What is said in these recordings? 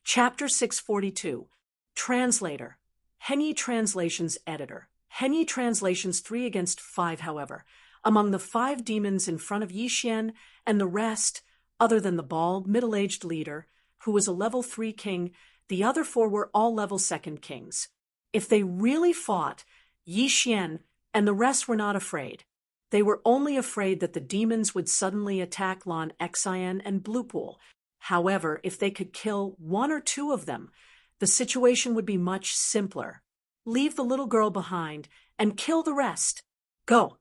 Chapter 642. Translator. Henyi Translations Editor. Henyi Translations 3 against 5. However, among the 5 demons in front of Yixian and the rest, other than the bald, middle-aged leader, who was a level 3 king, the other 4 were all level 2nd kings. If they really fought, Yixian and the rest were not afraid. They were only afraid that the demons would suddenly attack Lan Xian and Bluepool. However, if they could kill 1 or 2 of them, the situation would be much simpler. Leave the little girl behind and kill the rest. Go.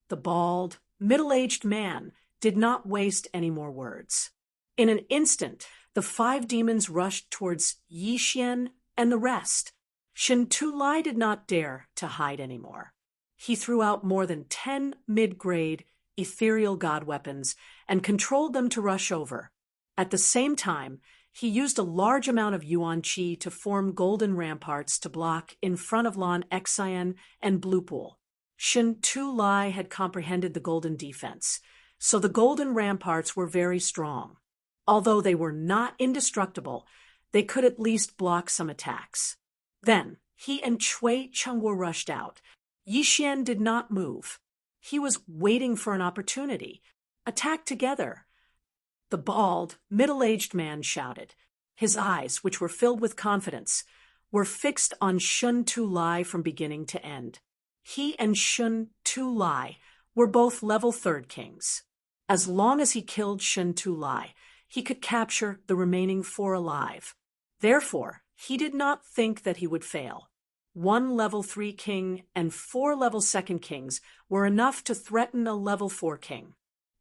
The bald, middle-aged man did not waste any more words. In an instant, the 5 demons rushed towards Yixian and the rest. Shen Tulai did not dare to hide anymore. He threw out more than 10 mid-grade ethereal god weapons and controlled them to rush over. At the same time, he used a large amount of Yuan Qi to form golden ramparts to block in front of Lan Xian and Bluepool. Shen Tulai had comprehended the golden defense, so the golden ramparts were very strong. Although they were not indestructible, they could at least block some attacks. Then, he and Cui Chengguo rushed out. Yixian did not move. He was waiting for an opportunity. Attack together. The bald, middle-aged man shouted. His eyes, which were filled with confidence, were fixed on Shen Tulai from beginning to end. He and Shen Tulai were both level 3rd kings. As long as he killed Shen Tulai, he could capture the remaining 4 alive. Therefore, he did not think that he would fail. 1 level 3 king and 4 level 2nd kings were enough to threaten a level 4 king.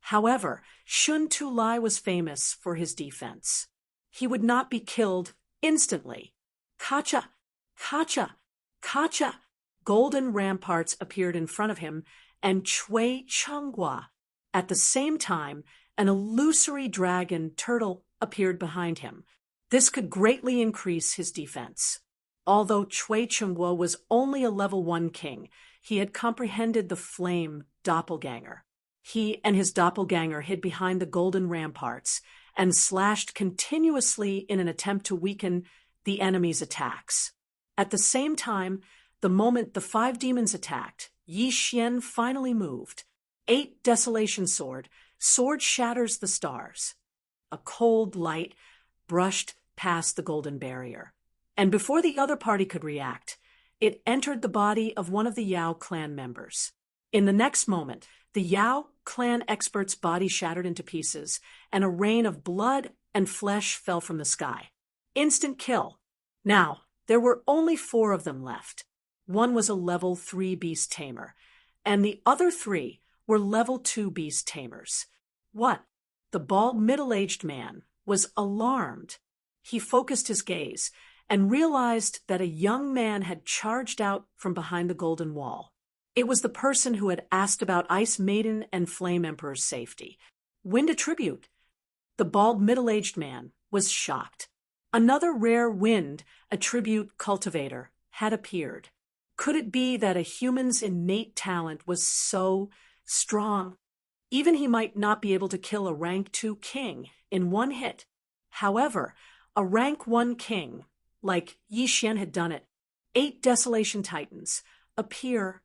However, Shen Tulai was famous for his defense. He would not be killed instantly. Kacha! Kacha! Kacha! Golden ramparts appeared in front of him, and Cui Chengguo. At the same time, an illusory dragon turtle appeared behind him. This could greatly increase his defense. Although Cui Chengguo was only a level 1 king, he had comprehended the flame doppelganger. He and his doppelganger hid behind the golden ramparts and slashed continuously in an attempt to weaken the enemy's attacks. At the same time, the moment the 5 demons attacked, Yixian finally moved. 8 Desolation Sword. Sword shatters the stars. A cold light brushed past the golden barrier. And before the other party could react, it entered the body of one of the Yao clan members. In the next moment, the Yao clan expert's body shattered into pieces, and a rain of blood and flesh fell from the sky. Instant kill. Now, there were only 4 of them left. One was a level 3 beast tamer, and the other 3 were level 2 beast tamers. What? The bald middle-aged man was alarmed. He focused his gaze and realized that a young man had charged out from behind the golden wall. It was the person who had asked about Ice Maiden and Flame Emperor's safety. Wind Attribute. The bald middle-aged man was shocked. Another rare Wind Attribute cultivator had appeared. Could it be that a human's innate talent was so strong? Even he might not be able to kill a rank 2 king in 1 hit. However, a rank 1 king, like Yixian had done it, 8 Desolation Titans, appear.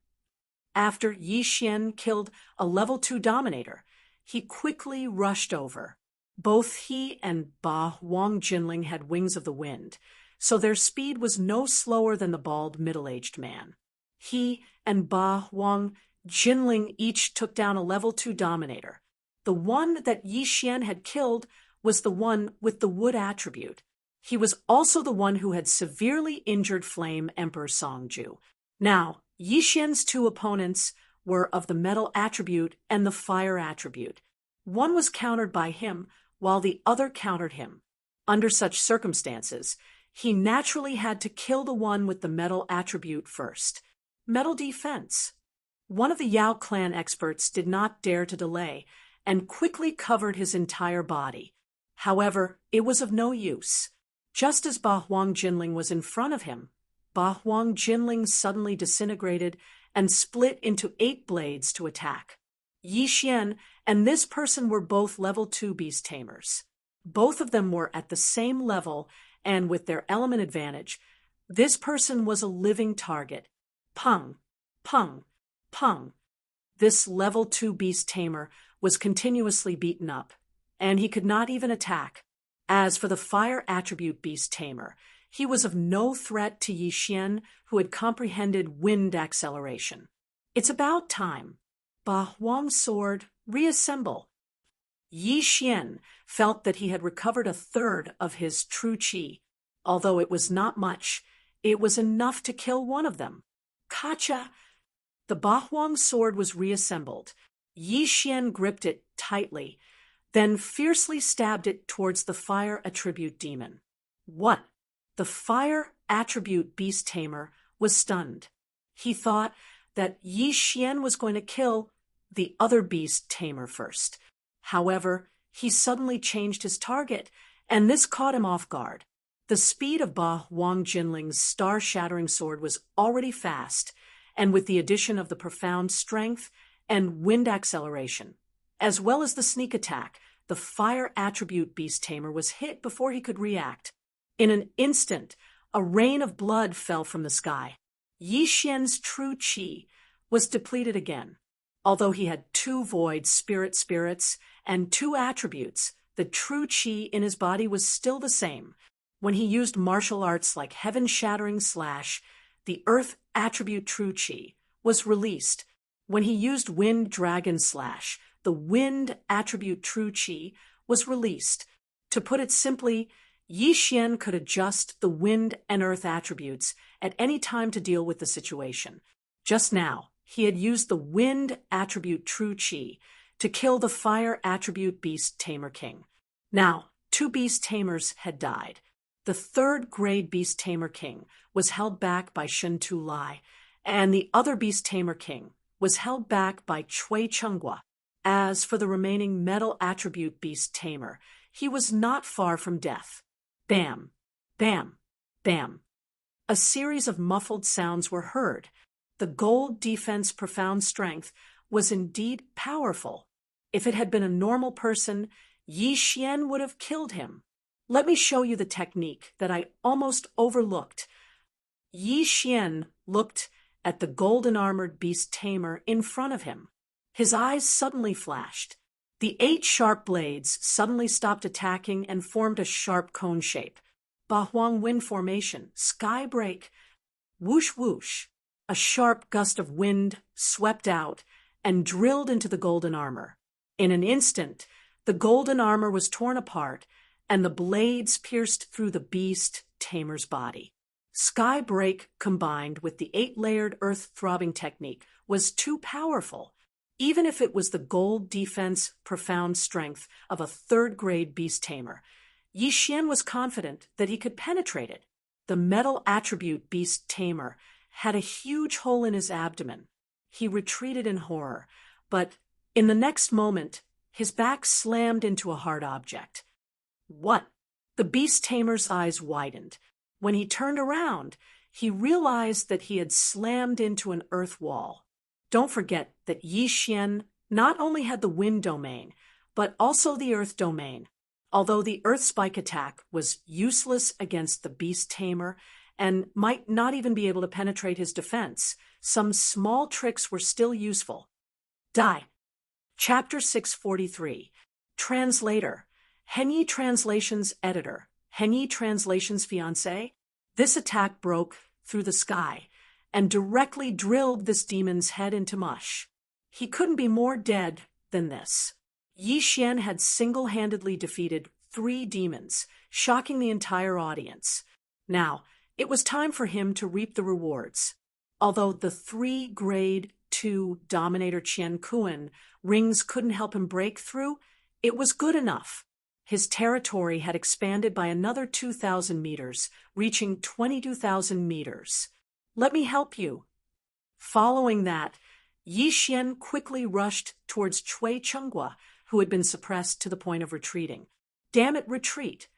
After Yixian killed a level 2 Dominator, he quickly rushed over. Both he and Ba Huang Jinling had wings of the wind, so their speed was no slower than the bald middle-aged man. He and Ba Huang Jinling each took down a level 2 Dominator. The one that Yixian had killed was the one with the wood attribute. He was also the one who had severely injured Flame Emperor Songju. Now, Yixian's 2 opponents were of the metal attribute and the fire attribute. One was countered by him, while the other countered him. Under such circumstances, he naturally had to kill the one with the metal attribute first. Metal defense. One of the Yao clan experts did not dare to delay and quickly covered his entire body. However, it was of no use. Just as Ba Huang Jinling was in front of him, Ba Huang Jinling suddenly disintegrated and split into 8 blades to attack. Yixian and this person were both level 2 beast tamers. Both of them were at the same level and with their element advantage, this person was a living target. Pung, pung, pung. This level 2 beast tamer was continuously beaten up, and he could not even attack. As for the fire attribute beast tamer, he was of no threat to Yi Xian, who had comprehended wind acceleration. It's about time. Ba Huang's sword, reassemble. Yi Xian felt that he had recovered a third of his true qi. Although it was not much, it was enough to kill one of them. Kacha! The Ba Huang sword was reassembled. Yi Xian gripped it tightly, then fiercely stabbed it towards the fire attribute demon. What? The fire attribute beast tamer was stunned. He thought that Yi Xian was going to kill the other beast tamer first. However, he suddenly changed his target, and this caught him off guard. The speed of Ba Huang Jinling's star-shattering sword was already fast, and with the addition of the profound strength and wind acceleration, as well as the sneak attack, the fire attribute beast tamer was hit before he could react. In an instant, a rain of blood fell from the sky. Yi Xian's true qi was depleted again. Although he had 2 void spirits and 2 attributes, the true qi in his body was still the same. When he used martial arts like heaven-shattering slash, the earth attribute true qi was released. When he used wind dragon slash, the wind attribute true qi was released. To put it simply, Yi Xian could adjust the wind and earth attributes at any time to deal with the situation. Just now, he had used the wind attribute true qi to kill the fire attribute beast tamer king. Now, 2 beast tamers had died. The 3rd grade beast tamer king was held back by Shen Tu Lai, and the other beast tamer king was held back by Cui Chenghua. As for the remaining metal attribute beast tamer, he was not far from death. Bam, bam, bam. A series of muffled sounds were heard. The gold defense profound strength was indeed powerful. If it had been a normal person, Yi Xian would have killed him. Let me show you the technique that I almost overlooked. Yi Xian looked at the golden-armored beast tamer in front of him. His eyes suddenly flashed. The 8 sharp blades suddenly stopped attacking and formed a sharp cone shape. Ba Huang wind formation, sky break. Whoosh whoosh. A sharp gust of wind swept out and drilled into the golden armor. In an instant, the golden armor was torn apart, and the blades pierced through the beast tamer's body. Sky break combined with the 8-layered earth-throbbing technique was too powerful. Even if it was the gold defense profound strength of a 3rd-grade beast tamer, Yi Xian was confident that he could penetrate it. The metal attribute beast tamer had a huge hole in his abdomen. He retreated in horror, but in the next moment, his back slammed into a hard object. What? The beast tamer's eyes widened. When he turned around, he realized that he had slammed into an earth wall. Don't forget that Yi Xian not only had the wind domain, but also the earth domain. Although the earth spike attack was useless against the beast tamer and might not even be able to penetrate his defense, some small tricks were still useful. Die. Chapter 643. Translator. Henyi Translations Editor. Henyi Translations Fiancé. This attack broke through the sky and directly drilled this demon's head into mush. He couldn't be more dead than this. Yi Xian had single-handedly defeated 3 demons, shocking the entire audience. Now, it was time for him to reap the rewards. Although the 3 grade 2 Dominator Qian Kuan rings couldn't help him break through, it was good enough. His territory had expanded by another 2,000 meters, reaching 22,000 meters. Let me help you. Following that, Yi Xian quickly rushed towards Cui Chenghua, who had been suppressed to the point of retreating. Damn it, retreat!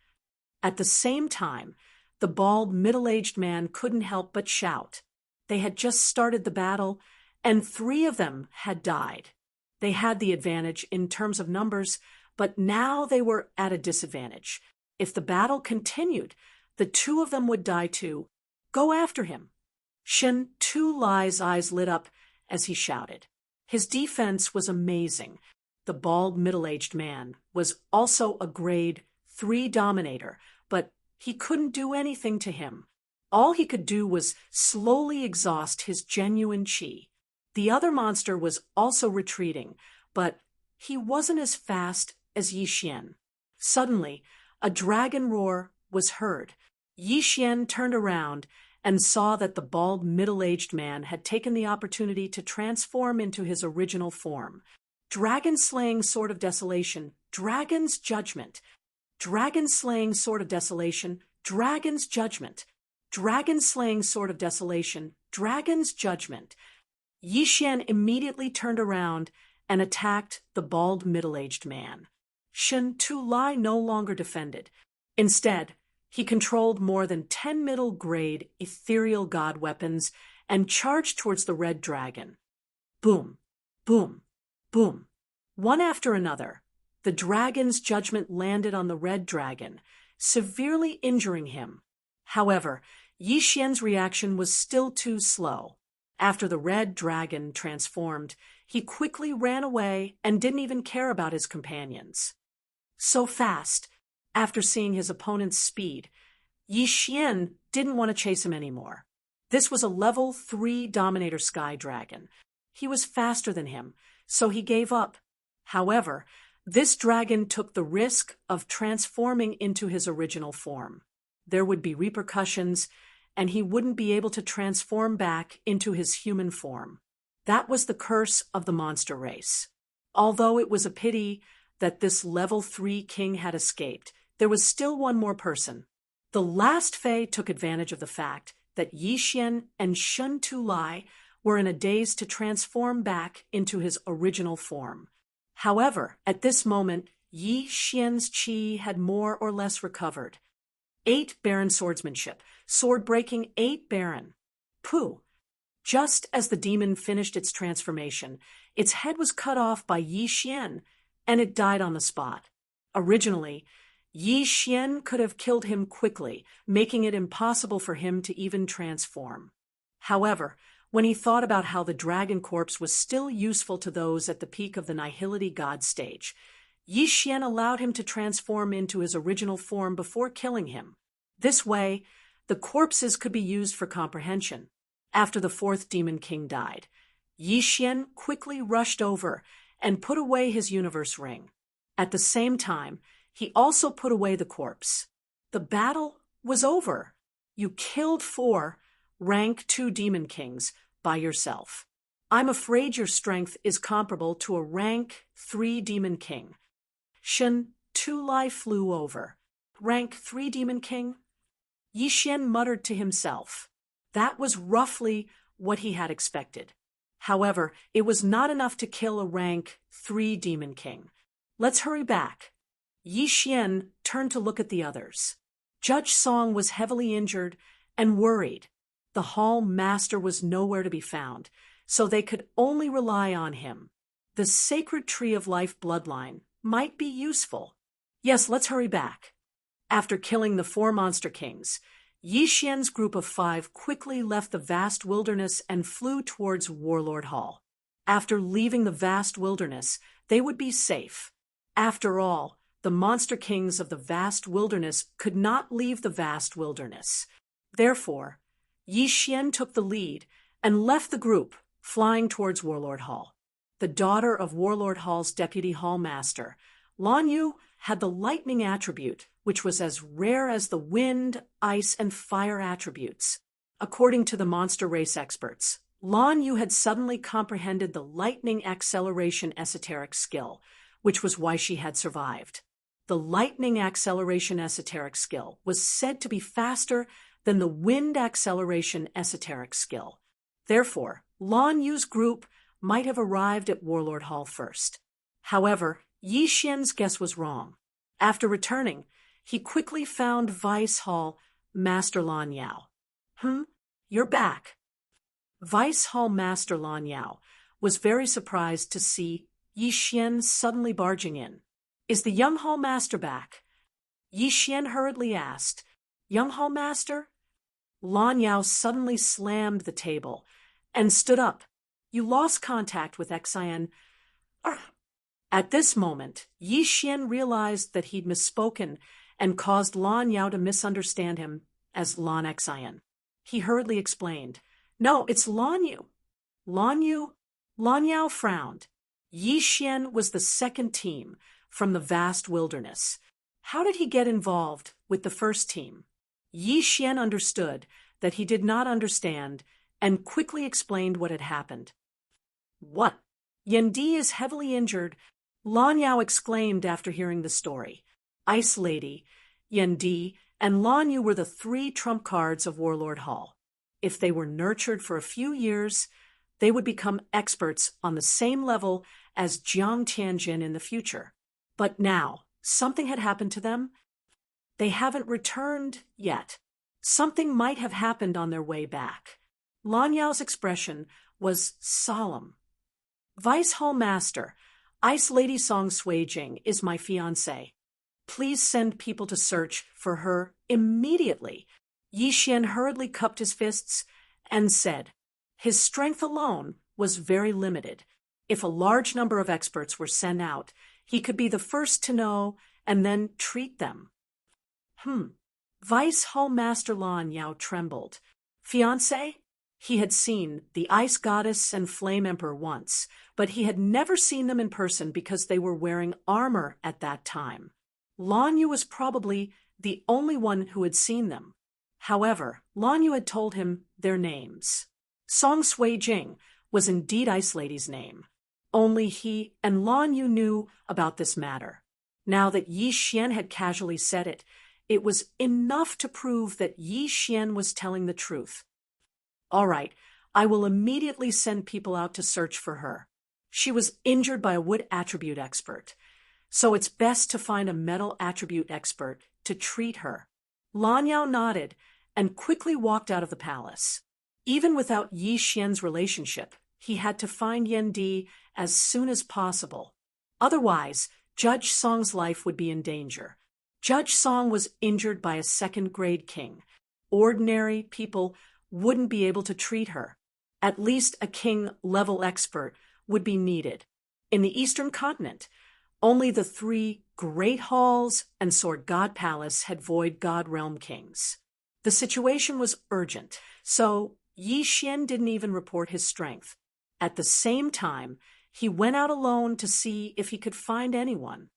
At the same time, the bald, middle-aged man couldn't help but shout. They had just started the battle, and 3 of them had died. They had the advantage in terms of numbers, but now they were at a disadvantage. If the battle continued, The two of them would die too. Go after him. Shen Tu-Lai's eyes lit up as he shouted. His defense was amazing. The bald middle-aged man was also a grade 3 dominator, but he couldn't do anything to him. All he could do was slowly exhaust his genuine qi. The other monster was also retreating, but he wasn't as fast as Yi Xian. Suddenly, a dragon roar was heard. Yi Xian turned around and saw that the bald middle-aged man had taken the opportunity to transform into his original form. Dragon-slaying sword of desolation, dragon's judgment. Dragon-slaying sword of desolation, dragon's judgment. Dragon-slaying sword of desolation, dragon's judgment. Yi Xian immediately turned around and attacked the bald middle-aged man. Shen Tu-Lai no longer defended. Instead, he controlled more than 10 middle-grade ethereal god weapons and charged towards the red dragon. Boom, boom, boom. One after another, the dragon's judgment landed on the red dragon, severely injuring him. However, Yi Xian's reaction was still too slow. After the red dragon transformed, he quickly ran away and didn't even care about his companions. So fast, after seeing his opponent's speed, Yi Xian didn't want to chase him anymore. This was a level 3 Dominator Sky Dragon. He was faster than him, so he gave up. However, this dragon took the risk of transforming into his original form. There would be repercussions, and he wouldn't be able to transform back into his human form. That was the curse of the monster race. Although it was a pity that this level 3 king had escaped, there was still one more person. The last Fae took advantage of the fact that Yi Xian and Shen Tu-Lai were in a daze to transform back into his original form. However, at this moment, Yi Xian's qi had more or less recovered. 8 Baron swordsmanship, sword breaking 8 Baron. Pooh! Just as the demon finished its transformation, its head was cut off by Yi Xian, and it died on the spot. Originally, Yi Xian could have killed him quickly, making it impossible for him to even transform. However, when he thought about how the dragon corpse was still useful to those at the peak of the Nihility God stage, Yi Xian allowed him to transform into his original form before killing him. This way, the corpses could be used for comprehension. After the 4th Demon King died, Yi Xian quickly rushed over and put away his universe ring. At the same time, he also put away the corpse. The battle was over. You killed 4 rank 2 Demon Kings by yourself. I'm afraid your strength is comparable to a rank 3 Demon King. Shen Tu-Lai flew over. Rank 3 Demon King? Yi Xian muttered to himself. That was roughly what he had expected. However, it was not enough to kill a rank 3 Demon King. Let's hurry back. Yi Xian turned to look at the others. Judge Song was heavily injured and worried. The Hall Master was nowhere to be found, so they could only rely on him. The Sacred Tree of Life bloodline might be useful. Yes, let's hurry back. After killing the 4 Monster Kings, Yi Xian's group of 5 quickly left the vast wilderness and flew towards Warlord Hall. After leaving the vast wilderness, they would be safe. After all, the Monster Kings of the vast wilderness could not leave the vast wilderness. Therefore, Yi Xian took the lead and left the group, flying towards Warlord Hall. The daughter of Warlord Hall's deputy hall master, Lan Yu, had the lightning attribute, which was as rare as the wind, ice, and fire attributes. According to the monster race experts, Lan Yu had suddenly comprehended the lightning acceleration esoteric skill, which was why she had survived. The lightning acceleration esoteric skill was said to be faster than the wind acceleration esoteric skill. Therefore, Lan Yu's group might have arrived at Warlord Hall first. However, Yi Xian's guess was wrong. After returning, he quickly found Vice Hall Master Lan Yao. You're back. Vice Hall Master Lan Yao was very surprised to see Yi Xian suddenly barging in. Is the young Hall Master back? Yi Xian hurriedly asked. Young Hall Master? Lan Yao suddenly slammed the table and stood up. You lost contact with Xian. At this moment, Yi Xian realized that he'd misspoken and caused Lan Yao to misunderstand him as Lan Xian. He hurriedly explained, "No, it's Lan Yu." Lan Yu? Lan Yao frowned. Yi Xian was the second team from the vast wilderness. How did he get involved with the first team? Yi Xian understood that he did not understand and quickly explained what had happened. What? Yan Di is heavily injured, Lan Yao exclaimed after hearing the story. Ice Lady, Yan Di, and Lan Yu were the three trump cards of Warlord Hall. If they were nurtured for a few years, they would become experts on the same level as Jiang Tianjin in the future. But now, something had happened to them. They haven't returned yet. Something might have happened on their way back. Lan Yao's expression was solemn. Vice Hall Master, Ice Lady Song Suijing is my fiancée. Please send people to search for her immediately. Yi Xian hurriedly cupped his fists and said, his strength alone was very limited. If a large number of experts were sent out, he could be the first to know and then treat them. Vice Hall Master Lan Yao trembled. Fiancé? He had seen the Ice Goddess and Flame Emperor once, but he had never seen them in person because they were wearing armor at that time. Lan Yu was probably the only one who had seen them. However, Lan Yu had told him their names. Song Suijing was indeed Ice Lady's name. Only he and Lan Yu knew about this matter. Now that Yi Xian had casually said it, it was enough to prove that Yi Xian was telling the truth. All right, I will immediately send people out to search for her. She was injured by a wood attribute expert, so it's best to find a metal attribute expert to treat her. Lan Yao nodded and quickly walked out of the palace. Even without Yi Xian's relationship, he had to find Yan Di as soon as possible. Otherwise, Judge Song's life would be in danger. Judge Song was injured by a second-grade king. Ordinary people wouldn't be able to treat her. At least a king-level expert would be needed. In the Eastern continent, only the three Great Halls and Sword God Palace had Void God Realm kings. The situation was urgent, so Yi Xian didn't even report his strength. At the same time, he went out alone to see if he could find anyone.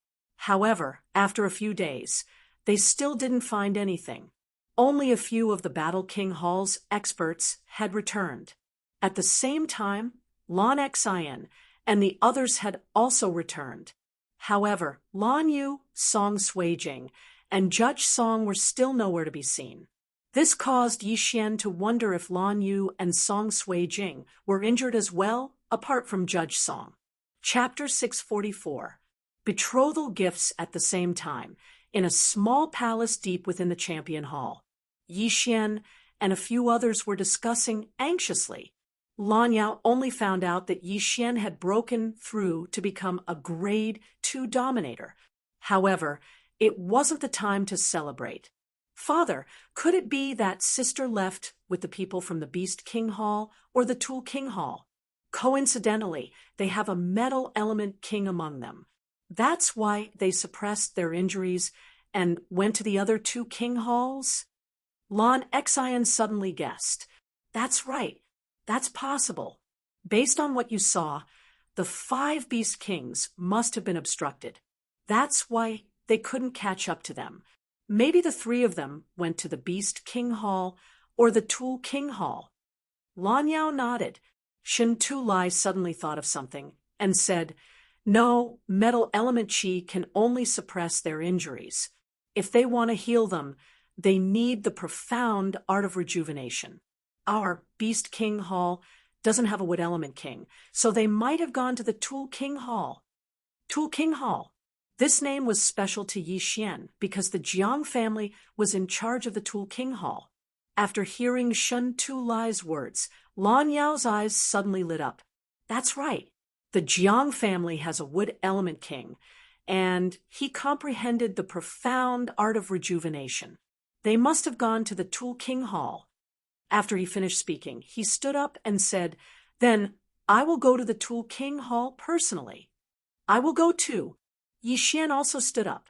However, after a few days, they still didn't find anything. Only a few of the Battle King Hall's experts had returned. At the same time, Lan Xian and the others had also returned. However, Lan Yu, Song Suijing, and Judge Song were still nowhere to be seen. This caused Yi Xian to wonder if Lan Yu and Song Suijing were injured as well, apart from Judge Song. Chapter 644. Betrothal Gifts at the Same Time, in a small palace deep within the Champion Hall. Yi Xian and a few others were discussing anxiously. Lan Yao only found out that Yi Xian had broken through to become a Grade 2 Dominator. However, it wasn't the time to celebrate. Father, could it be that sister left with the people from the Beast King Hall or the Tool King Hall? Coincidentally, they have a metal element king among them. That's why they suppressed their injuries and went to the other two king halls? Lan Xian suddenly guessed. That's right. That's possible. Based on what you saw, the 5 Beast Kings must have been obstructed. That's why they couldn't catch up to them. Maybe the 3 of them went to the Beast King Hall or the Tool King Hall. Lan Yao nodded. Shen Tu-Lai suddenly thought of something and said, no, metal element chi can only suppress their injuries. If they want to heal them, they need the profound art of rejuvenation. Our Beast King Hall doesn't have a wood element king, so they might have gone to the Tool King Hall. Tool King Hall. This name was special to Yi Xian because the Jiang family was in charge of the Tool King Hall. After hearing Shen Tu-Lai's words, Lan Yao's eyes suddenly lit up. That's right. The Jiang family has a wood element king, and he comprehended the profound art of rejuvenation. They must have gone to the Tool King Hall. After he finished speaking, he stood up and said, "Then I will go to the Tool King Hall personally." "I will go too." Yi Xian also stood up.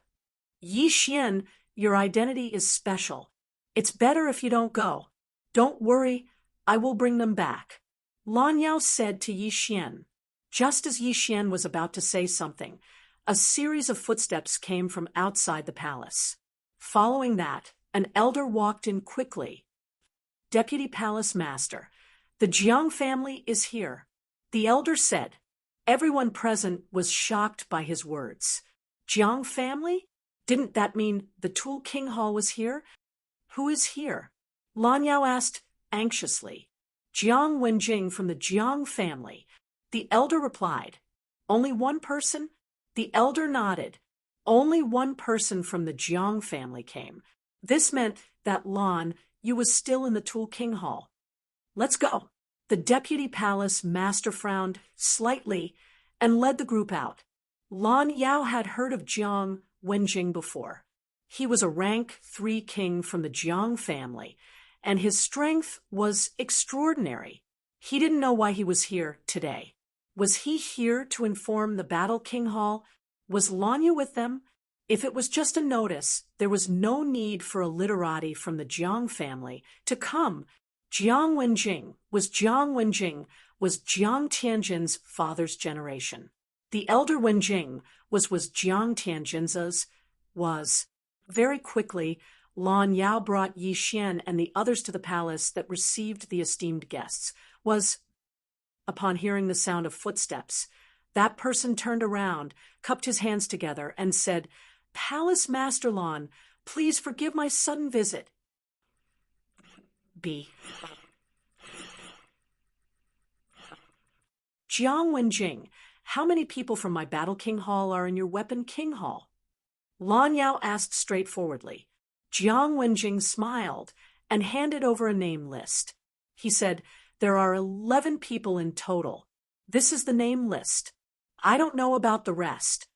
"Yi Xian, your identity is special. It's better if you don't go. Don't worry, I will bring them back," Lan Yao said to Yi Xian. Just as Yi Xian was about to say something, a series of footsteps came from outside the palace. Following that, an elder walked in quickly. "Deputy Palace Master, the Jiang family is here," the elder said. Everyone present was shocked by his words. Jiang family? Didn't that mean the Tool King Hall was here? "Who is here?" Lan Yao asked anxiously. "Jiang Wenjing from the Jiang family," the elder replied. "Only one person?" The elder nodded. Only one person from the Jiang family came. This meant that Lan Yu was still in the Tool King Hall. "Let's go." The Deputy Palace Master frowned slightly and led the group out. Lan Yao had heard of Jiang Wenjing before. He was a rank 3 king from the Jiang family, and his strength was extraordinary. He didn't know why he was here today. Was he here to inform the Battle King Hall? Was Lan Yu with them? If it was just a notice, there was no need for a literati from the Jiang family to come. Jiang Wenjing was Jiang Tianjin's father's generation. The elder Wenjing was Jiang Tianjin's was. Very quickly, Lan Yao brought Yi Xian and the others to the palace that received the esteemed guests. Upon hearing the sound of footsteps, that person turned around, cupped his hands together, and said, "Palace Master Lan, please forgive my sudden visit." B. Jiang Wenjing, how many people from my Battle King Hall are in your Weapon King Hall? Lan Yao asked straightforwardly. Jiang Wenjing smiled and handed over a name list. He said, "There are 11 people in total. This is the name list. I don't know about the rest."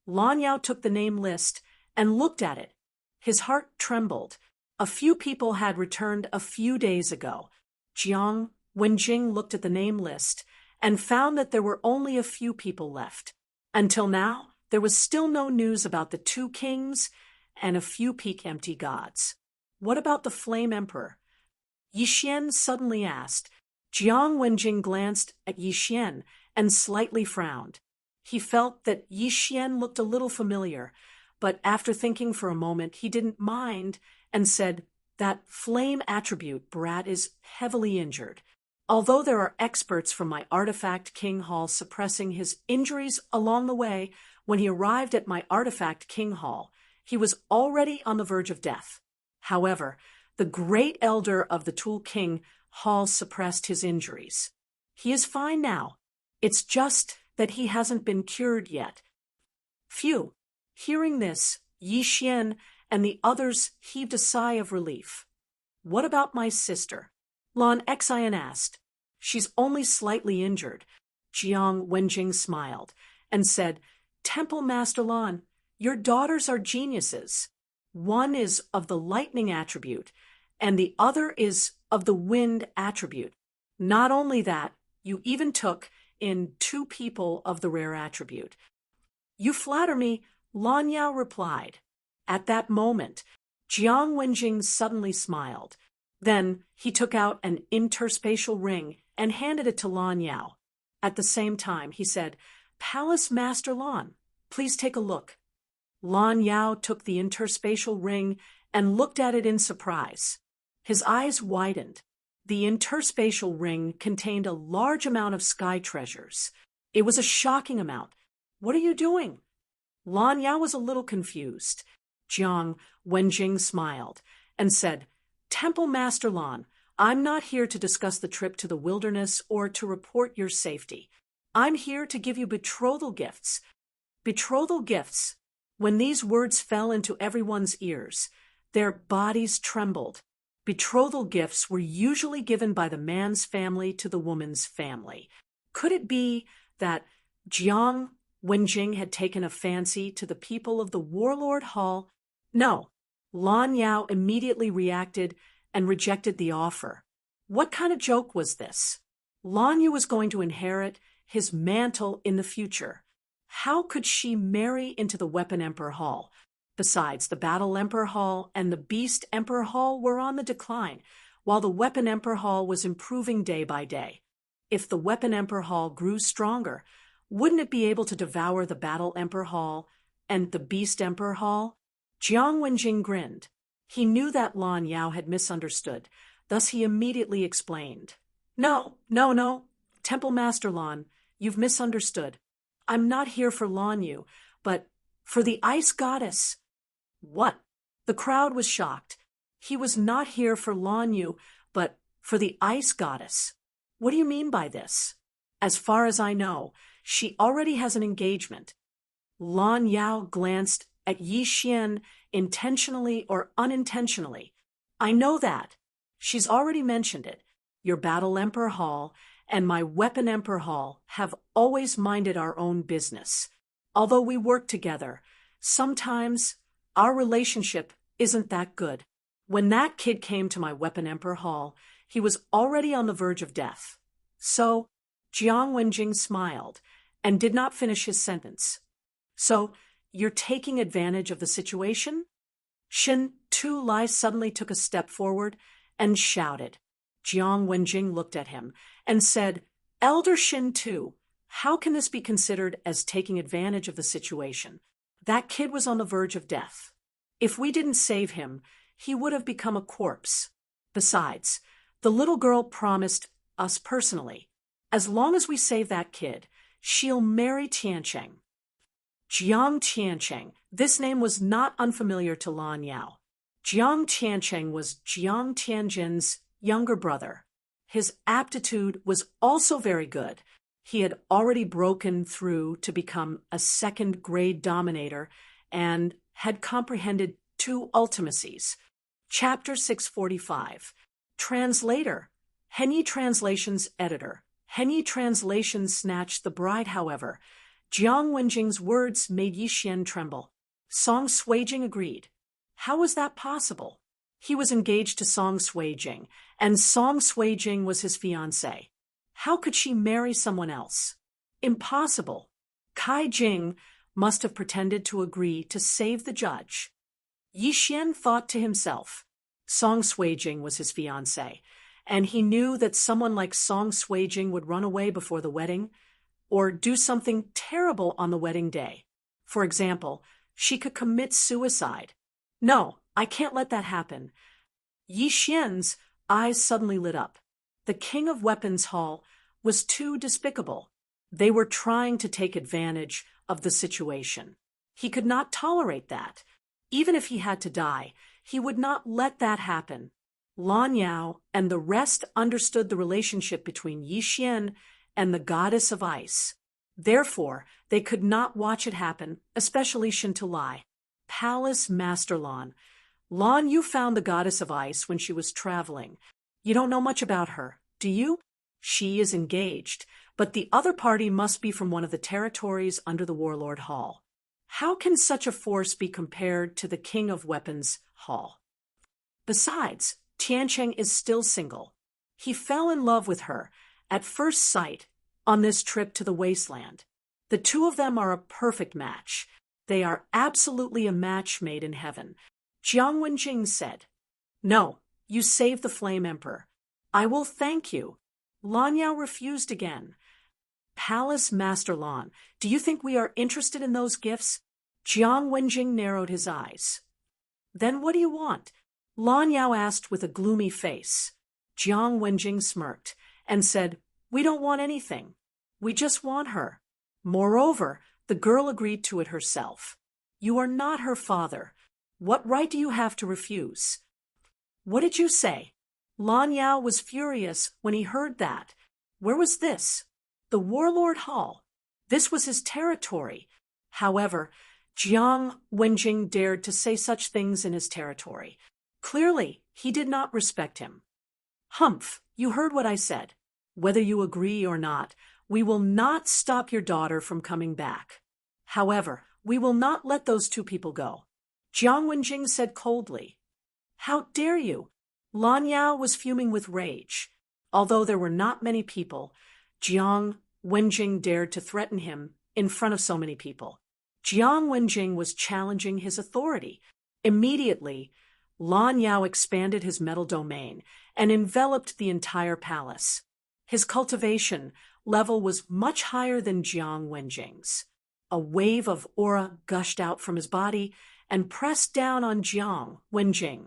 Lan Yao took the name list and looked at it. His heart trembled. A few people had returned a few days ago. Jiang Wenjing looked at the name list and found that there were only a few people left. Until now, there was still no news about the 2 kings and a few peak-empty gods. What about the Flame Emperor? Yi Xian suddenly asked. Jiang Wenjing glanced at Yi Xian and slightly frowned. He felt that Yi Xian looked a little familiar, but after thinking for a moment, he didn't mind and said, "That flame attribute brat is heavily injured. Although there are experts from my Artifact King Hall suppressing his injuries along the way, when he arrived at my Artifact King Hall, he was already on the verge of death. However, the great elder of the Tool King Hall suppressed his injuries. He is fine now. It's just that he hasn't been cured yet." Phew! Hearing this, Yi Xian and the others heaved a sigh of relief. "What about my sister?" Lan Xian asked. "She's only slightly injured." Jiang Wenjing smiled and said, "Temple Master Lan, your daughters are geniuses. One is of the lightning attribute, and the other is of the wind attribute. Not only that, you even took in 2 people of the rare attribute." "You flatter me," Lan Yao replied. At that moment, Jiang Wenjing suddenly smiled. Then he took out an interspatial ring and handed it to Lan Yao. At the same time, he said, "Palace Master Lan, please take a look." Lan Yao took the interspatial ring and looked at it in surprise. His eyes widened. The interspatial ring contained a large amount of sky treasures. It was a shocking amount. "What are you doing?" Lan Yao was a little confused. Jiang Wenjing smiled and said, "Temple Master Lan, I'm not here to discuss the trip to the wilderness or to report your safety. I'm here to give you betrothal gifts." Betrothal gifts. When these words fell into everyone's ears, their bodies trembled. Betrothal gifts were usually given by the man's family to the woman's family. Could it be that Jiang Wenjing had taken a fancy to the people of the Warlord Hall? No. Lan Yao immediately reacted and rejected the offer. What kind of joke was this? Lan Yu was going to inherit his mantle in the future. How could she marry into the Weapon Emperor Hall? Besides, the Battle Emperor Hall and the Beast Emperor Hall were on the decline, while the Weapon Emperor Hall was improving day by day. If the Weapon Emperor Hall grew stronger, wouldn't it be able to devour the Battle Emperor Hall and the Beast Emperor Hall? Jiang Wenjing grinned. He knew that Lan Yao had misunderstood, thus he immediately explained. No, Temple Master Lan, you've misunderstood. I'm not here for Lan Yu, but for the Ice Goddess. What? The crowd was shocked. He was not here for Lan Yu, but for the Ice Goddess. What do you mean by this? As far as I know, she already has an engagement. Lan Yao glanced at Yi Xian intentionally or unintentionally. I know that. She's already mentioned it. Your Battle Emperor Hall and my Weapon Emperor Hall have always minded our own business. Although we work together, sometimes our relationship isn't that good. When that kid came to my Weapon Emperor Hall, he was already on the verge of death. So, Jiang Wenjing smiled and did not finish his sentence. So, you're taking advantage of the situation? Shin Tu Lai suddenly took a step forward and shouted. Jiang Wenjing looked at him and said, Elder Shin Tu, how can this be considered as taking advantage of the situation? That kid was on the verge of death. If we didn't save him, he would have become a corpse. Besides, the little girl promised us personally, as long as we save that kid, she'll marry Tiancheng. Jiang Tiancheng, this name was not unfamiliar to Lan Yao. Jiang Tiancheng was Jiang Tianjin's younger brother. His aptitude was also very good. He had already broken through to become a second-grade dominator and had comprehended 2 ultimacies. Chapter 645. Translator. Henyi Translations Editor. Henyi Translations snatched the bride, however. Jiang Wenjing's words made Yi Xian tremble. Song Suijing agreed. How was that possible? He was engaged to Song Suijing, and Song Suijing was his fiancée. How could she marry someone else? Impossible. Kai Jing must have pretended to agree to save the judge. Yi Xian thought to himself. Song Suijing was his fiancée, and he knew that someone like Song Suijing would run away before the wedding, or do something terrible on the wedding day. For example, she could commit suicide. No, I can't let that happen. Yi Xian's eyes suddenly lit up. The King of Weapons Hall was too despicable. They were trying to take advantage of the situation. He could not tolerate that. Even if he had to die, he would not let that happen. Lan Yao and the rest understood the relationship between Yi Xian and the goddess of ice. Therefore, they could not watch it happen, especially Shin Tu Lai. Palace Master Lan. Lan, you found the goddess of ice when she was traveling. You don't know much about her, do you? She is engaged, but the other party must be from one of the territories under the Warlord Hall. How can such a force be compared to the King of Weapons Hall? Besides, Tiancheng is still single. He fell in love with her at first sight on this trip to the wasteland. The 2 of them are a perfect match. They are absolutely a match made in heaven. Jiang Wenjing said. No, you saved the Flame Emperor. I will thank you. Lan Yao refused again. Palace Master Lan, do you think we are interested in those gifts? Jiang Wenjing narrowed his eyes. Then what do you want? Lan Yao asked with a gloomy face. Jiang Wenjing smirked and said, We don't want anything. We just want her. Moreover, the girl agreed to it herself. You are not her father. What right do you have to refuse? What did you say? Lan Yao was furious when he heard that. Where was this? The Warlord Hall. This was his territory. However, Jiang Wenjing dared to say such things in his territory. Clearly, he did not respect him. Humph, you heard what I said. Whether you agree or not, we will not stop your daughter from coming back. However, we will not let those 2 people go. Jiang Wenjing said coldly. How dare you? Lan Yao was fuming with rage. Although there were not many people, Jiang Wenjing dared to threaten him in front of so many people. Jiang Wenjing was challenging his authority. Immediately, Lan Yao expanded his metal domain and enveloped the entire palace. His cultivation level was much higher than Jiang Wenjing's. A wave of aura gushed out from his body and pressed down on Jiang Wenjing.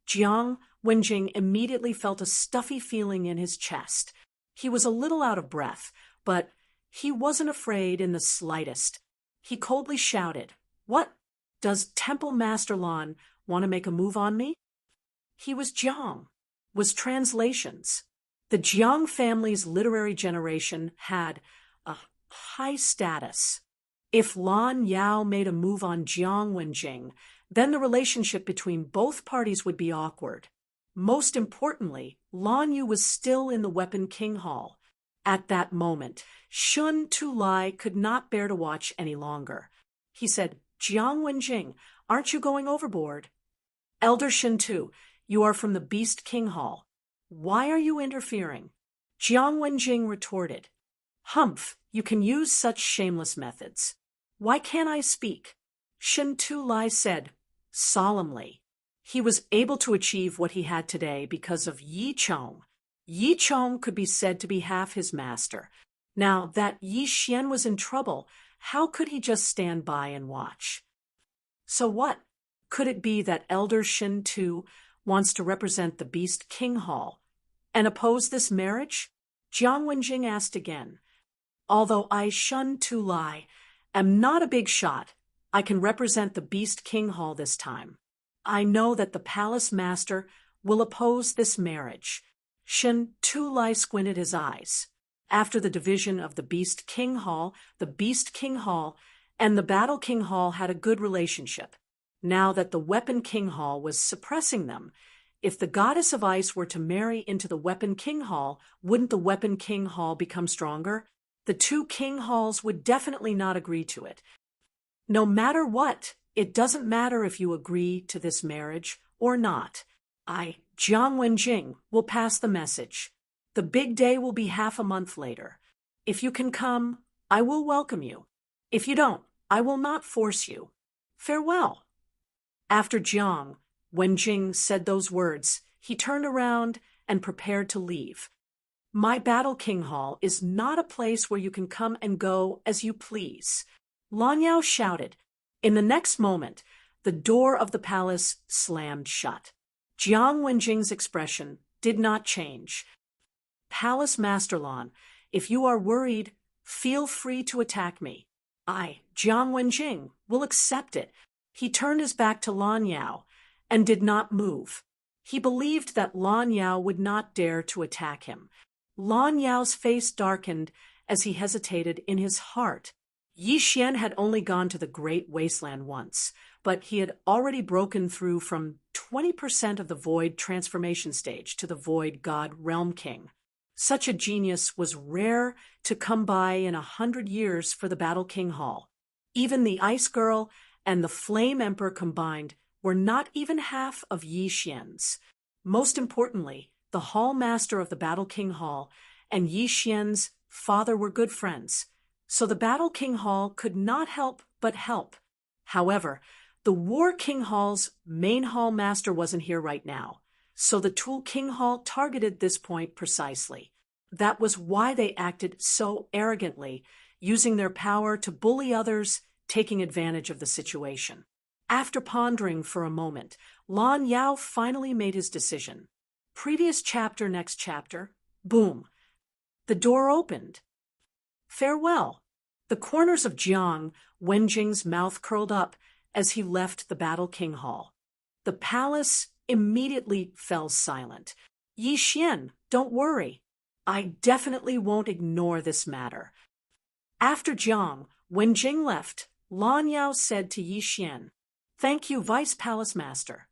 Jiang Wenjing immediately felt a stuffy feeling in his chest. He was a little out of breath, but he wasn't afraid in the slightest. He coldly shouted, What? Does Temple Master Lan want to make a move on me? He was Jiang. Was translations. The Jiang family's literary generation had a high status. If Lan Yao made a move on Jiang Wenjing, then the relationship between both parties would be awkward. Most importantly, Lan Yu was still in the Weapon King Hall. At that moment, Shun Tulai could not bear to watch any longer. He said, Jiang Wenjing, aren't you going overboard? Elder Shun Tu, you are from the Beast King Hall. Why are you interfering? Jiang Wenjing retorted, Humph, you can use such shameless methods. Why can't I speak? Shun Tulai said, solemnly. He was able to achieve what he had today because of Yi Chong. Yi Chong could be said to be half his master. Now that Yi Xian was in trouble, how could he just stand by and watch? So what? Could it be that Elder Shin Tu wants to represent the Beast King Hall and oppose this marriage? Jiang Wenjing asked again. Although I, Shun Tulai, am not a big shot, I can represent the Beast King Hall this time. I know that the palace master will oppose this marriage. Shin Tulai squinted his eyes. After the division of the Beast King Hall and the Battle King Hall had a good relationship. Now that the Weapon King Hall was suppressing them, if the Goddess of Ice were to marry into the Weapon King Hall, wouldn't the Weapon King Hall become stronger? The two King Halls would definitely not agree to it. No matter what, it doesn't matter if you agree to this marriage or not. I, Jiang Wenjing, will pass the message. The big day will be half a month later. If you can come, I will welcome you. If you don't, I will not force you. Farewell. After Jiang Wenjing said those words, he turned around and prepared to leave. My Battle King Hall is not a place where you can come and go as you please. Lan Yao shouted. In the next moment, the door of the palace slammed shut. Jiang Wenjing's expression did not change. Palace Master Lan, if you are worried, feel free to attack me. I, Jiang Wenjing, will accept it. He turned his back to Lan Yao and did not move. He believed that Lan Yao would not dare to attack him. Lan Yao's face darkened as he hesitated in his heart. Yi Xian had only gone to the Great Wasteland once, but he had already broken through from 20% of the Void transformation stage to the Void God Realm King. Such a genius was rare to come by in 100 years for the Battle King Hall. Even the Ice Girl and the Flame Emperor combined were not even half of Yi Xian's. Most importantly, the Hall Master of the Battle King Hall and Yi Xian's father were good friends, so the Battle King Hall could not help but help. However, the War King Hall's main Hall Master wasn't here right now, so the Tool King Hall targeted this point precisely. That was why they acted so arrogantly, using their power to bully others, taking advantage of the situation. After pondering for a moment, Lan Yao finally made his decision. Previous chapter, next chapter, boom. The door opened. Farewell. The corners of Jiang Wenjing's mouth curled up as he left the Battle King Hall. The palace immediately fell silent. Yi Xian, don't worry. I definitely won't ignore this matter. After Jiang Wenjing left, Lan Yao said to Yi Xian, Thank you, Vice Palace Master.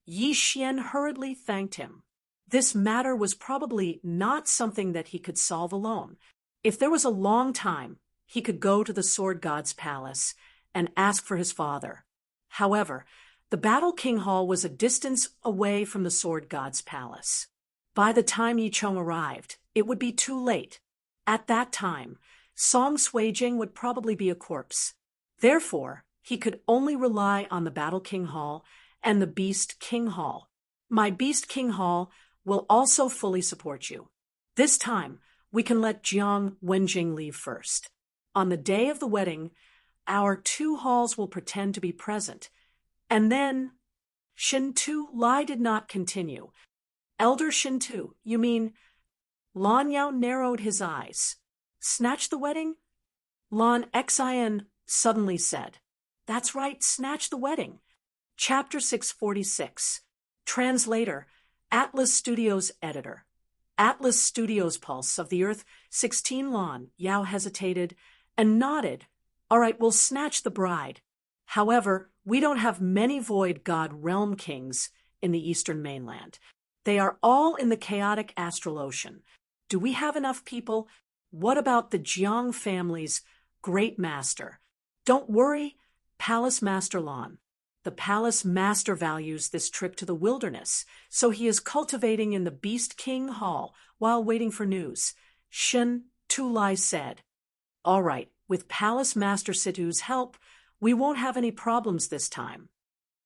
Yi Xian hurriedly thanked him. This matter was probably not something that he could solve alone. If there was a long time, he could go to the Sword God's palace and ask for his father. However, The Battle King Hall was a distance away from the Sword God's palace. By the time Yi Chong arrived, it would be too late. At that time, Song Suijing would probably be a corpse. Therefore, he could only rely on the Battle King Hall and the Beast King Hall. My Beast King Hall will also fully support you. This time, we can let Jiang Wenjing leave first. On the day of the wedding, our two halls will pretend to be present. And then, Shin Tu Lai did not continue. Elder Shin Tu, you mean? Lan Yao narrowed his eyes. Snatch the wedding? Lan Xin suddenly said. That's right, snatch the wedding. Chapter 646. Translator, Atlas Studios Editor. Atlas Studios Pulse of the Earth, 16 Lan. Yao hesitated and nodded. All right, we'll snatch the bride. However, we don't have many Void God Realm Kings in the Eastern mainland. They are all in the chaotic astral ocean. Do we have enough people? What about the Jiang family's great master? Don't worry, Palace Master Lan. The Palace Master values this trip to the wilderness, so he is cultivating in the Beast King Hall while waiting for news. Shin Tu Lai said. All right, with Palace Master Situ's help, we won't have any problems this time.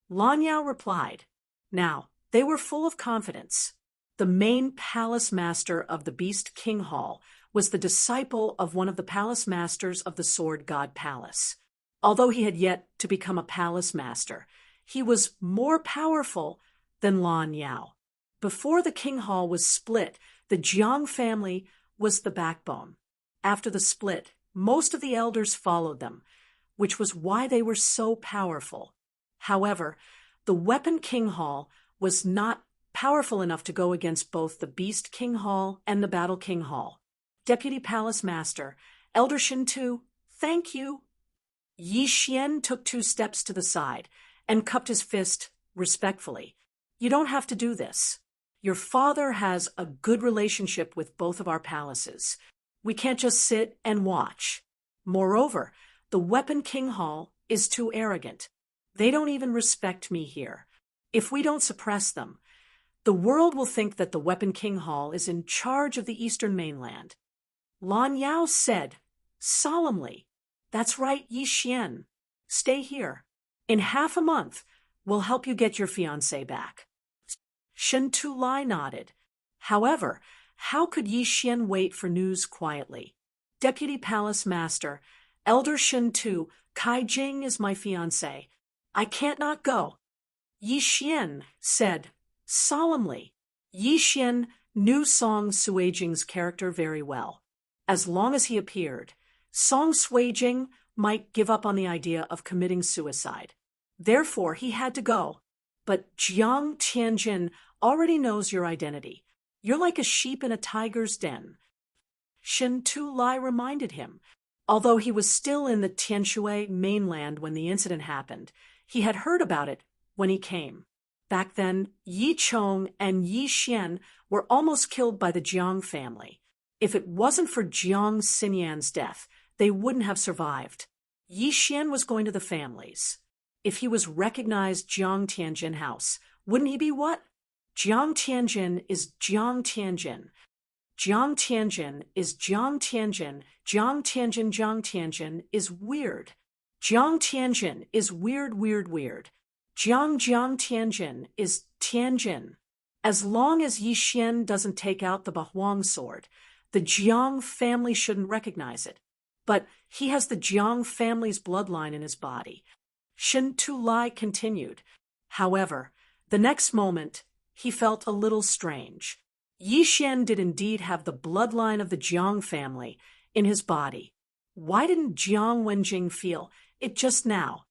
Lan Yao replied. Now, they were full of confidence. The main Palace Master of the Beast King Hall was the disciple of one of the Palace Masters of the Sword God Palace. Although he had yet to become a Palace Master, he was more powerful than Lan Yao. Before the King Hall was split, the Jiang family was the backbone. After the split, most of the elders followed them, which was why they were so powerful. However, the Weapon King Hall was not powerful enough to go against both the Beast King Hall and the Battle King Hall. Deputy Palace Master, Elder Shin Tu, thank you. Yi Xian took 2 steps to the side and cupped his fist respectfully. You don't have to do this. Your father has a good relationship with both of our palaces. We can't just sit and watch. Moreover, the Weapon King Hall is too arrogant. They don't even respect me here. If we don't suppress them, the world will think that the Weapon King Hall is in charge of the Eastern mainland. Lan Yao said, solemnly, That's right, Yi Xian. Stay here. In half a month, we'll help you get your fiancé back. Shin Tu Lai nodded. However, how could Yi Xian wait for news quietly? Deputy Palace Master, Elder Shin Tu, Kai Jing is my fiancé. I can't not go. Yi Xian said, solemnly. Yi Xian knew Song Suijing's character very well. As long as he appeared, Song Suijing might give up on the idea of committing suicide. Therefore, he had to go. But Jiang Tianjin already knows your identity. You're like a sheep in a tiger's den. Shin Tu Lai reminded him. Although he was still in the Tianshui mainland when the incident happened, he had heard about it when he came. Back then, Yi Chong and Yi Xian were almost killed by the Jiang family. If it wasn't for Jiang Xinyan's death, they wouldn't have survived. Yi Xian was going to the families. If he was recognized Jiang Tianjin House, wouldn't he be what? Jiang Tianjin is Jiang Tianjin. Jiang Tianjin is Jiang Tianjin. Jiang Tianjin is weird. Jiang Tianjin is weird. Jiang Tianjin is Tianjin. As long as Yi Xian doesn't take out the Bahuang sword, the Jiang family shouldn't recognize it. But he has the Jiang family's bloodline in his body. Shin Tu Lai continued. However, the next moment, he felt a little strange. Yi Xian did indeed have the bloodline of the Jiang family in his body. Why didn't Jiang Wenjing feel it just now?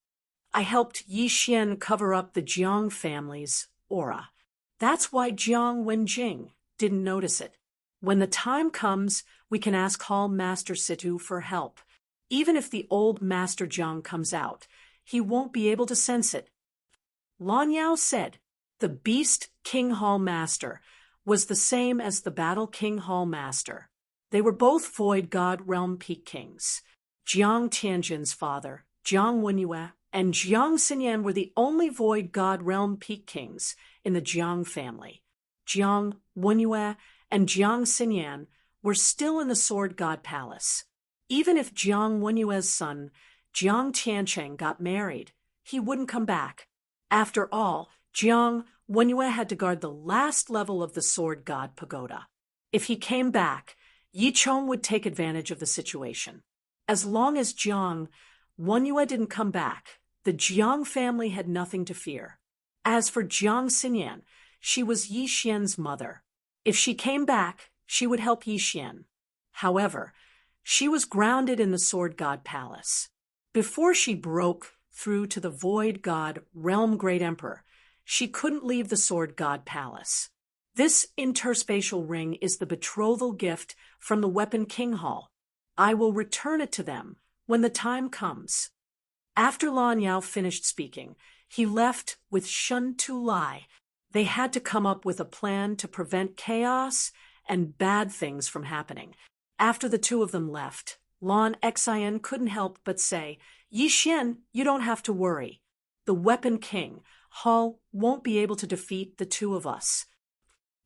I helped Yi Xian cover up the Jiang family's aura. That's why Jiang Wenjing didn't notice it. When the time comes, we can ask Hall Master Situ for help. Even if the old Master Jiang comes out, he won't be able to sense it. Lan Yao said, the Beast King Hall Master was the same as the Battle King Hall Master. They were both Void God Realm Peak Kings. Jiang Tianjin's father, Jiang Wenyue, and Jiang Xinyan were the only Void God Realm Peak Kings in the Jiang family. Jiang Wenyue and Jiang Xinyan were still in the Sword God Palace. Even if Jiang Wenyue's son, Jiang Tiancheng, got married, he wouldn't come back. After all, Jiang Wenyue had to guard the last level of the Sword God Pagoda. If he came back, Yi Chong would take advantage of the situation. As long as Jiang Wenyue didn't come back, the Jiang family had nothing to fear. As for Jiang Xinyan, she was Yi Xian's mother. If she came back, she would help Yi Xian. However, she was grounded in the Sword God Palace. Before she broke through to the Void God Realm Great Emperor, she couldn't leave the Sword God Palace. This interspatial ring is the betrothal gift from the Weapon King Hall. I will return it to them when the time comes. After Lan Yao finished speaking, he left with Shun Tu Lai. They had to come up with a plan to prevent chaos and bad things from happening. After the two of them left, Lan Xian couldn't help but say, Yi Xian, you don't have to worry. The Weapon King Hall won't be able to defeat the two of us.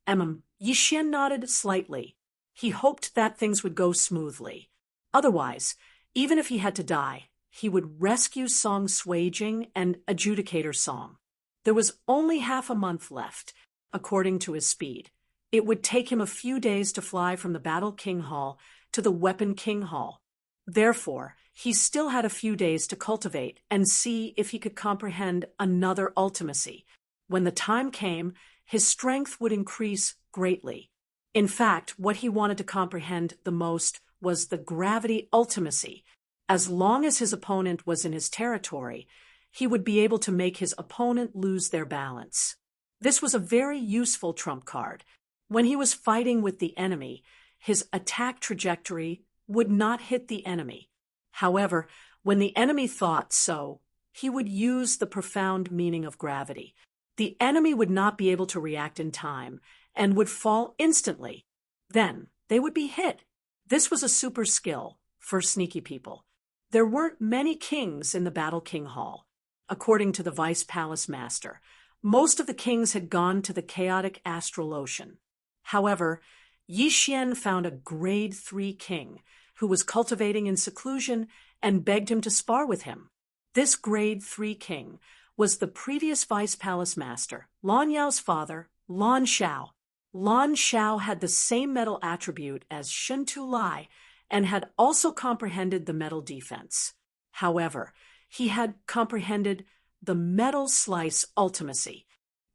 Yi Xian nodded slightly. He hoped that things would go smoothly. Otherwise, even if he had to die, he would rescue Song Suijing and Adjudicator Song. There was only half a month left, according to his speed. It would take him a few days to fly from the Battle King Hall to the Weapon King Hall. Therefore, he still had a few days to cultivate and see if he could comprehend another ultimacy. When the time came, his strength would increase greatly. In fact, what he wanted to comprehend the most was the gravity ultimacy. As long as his opponent was in his territory, he would be able to make his opponent lose their balance. This was a very useful trump card. When he was fighting with the enemy, his attack trajectory would not hit the enemy. However, when the enemy thought so, he would use the profound meaning of gravity. The enemy would not be able to react in time and would fall instantly. Then they would be hit. This was a super skill for sneaky people. There weren't many kings in the Battle King Hall. According to the Vice Palace Master, most of the kings had gone to the chaotic astral ocean. However, Yi Xian found a grade 3 king who was cultivating in seclusion and begged him to spar with him. This grade 3 king was the previous Vice Palace Master, Lan Yao's father, Lan Shao. Lan Shao had the same metal attribute as Shun Tu Lai and had also comprehended the metal defense. However, he had comprehended the metal slice ultimacy.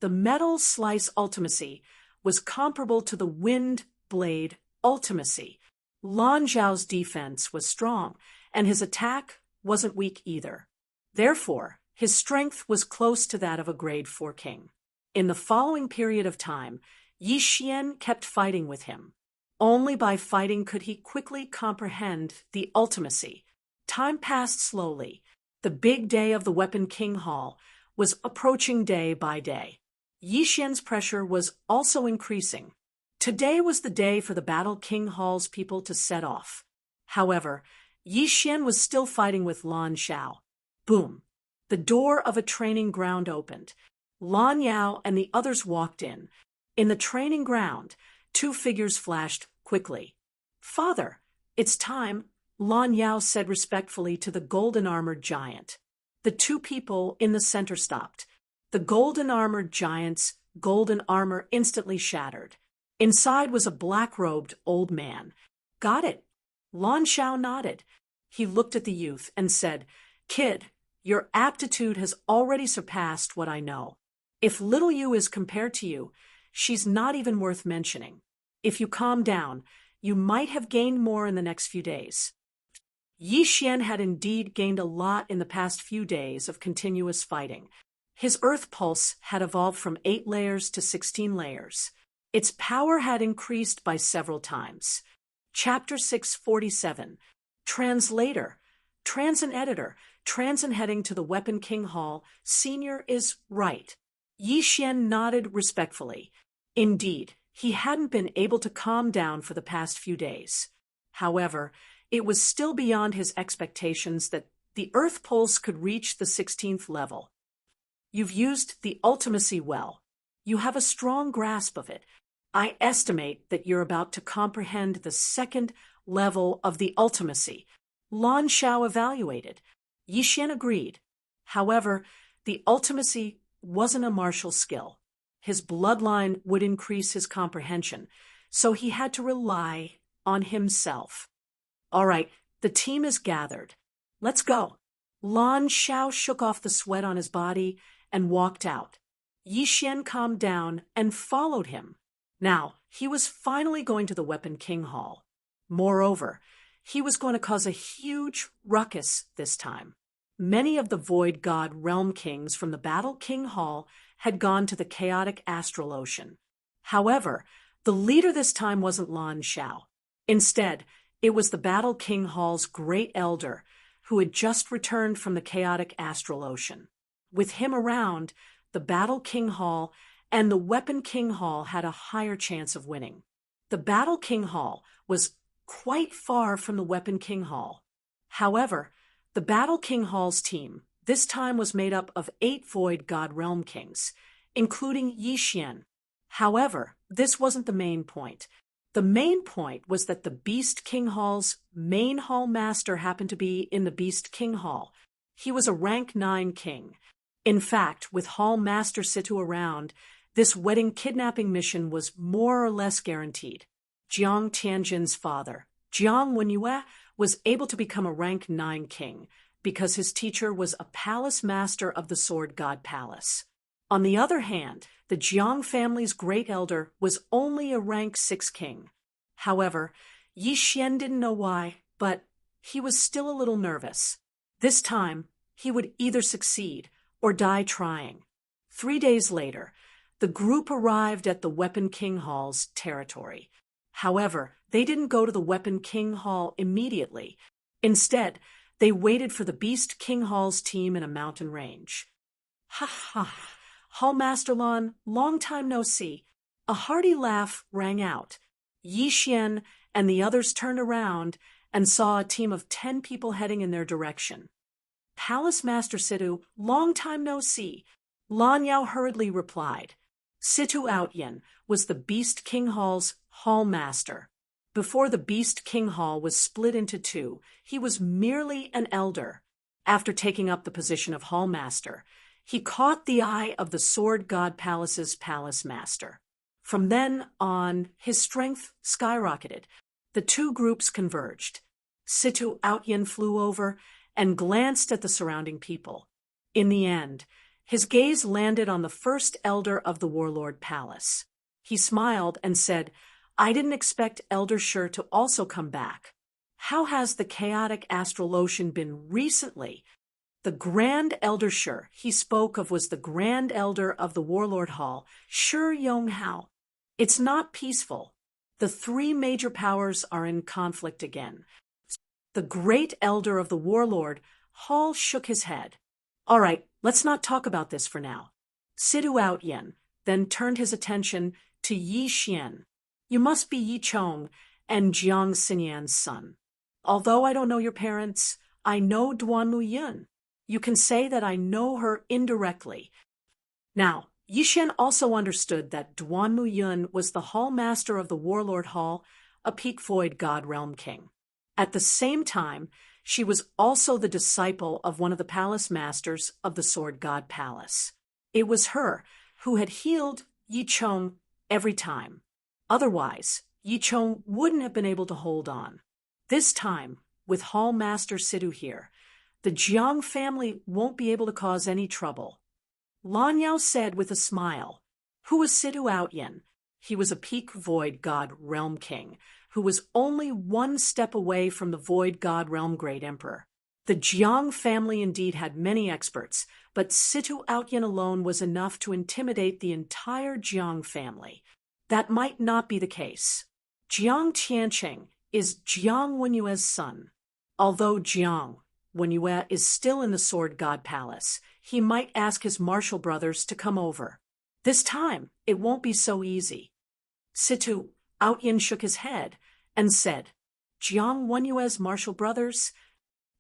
The metal slice ultimacy was comparable to the wind blade ultimacy. Lan Zhao's defense was strong, and his attack wasn't weak either. Therefore, his strength was close to that of a grade 4 king. In the following period of time, Yi Xian kept fighting with him. Only by fighting could he quickly comprehend the ultimacy. Time passed slowly. The big day of the Weapon King Hall was approaching day by day. Yi Xian's pressure was also increasing. Today was the day for the Battle King Hall's people to set off. However, Yi Xian was still fighting with Lan Shao. Boom! The door of a training ground opened. Lan Yao and the others walked in. In the training ground, two figures flashed quickly. "Father, it's time," Lan Yao said respectfully to the golden-armored giant. The two people in the center stopped. The golden-armored giant's golden armor instantly shattered. Inside was a black-robed old man. "Got it." Lan Shao nodded. He looked at the youth and said, "Kid, your aptitude has already surpassed what I know. If little you is compared to you, she's not even worth mentioning. If you calm down, you might have gained more in the next few days." Yi Xian had indeed gained a lot in the past few days of continuous fighting. His earth pulse had evolved from 8 layers to 16 layers. Its power had increased by several times. Chapter 647. Translator, Transit Editor, Transit heading to the Weapon King Hall. Senior is right. Yi Xian nodded respectfully. Indeed, he hadn't been able to calm down for the past few days. However, it was still beyond his expectations that the Earth Pulse could reach the 16th level. You've used the ultimacy well. You have a strong grasp of it. I estimate that you're about to comprehend the second level of the ultimacy. Lan Xiao evaluated. Yixian agreed. However, the ultimacy wasn't a martial skill. His bloodline would increase his comprehension, so he had to rely on himself. All right, the team is gathered. Let's go. Lan Xiao shook off the sweat on his body and walked out. Yixian calmed down and followed him. Now, he was finally going to the Weapon King Hall. Moreover, he was going to cause a huge ruckus this time. Many of the Void God Realm Kings from the Battle King Hall had gone to the chaotic astral ocean. However, the leader this time wasn't Lan Xiao. Instead, it was the Battle King Hall's Great Elder, who had just returned from the chaotic astral ocean. With him around, the Battle King Hall and the Weapon King Hall had a higher chance of winning. The Battle King Hall was quite far from the Weapon King Hall. However, the Battle King Hall's team this time was made up of 8 Void God Realm Kings, including Yixian. However, this wasn't the main point. The main point was that the Beast King Hall's main hall master happened to be in the Beast King Hall. He was a rank 9 king. In fact, with Hall Master Situ around, this wedding kidnapping mission was more or less guaranteed. Jiang Tianjin's father, Jiang Wenyue, was able to become a rank 9 king because his teacher was a palace master of the Sword God Palace. On the other hand, the Jiang family's great elder was only a rank 6 king. However, Yixian didn't know why, but he was still a little nervous. This time, he would either succeed or die trying. 3 days later, the group arrived at the Weapon King Hall's territory. However, they didn't go to the Weapon King Hall immediately. Instead, they waited for the Beast King Hall's team in a mountain range. Ha ha! Hallmaster Lan, long time no see. A hearty laugh rang out. Yixian and the others turned around and saw a team of 10 people heading in their direction. Palace Master Situ, long time no see. Lan Yao hurriedly replied. Situ Outyin was the Beast King Hall's Hall Master. Before the Beast King Hall was split into 2, he was merely an elder. After taking up the position of Hall Master, he caught the eye of the Sword God Palace's Palace Master. From then on, his strength skyrocketed. The 2 groups converged. Situ Outyin flew over and glanced at the surrounding people. In the end, his gaze landed on the first elder of the Warlord Palace. He smiled and said, I didn't expect Elder Shur to also come back. How has the chaotic astral ocean been recently? The Grand Elder Shur he spoke of was the Grand Elder of the Warlord Hall, Shur Yonghao. It's not peaceful. The 3 major powers are in conflict again. The Great Elder of the Warlord Hall shook his head. All right, let's not talk about this for now. Situ Outyin then turned his attention to Yixian. You must be Yi Chong and Jiang Xinyan's son. Although I don't know your parents, I know Duanlu Yun. You can say that I know her indirectly. Now, Yixian also understood that Duanlu Yun was the Hall Master of the Warlord Hall, a Peak Void God Realm King. At the same time, she was also the disciple of one of the Palace Masters of the Sword God Palace. It was her who had healed Yi Chong every time. Otherwise, Yi Chong wouldn't have been able to hold on. This time, with Hall Master Situ here, the Jiang family won't be able to cause any trouble. Lan Yao said with a smile. Who was Situ Outyin? He was a Peak Void God Realm King, who was only 1 step away from the Void God Realm Great Emperor. The Jiang family indeed had many experts, but Situ Outyin alone was enough to intimidate the entire Jiang family. That might not be the case. Jiang Tiancheng is Jiang Wenyue's son. Although Jiang Wenyue is still in the Sword God Palace, he might ask his martial brothers to come over. This time, it won't be so easy. Situ Outyin shook his head and said, Jiang Wenyue's martial brothers?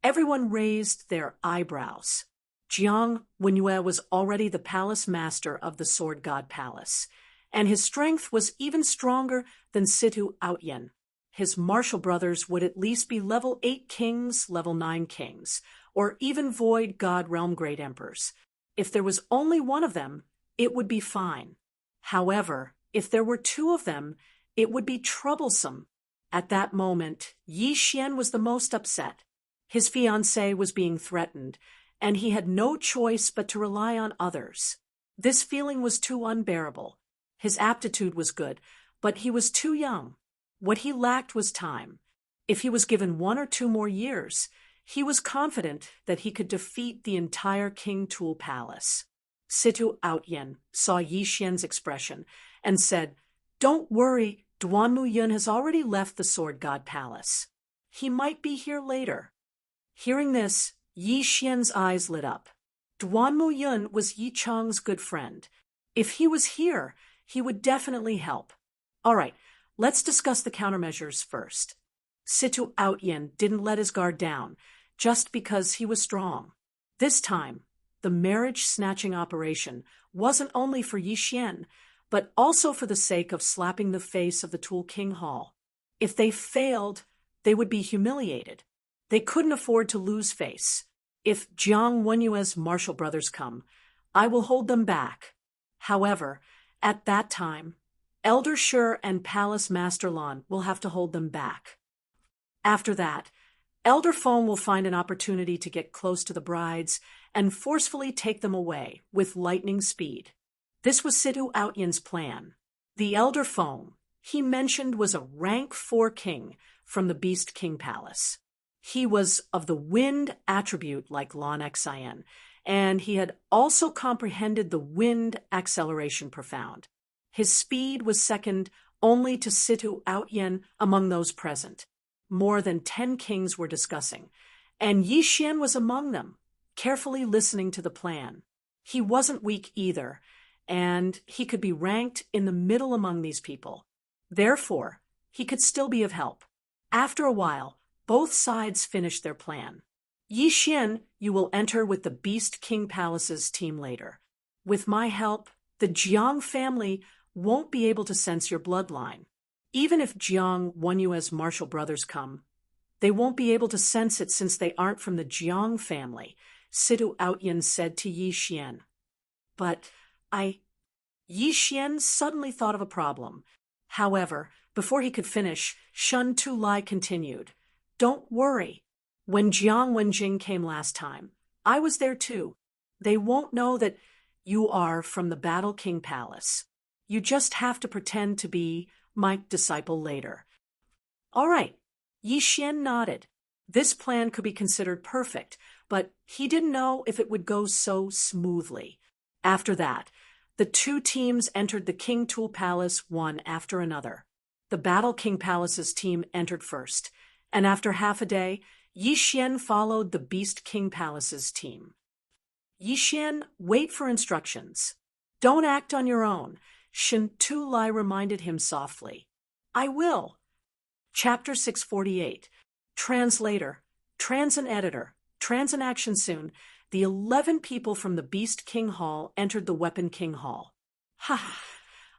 Everyone raised their eyebrows. Jiang Wenyue was already the palace master of the Sword God Palace, and his strength was even stronger than Situ Outyen. His martial brothers would at least be level 8 kings, level 9 kings, or even Void God Realm Great Emperors. If there was only one of them, it would be fine. However, if there were two of them, it would be troublesome. At that moment, Yi Xian was the most upset. His fiancée was being threatened, and he had no choice but to rely on others. This feeling was too unbearable. His aptitude was good, but he was too young. What he lacked was time. If he was given 1 or 2 more years, he was confident that he could defeat the entire King Tool Palace. Situ Outyen saw Yi Xian's expression and said, "Don't worry, Duan Muyun has already left the Sword God Palace. He might be here later." Hearing this, Yi Xian's eyes lit up. Duan Muyun was Yi Chang's good friend. If he was here, he would definitely help. All right, let's discuss the countermeasures first. Situ Outyen didn't let his guard down, just because he was strong. This time, the marriage-snatching operation wasn't only for Yi Xian, but also for the sake of slapping the face of the Tool King Hall. If they failed, they would be humiliated. They couldn't afford to lose face. If Jiang Wenyue's martial brothers come, I will hold them back. However, at that time, Elder Shi and Palace Master Lan will have to hold them back. After that, Elder Feng will find an opportunity to get close to the brides and forcefully take them away with lightning speed. This was Situ Outyen's plan. The Elder Feng, he mentioned, was a rank 4 king from the Beast King Palace. He was of the wind attribute like Lan Xian, and he had also comprehended the wind acceleration profound. His speed was second only to Situ Outyen among those present. More than 10 kings were discussing, and Yi Xian was among them, carefully listening to the plan. He wasn't weak either, and he could be ranked in the middle among these people. Therefore, he could still be of help. After a while, both sides finished their plan. Yi Xian, you will enter with the Beast King Palace's team later. With my help, the Jiang family won't be able to sense your bloodline. Even if Jiang Wenyue's martial brothers come, they won't be able to sense it since they aren't from the Jiang family, Situ Outyen said to Yi Xian. But Yi Xian suddenly thought of a problem. However, before he could finish, Shun Tu-Lai continued, "Don't worry. When Jiang Wenjing came last time, I was there too. They won't know that you are from the Battle King Palace. You just have to pretend to be my disciple later." All right. Yi Xian nodded. This plan could be considered perfect, but he didn't know if it would go so smoothly. After that, the 2 teams entered the King Tool Palace one after another. The Battle King Palace's team entered first, and after half a day, Yi Xian followed the Beast King Palace's team. Yi Xian, wait for instructions. Don't act on your own, Shun Tu-Lai reminded him softly. I will. Chapter 648. Translator, Transan Editor, Transan Action Soon. The 11 people from the Beast King Hall entered the Weapon King Hall. Ha!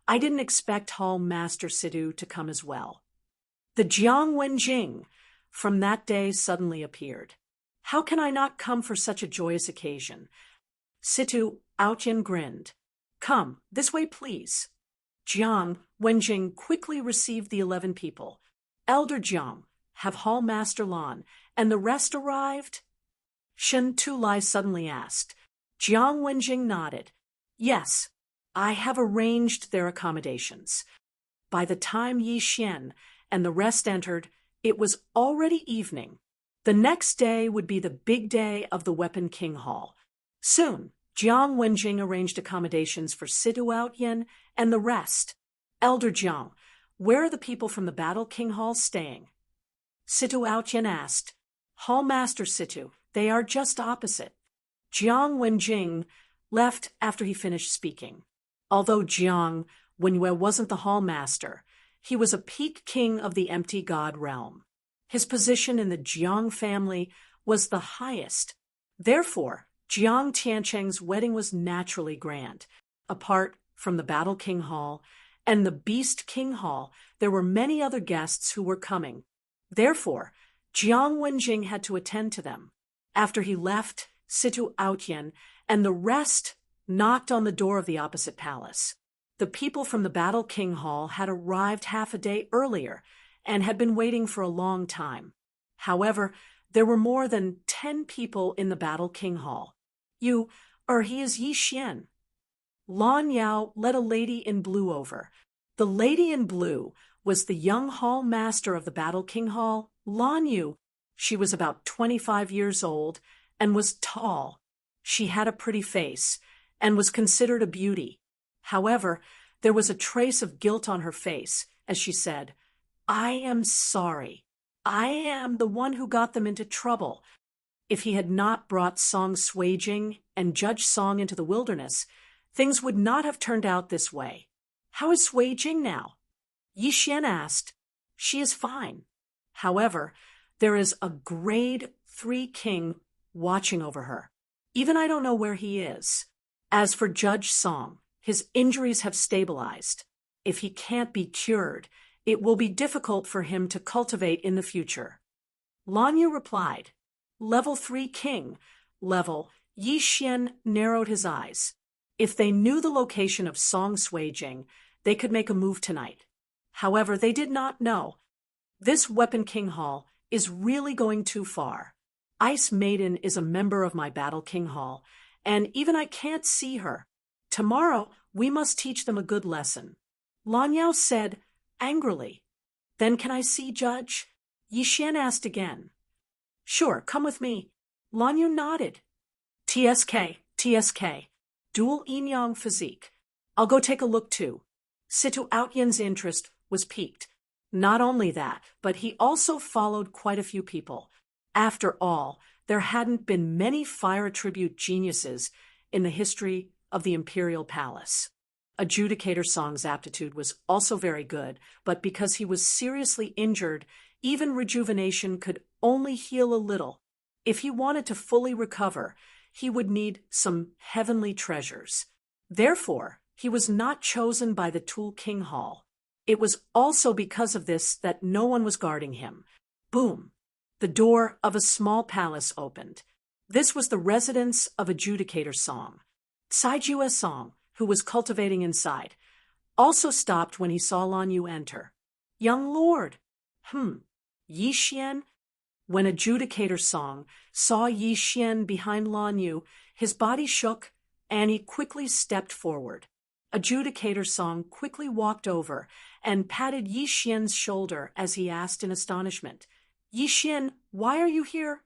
I didn't expect Hall Master Sidu to come as well. The Jiang Wenjing from that day suddenly appeared. How can I not come for such a joyous occasion? Situ Outyen grinned. Come, this way please. Jiang Wenjing quickly received the 11 people. Elder Jiang, have Hall Master Lan, and the rest arrived? Shun Tu-Lai suddenly asked. Jiang Wenjing nodded. Yes, I have arranged their accommodations. By the time Yi Xian and the rest entered, it was already evening. The next day would be the big day of the Weapon King Hall. Soon, Jiang Wenjing arranged accommodations for Situ Outyen and the rest. Elder Jiang, where are the people from the Battle King Hall staying? Situ Outyen asked. Hall Master Situ, they are just opposite. Jiang Wenjing left after he finished speaking. Although Jiang Wenyue wasn't the Hall Master, he was a peak king of the Empty God realm. His position in the Jiang family was the highest. Therefore, Jiang Tiancheng's wedding was naturally grand. Apart from the Battle King Hall and the Beast King Hall, there were many other guests who were coming. Therefore, Jiang Wenjing had to attend to them. After he left, Situ Aotian and the rest knocked on the door of the opposite palace. The people from the Battle King Hall had arrived half a day earlier and had been waiting for a long time. However, there were more than 10 people in the Battle King Hall. He is Yi Xian. Lan Yao led a lady in blue over. The lady in blue was the young hall master of the Battle King Hall, Lan Yu. She was about 25 years old and was tall. She had a pretty face and was considered a beauty. However, there was a trace of guilt on her face as she said, "I am sorry. I am the one who got them into trouble. If he had not brought Song Suijing and Judge Song into the wilderness, things would not have turned out this way." "How is Suijing now?" Yi Xian asked. "She is fine. However, there is a grade 3 king watching over her. Even I don't know where he is. As for Judge Song, his injuries have stabilized. If he can't be cured, it will be difficult for him to cultivate in the future." Lan Yu replied, "Level 3 king. Level." Yi Xian narrowed his eyes. If they knew the location of Song Suijing, they could make a move tonight. However, they did not know. This Weapon King Hall is really going too far. Ice Maiden is a member of my Battle King Hall, and even I can't see her. Tomorrow, we must teach them a good lesson." Lan Yao said angrily. "Then can I see Judge?" Yi Xian asked again. "Sure, come with me." Lan Yu nodded. TSK, dual yin-yang physique. I'll go take a look too." Situ Aotian's interest was piqued. Not only that, but he also followed quite a few people. After all, there hadn't been many fire attribute geniuses in the history of the Imperial Palace. Adjudicator Song's aptitude was also very good, but because he was seriously injured, even rejuvenation could only heal a little. If he wanted to fully recover, he would need some heavenly treasures. Therefore, he was not chosen by the Tool King Hall. It was also because of this that no one was guarding him. Boom! The door of a small palace opened. This was the residence of Adjudicator Song. Saijue Song, who was cultivating inside, also stopped when he saw Lan Yu enter. "Young lord." Yi Xian?" When Adjudicator Song saw Yi Xian behind Lan Yu, his body shook and he quickly stepped forward. Adjudicator Song quickly walked over and patted Yi Xian's shoulder as he asked in astonishment, "Yi Xian, why are you here?"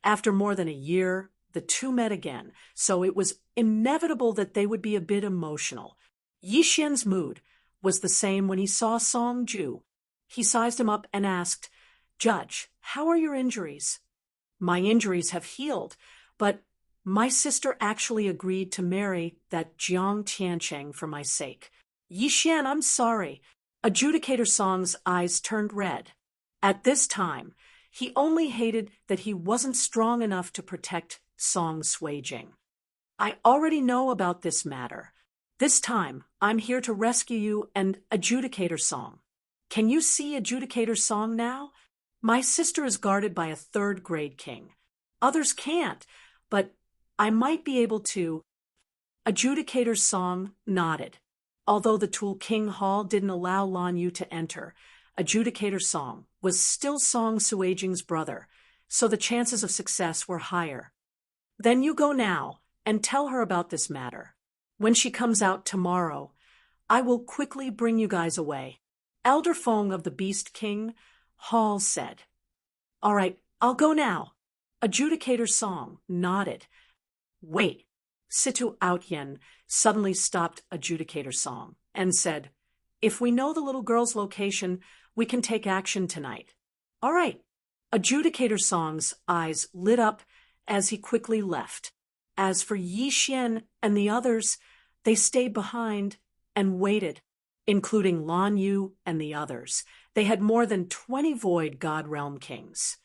After more than a year, the two met again, so it was inevitable that they would be a bit emotional. Yi Xian's mood was the same when he saw Song Ju. He sized him up and asked, "Judge, how are your injuries?" "My injuries have healed, but my sister actually agreed to marry that Jiang Tiancheng for my sake." "Yi Xian, I'm sorry." Adjudicator Song's eyes turned red. At this time, he only hated that he wasn't strong enough to protect Song Suijing. "I already know about this matter. This time, I'm here to rescue you and Adjudicator Song. Can you see Adjudicator Song now? My sister is guarded by a 3rd-grade king. Others can't, but I might be able to." Adjudicator Song nodded. Although the Tool King Hall didn't allow Lan Yu to enter, Adjudicator Song was still Song Suijing's brother, so the chances of success were higher. "Then you go now and tell her about this matter. When she comes out tomorrow, I will quickly bring you guys away." Elder Feng of the Beast King Hall said. "All right, I'll go now." Adjudicator Song nodded. "Wait." Situ Aotian suddenly stopped Adjudicator Song and said, "If we know the little girl's location, we can take action tonight." "All right." Adjudicator Song's eyes lit up as he quickly left. As for Yi Xian and the others, they stayed behind and waited, including Lan Yu and the others. They had more than 20 Void God Realm Kings.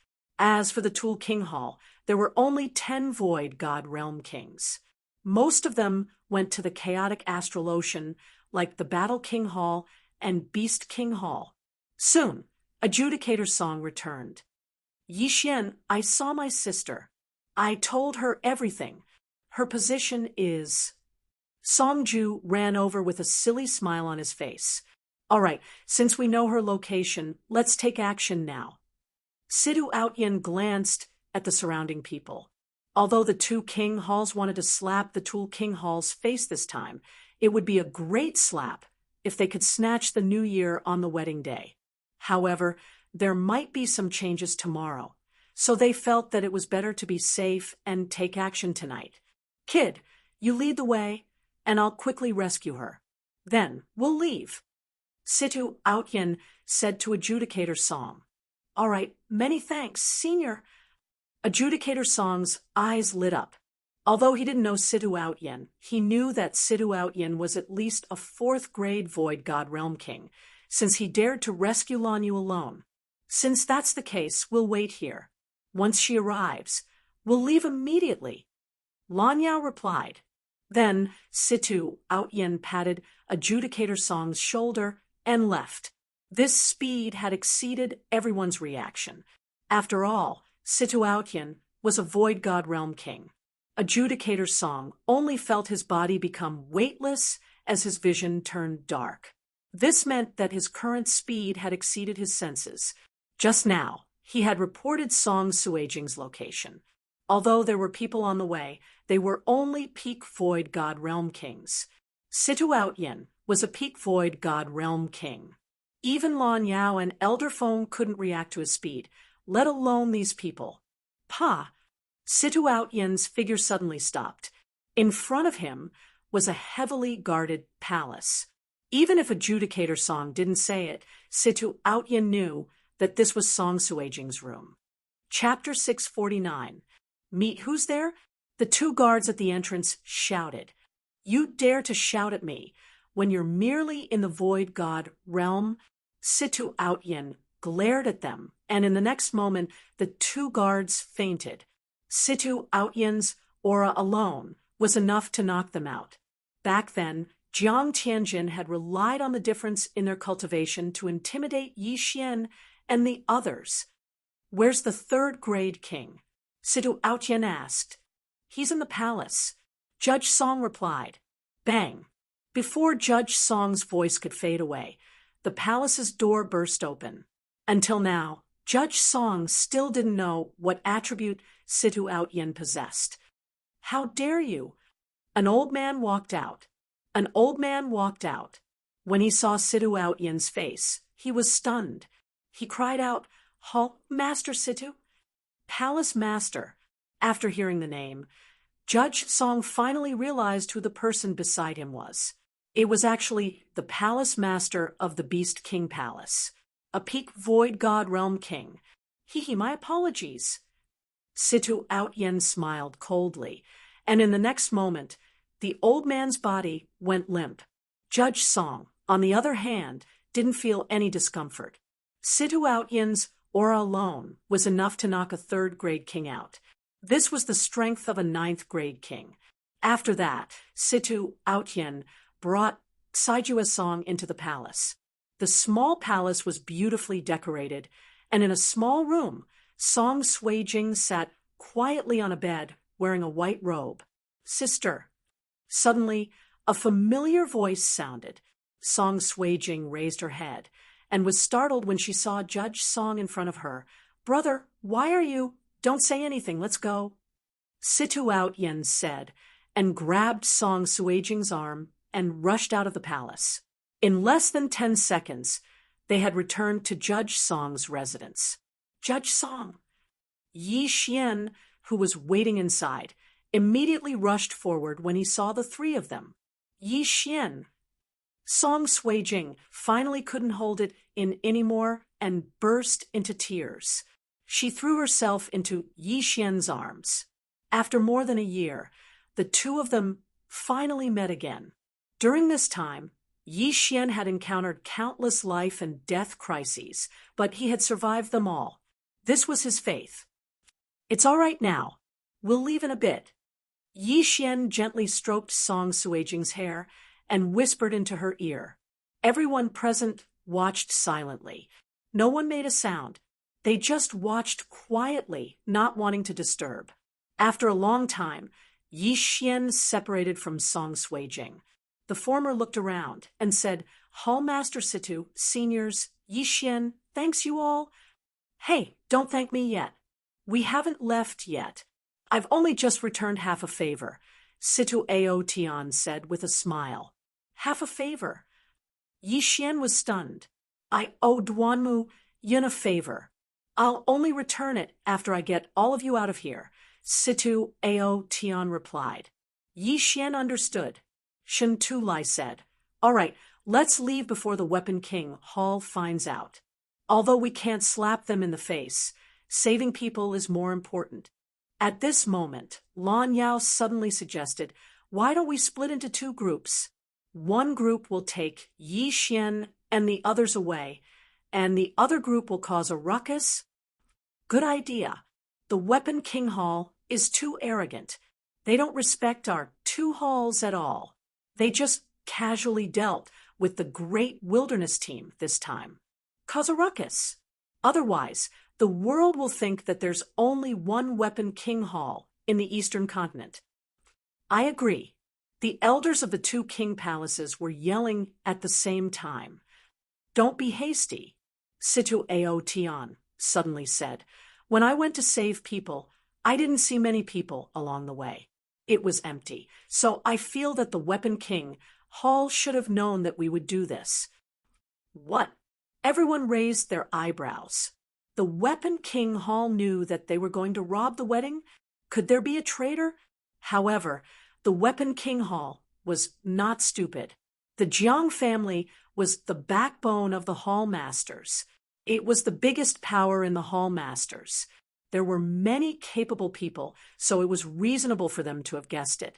As for the Tool King Hall, there were only 10 Void God Realm Kings. Most of them went to the chaotic astral ocean, like the Battle King Hall and Beast King Hall. Soon, Adjudicator's song returned. Yixian, I saw my sister. I told her everything. Her position is... Songju ran over with a silly smile on his face. All right, since we know her location, let's take action now. Sidu Outyin glanced at the surrounding people. Although the two King Halls wanted to slap the Tool King Hall's face this time, it would be a great slap if they could snatch the new year on the wedding day. However, there might be some changes tomorrow, so they felt that it was better to be safe and take action tonight. Kid, you lead the way, and I'll quickly rescue her. Then we'll leave. Situ Outyin said to Adjudicator Song. All right, many thanks, Senior. Adjudicator Song's eyes lit up. Although he didn't know Situ Outyin, he knew that Situ Outyin was at least a 4th grade Void God Realm King, since he dared to rescue Lan Yu alone. Since that's the case, we'll wait here. Once she arrives, we'll leave immediately. Lan Yao replied. Then Situ Outyin patted Adjudicator Song's shoulder and left. This speed had exceeded everyone's reaction. After all, Situ Outyin was a Void God Realm King. Adjudicator Song only felt his body become weightless as his vision turned dark. This meant that his current speed had exceeded his senses. Just now, he had reported Song Suijing's location. Although there were people on the way, they were only peak Void God Realm Kings. Situ Outyin was a peak Void God Realm King. Even Lan Yao and Elder Feng couldn't react to his speed, let alone these people. Pa! Situ Outyin's figure suddenly stopped. In front of him was a heavily guarded palace. Even if Adjudicator Song didn't say it, Situ Outyin knew that this was Song Suijing's room. Chapter 649. Meet who's there? The two guards at the entrance shouted. You dare to shout at me when you're merely in the Void God realm? Situ Outyin glared at them, and in the next moment, the two guards fainted. Situ Outyin's aura alone was enough to knock them out. Back then, Jiang Tianjin had relied on the difference in their cultivation to intimidate Yi Xian and the others. Where's the 3rd grade king? Situ Outyin asked. He's in the palace. Judge Song replied. Bang! Before Judge Song's voice could fade away, the palace's door burst open. Until now, Judge Song still didn't know what attribute Situ Outyin possessed. How dare you? An old man walked out. When he saw Situ Outyin's face, he was stunned. He cried out, Halt, Master Situ! Palace Master. After hearing the name, Judge Song finally realized who the person beside him was. It was actually the Palace Master of the Beast King Palace, a peak Void God Realm King. My apologies. Situ Outyin smiled coldly, and in the next moment, the old man's body went limp. Judge Song, on the other hand, didn't feel any discomfort. Situ Outyin's aura alone was enough to knock a 3rd grade king out. This was the strength of a 9th grade king. After that, Situ Outyin brought Saijua Song into the palace. The small palace was beautifully decorated, and in a small room, Song Suijing sat quietly on a bed wearing a white robe. Sister. Suddenly, a familiar voice sounded. Song Suijing raised her head and was startled when she saw Judge Song in front of her. Brother, why are you? Don't say anything, let's go. Situ Outyin said, and grabbed Song Suijing's arm and rushed out of the palace. In less than 10 seconds, they had returned to Judge Song's residence. Judge Song. Yi Xian, who was waiting inside, immediately rushed forward when he saw the 3 of them. Yi Xian. Song Suijing finally couldn't hold it in anymore and burst into tears. She threw herself into Yi Xian's arms. After more than a year, the 2 of them finally met again. During this time, Yi Xian had encountered countless life and death crises, but he had survived them all. This was his faith. It's all right now. We'll leave in a bit. Yi Xian gently stroked Song Suijing's hair and whispered into her ear. Everyone present watched silently. No one made a sound. They just watched quietly, not wanting to disturb. After a long time, Yi Xian separated from Song Suijing. The former looked around and said, Hallmaster Situ, seniors, Yi Xian, thanks you all. Hey, don't thank me yet. We haven't left yet. I've only just returned half a favor, Situ Ao Tian said with a smile. Half a favor? Yi Xian was stunned. I owe Duanmu Yin a favor. I'll only return it after I get all of you out of here, Situ Ao Tian replied. Yi Xian understood. Shen Tulai said, All right, let's leave before the Weapon King Hall finds out. Although we can't slap them in the face, saving people is more important. At this moment, Lan Yao suddenly suggested, Why don't we split into two groups? One group will take Yi Xian and the others away, and the other group will cause a ruckus. Good idea. The Weapon King Hall is too arrogant. They don't respect our two halls at all. They just casually dealt with the Great Wilderness Team this time. Cause a ruckus. Otherwise, the world will think that there's only one Weapon King Hall in the Eastern Continent. I agree. The elders of the two king palaces were yelling at the same time. Don't be hasty, Situ Ao Tian suddenly said. When I went to save people, I didn't see many people along the way. It was empty, so I feel that the Weapon King Hall should have known that we would do this. What? Everyone raised their eyebrows. The Weapon King Hall knew that they were going to rob the wedding? Could there be a traitor? However, the Weapon King Hall was not stupid. The Jiang family was the backbone of the Hall Masters. It was the biggest power in the Hall Masters. There were many capable people, so it was reasonable for them to have guessed it.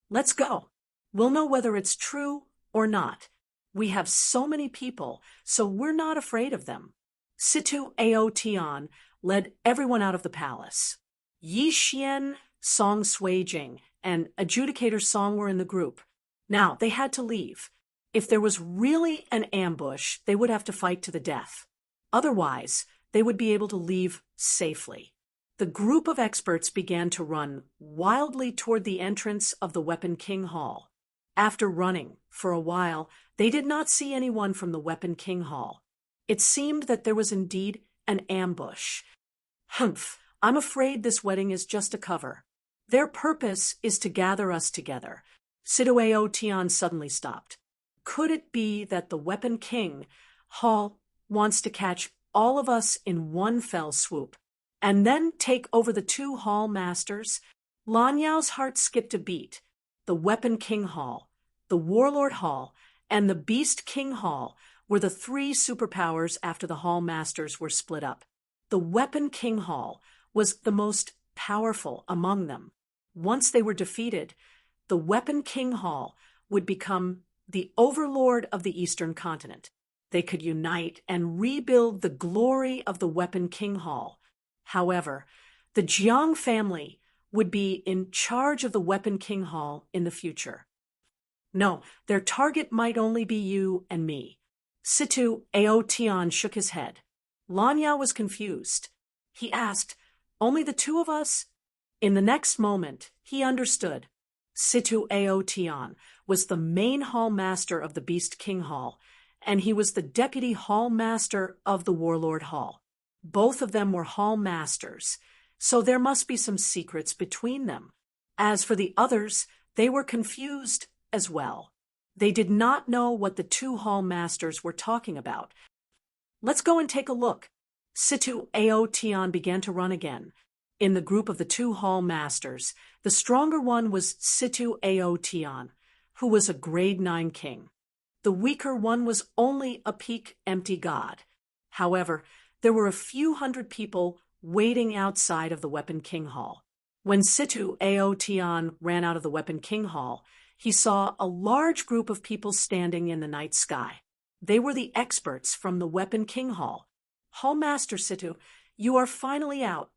Let's go. We'll know whether it's true or not. We have so many people, so we're not afraid of them. Situ Ao Tian led everyone out of the palace. Yi Xian, Song Suijing, and Adjudicator Song were in the group. Now, they had to leave. If there was really an ambush, they would have to fight to the death. Otherwise, they would be able to leave safely. The group of experts began to run wildly toward the entrance of the Weapon King Hall. After running for a while, they did not see anyone from the Weapon King Hall. It seemed that there was indeed an ambush. Humph, I'm afraid this wedding is just a cover. Their purpose is to gather us together. Situ Ao Tian suddenly stopped. Could it be that the Weapon King Hall wants to catch all of us in one fell swoop, and then take over the two Hall Masters? Lan Yao's heart skipped a beat. The Weapon King Hall, the Warlord Hall, and the Beast King Hall were the three superpowers after the Hall Masters were split up. The Weapon King Hall was the most powerful among them. Once they were defeated, the Weapon King Hall would become the overlord of the Eastern Continent. They could unite and rebuild the glory of the Weapon King Hall. However, the Jiang family would be in charge of the Weapon King Hall in the future. No, their target might only be you and me. Situ Ao Tian shook his head. Lan Yao was confused. He asked, Only the two of us? In the next moment, he understood. Situ Ao Tian was the main Hall Master of the Beast King Hall, and he was the Deputy Hall Master of the Warlord Hall. Both of them were Hall Masters, so there must be some secrets between them. As for the others, they were confused as well. They did not know what the two Hall Masters were talking about. Let's go and take a look. Situ Ao Tian began to run again. In the group of the two Hall Masters, the stronger one was Situ Ao Tian, who was a grade 9 king. The weaker one was only a peak empty god. However, there were a few hundred people waiting outside of the Weapon King Hall. When Situ Ao Tian ran out of the Weapon King Hall, he saw a large group of people standing in the night sky. They were the experts from the Weapon King Hall. Hall Master Situ, you are finally out.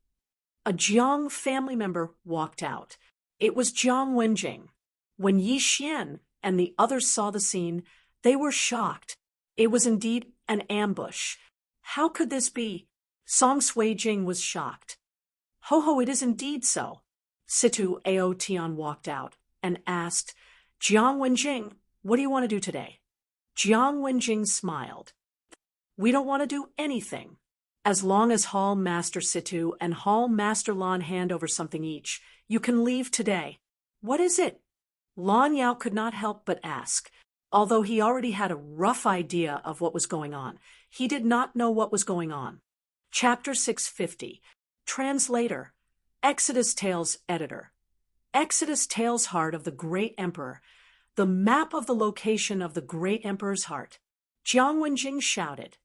a Jiang family member walked out. It was Jiang Wenjing. When Yi Xian and the others saw the scene, they were shocked. It was indeed an ambush. How could this be? Song Suijing was shocked. Ho, it is indeed so. Situ Aotian walked out and asked, Jiang Wenjing, what do you want to do today? Jiang Wenjing smiled. We don't want to do anything. As long as Hall Master Situ and Hall Master Lan hand over something each, you can leave today. What is it? Lan Yao could not help but ask. Although he already had a rough idea of what was going on, he did not know what was going on. Chapter 650. Translator. Exodus Tales Editor. Exodus Tales Heart of the Great Emperor. The map of the location of the Great Emperor's heart. Jiang Wenjing shouted.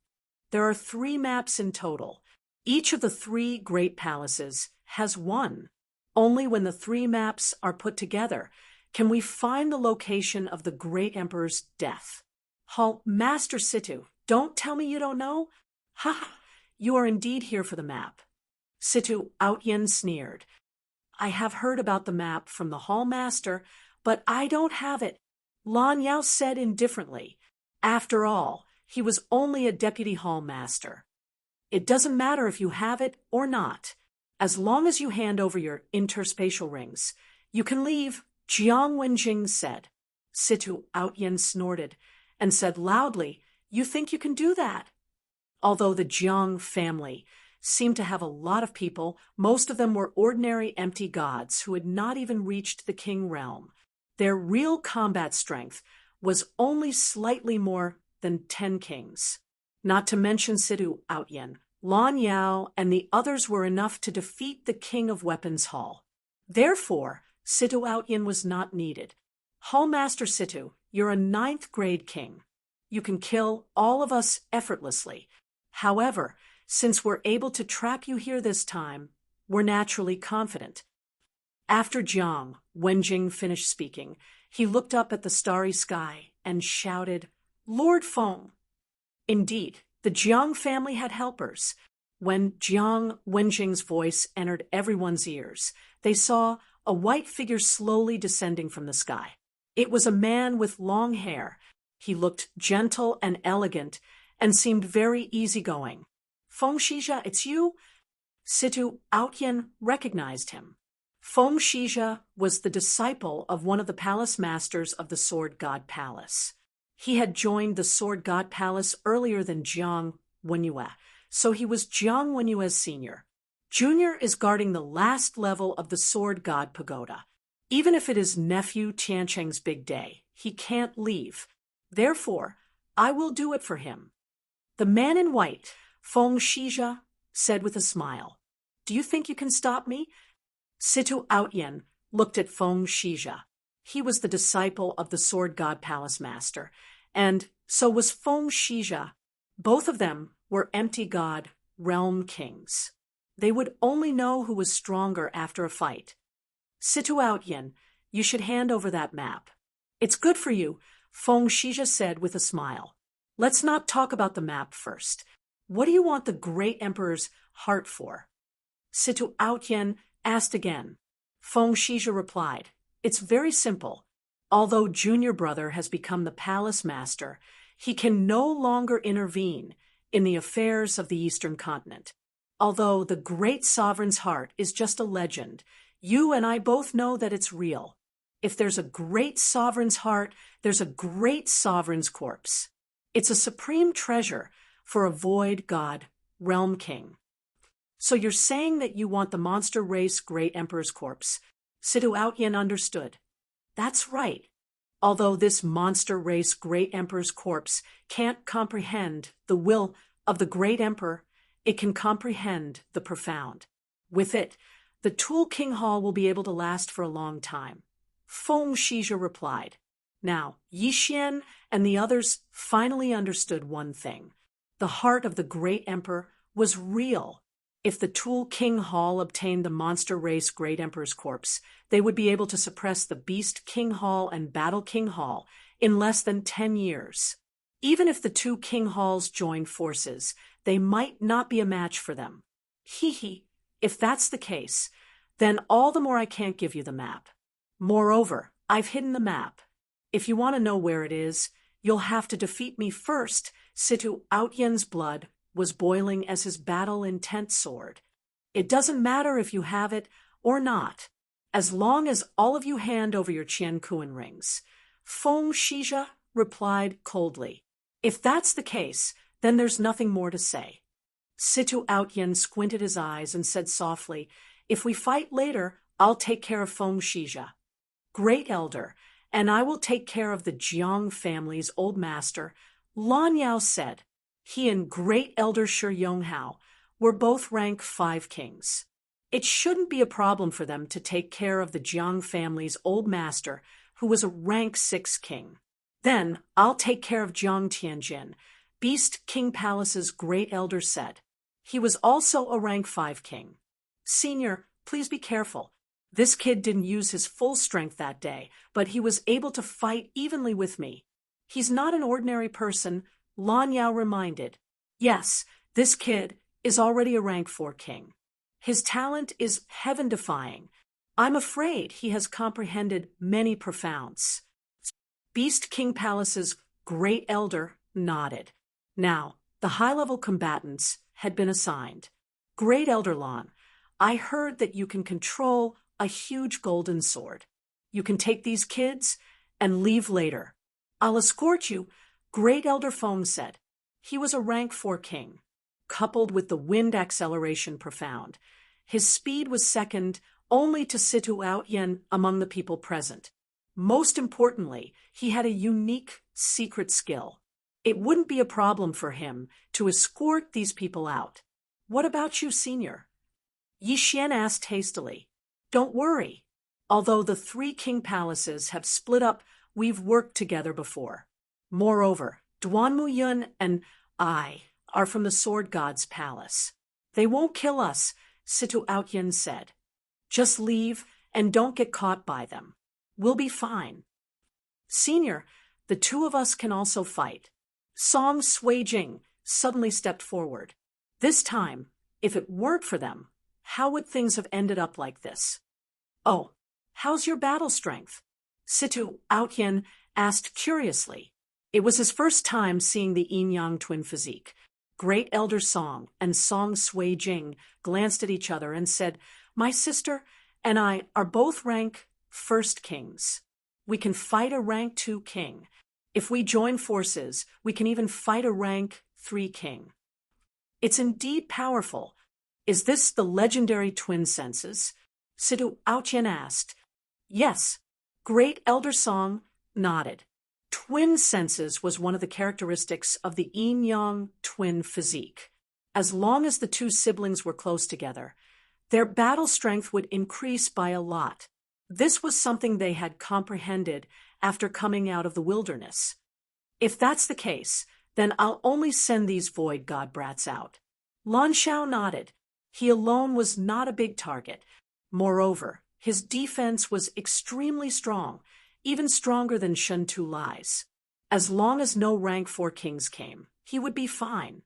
There are 3 maps in total. Each of the 3 great palaces has one. Only when the 3 maps are put together can we find the location of the Great Emperor's death. Hall Master Situ, don't tell me you don't know? Ha! You are indeed here for the map. Situ Outyen sneered. I have heard about the map from the Hall Master, but I don't have it. Lan Yao said indifferently. After all, he was only a deputy Hall Master. It doesn't matter if you have it or not. As long as you hand over your interspatial rings, you can leave, Jiang Wenjing said. Situ Outyen snorted and said loudly, You think you can do that? Although the Jiang family seemed to have a lot of people, most of them were ordinary empty gods who had not even reached the king realm. Their real combat strength was only slightly more than 10 kings. Not to mention Situ Outyen, Lan Yao, and the others were enough to defeat the king of Weapons Hall. Therefore, Situ Outyen was not needed. Hall Master Situ, you're a 9th grade king. You can kill all of us effortlessly. However, since we're able to trap you here this time, we're naturally confident. After Jiang Wenjing finished speaking, he looked up at the starry sky and shouted, Lord Feng! Indeed, the Jiang family had helpers. When Jiang Wenjing's voice entered everyone's ears, they saw a white figure slowly descending from the sky. It was a man with long hair. He looked gentle and elegant and seemed very easygoing. Feng Shizha, it's you? Situ Outyen recognized him. Feng Shizha was the disciple of one of the palace masters of the Sword God Palace. He had joined the Sword God Palace earlier than Jiang Wenyue, so he was Jiang Wenyue's senior. Junior is guarding the last level of the Sword God Pagoda. Even if it is nephew Tiancheng's big day, he can't leave. Therefore, I will do it for him. The man in white, Feng Shizha, said with a smile. Do you think you can stop me? Situ Outyen looked at Feng Shizha. He was the disciple of the Sword God Palace Master, and so was Feng Shizha. Both of them were empty god realm kings. They would only know who was stronger after a fight. Situ Outyen, you should hand over that map. It's good for you, Feng Shizha said with a smile. Let's not talk about the map first. What do you want the great emperor's heart for? Situ Outyen asked again. Feng Shizha replied, It's very simple. Although junior brother has become the palace master, he can no longer intervene in the affairs of the Eastern continent. Although the great sovereign's heart is just a legend, you and I both know that it's real. If there's a great sovereign's heart, there's a great sovereign's corpse. It's a supreme treasure for a void god, realm king. So you're saying that you want the monster race great emperor's corpse? Situ Outyen understood. That's right. Although this monster race great emperor's corpse can't comprehend the will of the great emperor, it can comprehend the profound. With it, the Tool King Hall will be able to last for a long time. Feng Shizha replied. Now, Yi Xian and the others finally understood one thing. The heart of the great emperor was real. If the Tool King Hall obtained the monster race great emperor's corpse, they would be able to suppress the Beast King Hall and Battle King Hall in less than 10 years. Even if the 2 King Halls joined forces, they might not be a match for them. Hee hee, If that's the case, then all the more I can't give you the map. Moreover, I've hidden the map. If you want to know where it is, you'll have to defeat me first. Situ Outyen's blood was boiling as his battle-intent soared. It doesn't matter if you have it or not, as long as all of you hand over your Qiankuan rings. Feng Shizha replied coldly. If that's the case, then there's nothing more to say. Situ Outyen squinted his eyes and said softly, if we fight later, I'll take care of Feng Shizha. Great Elder, and I will take care of the Jiang family's old master, Lan Yao said. He and Great Elder Shi Yonghao were both rank 5 kings. It shouldn't be a problem for them to take care of the Jiang family's old master, who was a rank 6 king. Then I'll take care of Jiang Tianjin, Beast King Palace's Great Elder said. He was also a rank 5 king. Senior, please be careful. This kid didn't use his full strength that day, but he was able to fight evenly with me. He's not an ordinary person, Lan Yao reminded. Yes, this kid is already a rank 4 king. His talent is heaven-defying. I'm afraid he has comprehended many profounds. Beast King Palace's Great Elder nodded. Now, the high-level combatants had been assigned. Great Elder Lan, I heard that you can control a huge golden sword. You can take these kids and leave later. I'll escort you, Great Elder Feng said. He was a rank 4 king, coupled with the wind acceleration profound. His speed was second only to Situ Outyen among the people present. Most importantly, he had a unique secret skill. It wouldn't be a problem for him to escort these people out. What about you, Senior? Yi Xian asked hastily. Don't worry. Although the 3 king palaces have split up, we've worked together before. Moreover, Duan Muyun and I are from the Sword God's palace. They won't kill us, Situ Outyen said. Just leave and don't get caught by them. We'll be fine. Senior, the 2 of us can also fight. Song Suijing suddenly stepped forward. This time, if it weren't for them, how would things have ended up like this? Oh, how's your battle strength? Situ Outyen asked curiously. It was his first time seeing the yin-yang twin physique. Great Elder Song and Song Suijing glanced at each other and said, My sister and I are both rank 1st kings. We can fight a rank 2 king. If we join forces, we can even fight a rank 3 king. It's indeed powerful. Is this the legendary twin senses? Situ Outyen asked. Yes. Great Elder Song nodded. Twin senses was one of the characteristics of the yin-yang twin physique. As long as the 2 siblings were close together, their battle strength would increase by a lot. This was something they had comprehended after coming out of the wilderness. If that's the case, then I'll only send these void god brats out. Lan Shao nodded. He alone was not a big target. Moreover, his defense was extremely strong, even stronger than Shun Tu Lai's. As long as no rank 4 kings came, he would be fine.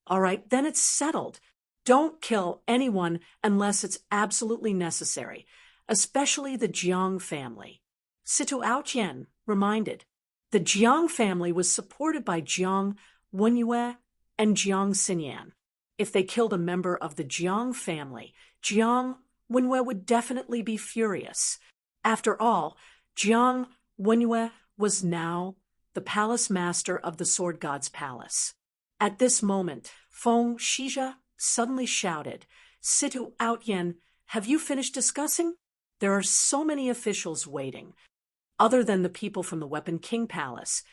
All right, then it's settled. Don't kill anyone unless it's absolutely necessary, especially the Jiang family. Situ Outyen reminded. The Jiang family was supported by Jiang Wenyue and Jiang Xinyan. If they killed a member of the Jiang family, Jiang Wenyue would definitely be furious. After all, Jiang Wenyue was now the palace master of the Sword God's palace. At this moment, Feng Shizha suddenly shouted, Situ Outyen, have you finished discussing? There are so many officials waiting. Other than the people from the Weapon King Palace,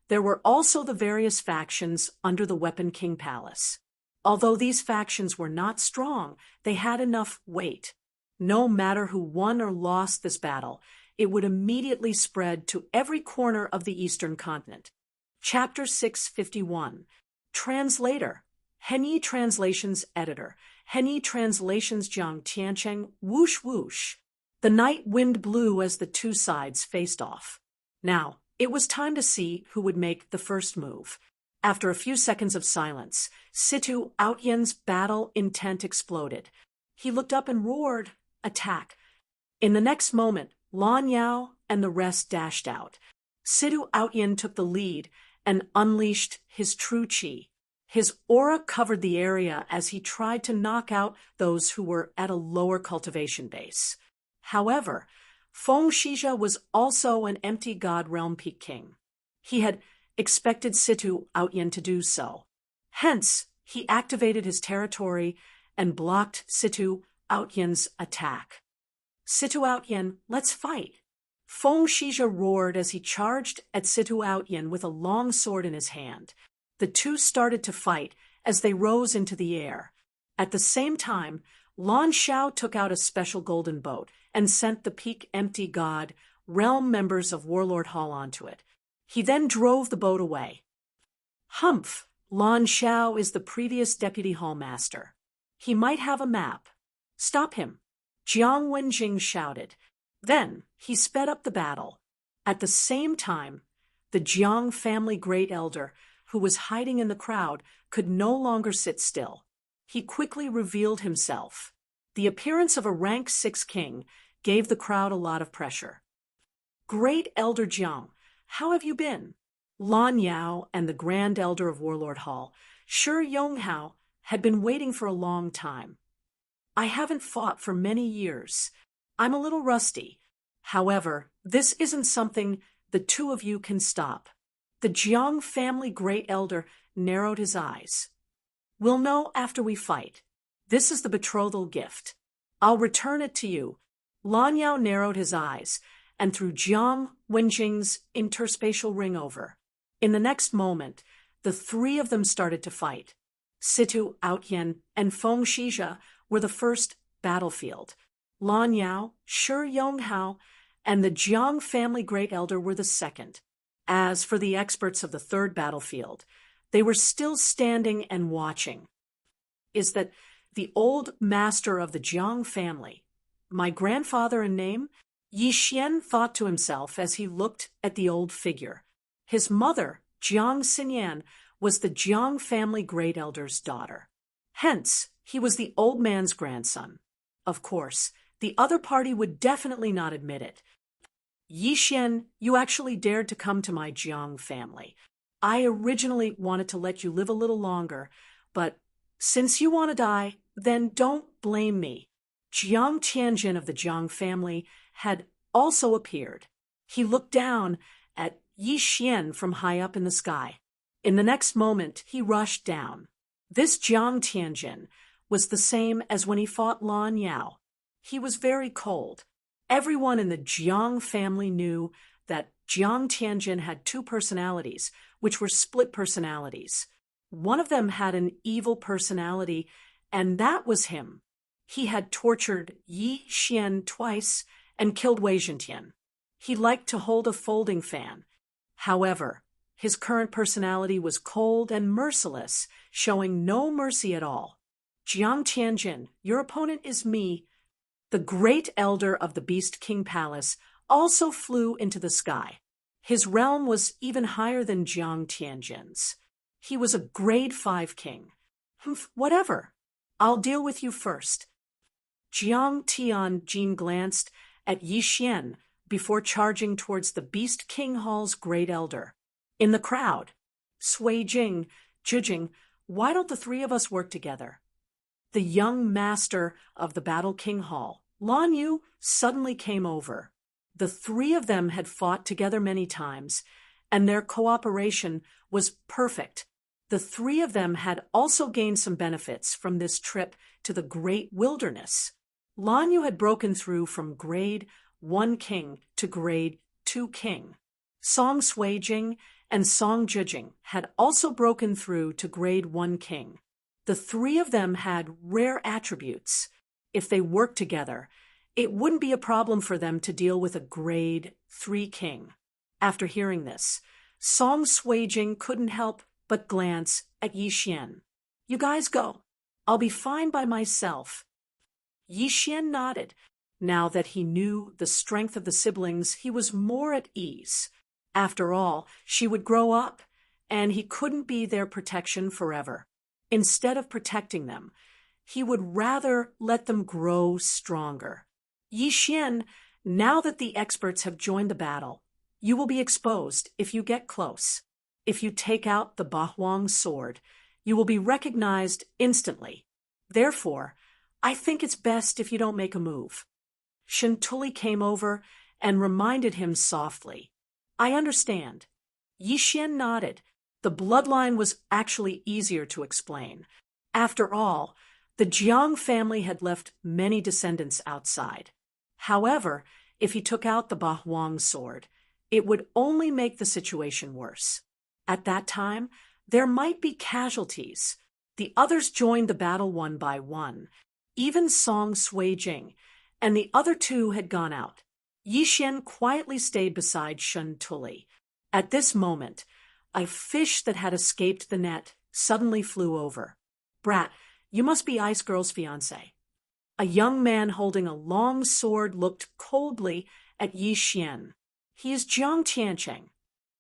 there were also the various factions under the Weapon King Palace. Although these factions were not strong, they had enough weight. No matter who won or lost this battle, it would immediately spread to every corner of the Eastern continent. Chapter 651. Translator. Henyi Translations Editor. Henyi Translations Jiang Tiancheng. Whoosh whoosh. The night wind blew as the 2 sides faced off. Now, it was time to see who would make the first move. After a few seconds of silence, Situ Outyen's battle intent exploded. He looked up and roared, "Attack!" In the next moment, Lan Yao and the rest dashed out. Situ Outyin took the lead and unleashed his true chi. His aura covered the area as he tried to knock out those who were at a lower cultivation base. However, Feng Shizha was also an empty god realm peak king. He had expected Situ Outyin to do so. Hence, he activated his territory and blocked Situ Outyin's attack. "Situ Outyin, let's fight!" Feng Shizha roared as he charged at Situ Outyin with a long sword in his hand. The two started to fight as they rose into the air. At the same time, Lan Xiao took out a special golden boat and sent the peak empty god realm members of Warlord Hall onto it. He then drove the boat away. "Humph! Lan Xiao is the previous deputy hallmaster. He might have a map. Stop him!" Jiang Wenjing shouted. Then he sped up the battle. At the same time, the Jiang family great elder, who was hiding in the crowd, could no longer sit still. He quickly revealed himself. The appearance of a rank 6 king gave the crowd a lot of pressure. "Great Elder Jiang, how have you been?" Lan Yao and the Grand Elder of Warlord Hall, Shi Yonghao, had been waiting for a long time. "I haven't fought for many years. I'm a little rusty. However, this isn't something the two of you can stop." The Jiang family great elder narrowed his eyes. "We'll know after we fight. This is the betrothal gift. I'll return it to you." Lan Yao narrowed his eyes and threw Jiang Wenjing's interspatial ring over. In the next moment, the three of them started to fight. Situ Outyin and Feng Shizha were the first battlefield. Lan Yao, Shi Yonghao, and the Jiang family great elder were the second. As for the experts of the third battlefield, they were still standing and watching. "Is that the old master of the Jiang family? My grandfather in name?" Yi Xian thought to himself as he looked at the old figure. His mother, Jiang Xinyan, was the Jiang family great elder's daughter. Hence, he was the old man's grandson. Of course, the other party would definitely not admit it. "Yi Xian, you actually dared to come to my Jiang family. I originally wanted to let you live a little longer, but since you want to die, then don't blame me." Jiang Tianjin of the Jiang family had also appeared. He looked down at Yi Xian from high up in the sky. In the next moment, he rushed down. This Jiang Tianjin was the same as when he fought Lan Yao. He was very cold. Everyone in the Jiang family knew that Jiang Tianjin had two personalities, which were split personalities. One of them had an evil personality, and that was him. He had tortured Yi Xian twice and killed Wei Zhentian. He liked to hold a folding fan. However, his current personality was cold and merciless, showing no mercy at all. "Jiang Tianjin, your opponent is me." The great elder of the Beast King Palace also flew into the sky. His realm was even higher than Jiang Tianjin's. He was a grade 5 king. "Whatever. I'll deal with you first." Jiang Tianjin glanced at Yi Xian before charging towards the Beast King Hall's great elder. In the crowd, Sui Jing, Zhijing, "Why don't the three of us work together?" The young master of the Battle King Hall, Lan Yu, suddenly came over. The three of them had fought together many times, and their cooperation was perfect. The three of them had also gained some benefits from this trip to the Great Wilderness. Lan Yu had broken through from grade 1 king to grade 2 king. Song Suijing and Song Zhijing had also broken through to grade 1 king. The three of them had rare attributes. If they worked together, it wouldn't be a problem for them to deal with a grade 3 king. After hearing this, Song Suijing couldn't help but glance at Yi Xian. "You guys go. I'll be fine by myself." Yi Xian nodded. Now that he knew the strength of the siblings, he was more at ease. After all, she would grow up, and he couldn't be their protection forever. Instead of protecting them, He would rather let them grow stronger. Yi Xian, now that the experts have joined the battle, you will be exposed if you get close. If you take out the Bahuang sword, you will be recognized instantly. Therefore, I think it's best if you don't make a move. Shen Tuli came over and reminded him softly. I understand. Yi Xian nodded. The bloodline was actually easier to explain. After all, the Jiang family had left many descendants outside. However, if he took out the Bahuang sword, it would only make the situation worse. At that time, there might be casualties. The others joined the battle one by one. Even Song Suijing, and the other two had gone out. Yi Xian quietly stayed beside Shen Tuli. At this moment, a fish that had escaped the net suddenly flew over. Brat, you must be Ice Girl's fiancé. A young man holding a long sword looked coldly at Yi Xian. He is Jiang Tiancheng.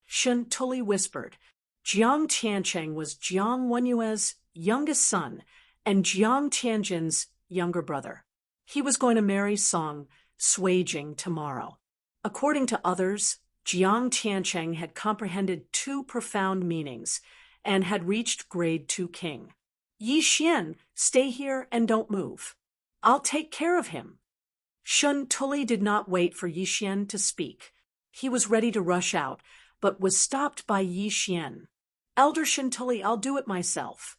Shen Tuli whispered. Jiang Tiancheng was Jiang Wenyue's youngest son and Jiang Tianjin's younger brother. He was going to marry Song Suijing tomorrow. According to others, Jiang Tiancheng had comprehended two profound meanings and had reached grade 2 king. Yi Xian, stay here and don't move. I'll take care of him. Shen Tuli did not wait for Yi Xian to speak. He was ready to rush out, but was stopped by Yi Xian. Elder Shen Tuli, I'll do it myself.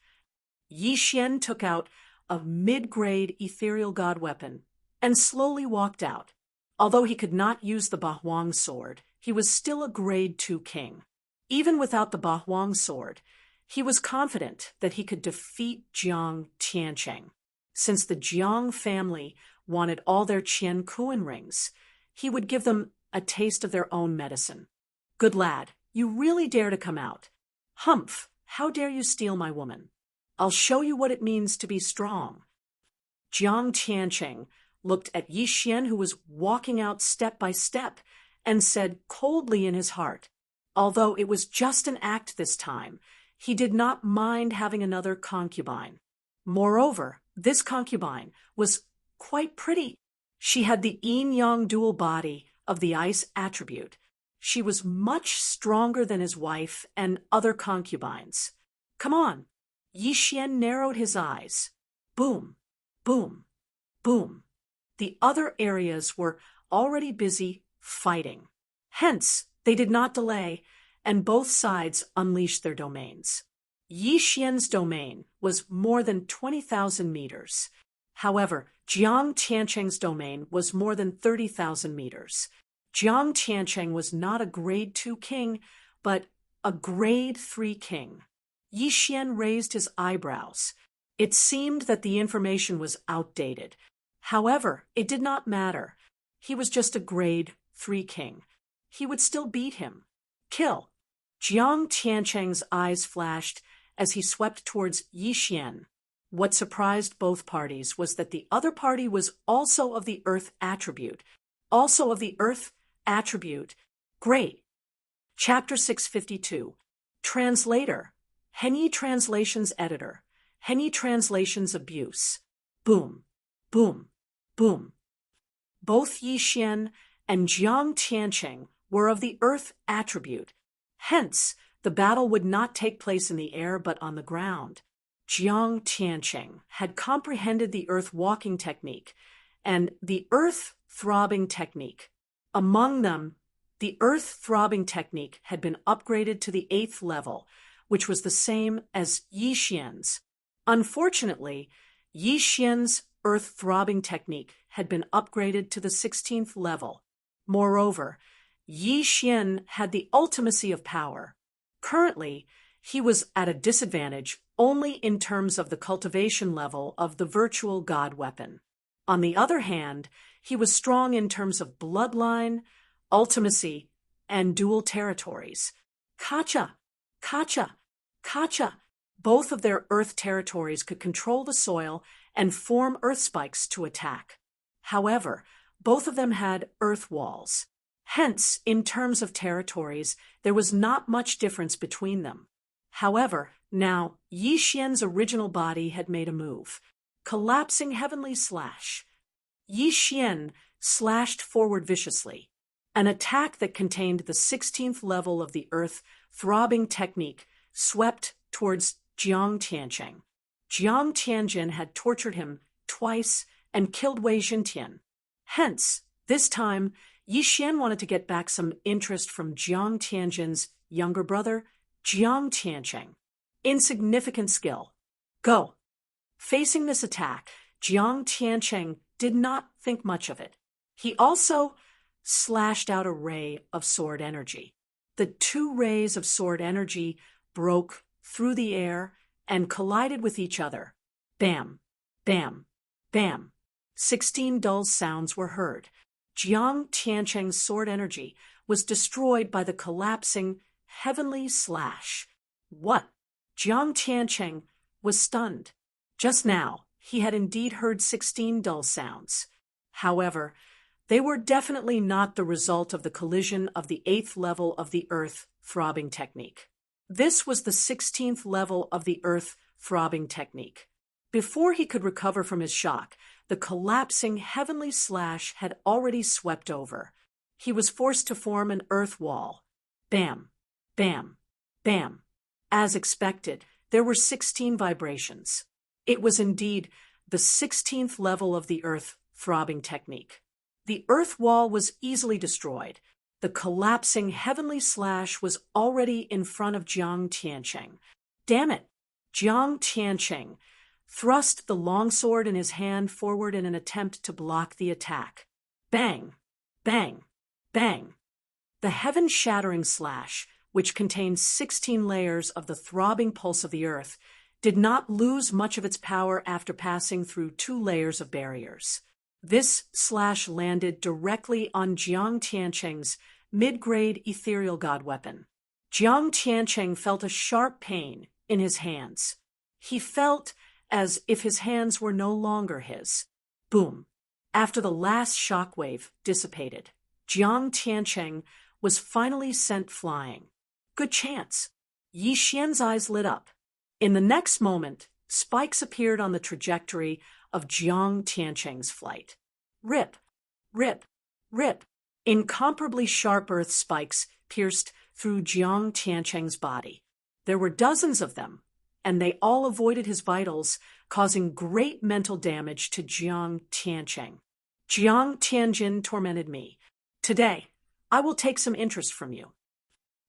Yi Xian took out a mid-grade ethereal god weapon and slowly walked out. Although he could not use the Bahuang sword, he was still a grade 2 king. Even without the Bahuang sword, he was confident that he could defeat Jiang Tiancheng. Since the Jiang family wanted all their Qian Kuan rings, he would give them a taste of their own medicine. Good lad, you really dare to come out. Humph, how dare you steal my woman? I'll show you what it means to be strong. Jiang Tiancheng looked at Yi Xian, who was walking out step by step, and said coldly in his heart, although it was just an act this time, he did not mind having another concubine. Moreover, this concubine was quite pretty. She had the yin-yang dual body of the ice attribute. She was much stronger than his wife and other concubines. Come on. Yi Xian narrowed his eyes. Boom, boom, boom. The other areas were already busy fighting. Hence, they did not delay, and both sides unleashed their domains. Yi Xian's domain was more than 20,000 meters. However, Jiang Tiancheng's domain was more than 30,000 meters. Jiang Tiancheng was not a grade 2 king, but a grade 3 king. Yi Xian raised his eyebrows. It seemed that the information was outdated. However, it did not matter. He was just a grade 3 king. He would still beat him. Kill. Jiang Tiancheng's eyes flashed as he swept towards Yi Xian. What surprised both parties was that the other party was also of the earth attribute. Also of the earth attribute. Great. Chapter 652. Translator. Henyi Translations Editor. Henyi Translations Abuse. Boom. Boom. Boom. Both Yi Xian and Jiang Tiancheng were of the earth attribute. Hence, the battle would not take place in the air but on the ground. Jiang Tiancheng had comprehended the earth walking technique and the earth throbbing technique. Among them, the earth throbbing technique had been upgraded to the 8th level, which was the same as Yi Xian's. Unfortunately, Yi Xian's earth throbbing technique had been upgraded to the 16th level. Moreover, Yi Xian had the ultimacy of power. Currently, he was at a disadvantage only in terms of the cultivation level of the virtual god weapon. On the other hand, he was strong in terms of bloodline, ultimacy, and dual territories. Kacha, Kacha, Kacha. Both of their earth territories could control the soil and form earth spikes to attack. However, both of them had earth walls. Hence, in terms of territories, there was not much difference between them. However, now Yi Xian's original body had made a move. collapsing heavenly slash. Yi Xian slashed forward viciously. An attack that contained the 16th level of the earth throbbing technique swept towards Jiang Tiancheng. Jiang Tianjin had tortured him twice and killed Wei Xintian. Hence, this time, Yi Xian wanted to get back some interest from Jiang Tianjin's younger brother, Jiang Tiancheng. Insignificant skill. Go. Facing this attack, Jiang Tiancheng did not think much of it. He also slashed out a ray of sword energy. The two rays of sword energy broke through the air and collided with each other. Bam, bam, bam. 16 dull sounds were heard. Jiang Tiancheng's sword energy was destroyed by the collapsing heavenly slash. What? Jiang Tiancheng was stunned. Just now, he had indeed heard 16 dull sounds. However, they were definitely not the result of the collision of the 8th level of the earth throbbing technique. This was the 16th level of the earth throbbing technique. Before he could recover from his shock, the collapsing heavenly slash had already swept over. He was forced to form an earth wall. Bam, bam, bam. As expected, there were 16 vibrations. It was indeed the 16th level of the earth throbbing technique. The earth wall was easily destroyed. The collapsing heavenly slash was already in front of Jiang Tiancheng. Damn it! Jiang Tiancheng thrust the longsword in his hand forward in an attempt to block the attack. Bang! Bang! Bang! The heaven-shattering slash, which contained 16 layers of the throbbing pulse of the earth, did not lose much of its power after passing through 2 layers of barriers. This slash landed directly on Jiang Tiancheng's mid-grade ethereal god weapon. Jiang Tiancheng felt a sharp pain in his hands. He felt as if his hands were no longer his. Boom. After the last shockwave dissipated, Jiang Tiancheng was finally sent flying. Good chance. Yi Xian's eyes lit up. In the next moment, spikes appeared on the trajectory of Jiang Tiancheng's flight. Rip, rip, rip. Incomparably sharp earth spikes pierced through Jiang Tiancheng's body. There were dozens of them, and they all avoided his vitals, causing great mental damage to Jiang Tiancheng. Jiang Tianjin tormented me. Today, I will take some interest from you.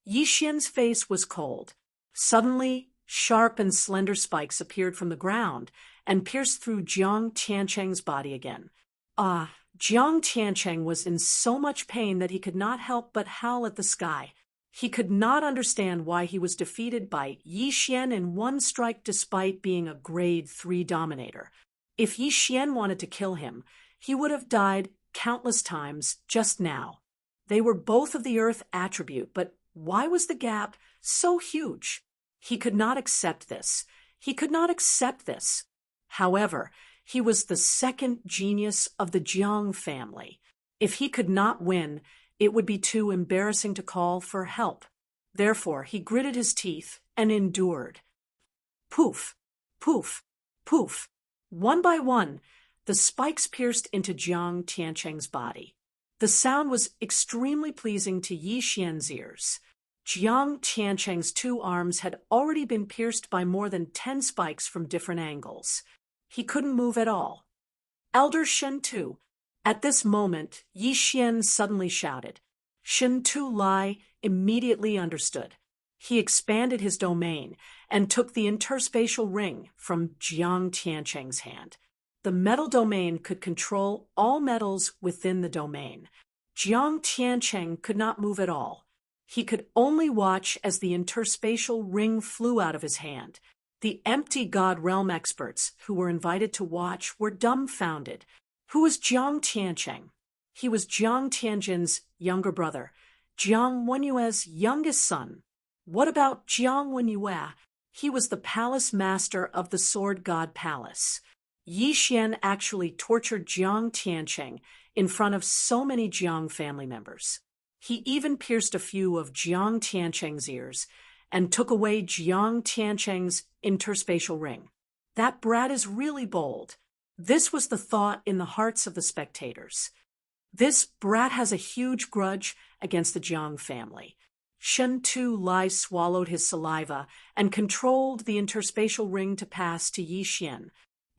Yi Xian's face was cold. Suddenly, sharp and slender spikes appeared from the ground and pierced through Jiang Tiancheng's body again. Jiang Tiancheng was in so much pain that he could not help but howl at the sky. He could not understand why he was defeated by Yi Xian in one strike despite being a grade 3 dominator. If Yi Xian wanted to kill him, he would have died countless times just now. They were both of the earth attribute, but why was the gap so huge? He could not accept this. He could not accept this. However, he was the second genius of the Jiang family. If he could not win, it would be too embarrassing to call for help. Therefore, he gritted his teeth and endured. Poof, poof, poof. One by one, the spikes pierced into Jiang Tiancheng's body. The sound was extremely pleasing to Yi Xian's ears. Jiang Tiancheng's 2 arms had already been pierced by more than 10 spikes from different angles. He couldn't move at all. Elder Shen Tu. At this moment, Yi Xian suddenly shouted. Shen Tu Lai immediately understood. He expanded his domain and took the interspatial ring from Jiang Tiancheng's hand. The metal domain could control all metals within the domain. Jiang Tiancheng could not move at all. He could only watch as the interspatial ring flew out of his hand. The empty God Realm experts who were invited to watch were dumbfounded. Who was Jiang Tiancheng? He was Jiang Tianjin's younger brother, Jiang Wenyue's youngest son. What about Jiang Wenyue? He was the palace master of the Sword God Palace. Yi Xian actually tortured Jiang Tiancheng in front of so many Jiang family members. He even pierced a few of Jiang Tiancheng's ears and took away Jiang Tiancheng's interspatial ring. That brat is really bold. This was the thought in the hearts of the spectators. This brat has a huge grudge against the Jiang family. Shen Tu-Lai swallowed his saliva and controlled the interspatial ring to pass to Yi Xian.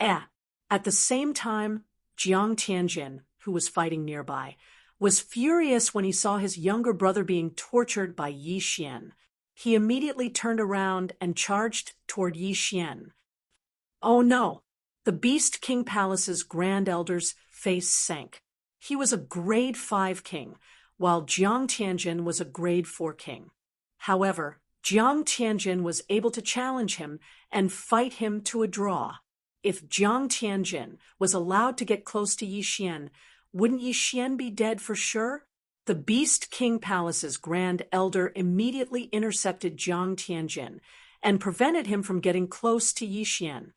At the same time, Jiang Tianjin, who was fighting nearby, was furious when he saw his younger brother being tortured by Yi Xian. He immediately turned around and charged toward Yi Xian. Oh no! The Beast King Palace's Grand Elder's face sank. He was a grade 5 king, while Jiang Tianjin was a grade 4 king. However, Jiang Tianjin was able to challenge him and fight him to a draw. If Jiang Tianjin was allowed to get close to Yi Xian, wouldn't Yi Xian be dead for sure? The Beast King Palace's Grand Elder immediately intercepted Jiang Tianjin and prevented him from getting close to Yi Xian.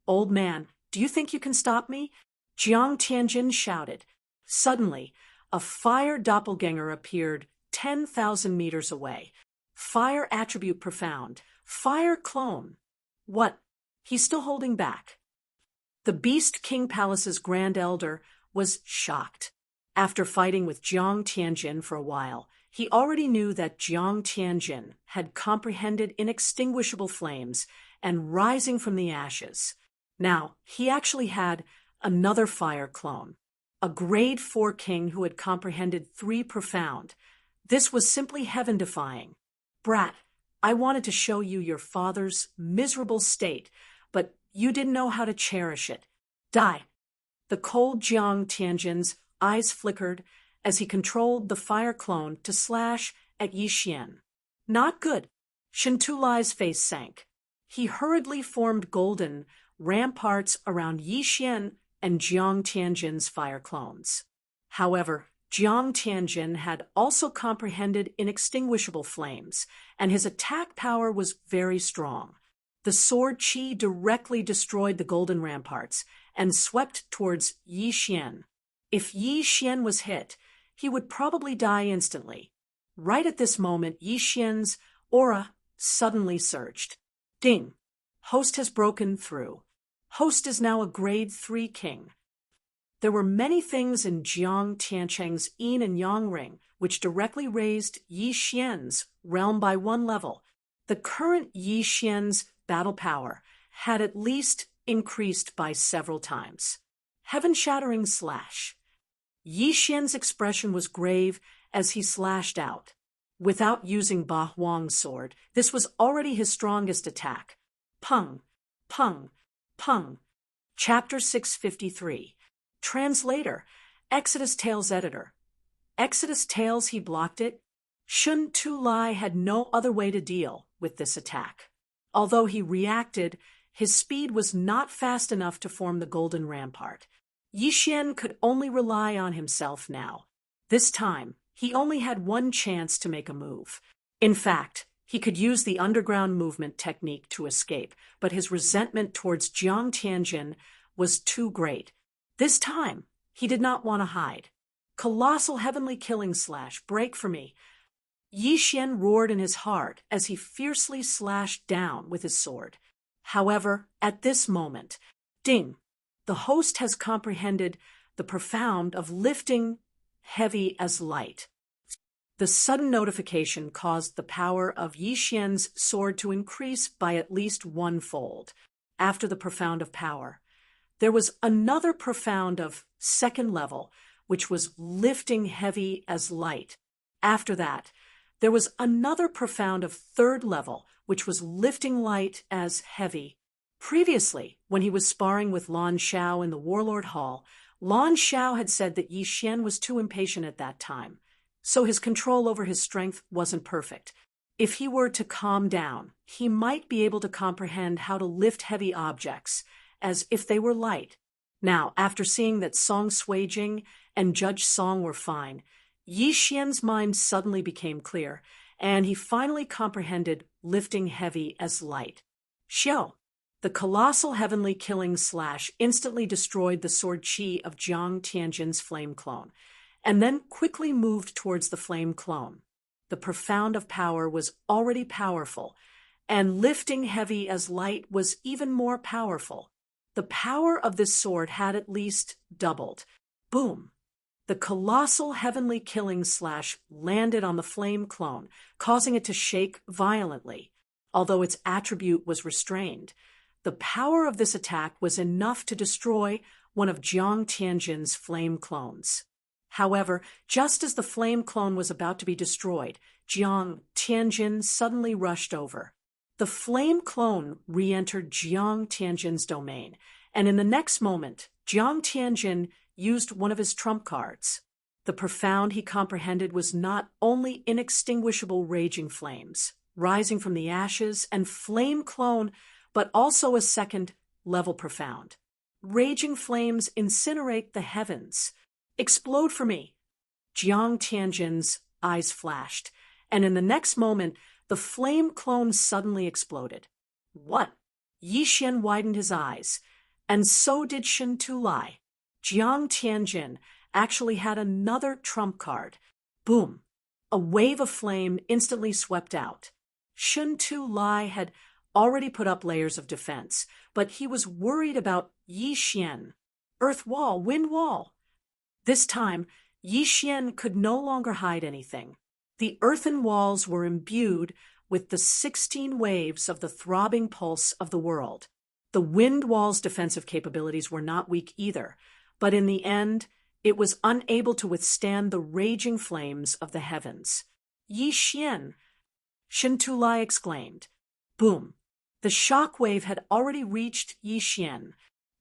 "Old man, do you think you can stop me?" Jiang Tianjin shouted. Suddenly, a fire doppelganger appeared 10,000 meters away. Fire attribute profound. Fire clone. What? He's still holding back. The Beast King Palace's Grand Elder was shocked. After fighting with Jiang Tianjin for a while, he already knew that Jiang Tianjin had comprehended inextinguishable flames and rising from the ashes. Now, he actually had another fire clone, a grade 4 king who had comprehended 3 profound. This was simply heaven-defying. "Brat, I wanted to show you your father's miserable state, but you didn't know how to cherish it. Die." The cold Jiang Tianjin's eyes flickered as he controlled the fire clone to slash at Yi Xian. Not good. Shen Tu-Lai's face sank. He hurriedly formed golden ramparts around Yi Xian and Jiang Tianjin's fire clones. However, Jiang Tianjin had also comprehended inextinguishable flames, and his attack power was very strong. The sword qi directly destroyed the golden ramparts and swept towards Yi Xian. If Yi Xian was hit, he would probably die instantly. Right at this moment, Yi Xian's aura suddenly surged. Ding! Host has broken through. Host is now a grade 3 king. There were many things in Jiang Tiancheng's yin and yang ring which directly raised Yi Xian's realm by 1 level. The current Yi Xian's battle power had at least increased by several times. Heaven-shattering slash. Yi Xian's expression was grave as he slashed out. Without using Ba Huang's sword, this was already his strongest attack. Pung, pung, pung. Chapter 653. Translator, Exodus Tales Editor. Exodus Tales, he blocked it. Shen Tu-Lai had no other way to deal with this attack. Although he reacted, his speed was not fast enough to form the golden rampart. Yi Xian could only rely on himself now. This time, he only had one chance to make a move. In fact, he could use the underground movement technique to escape, but his resentment towards Jiang Tianjin was too great. This time, he did not want to hide. Colossal heavenly killing slash, break for me. Yi Xian roared in his heart as he fiercely slashed down with his sword. However, at this moment, ding! The host has comprehended the profound of lifting heavy as light. The sudden notification caused the power of Yi Xian's sword to increase by at least 1-fold. After the profound of power, there was another profound of 2nd level, which was lifting heavy as light. After that, there was another profound of 3rd level, which was lifting light as heavy. Previously, when he was sparring with Lan Xiao in the Warlord Hall, Lan Xiao had said that Yi Xian was too impatient at that time, so his control over his strength wasn't perfect. If he were to calm down, he might be able to comprehend how to lift heavy objects, as if they were light. Now, after seeing that Song Suijing and Judge Song were fine, Yi Xian's mind suddenly became clear, and he finally comprehended lifting heavy as light. Xiao! The colossal heavenly killing slash instantly destroyed the sword qi of Jiang Tianjin's flame clone, and then quickly moved towards the flame clone. The profound of power was already powerful, and lifting heavy as light was even more powerful. The power of this sword had at least doubled. Boom! The colossal heavenly killing slash landed on the flame clone, causing it to shake violently. Although its attribute was restrained, the power of this attack was enough to destroy one of Jiang Tianjin's flame clones. However, just as the flame clone was about to be destroyed, Jiang Tianjin suddenly rushed over. The flame clone re-entered Jiang Tianjin's domain, and in the next moment, Jiang Tianjin used one of his trump cards. The profound he comprehended was not only inextinguishable raging flames, rising from the ashes and flame clone, but also a second level profound. Raging flames incinerate the heavens. Explode for me! Jiang Tianjin's eyes flashed, and in the next moment, the flame clone suddenly exploded. What? Yi Xian widened his eyes, and so did Shen Tulai. Jiang Tianjin actually had another trump card. Boom! A wave of flame instantly swept out. Shen Tulai had already put up layers of defense, but he was worried about Yi Xian. Earth wall, wind wall. This time, Yi Xian could no longer hide anything. The earthen walls were imbued with the 16 waves of the throbbing pulse of the world. The wind wall's defensive capabilities were not weak either, but in the end, it was unable to withstand the raging flames of the heavens. Yi Xian! Shen Tulai exclaimed. Boom! The shock wave had already reached Yi Xian.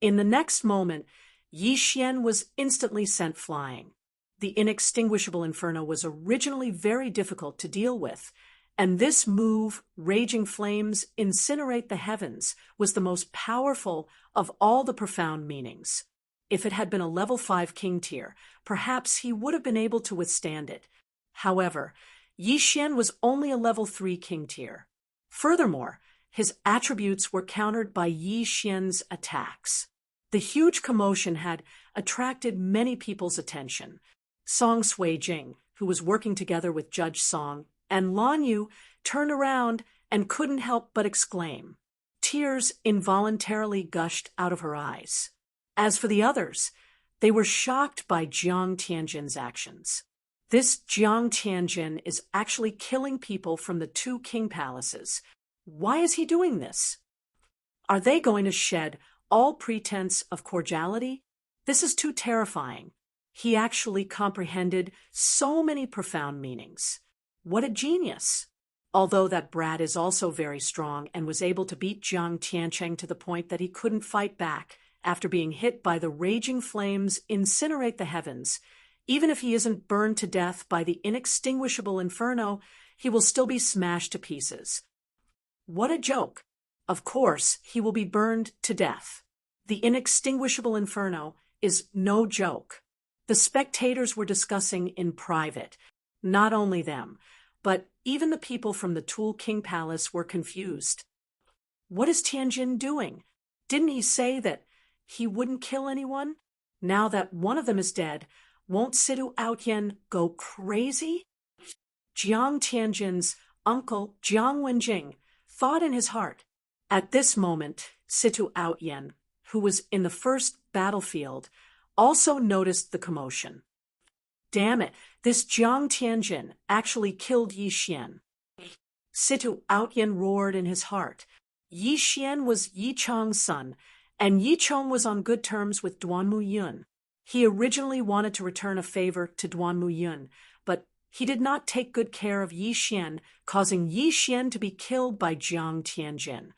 In the next moment, Yi Xian was instantly sent flying. The inextinguishable inferno was originally very difficult to deal with, and this move, raging flames, incinerate the heavens, was the most powerful of all the profound meanings. If it had been a level 5 king tier, perhaps he would have been able to withstand it. However, Yi Xian was only a level 3 king tier. Furthermore, his attributes were countered by Yi Xian's attacks. The huge commotion had attracted many people's attention. Song Sui Jing, who was working together with Judge Song, and Lan Yu turned around and couldn't help but exclaim. Tears involuntarily gushed out of her eyes. As for the others, they were shocked by Jiang Tianjin's actions. This Jiang Tianjin is actually killing people from the 2 king palaces. Why is he doing this? Are they going to shed all pretense of cordiality? This is too terrifying. He actually comprehended so many profound meanings. What a genius! Although that brat is also very strong and was able to beat Jiang Tiancheng to the point that he couldn't fight back after being hit by the raging flames incinerate the heavens, even if he isn't burned to death by the inextinguishable inferno, he will still be smashed to pieces. What a joke! Of course, he will be burned to death. The inextinguishable inferno is no joke. The spectators were discussing in private. Not only them, but even the people from the Tool King Palace were confused. What is Tianjin doing? Didn't he say that he wouldn't kill anyone? Now that one of them is dead, won't Sidu Outyen go crazy? Jiang Tianjin's uncle, Jiang Wenjing, thought in his heart. At this moment, Situ Outyen, who was in the first battlefield, also noticed the commotion. Damn it, this Jiang Tianjin actually killed Yi Xian. Situ Outyen roared in his heart. Yi Xian was Yi Chong's son, and Yi Chong was on good terms with Duanmu Yun. He originally wanted to return a favor to Duanmu Yun, but he did not take good care of Yi Xian, causing Yi Xian to be killed by Jiang Tianjin.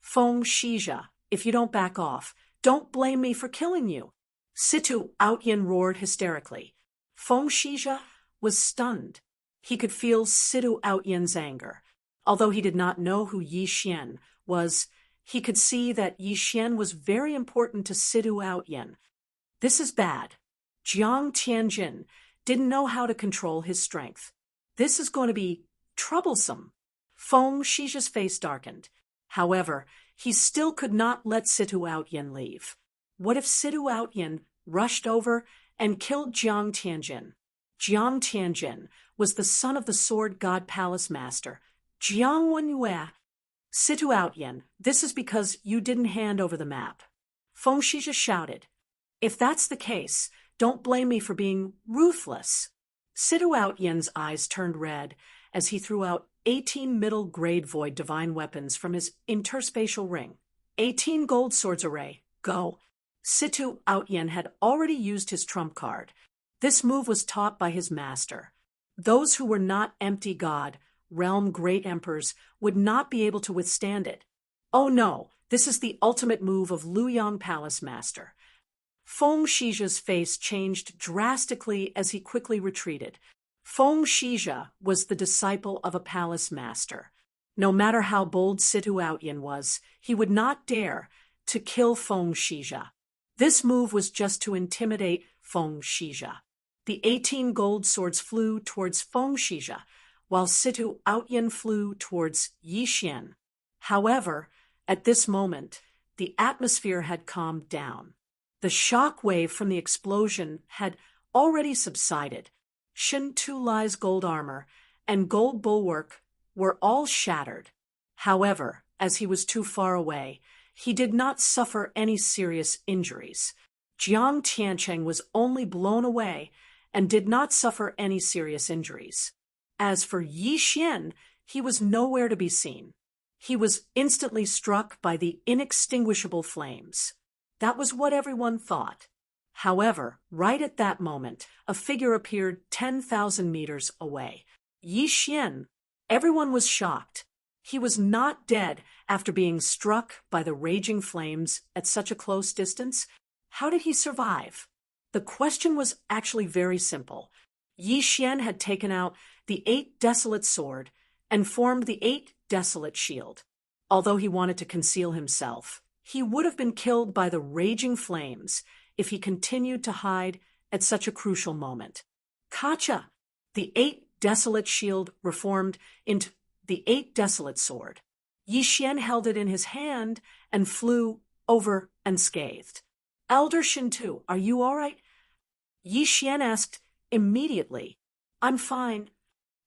Feng Shizha, if you don't back off, don't blame me for killing you. Situ Outyen roared hysterically. Feng Shizha was stunned. He could feel Situ Outyen's anger. Although he did not know who Yi Xian was, he could see that Yi Xian was very important to Situ Outyen. This is bad. Jiang Tianjin didn't know how to control his strength. This is going to be troublesome. Feng Shizha's face darkened. However, he still could not let Situ Outyen leave. What if Situ Outyen rushed over and killed Jiang Tianjin? Jiang Tianjin was the son of the Sword God Palace Master, Jiang Wenyue. Situ Outyen, this is because you didn't hand over the map. Feng Shizha shouted. If that's the case, don't blame me for being ruthless. Situ Outyen's eyes turned red as he threw out 18 middle-grade void divine weapons from his interspatial ring. 18 gold swords array. Go. Situ Outyen had already used his trump card. This move was taught by his master. Those who were not empty god, realm great emperors, would not be able to withstand it. Oh no, this is the ultimate move of Luyang Palace Master. Feng Shizha's face changed drastically as he quickly retreated. Feng Shizha was the disciple of a palace master. No matter how bold Situ Outyen was, he would not dare to kill Feng Shizha. This move was just to intimidate Feng Shizha. The 18 gold swords flew towards Feng Shizha, while Situ Outyen flew towards Yi Xian. However, at this moment, the atmosphere had calmed down. The shock wave from the explosion had already subsided. Shen Tulai's gold armor and gold bulwark were all shattered. However, as he was too far away, he did not suffer any serious injuries. Jiang Tiancheng was only blown away and did not suffer any serious injuries. As for Yi Xian, he was nowhere to be seen. He was instantly struck by the inextinguishable flames. That was what everyone thought. However, right at that moment, a figure appeared 10,000 meters away. Yi Xian. Everyone was shocked. He was not dead after being struck by the raging flames at such a close distance. How did he survive? The question was actually very simple. Yi Xian had taken out the 8 desolate sword and formed the 8 desolate shield. Although he wanted to conceal himself, he would have been killed by the raging flames if he continued to hide at such a crucial moment. Kacha! The 8 desolate shield reformed into the 8 desolate sword. Yi Xian held it in his hand and flew over unscathed. Elder Shintu, are you all right? Yi Xian asked immediately. I'm fine.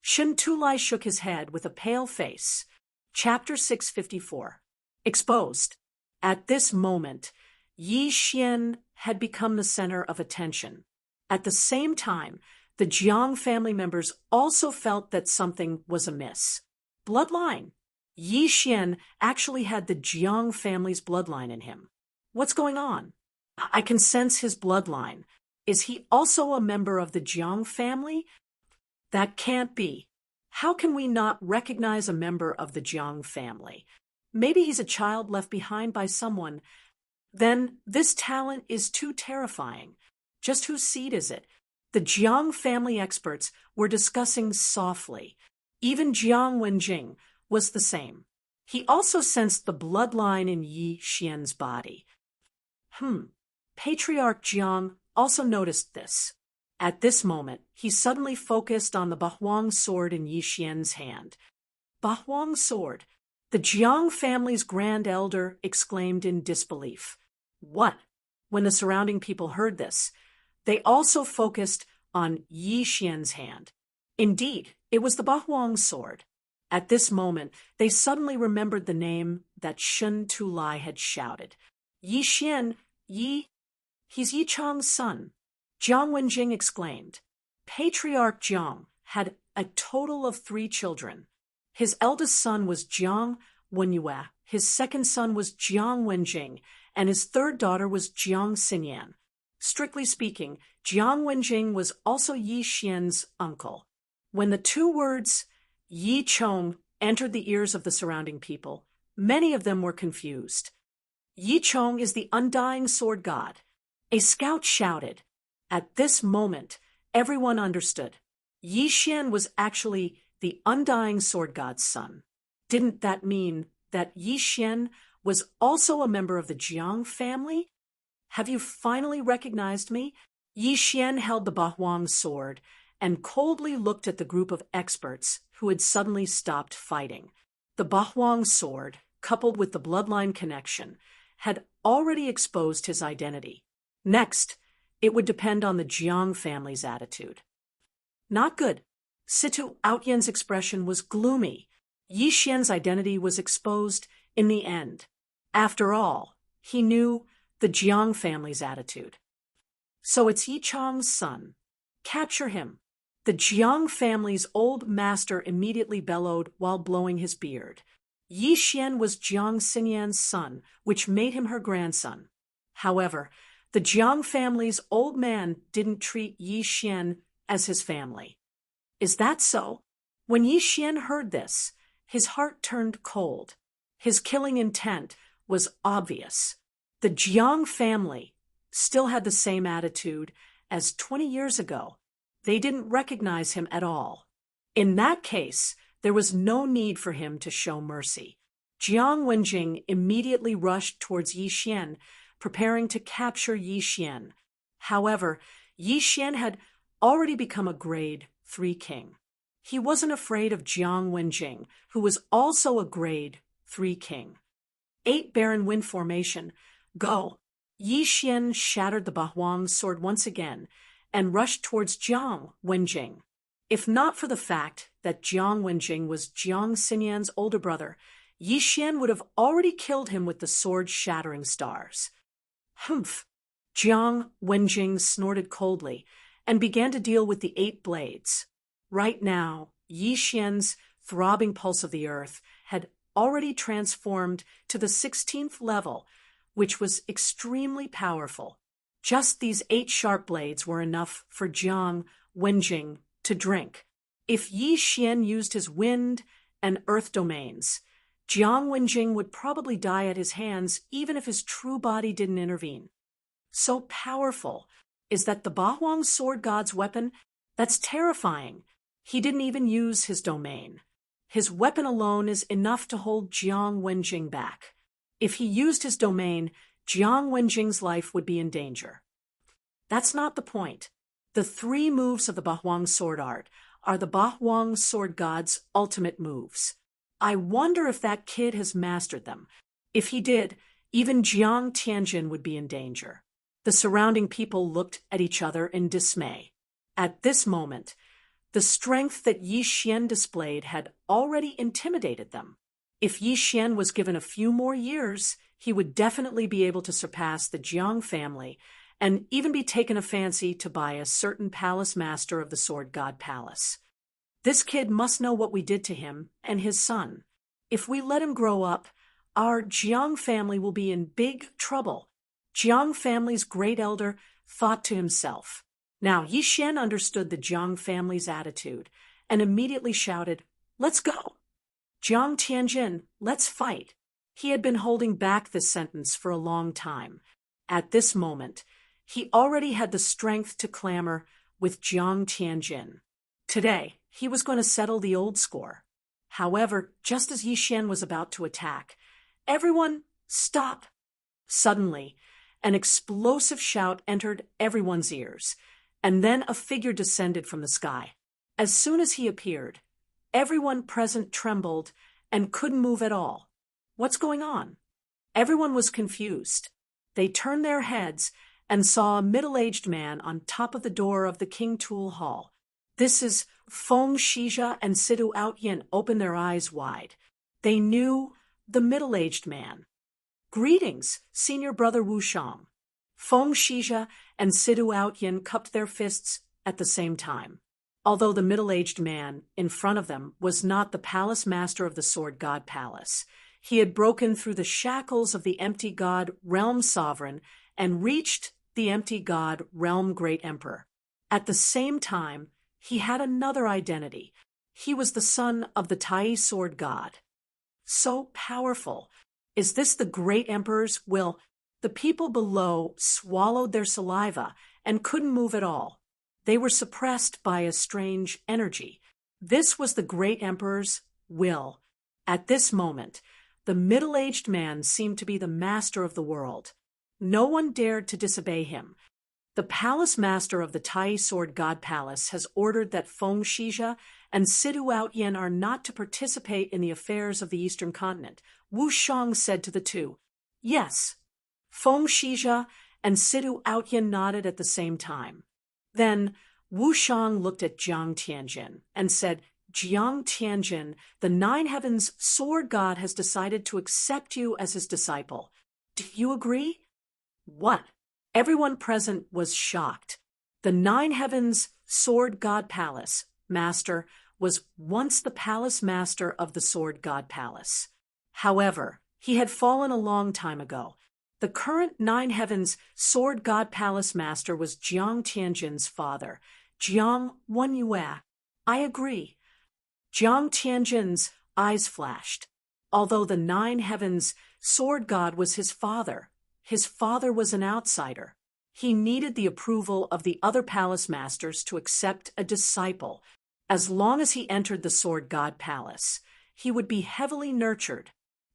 Shintulai shook his head with a pale face. Chapter 654. Exposed. At this moment, Yi Xian had become the center of attention. At the same time, the Jiang family members also felt that something was amiss. Bloodline. Yi Xian actually had the Jiang family's bloodline in him. What's going on? I can sense his bloodline. Is he also a member of the Jiang family? That can't be. How can we not recognize a member of the Jiang family? Maybe he's a child left behind by someone. Then this talent is too terrifying. Just whose seed is it? The Jiang family experts were discussing softly. Even Jiang Wenjing was the same. He also sensed the bloodline in Yi Xian's body. Patriarch Jiang also noticed this. At this moment, he suddenly focused on the Bahuang sword in Yi Xian's hand. Bahuang sword? The Jiang family's grand elder exclaimed in disbelief. What? When the surrounding people heard this, they also focused on Yi Xian's hand. Indeed, it was the Bahuang sword. At this moment, they suddenly remembered the name that Shen Tulai had shouted. Yi Xian, he's Yi Chang's son. Jiang Wenjing exclaimed. Patriarch Jiang had a total of 3 children. His eldest son was Jiang Wenyue, his second son was Jiang Wenjing, and his third daughter was Jiang Xinyan. Strictly speaking, Jiang Wenjing was also Yi Xian's uncle. When the 2 words Yi Chong entered the ears of the surrounding people, many of them were confused. Yi Chong is the undying sword god. A scout shouted. At this moment, everyone understood. Yi Xian was actually the undying sword god's son. Didn't that mean that Yi Xian was also a member of the Jiang family? Have you finally recognized me? Yi Xian held the Bahuang sword and coldly looked at the group of experts who had suddenly stopped fighting. The Bahuang sword, coupled with the bloodline connection, had already exposed his identity. Next, it would depend on the Jiang family's attitude. Not good. Situ Outyen's expression was gloomy. Yi Xian's identity was exposed in the end. After all, he knew the Jiang family's attitude. So it's Yi Chang's son. Capture him. The Jiang family's old master immediately bellowed while blowing his beard. Yi Xian was Jiang Xinyan's son, which made him her grandson. However, the Jiang family's old man didn't treat Yi Xian as his family. Is that so? When Yi Xian heard this, his heart turned cold. His killing intent was obvious. The Jiang family still had the same attitude as 20 years ago. They didn't recognize him at all. In that case, there was no need for him to show mercy. Jiang Wenjing immediately rushed towards Yi Xian, preparing to capture Yi Xian. However, Yi Xian had already become a grade 3 king. He wasn't afraid of Jiang Wenjing, who was also a grade 3 king. 8 Baron Wind Formation. Go! Yi Xian shattered the Bahuang sword once again and rushed towards Jiang Wenjing. If not for the fact that Jiang Wenjing was Jiang Xinyan's older brother, Yi Xian would have already killed him with the sword-shattering stars. Humph! Jiang Wenjing snorted coldly and began to deal with the 8 blades. Right now, Yi Xian's throbbing pulse of the earth had already transformed to the 16th level, which was extremely powerful. Just these 8 sharp blades were enough for Jiang Wenjing to drink. If Yi Xian used his wind and earth domains, Jiang Wenjing would probably die at his hands even if his true body didn't intervene. So powerful is that the Bahuang sword god's weapon? That's terrifying. He didn't even use his domain. His weapon alone is enough to hold Jiang Wenjing back. If he used his domain, Jiang Wenjing's life would be in danger. That's not the point. The 3 moves of the Bahuang sword art are the Bahuang sword god's ultimate moves. I wonder if that kid has mastered them. If he did, even Jiang Tianjin would be in danger. The surrounding people looked at each other in dismay. At this moment, the strength that Yi Xian displayed had already intimidated them. If Yi Xian was given a few more years, he would definitely be able to surpass the Jiang family and even be taken a fancy to by a certain palace master of the Sword God Palace. This kid must know what we did to him and his son. If we let him grow up, our Jiang family will be in big trouble. Jiang family's great elder thought to himself. Now Yi Xian understood the Jiang family's attitude and immediately shouted, "Let's go! Jiang Tianjin, let's fight." He had been holding back this sentence for a long time. At this moment, he already had the strength to clamor with Jiang Tianjin. Today, he was going to settle the old score. However, just as Yi Xian was about to attack, "Everyone, stop!" Suddenly, an explosive shout entered everyone's ears, and then a figure descended from the sky. As soon as he appeared, everyone present trembled and couldn't move at all. What's going on? Everyone was confused. They turned their heads and saw a middle-aged man on top of the door of the King Tool Hall. This is Feng Shizha and Sidu Outyin opened their eyes wide. They knew the middle-aged man. "Greetings, Senior Brother Wu Shang." Feng Shizha and Sidu Outyin cupped their fists at the same time. Although the middle-aged man in front of them was not the palace master of the Sword God Palace, he had broken through the shackles of the Empty God Realm Sovereign and reached the Empty God Realm Great Emperor. At the same time, he had another identity. He was the son of the Tai Sword God. So powerful. Is this the Great Emperor's will? The people below swallowed their saliva and couldn't move at all. They were suppressed by a strange energy. This was the Great Emperor's will. At this moment, the middle-aged man seemed to be the master of the world. No one dared to disobey him. The palace master of the Tai Sword God Palace has ordered that Feng Shizha and Sidu Outyin are not to participate in the affairs of the Eastern Continent. Wu Shang said to the two. Yes. Feng Shizha and Sidu Outyin nodded at the same time. Then Wu Shang looked at Jiang Tianjin and said, Jiang Tianjin, the Nine Heavens sword god has decided to accept you as his disciple. Do you agree? What? Everyone present was shocked. The Nine Heavens sword god palace master was once the palace master of the sword god palace. However, he had fallen a long time ago. The current Nine Heavens sword god palace master was Jiang Tianjin's father, Jiang Wenyue. I agree. Jiang Tianjin's eyes flashed. Although the Nine Heavens sword god was his father was an outsider. He needed the approval of the other palace masters to accept a disciple. As long as he entered the sword god palace, he would be heavily nurtured.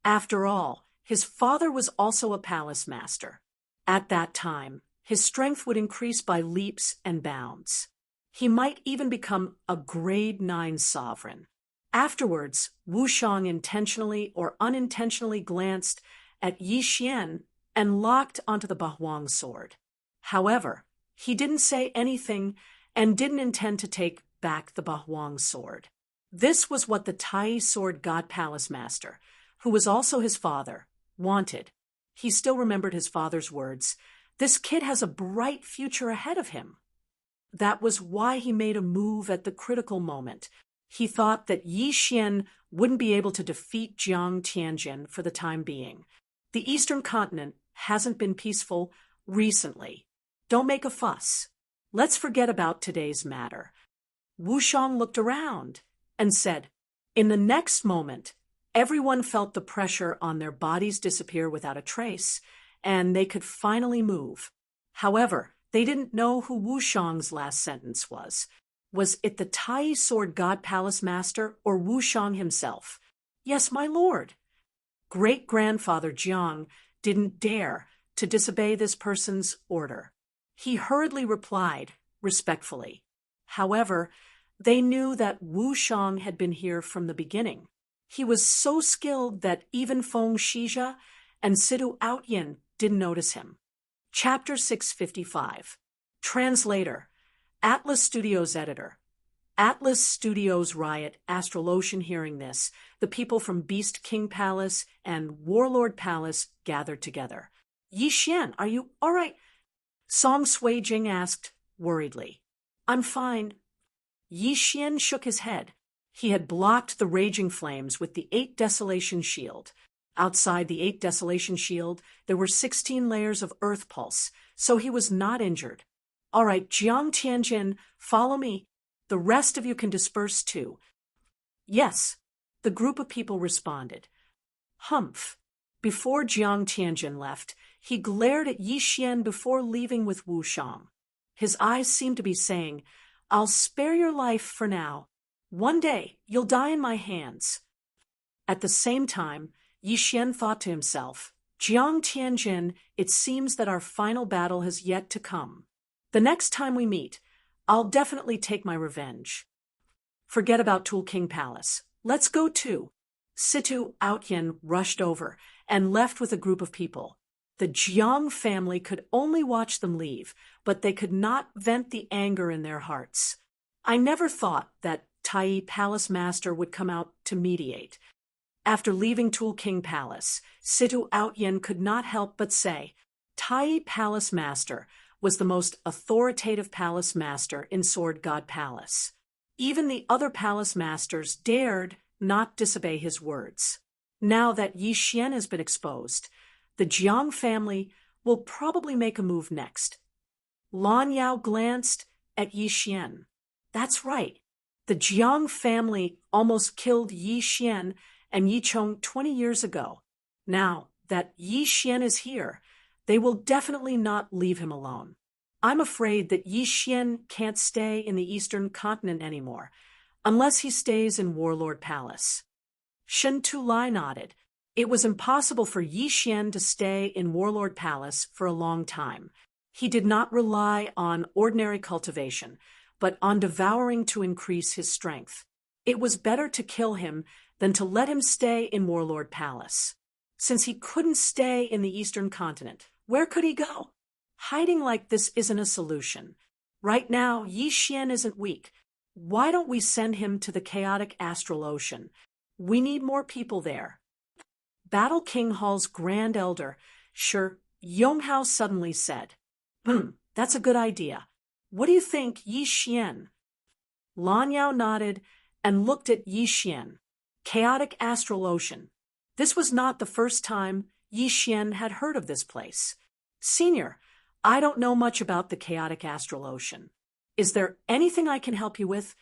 After all, his father was also a palace master. At that time, his strength would increase by leaps and bounds. He might even become a grade 9 sovereign. Afterwards, Wu Shang intentionally or unintentionally glanced at Yi Xian and locked onto the Bahuang sword. However, he didn't say anything and didn't intend to take back the Bahuang sword. This was what the Tai sword god palace master, who was also his father, wanted. He still remembered his father's words. This kid has a bright future ahead of him. That was why he made a move at the critical moment. He thought that Yi Xian wouldn't be able to defeat Jiang Tianjin for the time being. The Eastern continent hasn't been peaceful recently. Don't make a fuss. Let's forget about today's matter. Wu Shang looked around and said, in the next moment, everyone felt the pressure on their bodies disappear without a trace, and they could finally move. However, they didn't know who Wu Shang's last sentence was. Was it the Tai sword god palace master or Wu Shang himself? Yes, my lord. Great-grandfather Jiang didn't dare to disobey this person's order. He hurriedly replied, respectfully. However, they knew that Wu Shang had been here from the beginning. He was so skilled that even Feng Shizha and Sidu Outyin didn't notice him. Chapter 655. Translator. Atlas Studios editor. Atlas Studios riot, Astralocean hearing this. The people from Beast King Palace and Warlord Palace gathered together. Yi Xian, are you all right? Song Sui Jing asked, worriedly. I'm fine. Yi Xian shook his head. He had blocked the raging flames with the 8 Desolation Shield. Outside the 8 Desolation Shield, there were 16 layers of Earth Pulse, so he was not injured. All right, Jiang Tianjin, follow me. The rest of you can disperse too. Yes, the group of people responded. Humph. Before Jiang Tianjin left, he glared at Yi Xian before leaving with Wu Shang. His eyes seemed to be saying, I'll spare your life for now. One day, you'll die in my hands. At the same time, Yi Xian thought to himself, Jiang Tianjin, it seems that our final battle has yet to come. The next time we meet, I'll definitely take my revenge. Forget about Tool King Palace. Let's go too. Situ Outyin rushed over and left with a group of people. The Jiang family could only watch them leave, but they could not vent the anger in their hearts. I never thought that Tai Palace Master would come out to mediate. After leaving Tool King Palace, Situ Outyin could not help but say, Tai Palace Master was the most authoritative palace master in Sword God Palace. Even the other palace masters dared not disobey his words. Now that Yi Xian has been exposed, the Jiang family will probably make a move next. Lan Yao glanced at Yi Xian. That's right. The Jiang family almost killed Yi Xian and Yi Chong 20 years ago. Now that Yi Xian is here, they will definitely not leave him alone. I'm afraid that Yi Xian can't stay in the Eastern continent anymore, unless he stays in Warlord Palace. Shen Tulai nodded. It was impossible for Yi Xian to stay in Warlord Palace for a long time. He did not rely on ordinary cultivation, but on devouring to increase his strength. It was better to kill him than to let him stay in Warlord Palace. Since he couldn't stay in the Eastern continent, where could he go? Hiding like this isn't a solution. Right now, Yi Xian isn't weak, Why don't we send him to the chaotic astral ocean? We need more people there. Battle King Hall's Grand Elder, Sure, Yonghao suddenly said. That's a good idea. What do you think, Yi Xian? Lan Yao nodded and looked at Yi Xian. Chaotic astral ocean. This was not the first time Yi Xian had heard of this place. Senior, I don't know much about the chaotic astral ocean. Is there anything I can help you with?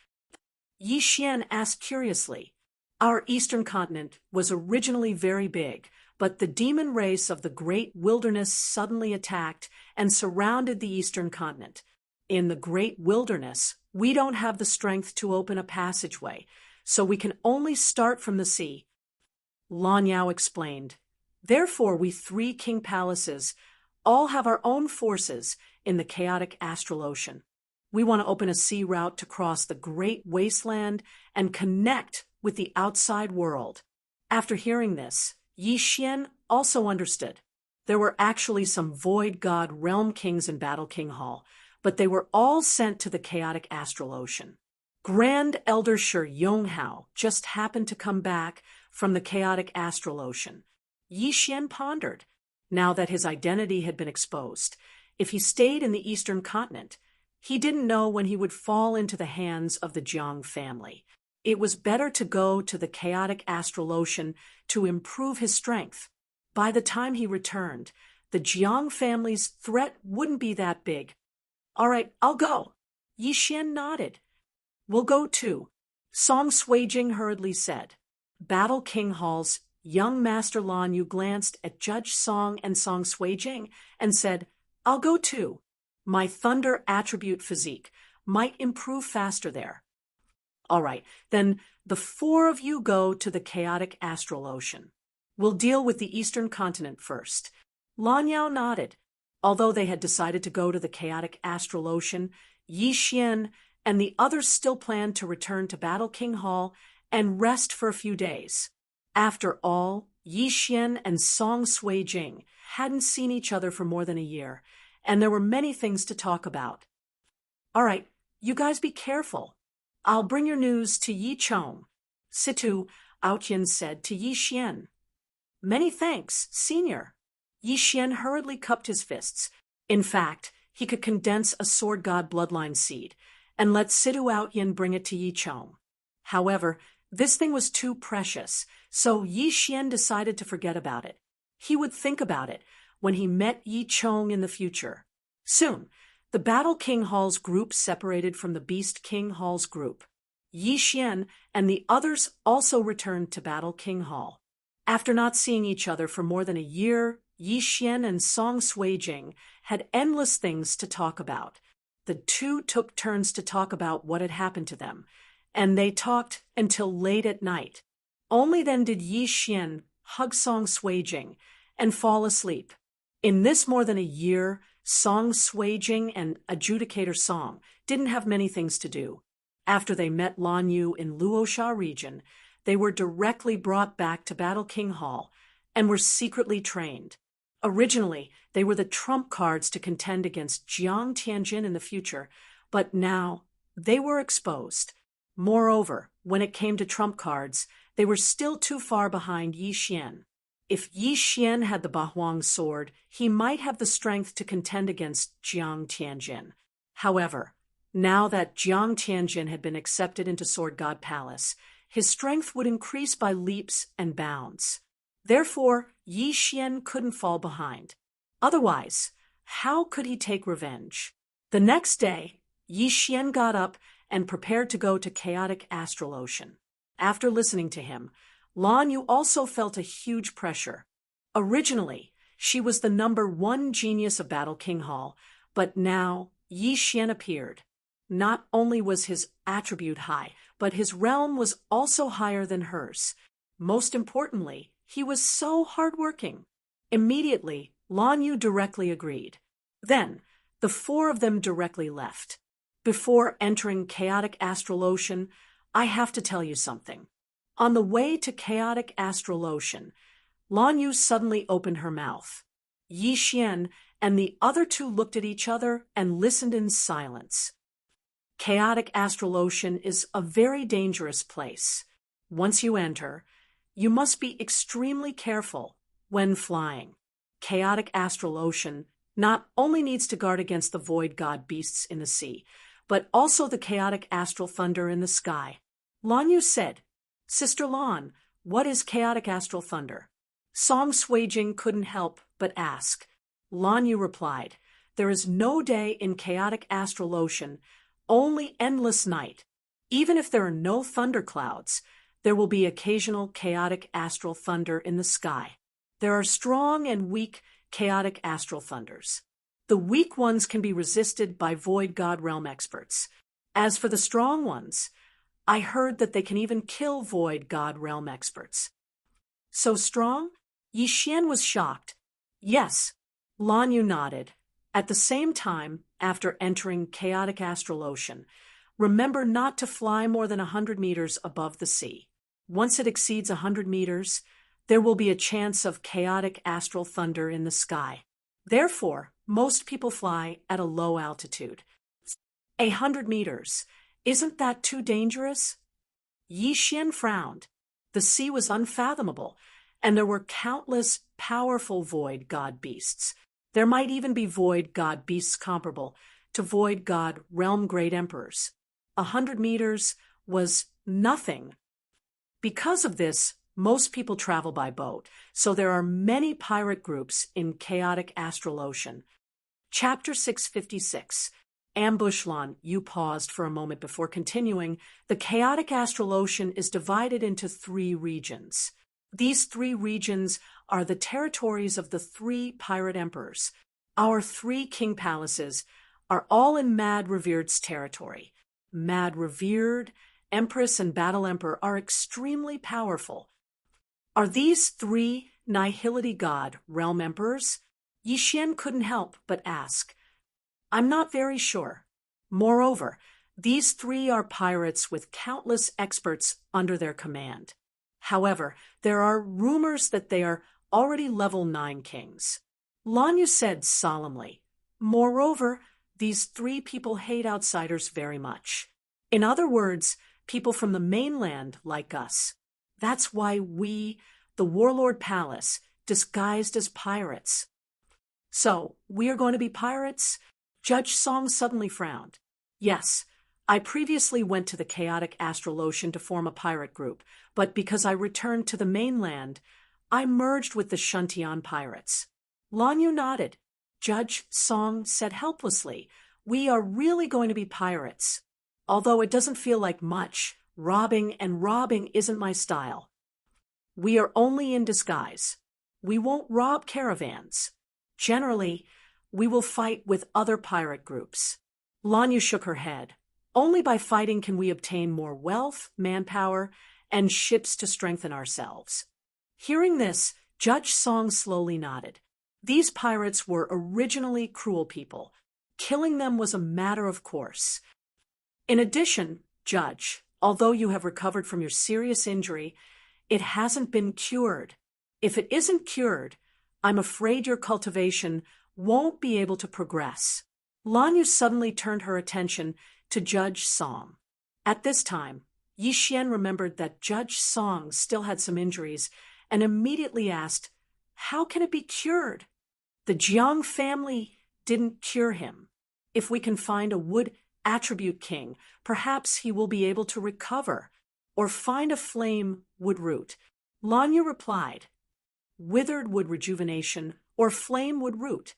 Yi Xian asked curiously. Our eastern continent was originally very big, but the demon race of the great wilderness suddenly attacked and surrounded the eastern continent. In the great wilderness, we don't have the strength to open a passageway, so we can only start from the sea. Lan Yao explained. Therefore, we three king palaces all have our own forces in the chaotic astral ocean. We want to open a sea route to cross the great wasteland and connect with the outside world. After hearing this, Yi Xian also understood. There were actually some void god realm kings in Battle King Hall, but they were all sent to the chaotic astral ocean. Grand Elder Shi Yonghao just happened to come back from the chaotic astral ocean. Yi Xian pondered. Now that his identity had been exposed, if he stayed in the eastern continent, he didn't know when he would fall into the hands of the Jiang family. It was better to go to the chaotic astral ocean to improve his strength. By the time he returned, the Jiang family's threat wouldn't be that big. All right, I'll go. Yi Xian nodded. We'll go too, Song Suijing hurriedly said. Battle King Hall's young Master Lan Yu glanced at Judge Song and Song Suijing and said, I'll go too. My thunder attribute physique might improve faster there. All right, then the four of you go to the chaotic astral ocean. We'll deal with the eastern continent first. Lan Yao nodded. Although they had decided to go to the chaotic astral ocean, Yi Xian and the others still planned to return to Battle King Hall and rest for a few days. After all, Yi Xian and Song Suijing hadn't seen each other for more than a year, and there were many things to talk about. All right, you guys be careful. I'll bring your news to Yi Chong, Situ, Aotian said to Yi Xian. Many thanks, Senior. Yi Xian hurriedly cupped his fists. In fact, he could condense a sword god bloodline seed and let Situ Aotian bring it to Yi Chong. However, this thing was too precious, so Yi Xian decided to forget about it. He would think about it when he met Yi Chong in the future. Soon, the Battle King Hall's group separated from the Beast King Hall's group. Yi Xian and the others also returned to Battle King Hall. After not seeing each other for more than a year, Yi Xian and Song Suijing had endless things to talk about. The two took turns to talk about what had happened to them, and they talked until late at night. Only then did Yi Xian hug Song Suijing and fall asleep. In this more than a year, Song Suijing and Adjudicator Song didn't have many things to do. After they met Lan Yu in Luosha region, they were directly brought back to Battle King Hall and were secretly trained. Originally, they were the trump cards to contend against Jiang Tianjin in the future, but now they were exposed. Moreover, when it came to trump cards, they were still too far behind Yi Xian. If Yi Xian had the Bahuang sword, he might have the strength to contend against Jiang Tianjin. However, now that Jiang Tianjin had been accepted into Sword God Palace, his strength would increase by leaps and bounds. Therefore, Yi Xian couldn't fall behind. Otherwise, how could he take revenge? The next day, Yi Xian got up and prepared to go to chaotic astral ocean. After listening to him, Lan Yu also felt a huge pressure. Originally, she was the #1 genius of Battle King Hall, but now Yi Xian appeared. Not only was his attribute high, but his realm was also higher than hers. Most importantly, he was so hardworking. Immediately, Lan Yu directly agreed. Then, the four of them directly left. Before entering chaotic astral ocean, I have to tell you something. On the way to chaotic astral ocean, Lan Yu suddenly opened her mouth. Yi Xian and the other two looked at each other and listened in silence. Chaotic astral ocean is a very dangerous place. Once you enter, you must be extremely careful when flying. Chaotic astral ocean not only needs to guard against the void god beasts in the sea, but also the chaotic astral thunder in the sky. Lanyu said, "Sister Lan, what is chaotic astral thunder?" Song Suijing couldn't help but ask. Lanyu replied, "There is no day in chaotic astral ocean, only endless night. Even if there are no thunderclouds, there will be occasional chaotic astral thunder in the sky. There are strong and weak chaotic astral thunders. The weak ones can be resisted by void god realm experts. As for the strong ones, I heard that they can even kill void god realm experts." "So strong?" Yi Xian was shocked. "Yes," Lanyu nodded. "At the same time, after entering chaotic astral ocean, remember not to fly more than 100 meters above the sea. Once it exceeds 100 meters, there will be a chance of chaotic astral thunder in the sky. Therefore, most people fly at a low altitude." 100 meters. Isn't that too dangerous?" Yi Xian frowned. The sea was unfathomable, and there were countless powerful void god beasts. There might even be void god beasts comparable to void god realm great emperors. 100 meters was nothing. Because of this, most people travel by boat, so there are many pirate groups in chaotic astral ocean. Chapter 656. Ambush. Lan Yu paused for a moment before continuing. The chaotic astral ocean is divided into 3 regions. These 3 regions are the territories of the 3 pirate emperors. Our 3 king palaces are all in Mad Revered's territory. Mad Revered, Empress, and Battle Emperor are extremely powerful. Are these 3 Nihility God realm emperors? Yi Xian couldn't help but ask. I'm not very sure. Moreover, these 3 are pirates with countless experts under their command. However, there are rumors that they are already level 9 kings. Lanyu said solemnly. Moreover, these 3 people hate outsiders very much. In other words, people from the mainland like us. That's why we, the Warlord Palace, disguised as pirates. So, we are going to be pirates? Judge Song suddenly frowned. Yes, I previously went to the chaotic astral ocean to form a pirate group, but because I returned to the mainland, I merged with the Shuntian pirates. Lanyu nodded. Judge Song said helplessly, "We are really going to be pirates. Although it doesn't feel like much, robbing isn't my style. We are only in disguise. We won't rob caravans. Generally, we will fight with other pirate groups." Lanyu shook her head. "Only by fighting can we obtain more wealth, manpower, and ships to strengthen ourselves." Hearing this, Judge Song slowly nodded. These pirates were originally cruel people. Killing them was a matter of course. In addition, Judge, although you have recovered from your serious injury, it hasn't been cured. If it isn't cured, I'm afraid your cultivation won't be able to progress. Lanyu suddenly turned her attention to Judge Song. At this time, Yi Xian remembered that Judge Song still had some injuries and immediately asked, "How can it be cured?" "The Jiang family didn't cure him. If we can find a wood attribute king, perhaps he will be able to recover, or find a flame wood root." Lanyu replied, "Withered wood rejuvenation or flame wood root."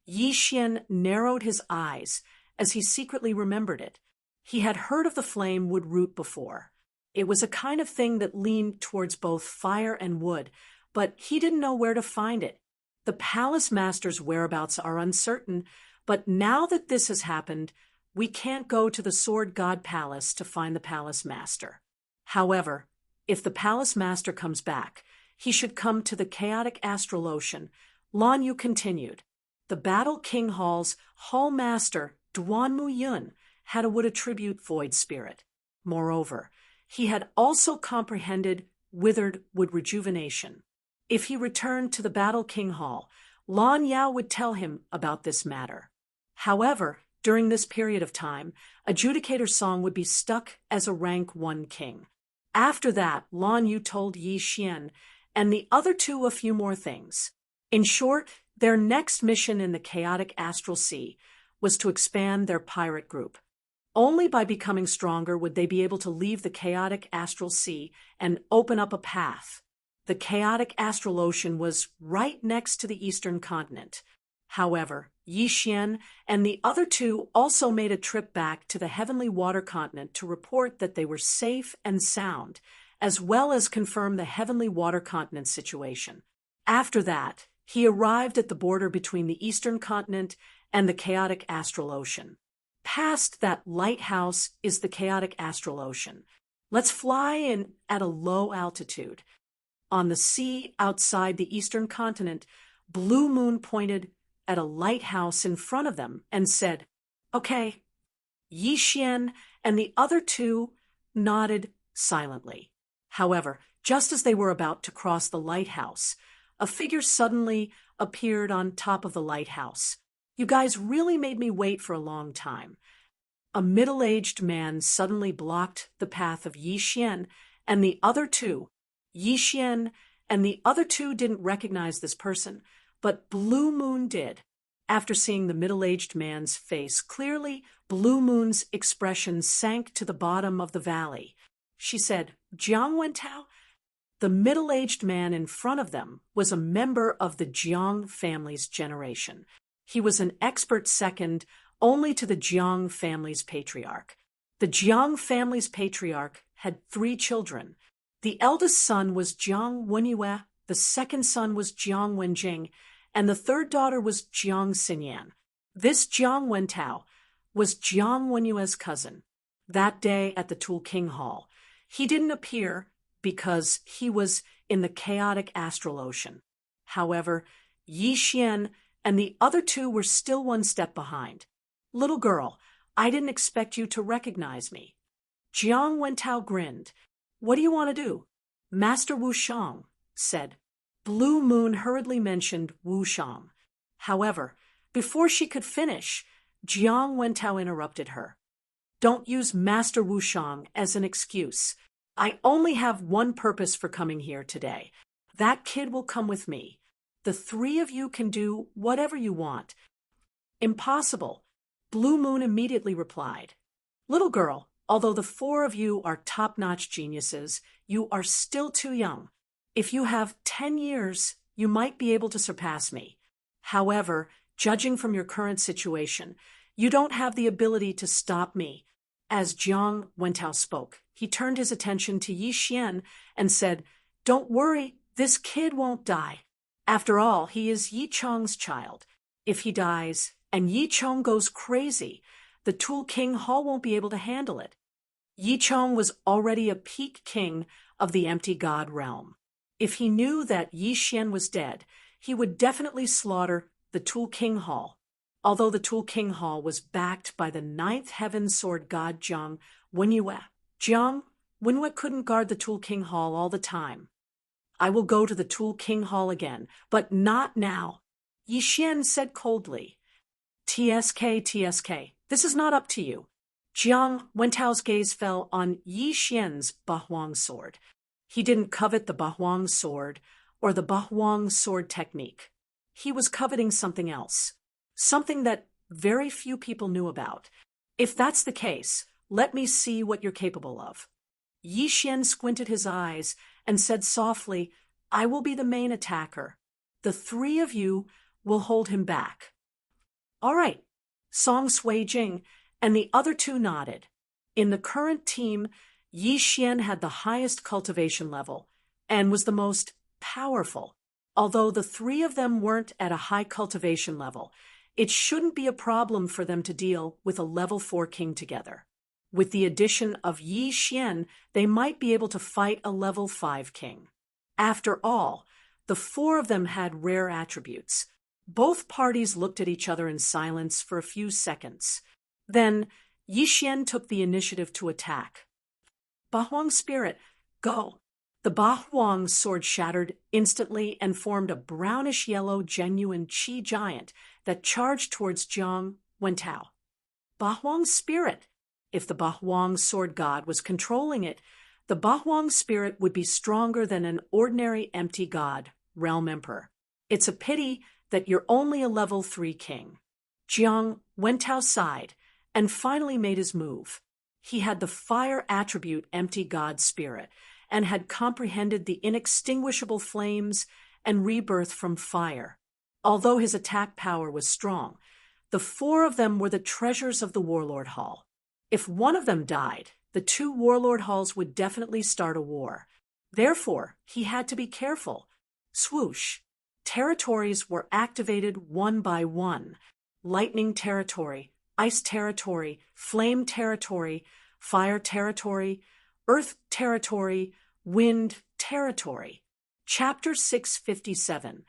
Yi Xian narrowed his eyes as he secretly remembered it. He had heard of the flame wood root before. It was a kind of thing that leaned towards both fire and wood, but he didn't know where to find it. The palace master's whereabouts are uncertain, but now that this has happened, we can't go to the Sword God Palace to find the palace master. However, if the palace master comes back, he should come to the chaotic astral ocean. Lanyu continued. The Battle King Hall's hall master, Duan Mu Yun, had a wood attribute void spirit. Moreover, he had also comprehended withered wood rejuvenation. If he returned to the Battle King Hall, Lan Yao would tell him about this matter. However, During this period of time, Adjudicator Song would be stuck as a rank 1 king. After that, Lan Yu told Yi Xian and the other two a few more things. In short, their next mission in the chaotic astral sea was to expand their pirate group. Only by becoming stronger would they be able to leave the chaotic astral sea and open up a path. The chaotic astral ocean was right next to the eastern continent. However, Yi Xian and the other two also made a trip back to the heavenly water continent to report that they were safe and sound, as well as confirm the heavenly water continent situation. After that, he arrived at the border between the eastern continent and the chaotic astral ocean. Past that lighthouse is the chaotic astral ocean. Let's fly in at a low altitude. On the sea outside the eastern continent, Blue Moon pointed at a lighthouse in front of them and said, "Okay." Yi Xian and the other two nodded silently. However, just as they were about to cross the lighthouse, a figure suddenly appeared on top of the lighthouse. You guys really made me wait for a long time. A middle-aged man suddenly blocked the path of Yi Xian and the other two. Yi Xian and the other two didn't recognize this person, but Blue Moon did. After seeing the middle-aged man's face clearly, Blue Moon's expression sank to the bottom of the valley. She said, "Jiang Wentao?" The middle-aged man in front of them was a member of the Jiang family's generation. He was an expert second only to the Jiang family's patriarch. The Jiang family's patriarch had 3 children. The eldest son was Jiang Wenyue, the second son was Jiang Wenjing, and the third daughter was Jiang Xinyan. This Jiang Wentao was Jiang Wenyue's cousin. That day at the Tool King Hall, he didn't appear because he was in the chaotic astral ocean. However, Yi Xian and the other two were still one step behind. "Little girl, I didn't expect you to recognize me." Jiang Wentao grinned. "What do you want to do?" "Master Wu Shang said." Blue Moon hurriedly mentioned Wu Shang. However, before she could finish, Jiang Wentao interrupted her. "Don't use Master Wu Shang as an excuse. I only have one purpose for coming here today. That kid will come with me. The 3 of you can do whatever you want." "Impossible," Blue Moon immediately replied. "Little girl, although the 4 of you are top-notch geniuses, you are still too young. If you have 10 years, you might be able to surpass me. However, judging from your current situation, you don't have the ability to stop me." As Jiang Wentao spoke, he turned his attention to Yi Xian and said, "Don't worry, this kid won't die. After all, he is Yi Chong's child. If he dies and Yi Chong goes crazy, the Tool King Hall won't be able to handle it." Yi Chong was already a peak king of the Empty God realm. If he knew that Yi Xian was dead, he would definitely slaughter the Tool King Hall. Although the Tool King Hall was backed by the 9th Heaven Sword God Jiang Wenyue. Jiang Wenyue couldn't guard the Tool King Hall all the time. "I will go to the Tool King Hall again, but not now," Yi Xian said coldly. TSK, this is not up to you." Jiang Wentao's gaze fell on Yi Xian's Bahuang sword. He didn't covet the Bahuang sword or the Bahuang sword technique. He was coveting something else, something that very few people knew about. "If that's the case, let me see what you're capable of." Yi Xian squinted his eyes and said softly, "I will be the main attacker. The 3 of you will hold him back." "All right." Song Sui Jing and the other two nodded. In the current team, Yi Xian had the highest cultivation level and was the most powerful. Although the 3 of them weren't at a high cultivation level, it shouldn't be a problem for them to deal with a level 4 king together. With the addition of Yi Xian, they might be able to fight a level 5 king. After all, the 4 of them had rare attributes. Both parties looked at each other in silence for a few seconds. Then Yi Xian took the initiative to attack. "Bahuang Spirit, go!" The Bahuang sword shattered instantly and formed a brownish-yellow genuine Qi giant that charged towards Jiang Wentao. Bahuang's spirit. If the Bahuang sword god was controlling it, the Bahuang spirit would be stronger than an ordinary empty god, realm emperor. It's a pity that you're only a level 3 king. Jiang Wentao sighed and finally made his move. He had the fire attribute empty god spirit and had comprehended the inextinguishable flames and rebirth from fire. Although his attack power was strong, the 4 of them were the treasures of the Warlord Hall. If one of them died, the 2 Warlord Halls would definitely start a war. Therefore, he had to be careful. Swoosh. Territories were activated one by one. Lightning territory, ice territory, flame territory, fire territory, earth territory, wind territory. Chapter 657.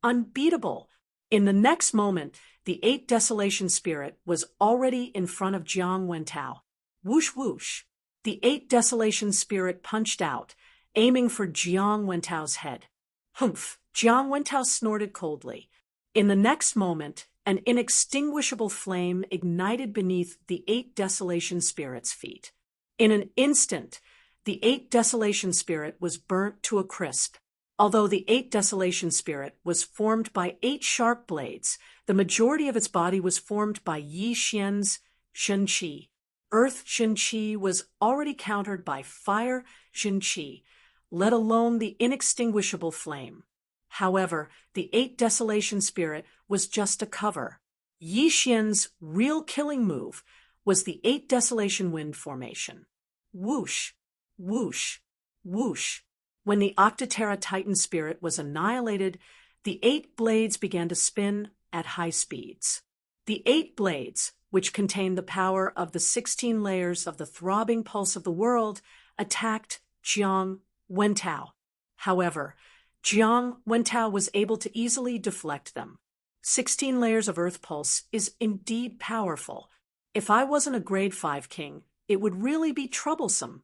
Unbeatable. In the next moment, the 8 Desolation Spirit was already in front of Jiang Wentao. Whoosh whoosh. The 8 Desolation Spirit punched out, aiming for Jiang Wentao's head. Humph! Jiang Wentao snorted coldly. In the next moment, an inextinguishable flame ignited beneath the 8 Desolation Spirit's feet. In an instant, the 8 Desolation Spirit was burnt to a crisp. Although the 8 Desolation Spirit was formed by 8 sharp blades, the majority of its body was formed by Yi Xian's Shen Qi. Earth Shen Qi was already countered by fire Shen Qi, let alone the inextinguishable flame. However, the 8 Desolation Spirit was just a cover. Yi Xian's real killing move was the 8 Desolation Wind formation. Whoosh, whoosh, whoosh. When the Octoterra Titan Spirit was annihilated, the 8 blades began to spin at high speeds. The 8 blades, which contained the power of the 16 layers of the throbbing pulse of the world, attacked Jiang Wentao. However, Jiang Wentao was able to easily deflect them. 16 layers of earth pulse is indeed powerful. If I wasn't a grade 5 king, it would really be troublesome.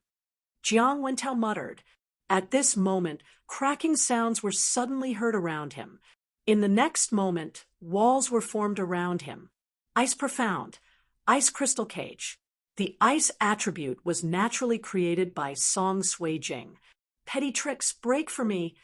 Jiang Wentao muttered. At this moment, cracking sounds were suddenly heard around him. In the next moment, walls were formed around him. Ice profound, ice crystal cage. The ice attribute was naturally created by Song Sui Jing. Petty tricks, break for me.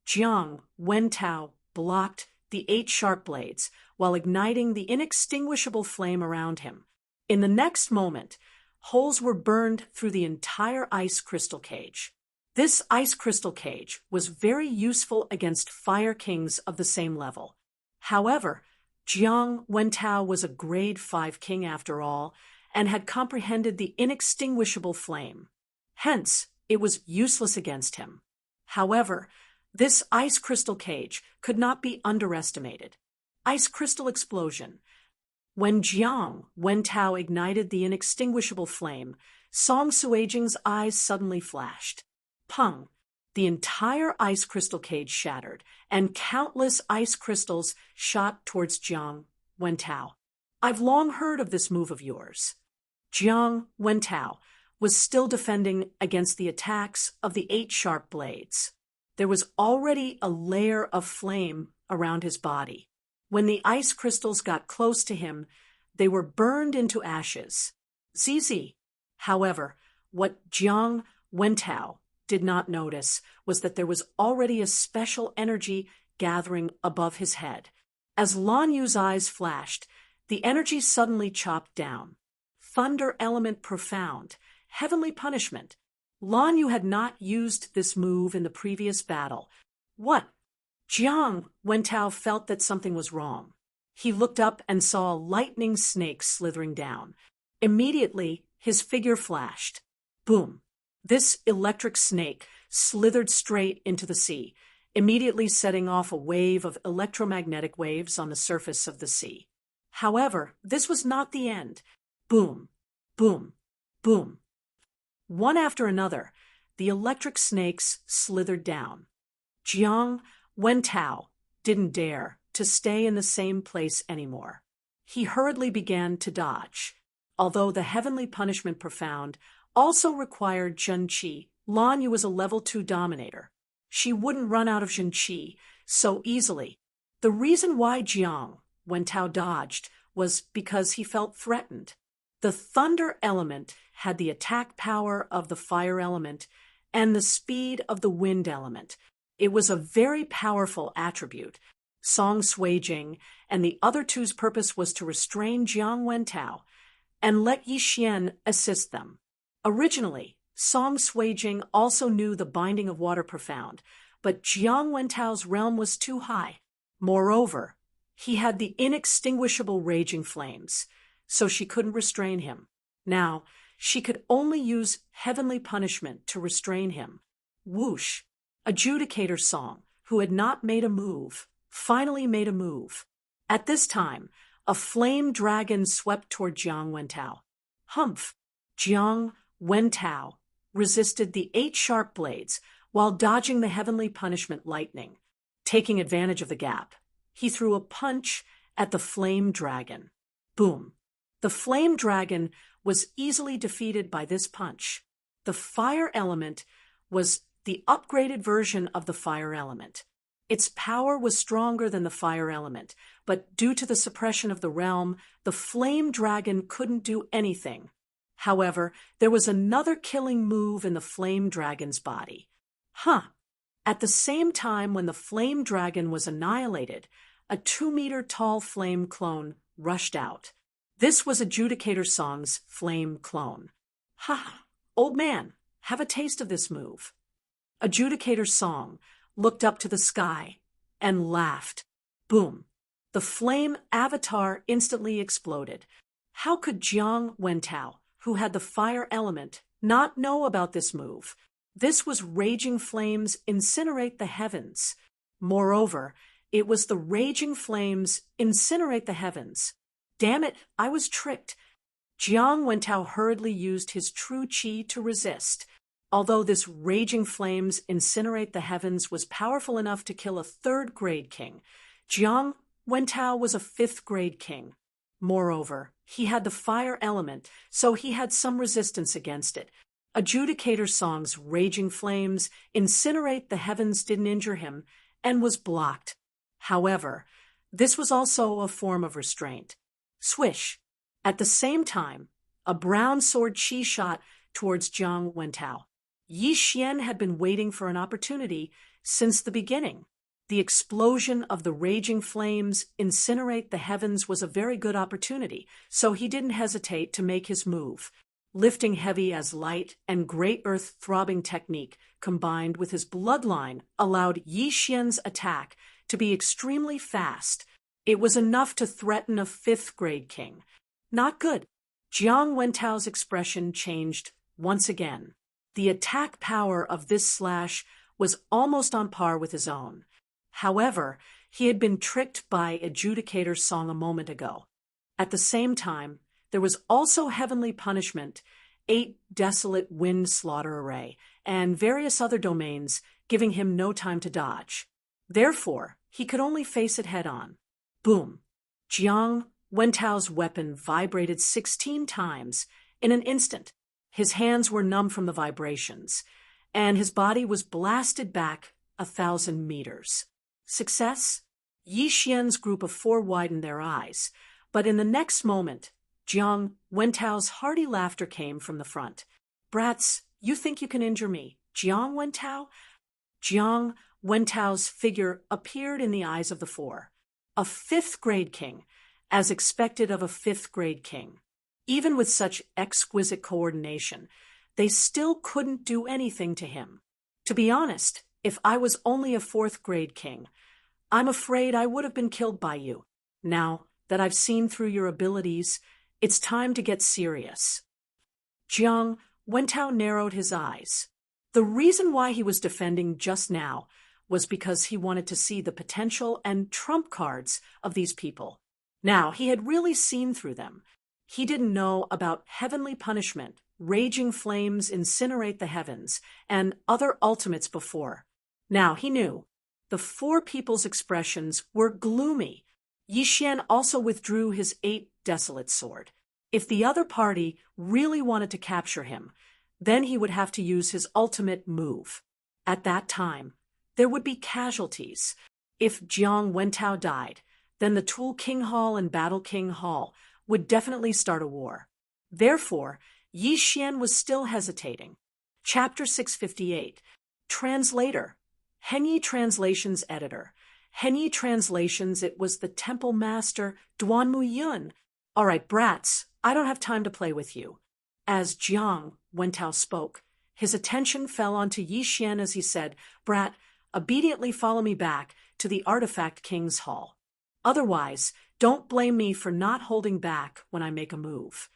Jiang Wentao blocked the 8 sharp blades while igniting the inextinguishable flame around him. In the next moment, holes were burned through the entire ice crystal cage. This ice crystal cage was very useful against fire kings of the same level. However, Jiang Wentao was a grade 5 king after all, and had comprehended the inextinguishable flame. Hence, it was useless against him. However, this ice crystal cage could not be underestimated. Ice crystal explosion. When Jiang Wentao ignited the inextinguishable flame, Song Sui Jing's eyes suddenly flashed. Pung! The entire ice crystal cage shattered, and countless ice crystals shot towards Jiang Wentao. I've long heard of this move of yours. Jiang Wentao was still defending against the attacks of the 8 sharp blades. There was already a layer of flame around his body. When the ice crystals got close to him, they were burned into ashes. ZZ. However, what Jiang Wentao did not notice was that there was already a special energy gathering above his head. As Lan Yu's eyes flashed, the energy suddenly chopped down. Thunder element profound, heavenly punishment. Lan Yu had not used this move in the previous battle. What? Jiang Wentao felt that something was wrong. He looked up and saw a lightning snake slithering down. Immediately, his figure flashed. Boom! This electric snake slithered straight into the sea, immediately setting off a wave of electromagnetic waves on the surface of the sea. However, this was not the end. Boom! Boom! Boom! One after another, the electric snakes slithered down. Jiang Wentao didn't dare to stay in the same place anymore. He hurriedly began to dodge. Although the heavenly punishment profound also required Zhen Qi, Lan Yu was a level 2 dominator. She wouldn't run out of Zhen Qi so easily. The reason why Jiang Wentao dodged was because he felt threatened. The thunder element had the attack power of the fire element and the speed of the wind element. It was a very powerful attribute. Song Sui-jing and the other two's purpose was to restrain Jiang Wentao and let Yi Xian assist them. Originally, Song Sui-jing also knew the binding of water profound, but Jiang Wentao's realm was too high. Moreover, he had the inextinguishable raging flames, so she couldn't restrain him. Now, she could only use heavenly punishment to restrain him. Whoosh! Adjudicator Song, who had not made a move, finally made a move. At this time, a flame dragon swept toward Jiang Wentao. Humph! Jiang Wentao resisted the 8 sharp blades while dodging the heavenly punishment lightning. Taking advantage of the gap, he threw a punch at the flame dragon. Boom! The flame dragon was easily defeated by this punch. The fire element was the upgraded version of the fire element. Its power was stronger than the fire element, but due to the suppression of the realm, the flame dragon couldn't do anything. However, there was another killing move in the flame dragon's body. At the same time when the flame dragon was annihilated, a 2-meter tall flame clone rushed out. This was Adjudicator Song's flame clone. Old man, have a taste of this move. Adjudicator Song looked up to the sky and laughed. Boom! The flame avatar instantly exploded. How could Jiang Wentao, who had the fire element, not know about this move? This was raging flames incinerate the heavens. Moreover, it was the raging flames incinerate the heavens. Damn it, I was tricked. Jiang Wentao hurriedly used his true qi to resist. Although this raging flames incinerate the heavens was powerful enough to kill a 3rd-grade king, Jiang Wentao was a 5th-grade king. Moreover, he had the fire element, so he had some resistance against it. Adjudicator Song's raging flames incinerate the heavens didn't injure him and was blocked. However, this was also a form of restraint. Swish! At the same time, a brown sword qi shot towards Jiang Wentao. Yi Xian had been waiting for an opportunity since the beginning. The explosion of the raging flames incinerate the heavens was a very good opportunity, so he didn't hesitate to make his move. Lifting heavy as light and great earth throbbing technique combined with his bloodline allowed Yi Xian's attack to be extremely fast. It was enough to threaten a 5th-grade king. Not good. Jiang Wentao's expression changed once again. The attack power of this slash was almost on par with his own. However, he had been tricked by Adjudicator Song a moment ago. At the same time, there was also heavenly punishment, 8 desolate wind slaughter array, and various other domains, giving him no time to dodge. Therefore, he could only face it head-on. Boom! Jiang Wentao's weapon vibrated 16 times in an instant. His hands were numb from the vibrations, and his body was blasted back 1,000 meters. Success? Yi Xian's group of 4 widened their eyes, but in the next moment, Jiang Wentao's hearty laughter came from the front. Brats, you think you can injure me, Jiang Wentao? Jiang Wentao's figure appeared in the eyes of the 4. A 5th-grade king, as expected of a 5th-grade king. Even with such exquisite coordination, they still couldn't do anything to him. To be honest, if I was only a 4th-grade king, I'm afraid I would have been killed by you. Now that I've seen through your abilities, it's time to get serious. Jiang Wentao narrowed his eyes. The reason why he was defending just now was because he wanted to see the potential and trump cards of these people. Now, he had really seen through them. He didn't know about heavenly punishment, raging flames incinerate the heavens, and other ultimates before. Now he knew. The 4 people's expressions were gloomy. Yi Xian also withdrew his 8 desolate sword. If the other party really wanted to capture him, then he would have to use his ultimate move. At that time, there would be casualties. If Jiang Wentao died, then the Tool King Hall and Battle King Hall would definitely start a war. Therefore, Yi Xian was still hesitating. Chapter 658. Translator. Henyi Translations Editor. Henyi Translations, it was the temple master, Duanmu Yun. All right, brats, I don't have time to play with you. As Jiang Wentao spoke, his attention fell onto Yi Xian as he said, Brat, obediently follow me back to the Artifact King's Hall. Otherwise, don't blame me for not holding back when I make a move.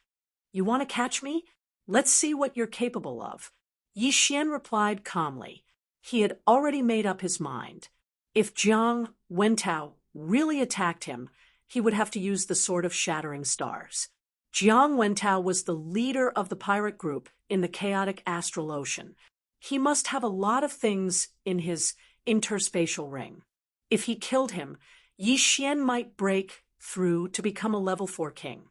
You want to catch me? Let's see what you're capable of. Yi Xian replied calmly. He had already made up his mind. If Jiang Wentao really attacked him, he would have to use the Sword of Shattering Stars. Jiang Wentao was the leader of the pirate group in the chaotic astral ocean. He must have a lot of things in his interspatial ring. If he killed him, Yi Xian might break through to become a level 4 king.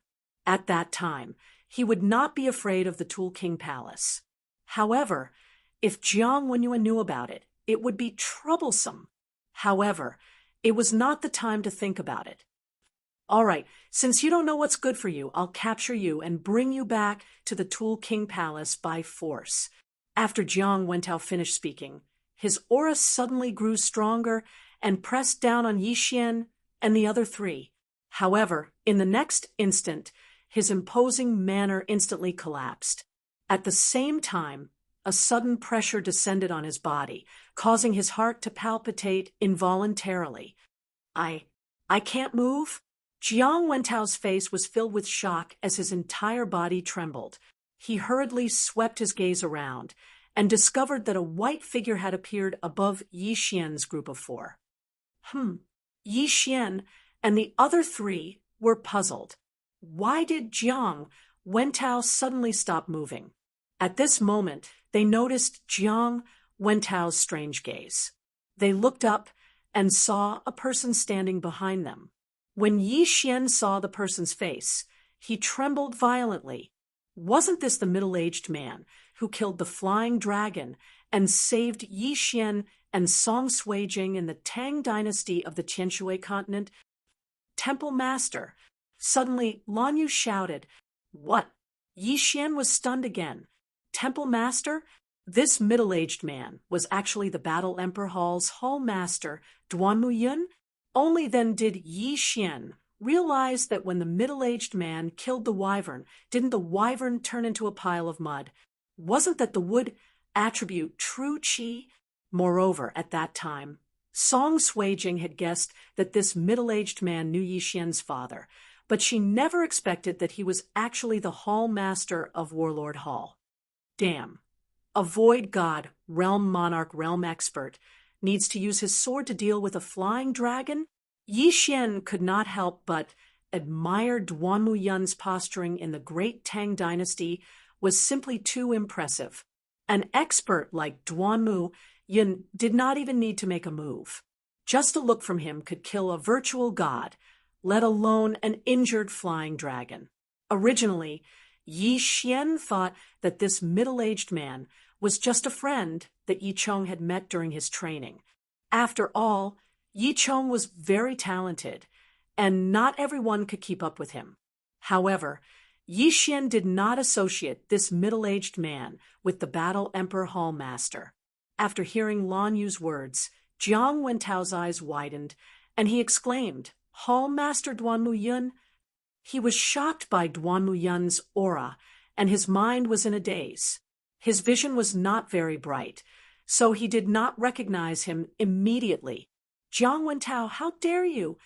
At that time, he would not be afraid of the Tool King Palace. However, if Jiang Wenyue knew about it, it would be troublesome. However, it was not the time to think about it. All right, since you don't know what's good for you, I'll capture you and bring you back to the Tool King Palace by force. After Jiang Wentao finished speaking, his aura suddenly grew stronger and pressed down on Yi Xian and the other three. However, in the next instant, his imposing manner instantly collapsed. At the same time, a sudden pressure descended on his body, causing his heart to palpitate involuntarily. I can't move? Jiang Wentao's face was filled with shock as his entire body trembled. He hurriedly swept his gaze around and discovered that a white figure had appeared above Yi Xian's group of 4. Yi Xian and the other 3 were puzzled. Why did Jiang Wentao suddenly stop moving? At this moment, they noticed Jiang Wentao's strange gaze. They looked up and saw a person standing behind them. When Yi Xian saw the person's face, he trembled violently. Wasn't this the middle-aged man who killed the flying dragon and saved Yi Xian and Song Suijing in the Tang dynasty of the Qianshui continent? Temple Master. Suddenly, Lan Yu shouted, What? Yi Xian was stunned again. Temple Master? This middle-aged man was actually the Battle Emperor Hall's Hall Master, Duanmu Yun. Only then did Yi Xian realize that when the middle-aged man killed the wyvern, didn't the wyvern turn into a pile of mud? Wasn't that the wood attribute true qi? Moreover, at that time, Song Suijing had guessed that this middle-aged man knew Yi Xian's father, but she never expected that he was actually the Hall Master of Warlord Hall. Damn. A void god, realm monarch, realm expert, needs to use his sword to deal with a flying dragon? Yi Xian could not help but admire Duanmu Yun's posturing in the Great Tang Dynasty was simply too impressive. An expert like Duanmu Yun did not even need to make a move. Just a look from him could kill a virtual god, let alone an injured flying dragon. Originally, Yi Xian thought that this middle-aged man was just a friend that Yi Chong had met during his training. After all, Yi Chong was very talented, and not everyone could keep up with him. However, Yi Xian did not associate this middle-aged man with the Battle Emperor Hall Master. After hearing Lan Yu's words, Jiang Wentao's eyes widened, and he exclaimed, Hall Master Duanmu Yun? He was shocked by Duanmu Yun's aura, and his mind was in a daze. His vision was not very bright, so he did not recognize him immediately. Jiang Wentao, how dare you?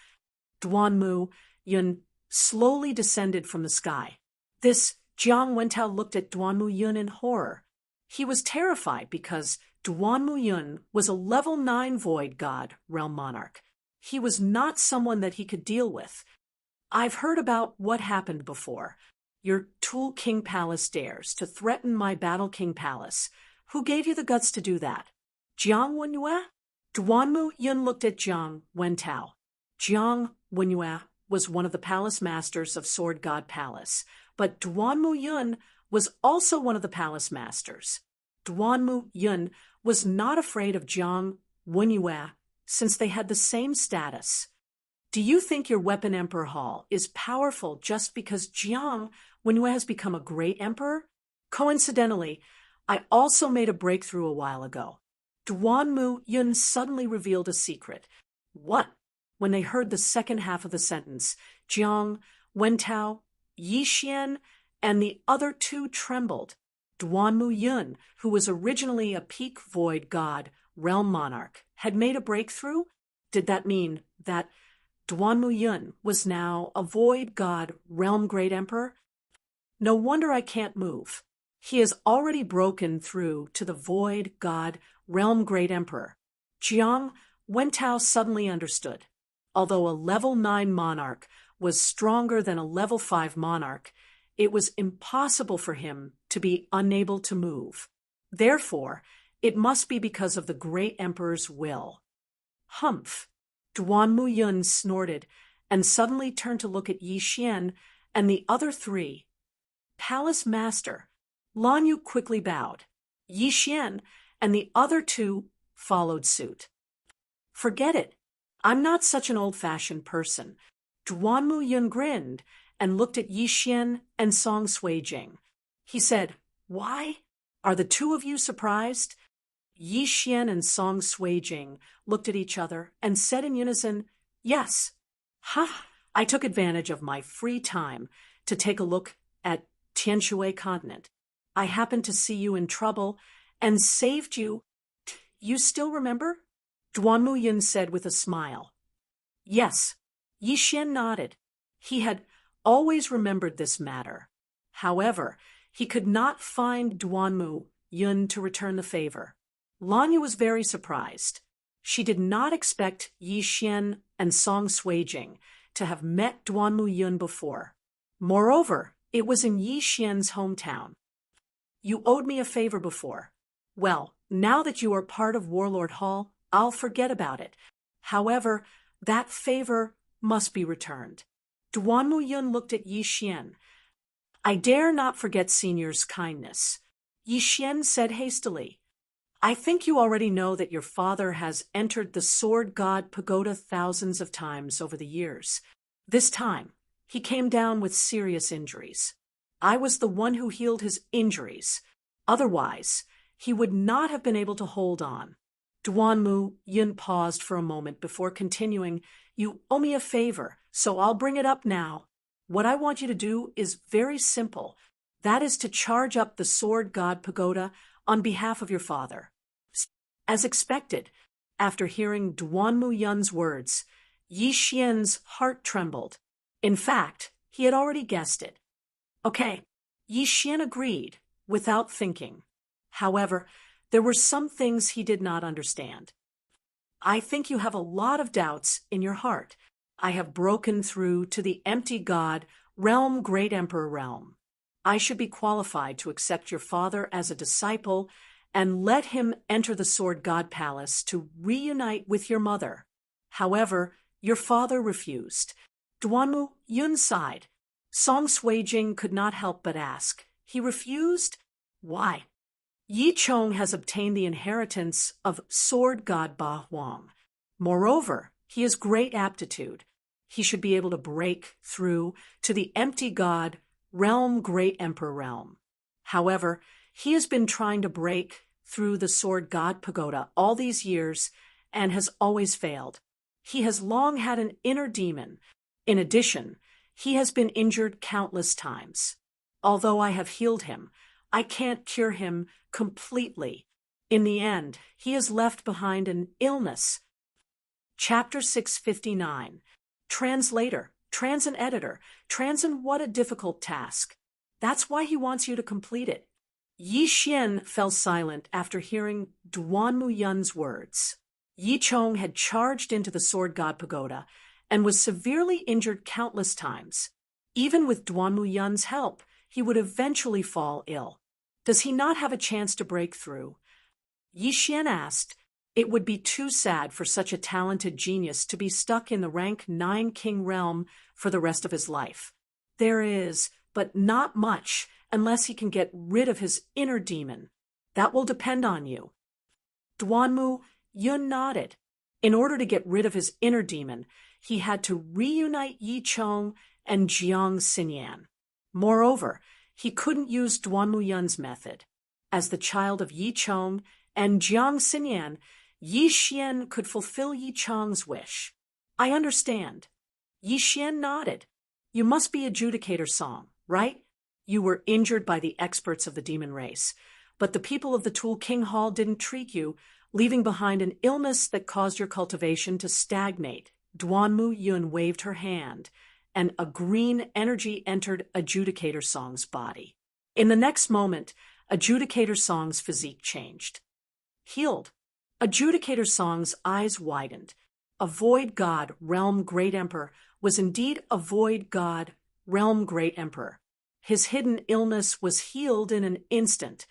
Duanmu Yun slowly descended from the sky. This Jiang Wentao looked at Duanmu Yun in horror. He was terrified because Duanmu Yun was a level 9 void god, realm monarch. He was not someone that he could deal with. I've heard about what happened before. Your Tool King Palace dares to threaten my Battle King Palace. Who gave you the guts to do that? Jiang Wenyue? Duanmu Yun looked at Jiang Wentao. Jiang Wenyue was one of the palace masters of Sword God Palace, but Duanmu Yun was also one of the palace masters. Duanmu Yun was not afraid of Jiang Wenyue since they had the same status. Do you think your weapon Emperor Hall is powerful just because Jiang Wenyu has become a great emperor? Coincidentally, I also made a breakthrough a while ago. Duanmu Yun suddenly revealed a secret. What? When they heard the second half of the sentence, Jiang, Wentao, Yixian, and the other two trembled. Duanmu Yun, who was originally a peak void god, realm monarch, had made a breakthrough? Did that mean that Duanmu Yun was now a void god, realm great emperor? No wonder I can't move. He has already broken through to the void god, realm great emperor. Jiang Wentao suddenly understood. Although a level 9 monarch was stronger than a level 5 monarch, it was impossible for him to be unable to move. Therefore, it must be because of the great emperor's will. Humph! Duanmu Yun snorted and suddenly turned to look at Yi Xian and the other three. Palace Master, Lan Yu quickly bowed. Yi Xian and the other two followed suit. Forget it. I'm not such an old-fashioned person. Duanmu Yun grinned and looked at Yi Xian and Song Suijing. He said, "Why? Are the two of you surprised?" Yi Xian and Song Suijing looked at each other and said in unison, "Yes." Ha! I took advantage of my free time to take a look at Tianshui continent. I happened to see you in trouble and saved you. You still remember? Duanmu Yun said with a smile. Yes. Yi Xian nodded. He had always remembered this matter. However, he could not find Duanmu Yun to return the favor. Lan Yu was very surprised. She did not expect Yi Xian and Song Suijing to have met Duanmu Yun before. Moreover, it was in Yi Xian's hometown. You owed me a favor before. Well, now that you are part of Warlord Hall, I'll forget about it. However, that favor must be returned. Duanmu Yun looked at Yi Xian. I dare not forget Senior's kindness. Yi Xian said hastily. I think you already know that your father has entered the Sword God Pagoda thousands of times over the years. This time, he came down with serious injuries. I was the one who healed his injuries. Otherwise, he would not have been able to hold on. Duanmu Yun paused for a moment before continuing, You owe me a favor, so I'll bring it up now. What I want you to do is very simple. That is to charge up the Sword God Pagoda on behalf of your father. As expected, after hearing Duanmu Yun's words, Yi Xian's heart trembled. In fact, he had already guessed it. Okay, Yi Xian agreed, without thinking. However, there were some things he did not understand. I think you have a lot of doubts in your heart. I have broken through to the empty god, realm great emperor realm. I should be qualified to accept your father as a disciple and let him enter the Sword God Palace to reunite with your mother. However, your father refused. Duanmu Yun sighed. Song Suijing could not help but ask. He refused? Why? Yi Chong has obtained the inheritance of Sword God Ba Huang. Moreover, he has great aptitude. He should be able to break through to the empty god, realm great emperor realm. However, he has been trying to break through the Sword God Pagoda all these years and has always failed. He has long had an inner demon. In addition, he has been injured countless times. Although I have healed him, I can't cure him completely. In the end, he has left behind an illness. Chapter 659. Translator, trans and editor, trans and what a difficult task. That's why he wants you to complete it. Yi Xian fell silent after hearing Duanmu Yun's words. Yi Chong had charged into the Sword God Pagoda and was severely injured countless times. Even with Duanmu Yun's help, he would eventually fall ill. Does he not have a chance to break through? Yi Xian asked. It would be too sad for such a talented genius to be stuck in the rank 9 king realm for the rest of his life. There is, but not much, unless he can get rid of his inner demon. That will depend on you. Duanmu Yun nodded. In order to get rid of his inner demon, he had to reunite Yi Chong and Jiang Xinyan. Moreover, he couldn't use Duanmu Yun's method. As the child of Yi Chong and Jiang Xinyan, Yi Xian could fulfill Yi Chong's wish. I understand. Yi Xian nodded. You must be Adjudicator Song, right? You were injured by the experts of the demon race, but the people of the Tool King Hall didn't treat you, leaving behind an illness that caused your cultivation to stagnate. Duanmu Yun waved her hand, and a green energy entered Adjudicator Song's body. In the next moment, Adjudicator Song's physique changed. Healed. Adjudicator Song's eyes widened. A void god, realm great emperor, was indeed a void god, realm great emperor. His hidden illness was healed in an instant.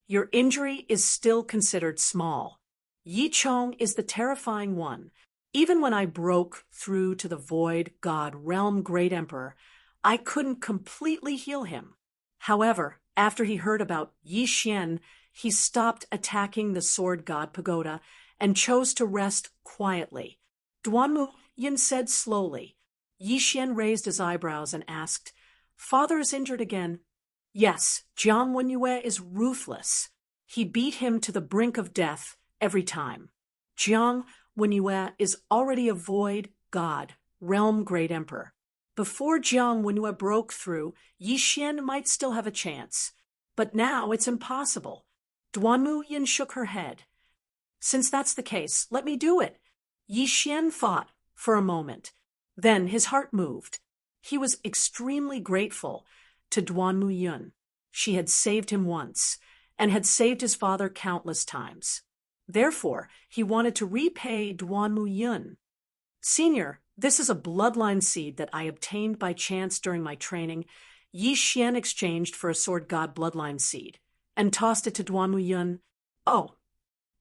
Your injury is still considered small. Yi Chong is the terrifying one. Even when I broke through to the void god, realm great emperor, I couldn't completely heal him. However, after he heard about Yi Xian, he stopped attacking the sword god pagoda and chose to rest quietly. Duanmu Yin said slowly. Yi Xian raised his eyebrows and asked, Father is injured again. Yes, Jiang Wenyue is ruthless. He beat him to the brink of death every time. Jiang Wenyue is already a void god, realm great emperor. Before Jiang Wenyue broke through, Yi Xian might still have a chance. But now it's impossible. Duanmu Yin shook her head. Since that's the case, let me do it. Yi Xian thought for a moment. Then his heart moved. He was extremely grateful to Duanmu Yun. She had saved him once, and had saved his father countless times. Therefore, he wanted to repay Duanmu Yun. Senior, this is a bloodline seed that I obtained by chance during my training. Yi Xian exchanged for a sword god bloodline seed, and tossed it to Duanmu Yun. Oh,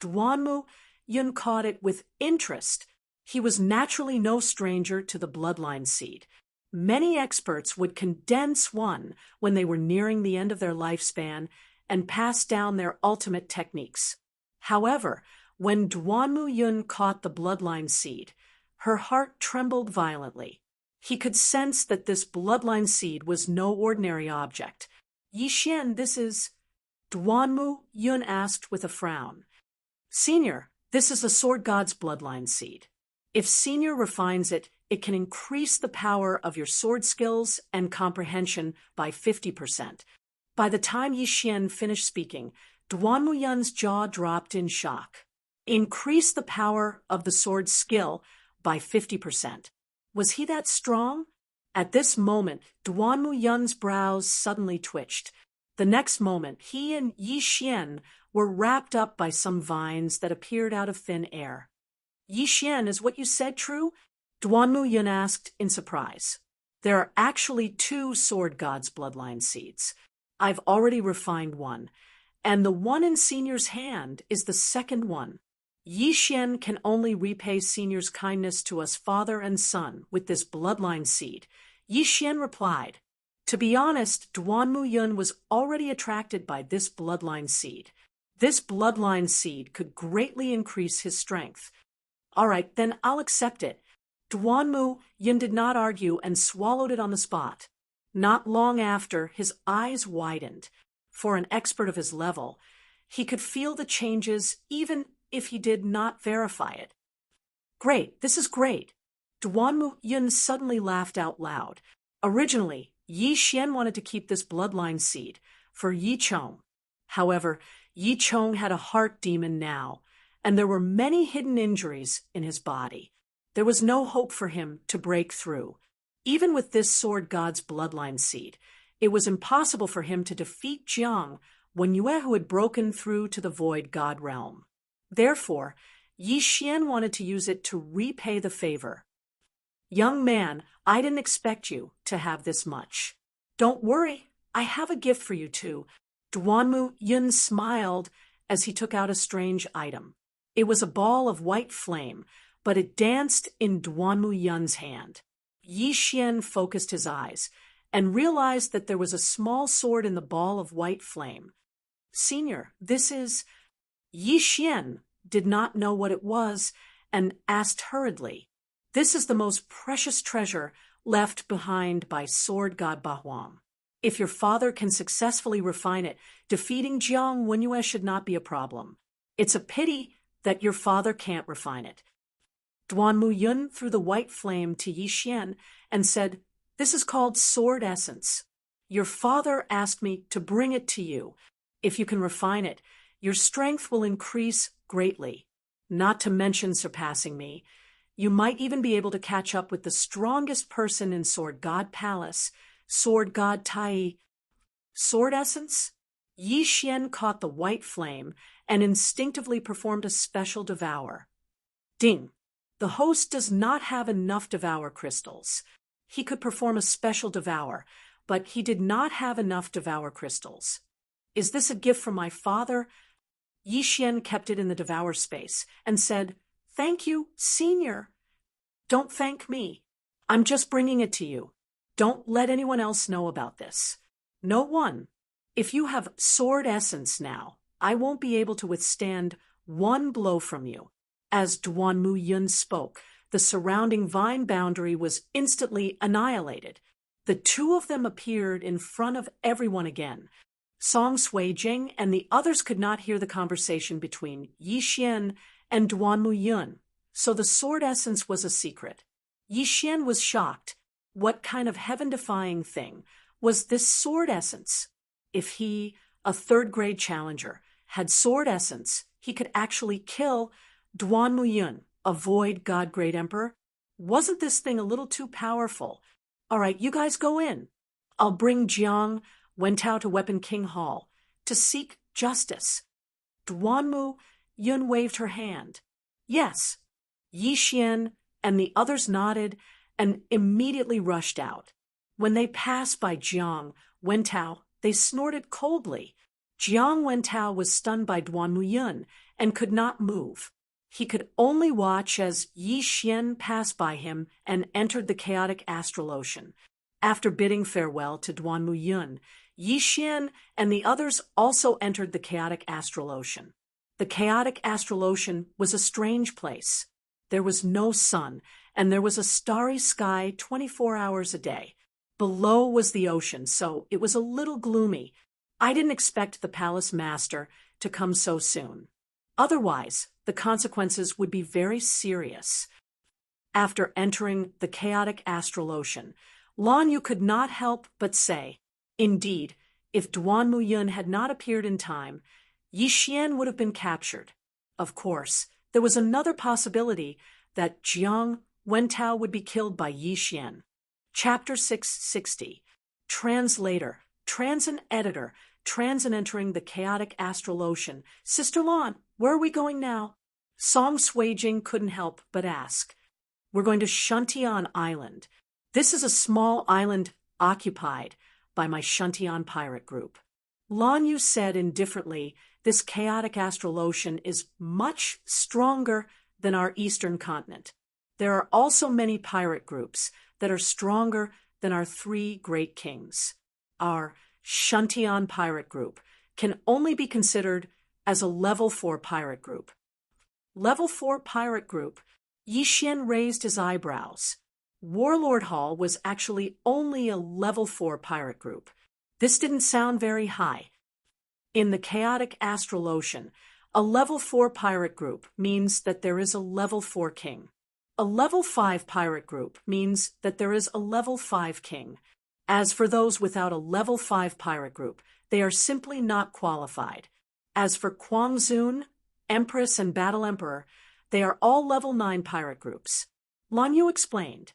Duanmu Yun caught it with interest. He was naturally no stranger to the bloodline seed. Many experts would condense one when they were nearing the end of their lifespan and pass down their ultimate techniques. However, when Duanmu Yun caught the bloodline seed, her heart trembled violently. He could sense that this bloodline seed was no ordinary object. Yi Xian, this is... Duanmu Yun asked with a frown. Senior, this is the sword god's bloodline seed. If Senior refines it, it can increase the power of your sword skills and comprehension by 50%. By the time Yi Xian finished speaking, Duanmu Yun's jaw dropped in shock. Increase the power of the sword skill by 50%. Was he that strong? At this moment, Duanmu Yun's brows suddenly twitched. The next moment, he and Yi Xian were wrapped up by some vines that appeared out of thin air. Yi Xian, is what you said true? Duanmu Yun asked in surprise. There are actually 2 sword gods bloodline seeds. I've already refined one, and the one in Senior's hand is the second one. Yi Xian can only repay Senior's kindness to us father and son with this bloodline seed. Yi Xian replied. To be honest, Duanmu Yun was already attracted by this bloodline seed. This bloodline seed could greatly increase his strength. All right, then I'll accept it. Duanmu Yun did not argue and swallowed it on the spot. Not long after, his eyes widened. For an expert of his level, he could feel the changes even if he did not verify it. Great, this is great. Duanmu Yun suddenly laughed out loud. Originally, Yi Xian wanted to keep this bloodline seed for Yi Chong. However, Yi Chong had a heart demon now, and there were many hidden injuries in his body. There was no hope for him to break through. Even with this sword god's bloodline seed, it was impossible for him to defeat Jiang Wenyue, who had broken through to the void god realm. Therefore, Yi Xian wanted to use it to repay the favor. Young man, I didn't expect you to have this much. Don't worry, I have a gift for you too. Duanmu Yun smiled as he took out a strange item. It was a ball of white flame, but it danced in Duanmu Yun's hand. Yi Xian focused his eyes and realized that there was a small sword in the ball of white flame. Senior, this is... Yi Xian did not know what it was and asked hurriedly. This is the most precious treasure left behind by sword god Bahuang. If your father can successfully refine it, defeating Jiang Wenyue should not be a problem. It's a pity that your father can't refine it. Duan Muyun threw the white flame to Yi Xian and said, "This is called sword essence. Your father asked me to bring it to you. If you can refine it, your strength will increase greatly, not to mention surpassing me. You might even be able to catch up with the strongest person in Sword God Palace, Sword God Tai." Sword essence? Yi Xian caught the white flame and instinctively performed a special devour. Ding! The host does not have enough devour crystals. He could perform a special devour, but he did not have enough devour crystals. Is this a gift from my father? Yi Xian kept it in the devour space and said, "Thank you, senior." "Don't thank me. I'm just bringing it to you. Don't let anyone else know about this. No one. If you have sword essence now, I won't be able to withstand one blow from you." As Duan Muyun spoke, the surrounding vine boundary was instantly annihilated. The two of them appeared in front of everyone again. Song Suijing and the others could not hear the conversation between Yi Xian and Duan Muyun, so the sword essence was a secret. Yi Xian was shocked. What kind of heaven-defying thing was this sword essence? If he, a third-grade challenger, had sword essence, he could actually kill Duan Muyun, a void god-grade emperor. Wasn't this thing a little too powerful? All right, you guys go in. I'll bring Jiang Wentao to Weapon King Hall to seek justice. Duan Muyun waved her hand. Yes. Yi Xian and the others nodded and immediately rushed out. When they passed by Jiang Wentao, they snorted coldly. Jiang Wentao was stunned by Duan Muyun and could not move. He could only watch as Yi Xian passed by him and entered the chaotic astral ocean. After bidding farewell to Duan Muyun, Yi Xian and the others also entered the chaotic astral ocean. The chaotic astral ocean was a strange place. There was no sun, and there was a starry sky 24 hours a day. Below was the ocean, so it was a little gloomy. I didn't expect the palace master to come so soon. Otherwise, the consequences would be very serious. After entering the chaotic astral ocean, Lan Yu could not help but say, indeed, if Duan Muyun had not appeared in time, Yi Xian would have been captured. Of course, there was another possibility that Jiang Wentao would be killed by Yi Xian. Chapter 660. Translator, Transin Editor, Transin entering the chaotic astral ocean. Sister Lan, where are we going now? Song Suijing couldn't help but ask. We're going to Shantian Island. This is a small island occupied by my Shantian pirate group. Lan Yu said indifferently, this chaotic astral ocean is much stronger than our eastern continent. There are also many pirate groups that are stronger than our three great kings. Our Shantian pirate group can only be considered as a level 4 pirate group. Level 4 pirate group? Yi Xian raised his eyebrows. Warlord Hall was actually only a level 4 pirate group. This didn't sound very high. In the chaotic astral ocean, a level 4 pirate group means that there is a level 4 king. A level 5 pirate group means that there is a level 5 king. As for those without a level 5 pirate group, they are simply not qualified. As for Guangzun, Empress, and Battle Emperor, they are all level 9 pirate groups. Lan Yu explained.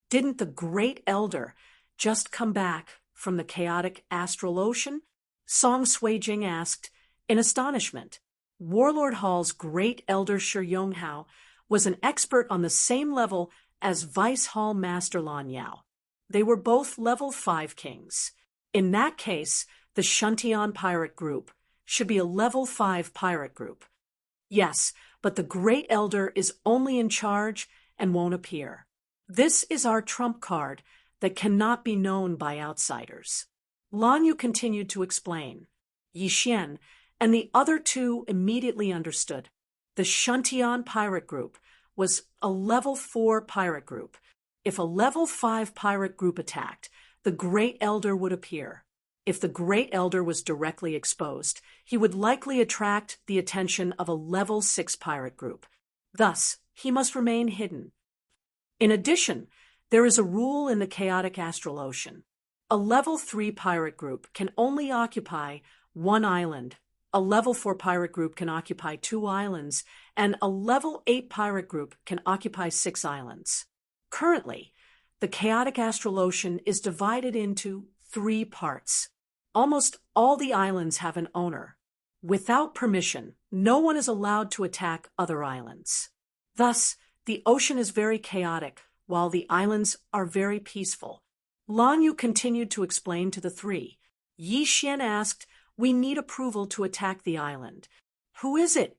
Didn't the Great Elder just come back from the chaotic astral ocean? Song Suijing asked in astonishment. Warlord Hall's Great Elder Shi Yonghao was an expert on the same level as Vice Hall Master Lan Yao. They were both level 5 kings. In that case, the Shantian pirate group should be a level 5 pirate group. Yes, but the Great Elder is only in charge and won't appear. This is our trump card that cannot be known by outsiders. Lan Yu continued to explain. Yi Xian and the other two immediately understood. The Shantian pirate group was a level 4 pirate group. If a level 5 pirate group attacked, the Great Elder would appear. If the Great Elder was directly exposed, he would likely attract the attention of a level 6 pirate group. Thus, he must remain hidden. In addition, there is a rule in the chaotic astral ocean. A level 3 pirate group can only occupy one island, a level 4 pirate group can occupy 2 islands, and a level 8 pirate group can occupy 6 islands. Currently, the chaotic astral ocean is divided into 3 parts. Almost all the islands have an owner. Without permission, no one is allowed to attack other islands. Thus, the ocean is very chaotic, while the islands are very peaceful. Lan Yu continued to explain to the 3. Yi Xian asked, "We need approval to attack the island." "Who is it?"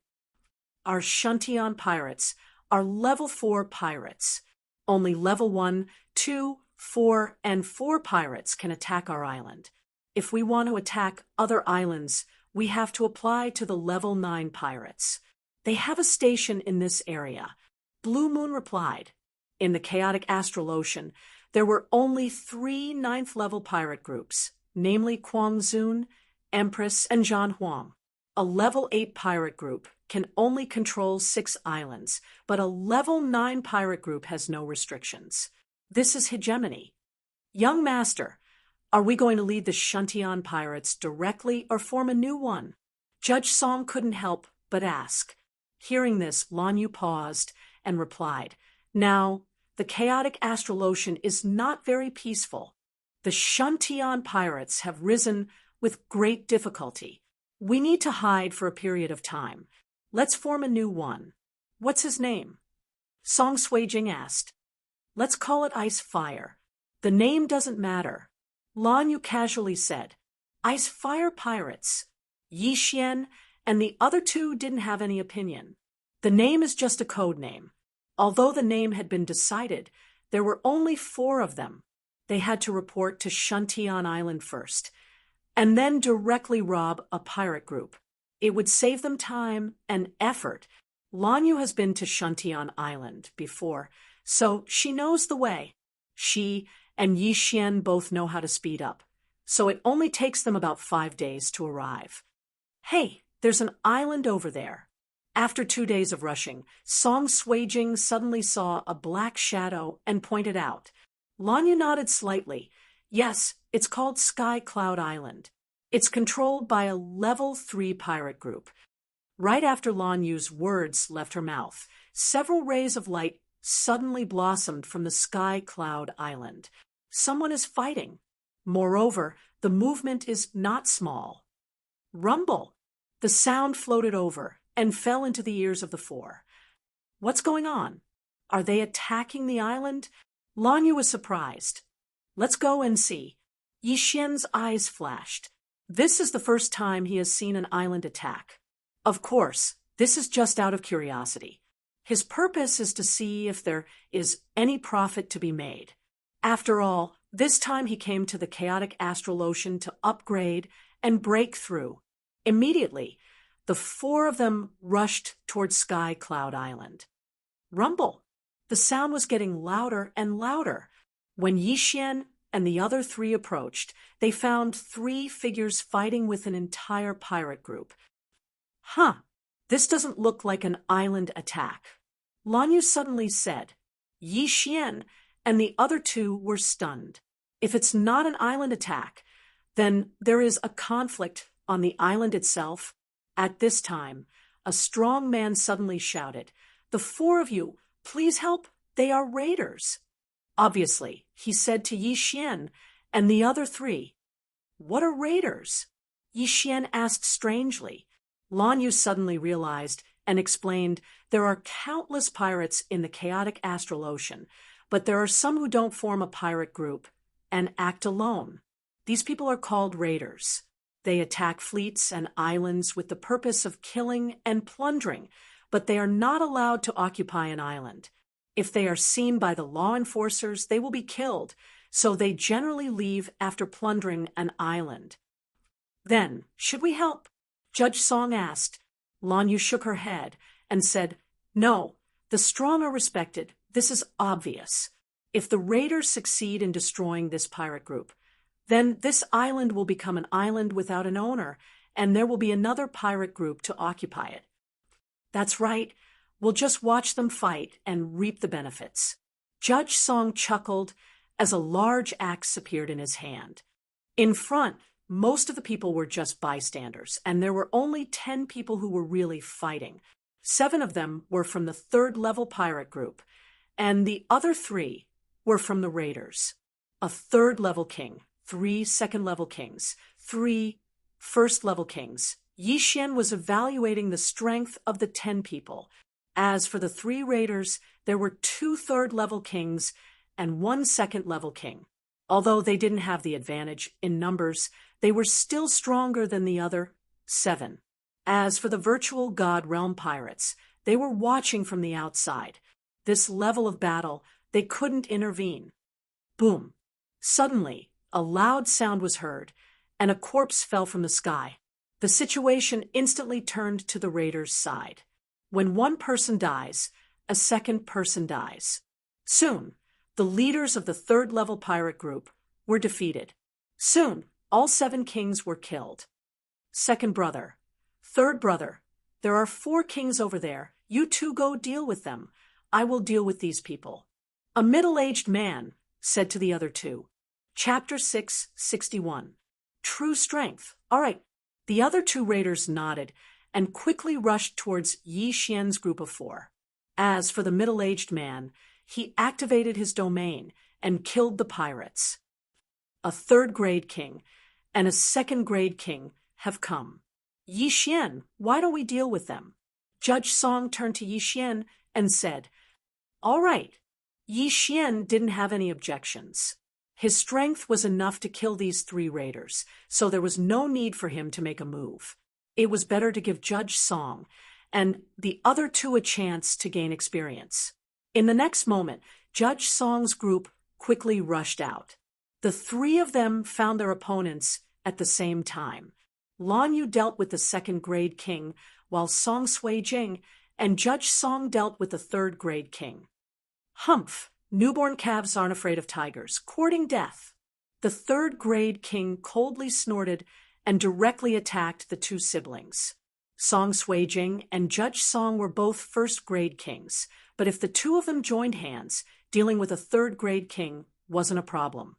"Our Shantian pirates, our level 4 pirates. Only level 1, 2, 4, and 4 pirates can attack our island. If we want to attack other islands, we have to apply to the level 9 pirates. They have a station in this area." Blue Moon replied. In the chaotic astral ocean, there were only 3 9th-level pirate groups, namely Quangzun, Empress, and Zhan Huang. A level 8 pirate group can only control 6 islands, but a level 9 pirate group has no restrictions. This is hegemony. "Young master, are we going to lead the Shantian pirates directly or form a new one?" Judge Song couldn't help but ask. Hearing this, Lan Yu paused and replied, "Now, the chaotic astral ocean is not very peaceful. The Shantian pirates have risen with great difficulty. We need to hide for a period of time. Let's form a new one." "What's his name?" Song Suijing asked. "Let's call it Ice Fire. The name doesn't matter." Lan Yu casually said, "Ice Fire Pirates." Yi Xian and the other 2 didn't have any opinion. The name is just a code name. Although the name had been decided, there were only 4 of them. They had to report to Shantian Island first, and then directly rob a pirate group. It would save them time and effort. Lan Yu has been to Shantian Island before, so she knows the way. She and Yi Xian both know how to speed up, so it only takes them about 5 days to arrive. "Hey, there's an island over there." After 2 days of rushing, Song Suijing suddenly saw a black shadow and pointed out. Lan Yu nodded slightly. "Yes, it's called Sky Cloud Island. It's controlled by a level 3 pirate group." Right after Lan Yu's words left her mouth, several rays of light suddenly blossomed from the Sky Cloud Island. Someone is fighting. Moreover, the movement is not small. Rumble! The sound floated over and fell into the ears of the 4. "What's going on? Are they attacking the island?" Lan Yu was surprised. "Let's go and see." Yi Xian's eyes flashed. This is the first time he has seen an island attack. Of course, this is just out of curiosity. His purpose is to see if there is any profit to be made. After all, this time he came to the chaotic astral ocean to upgrade and break through. Immediately, the 4 of them rushed toward Sky Cloud Island. Rumble! The sound was getting louder and louder. When Yi Xian and the other 3 approached, they found 3 figures fighting with an entire pirate group. This doesn't look like an island attack," Lan Yu suddenly said. Yi Xian and the other 2 were stunned. If it's not an island attack, then there is a conflict on the island itself. At this time, a strong man suddenly shouted, "The 4 of you, please help, they are raiders." Obviously, he said to Yi Xian and the other 3. "What are raiders?" Yi Xian asked strangely. Lan Yu suddenly realized and explained there are countless pirates in the chaotic astral ocean, but there are some who don't form a pirate group and act alone. These people are called raiders. They attack fleets and islands with the purpose of killing and plundering, but they are not allowed to occupy an island. If they are seen by the law enforcers, they will be killed, so they generally leave after plundering an island. "Then, should we help?" Judge Song asked. Lan Yu shook her head and said, "No, The strong are respected. This is obvious. If the raiders succeed in destroying this pirate group, then this island will become an island without an owner, and there will be another pirate group to occupy it. That's right. We'll just watch them fight and reap the benefits. Judge Song chuckled as a large axe appeared in his hand. In front, most of the people were just bystanders, and there were only 10 people who were really fighting. 7 of them were from the 3rd-level pirate group, and the other 3 were from the raiders. A 3rd-level king, 3 2nd-level kings, 3 1st-level kings. Yi Xian was evaluating the strength of the 10 people. As for the 3 raiders, there were 2 3rd-level kings and 1 2nd-level king. Although they didn't have the advantage in numbers, they were still stronger than the other 7. As for the virtual God Realm pirates, they were watching from the outside. This level of battle, they couldn't intervene. Boom! Suddenly, a loud sound was heard, and a corpse fell from the sky. The situation instantly turned to the raiders' side. When one person dies, a second person dies. Soon, the leaders of the 3rd-level pirate group were defeated. Soon, all 7 kings were killed. Second brother, 3rd brother, there are 4 kings over there. You 2 go deal with them. I will deal with these people. A middle-aged man said to the other 2. Chapter 661. True strength. All right. The other 2 raiders nodded and quickly rushed towards Yi Xian's group of 4. As for the middle-aged man, he activated his domain and killed the pirates. A 3rd-grade king and a 2nd-grade king have come. Yi Xian, why don't we deal with them? Judge Song turned to Yi Xian and said, All right. Yi Xian didn't have any objections. His strength was enough to kill these 3 raiders, so there was no need for him to make a move. It was better to give Judge Song and the other 2 a chance to gain experience. In the next moment, Judge Song's group quickly rushed out. The 3 of them found their opponents at the same time. Lan Yu dealt with the 2nd-grade king, while Song Sui-jing and Judge Song dealt with the 3rd-grade king. Humph! Newborn calves aren't afraid of tigers, courting death. The 3rd-grade king coldly snorted and directly attacked the 2 siblings. Song Sui-jing and Judge Song were both 1st-grade kings, but if the 2 of them joined hands, dealing with a 3rd-grade king wasn't a problem.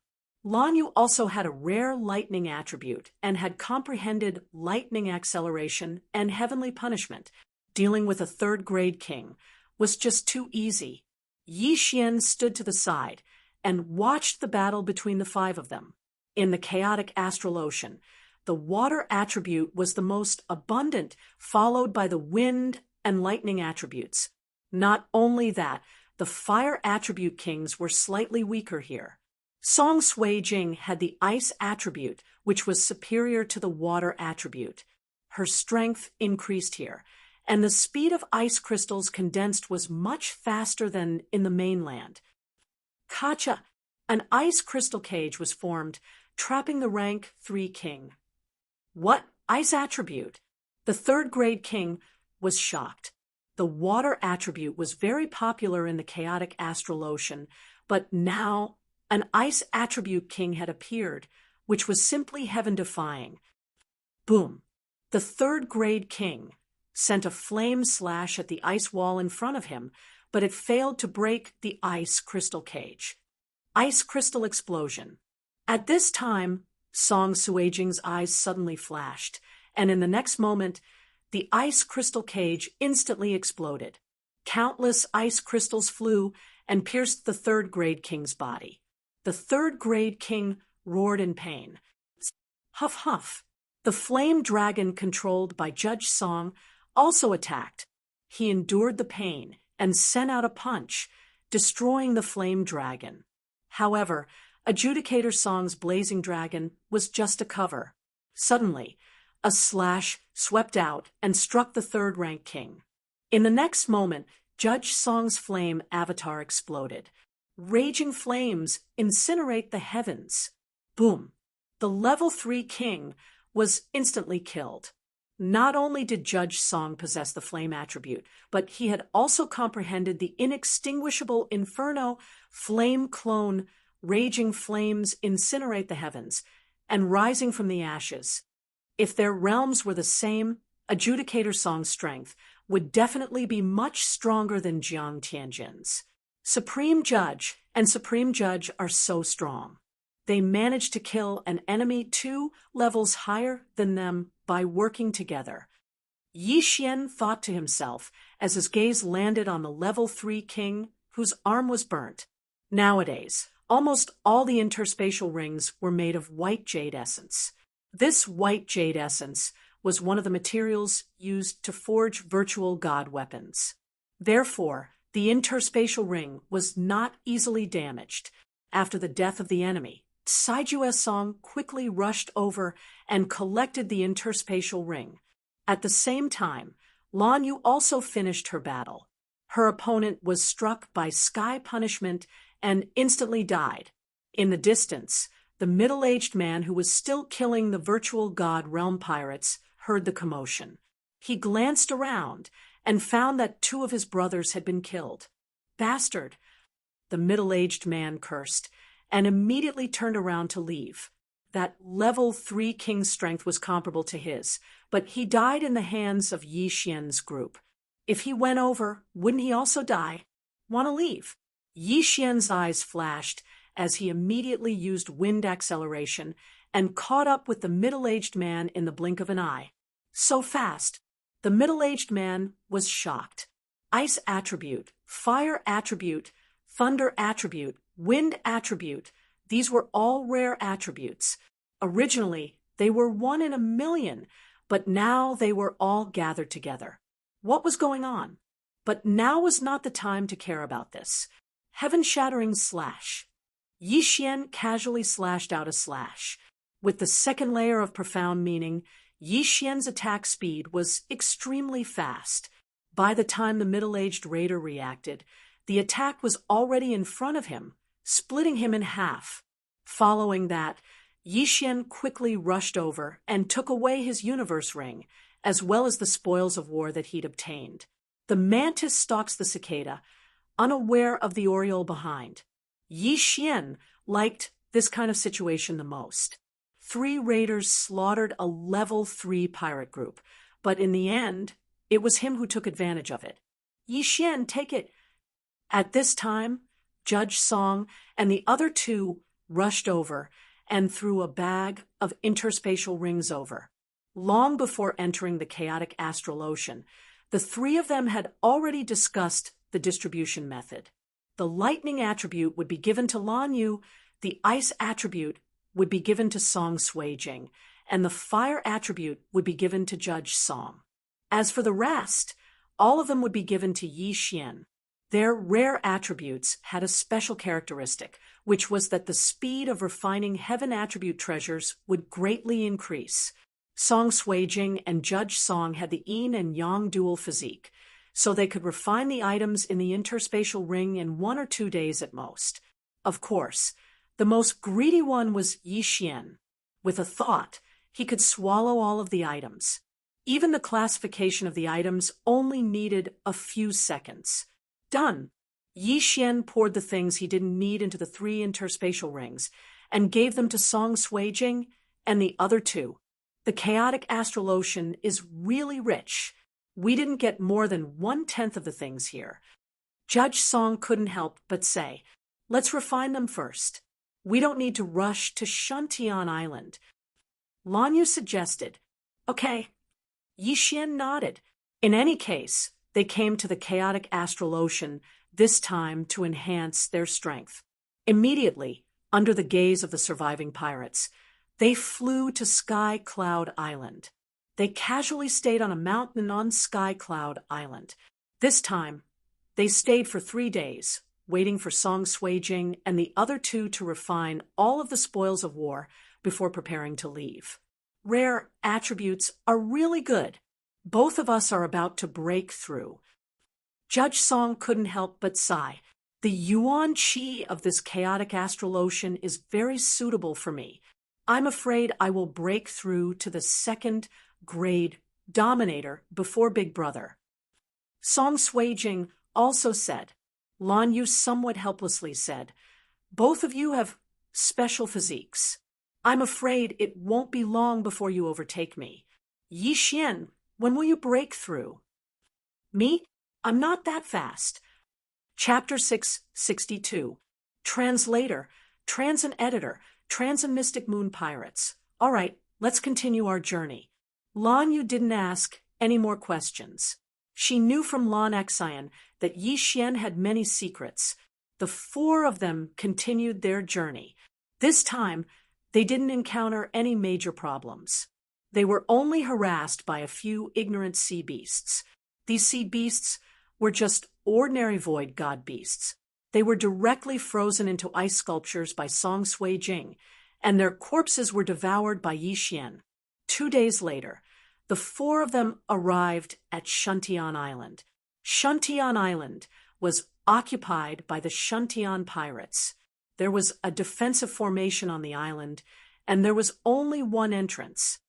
Lan Yu also had a rare lightning attribute and had comprehended lightning acceleration and heavenly punishment. Dealing with a 3rd-grade king was just too easy. Yi Xian stood to the side and watched the battle between the 5 of them. In the chaotic astral ocean, the water attribute was the most abundant, followed by the wind and lightning attributes. Not only that, the fire attribute kings were slightly weaker here. Song Sui-jing had the ice attribute, which was superior to the water attribute. Her strength increased here, and the speed of ice crystals condensed was much faster than in the mainland. Kacha! An ice crystal cage was formed, trapping the rank 3 king. What? Ice attribute? The 3rd-grade king was shocked. The water attribute was very popular in the chaotic astral ocean, but now an ice attribute king had appeared, which was simply heaven-defying. Boom! The 3rd-grade king sent a flame slash at the ice wall in front of him, but it failed to break the ice crystal cage. Ice crystal explosion. At this time, Song Sui-jing's eyes suddenly flashed, and in the next moment, the ice crystal cage instantly exploded. Countless ice crystals flew and pierced the 3rd-grade king's body. The 3rd-grade king roared in pain. Huff huff. The flame dragon controlled by Judge Song also attacked. He endured the pain and sent out a punch, destroying the flame dragon. However, Adjudicator Song's blazing dragon was just a cover. Suddenly, a slash swept out and struck the 3rd-rank king. In the next moment, Judge Song's flame avatar exploded. Raging flames incinerate the heavens. Boom! The level 3 king was instantly killed. Not only did Judge Song possess the flame attribute, but he had also comprehended the inextinguishable inferno, flame clone, raging flames incinerate the heavens, and rising from the ashes. If their realms were the same, Adjudicator Song's strength would definitely be much stronger than Jiang Tianjin's. Supreme Judge and Supreme Judge are so strong. They managed to kill an enemy 2 levels higher than them by working together. Yi Xian thought to himself as his gaze landed on the level 3 king whose arm was burnt. Nowadays, almost all the interspatial rings were made of white jade essence. This white jade essence was one of the materials used to forge virtual god weapons. Therefore, the interspatial ring was not easily damaged. After the death of the enemy, Saiju Song quickly rushed over and collected the interspatial ring. At the same time, Lan Yu also finished her battle. Her opponent was struck by sky punishment and instantly died. In the distance, the middle-aged man who was still killing the virtual god realm pirates heard the commotion. He glanced around and found that 2 of his brothers had been killed. Bastard! The middle-aged man cursed and immediately turned around to leave. That level 3 king's strength was comparable to his, but he died in the hands of Yi Xian's group. If he went over, wouldn't he also die? Want to leave? Yi Xian's eyes flashed as he immediately used wind acceleration and caught up with the middle-aged man in the blink of an eye. So fast. The middle-aged man was shocked. Ice attribute, fire attribute, thunder attribute, wind attribute, these were all rare attributes. Originally, they were 1 in a million, but now they were all gathered together. What was going on? But now was not the time to care about this. Heaven-shattering slash. Yi Xian casually slashed out a slash. With the second layer of profound meaning, Yi Xian's attack speed was extremely fast. By the time the middle-aged raider reacted, the attack was already in front of him, splitting him in half. Following that, Yi Xian quickly rushed over and took away his universe ring, as well as the spoils of war that he'd obtained. The mantis stalks the cicada, unaware of the oriole behind. Yi Xian liked this kind of situation the most. 3 raiders slaughtered a level 3 pirate group, but in the end, it was him who took advantage of it. Yi Xian, take it. At this time, Judge Song and the other 2 rushed over and threw a bag of interspatial rings over. Long before entering the chaotic astral ocean, the 3 of them had already discussed the distribution method. The lightning attribute would be given to Lan Yu, the ice attribute would be given to Song Suijing, and the fire attribute would be given to Judge Song. As for the rest, all of them would be given to Yi Xian. Their rare attributes had a special characteristic, which was that the speed of refining heaven attribute treasures would greatly increase. Song Suijing and Judge Song had the yin and yang dual physique, so they could refine the items in the interspatial ring in 1 or 2 days at most. Of course, the most greedy one was Yi Xian. With a thought, he could swallow all of the items. Even the classification of the items only needed a few seconds. Done. Yi Xian poured the things he didn't need into the 3 interspatial rings and gave them to Song Suijing and the other 2. The chaotic astral ocean is really rich. We didn't get more than 1/10 of the things here. Judge Song couldn't help but say, let's refine them first. We don't need to rush to Shantian Island. Lan Yu suggested. Okay. Yi Xian nodded. In any case, they came to the chaotic astral ocean, this time to enhance their strength. Immediately, under the gaze of the surviving pirates, they flew to Sky Cloud Island. They casually stayed on a mountain on Sky Cloud Island. This time, they stayed for 3 days, waiting for Song Suijing and the other 2 to refine all of the spoils of war before preparing to leave. Rare attributes are really good. Both of us are about to break through. Judge Song couldn't help but sigh. The yuan qi of this chaotic astral ocean is very suitable for me. I'm afraid I will break through to the 2nd grade dominator before Big Brother. Song Sui-jing also said. Lan Yu somewhat helplessly said, "Both of you have special physiques. I'm afraid it won't be long before you overtake me. Yi Xian, when will you break through?" "Me? I'm not that fast." Chapter 662. Translator, Trans and Editor, Trans and Mystic Moon Pirates. All right, let's continue our journey. Lan Yu didn't ask any more questions. She knew from Lan Xian that Yi Xian had many secrets. The four of them continued their journey. This time, they didn't encounter any major problems. They were only harassed by a few ignorant sea beasts. These sea beasts were just ordinary void god beasts. They were directly frozen into ice sculptures by Song Sui-jing, and their corpses were devoured by Yi Xian. 2 days later, the four of them arrived at Shantian Island. Shantian Island was occupied by the Shantian pirates. There was a defensive formation on the island, and there was only one entrance.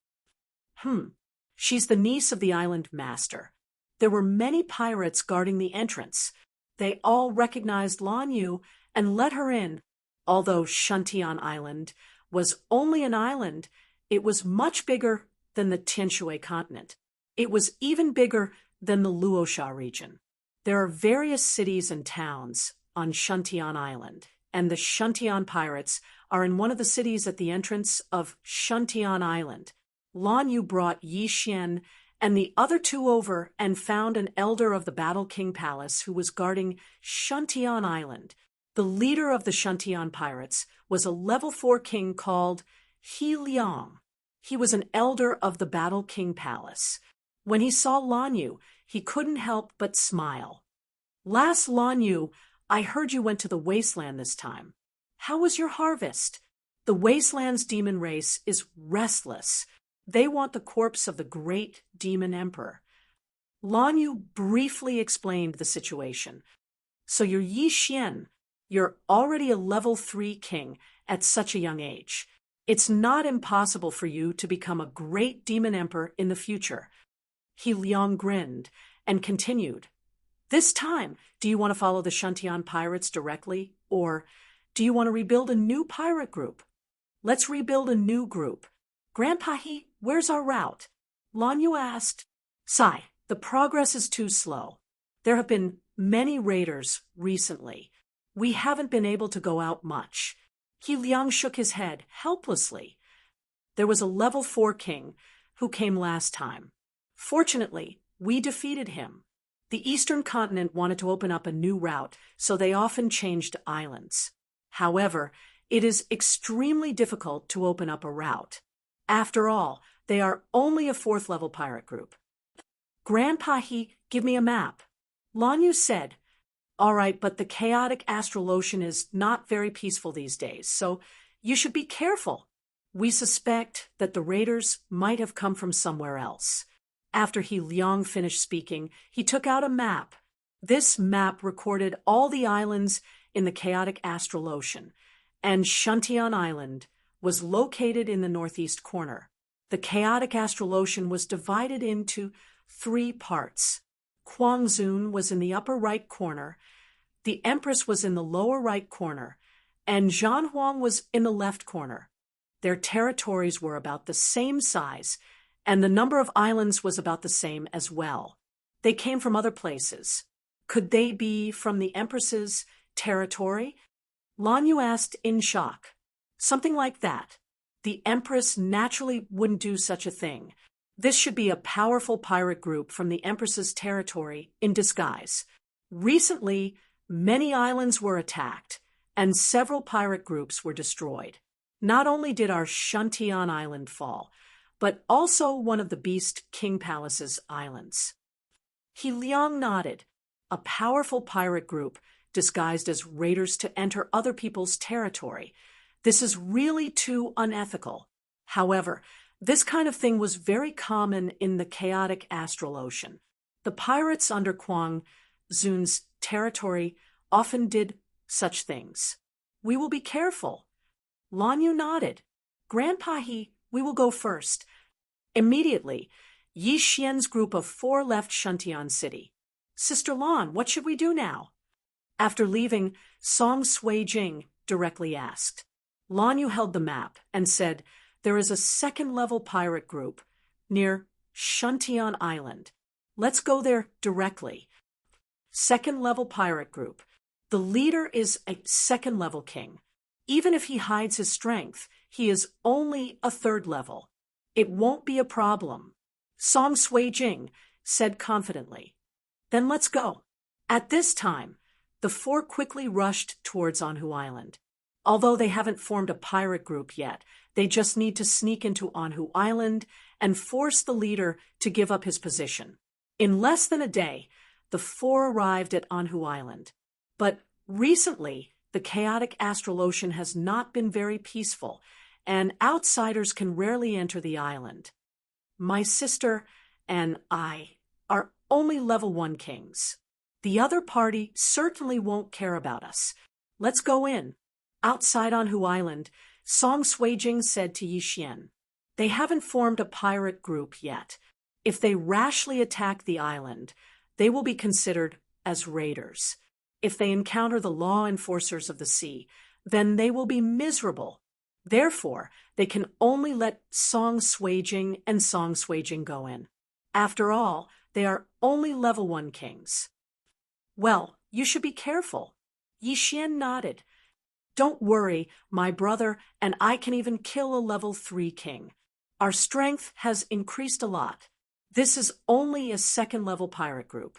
She's the niece of the island master. There were many pirates guarding the entrance. They all recognized Lan Yu and let her in. Although Shantian Island was only an island, it was much bigger than the Tianshui continent. It was even bigger than the Luosha region. There are various cities and towns on Shantian Island, and the Shantian pirates are in one of the cities at the entrance of Shantian Island. Lan Yu brought Yi Xian and the other two over and found an elder of the Battle King Palace who was guarding Shantian Island. The leader of the Shantian pirates was a level 4 king called He Liang. He was an elder of the Battle King Palace. When he saw Lan Yu, he couldn't help but smile. "Last Lan Yu, I heard you went to the wasteland this time. How was your harvest?" "The wasteland's demon race is restless. They want the corpse of the great demon emperor." Lan Yu briefly explained the situation. "So you're Yi Xian. You're already a level 3 king at such a young age. It's not impossible for you to become a great demon emperor in the future." He Liang grinned and continued, "This time, do you want to follow the Shantian pirates directly, or do you want to rebuild a new pirate group?" "Let's rebuild a new group. Grandpa He, where's our route?" Lan Yu asked. "Sai, the progress is too slow. There have been many raiders recently. We haven't been able to go out much." He Liang shook his head helplessly. "There was a level 4 king who came last time. Fortunately, we defeated him. The eastern continent wanted to open up a new route, so they often changed islands. However, it is extremely difficult to open up a route. After all, they are only a 4th level pirate group." "Grandpa He, give me a map." Lan Yu said, "All right, but the chaotic astral ocean is not very peaceful these days, so you should be careful. We suspect that the raiders might have come from somewhere else." After He Liang finished speaking, he took out a map. This map recorded all the islands in the chaotic astral ocean, and Shantian Island was located in the northeast corner. The chaotic astral ocean was divided into 3 parts. Guangzhou was in the upper right corner, the Empress was in the lower right corner, and Zhanhuang was in the left corner. Their territories were about the same size, and the number of islands was about the same as well. They came from other places. Could they be from the Empress's territory? Lan Yu asked in shock. Something like that. The Empress naturally wouldn't do such a thing. This should be a powerful pirate group from the Empress's territory in disguise. Recently, many islands were attacked, and several pirate groups were destroyed. Not only did our Shantian Island fall, but also one of the Beast King Palace's islands. He Liang nodded. A powerful pirate group disguised as raiders to enter other people's territory. This is really too unethical. However, this kind of thing was very common in the chaotic astral ocean. The pirates under Guangzhou's territory often did such things. "We will be careful." Lan Yu nodded. "Grandpa He, we will go first." Immediately, Yi Xian's group of 4 left Shuntian City. Sister Lan, what should we do now? After leaving, Song Sui Jing directly asked. Lan Yu held the map and said, there is a second-level pirate group near Shuntian Island. Let's go there directly. Second-level pirate group. The leader is a second-level king. Even if he hides his strength, he is only a third level. It won't be a problem. Song Sui Jing said confidently. Then let's go. At this time, the 4 quickly rushed towards Anhu Island. Although they haven't formed a pirate group yet, they just need to sneak into Anhu Island and force the leader to give up his position. In less than a day, the 4 arrived at Anhu Island. But recently, the chaotic astral ocean has not been very peaceful, and outsiders can rarely enter the island. My sister and I are only level 1 kings. The other party certainly won't care about us. Let's go in. Outside Anhu Island, Song Sui Jing said to Yi Xian, they haven't formed a pirate group yet. If they rashly attack the island, they will be considered as raiders. If they encounter the law enforcers of the sea, then they will be miserable. Therefore, they can only let Song Sui Jing and Song Sui Jing go in. After all, they are only level 1 kings. Well, you should be careful. Yi Xian nodded. Don't worry, my brother and I can even kill a level 3 king. Our strength has increased a lot. This is only a second-level pirate group.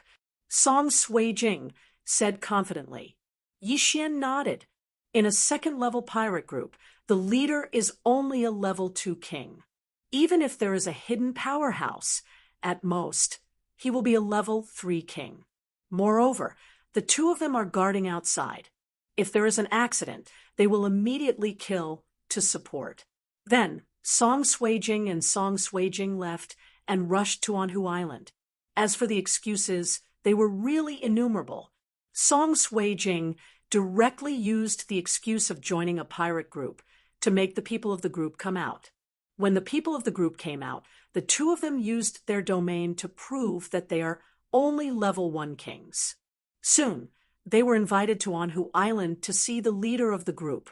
Song Sui Jing said confidently. Yi Xian nodded. In a second-level pirate group, the leader is only a level 2 king. Even if there is a hidden powerhouse, at most, he will be a level 3 king. Moreover, the 2 of them are guarding outside. If there is an accident, they will immediately kill to support. Then, Song Sui Jing and Song Sui Jing left and rushed to Anhu Island. As for the excuses, they were really innumerable. Song Sui Jing directly used the excuse of joining a pirate group to make the people of the group come out. When the people of the group came out, the 2 of them used their domain to prove that they are only level 1 kings. Soon, they were invited to Anhu Island to see the leader of the group.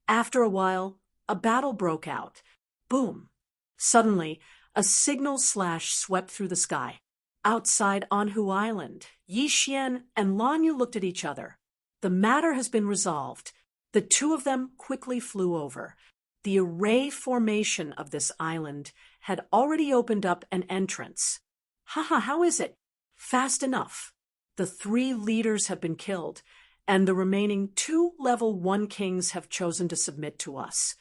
After a while, a battle broke out. Boom! Suddenly, a signal slash swept through the sky. Outside Anhu Island, Yi Xian and Lan Yu looked at each other. The matter has been resolved. The 2 of them quickly flew over. The array formation of this island had already opened up an entrance. Haha, how is it? Fast enough. The 3 leaders have been killed, and the remaining 2 level 1 kings have chosen to submit to us.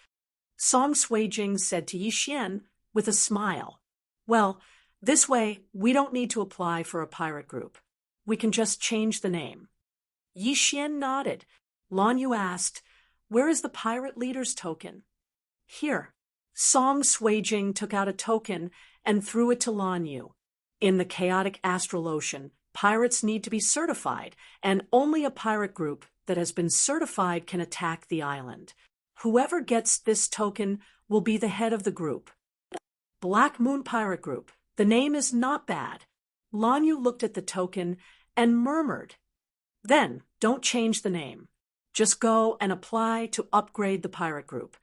Song Sui Jing said to Yi Xian with a smile. Well, this way we don't need to apply for a pirate group. We can just change the name. Yi Xian nodded. Lan Yu asked, where is the pirate leader's token? Here. Song Sui Jing took out a token and threw it to Lan Yu. In the chaotic astral ocean, pirates need to be certified, and only a pirate group that has been certified can attack the island. Whoever gets this token will be the head of the group. Black Moon Pirate Group. The name is not bad. Lan Yu looked at the token and murmured. Then, don't change the name. Just go and apply to upgrade the pirate group,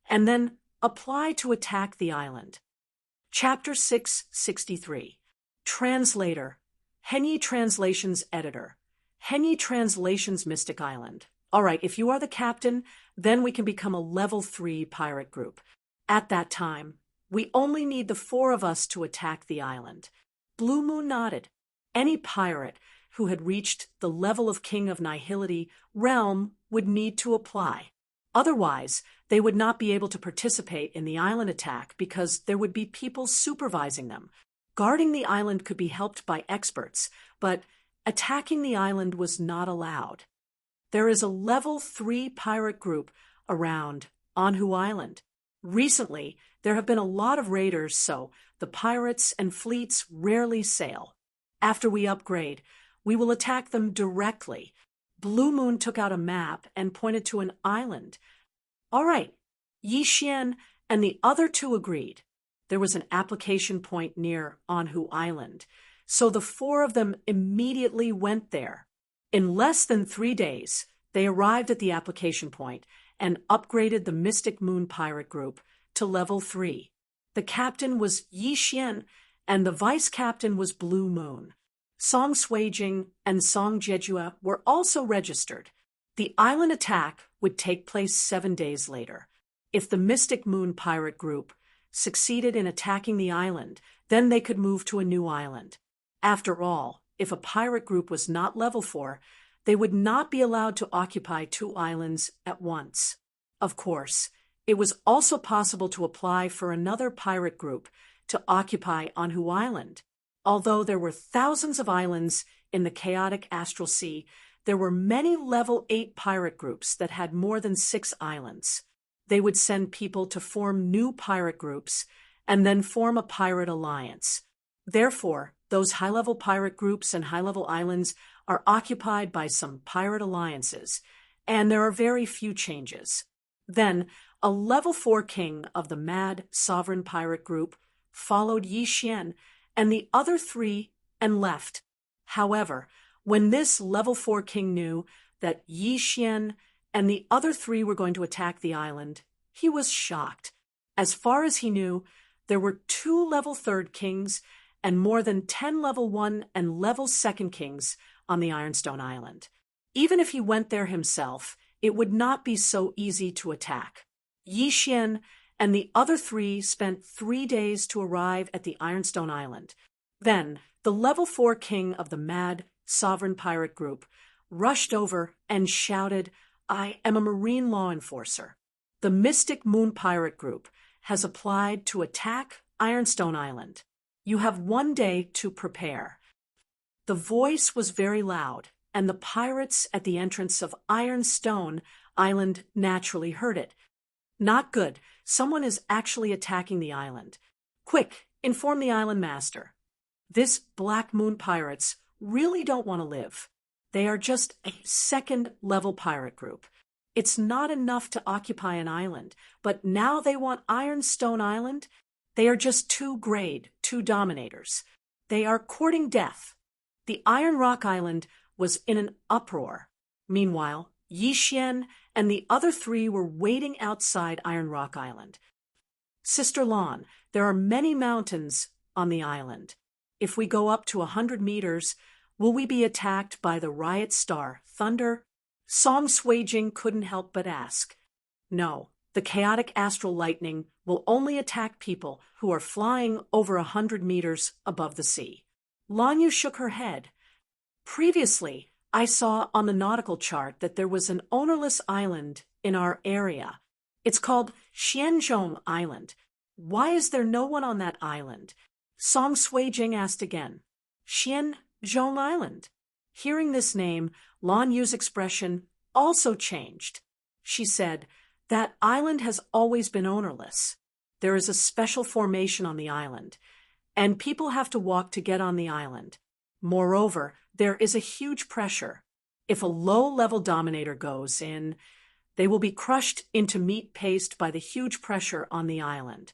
and then apply to attack the island. Chapter 663. Translator. Henyi Translations Editor. Henyi Translations Mystic Island. All right, if you are the captain, then we can become a level 3 pirate group. At that time, we only need the 4 of us to attack the island. Blue Moon nodded. Any pirate who had reached the level of King of Nihility realm would need to apply. Otherwise, they would not be able to participate in the island attack because there would be people supervising them. Guarding the island could be helped by experts, but attacking the island was not allowed. There is a level 3 pirate group around Anhu Island. Recently, there have been a lot of raiders, so the pirates and fleets rarely sail. After we upgrade, we will attack them directly. Blue Moon took out a map and pointed to an island. All right, Yi Xian and the other 2 agreed. there was an application point near Anhu Island, so the four of them immediately went there. In less than 3 days, they arrived at the application point and upgraded the Mystic Moon pirate group to level 3. The captain was Yi Xian, and the vice captain was Blue Moon. Song Suijing and Song Jejua were also registered. The island attack would take place 7 days later. If the Mystic Moon pirate group succeeded in attacking the island, then they could move to a new island. After all, if a pirate group was not level 4, they would not be allowed to occupy 2 islands at once. Of course, it was also possible to apply for another pirate group to occupy Anhu Island. Although there were thousands of islands in the chaotic astral sea, there were many level 8 pirate groups that had more than 6 islands. They would send people to form new pirate groups and then form a pirate alliance. Therefore, those high-level pirate groups and high-level islands are occupied by some pirate alliances, and there are very few changes. Then, a level 4 king of the Mad Sovereign Pirate Group followed Yi Xian and the other 3 and left. However, when this level 4 king knew that Yi Xian and the other 3 were going to attack the island, he was shocked. As far as he knew, there were 2 level 3rd kings and more than 10 level 1 and level 2nd kings on the Ironstone Island. Even if he went there himself, it would not be so easy to attack. Yi Xian and the other 3 spent 3 days to arrive at the Ironstone Island. Then, the level 4 king of the Mad Sovereign Pirate Group rushed over and shouted, "I am a marine law enforcer. The Mystic Moon Pirate Group has applied to attack Ironstone Island. You have 1 day to prepare." The voice was very loud, and the pirates at the entrance of Ironstone Island naturally heard it. "Not good. Someone is actually attacking the island. Quick, inform the island master." This Black Moon pirates really don't want to live. They are just a 2nd-level pirate group. It's not enough to occupy an island, but now they want Ironstone Island. They are just 2 dominators. They are courting death. The Iron Rock Island was in an uproar. Meanwhile, Yi Xian and the other 3 were waiting outside Iron Rock Island. "Sister Lan, there are many mountains on the island. If we go up to 100 meters, will we be attacked by the riot star, Thunder?" Song Suijing couldn't help but ask. "No, the chaotic astral lightning will only attack people who are flying over 100 meters above the sea." Lan Yu shook her head. "Previously, I saw on the nautical chart that there was an ownerless island in our area. It's called Xianzhong Island. Why is there no one on that island?" Song Suijing asked again. "Xianzhong Island." Hearing this name, Lan Yu's expression also changed. She said, "That island has always been ownerless. There is a special formation on the island, and people have to walk to get on the island. Moreover, there is a huge pressure. If a low-level dominator goes in, they will be crushed into meat paste by the huge pressure on the island."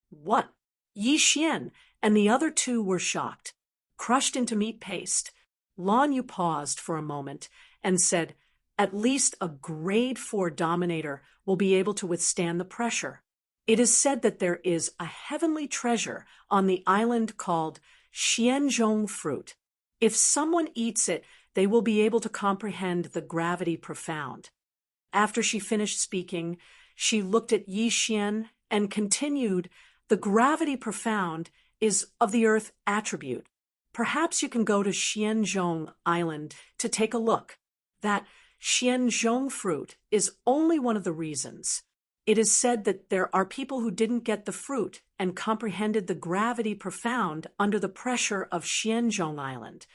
"What?" Yi Xian and the other 2 were shocked. Crushed into meat paste. Lan Yu paused for a moment and said, "At least a grade 4 dominator will be able to withstand the pressure. It is said that there is a heavenly treasure on the island called Xianzhong fruit. If someone eats it, they will be able to comprehend the gravity profound." After she finished speaking, she looked at Yi Xian and continued, "The gravity profound is of the earth attribute. Perhaps you can go to Xianzhong Island to take a look. That Xianzhong fruit is only one of the reasons. It is said that there are people who didn't get the fruit and comprehended the gravity profound under the pressure of Xianzhong Island."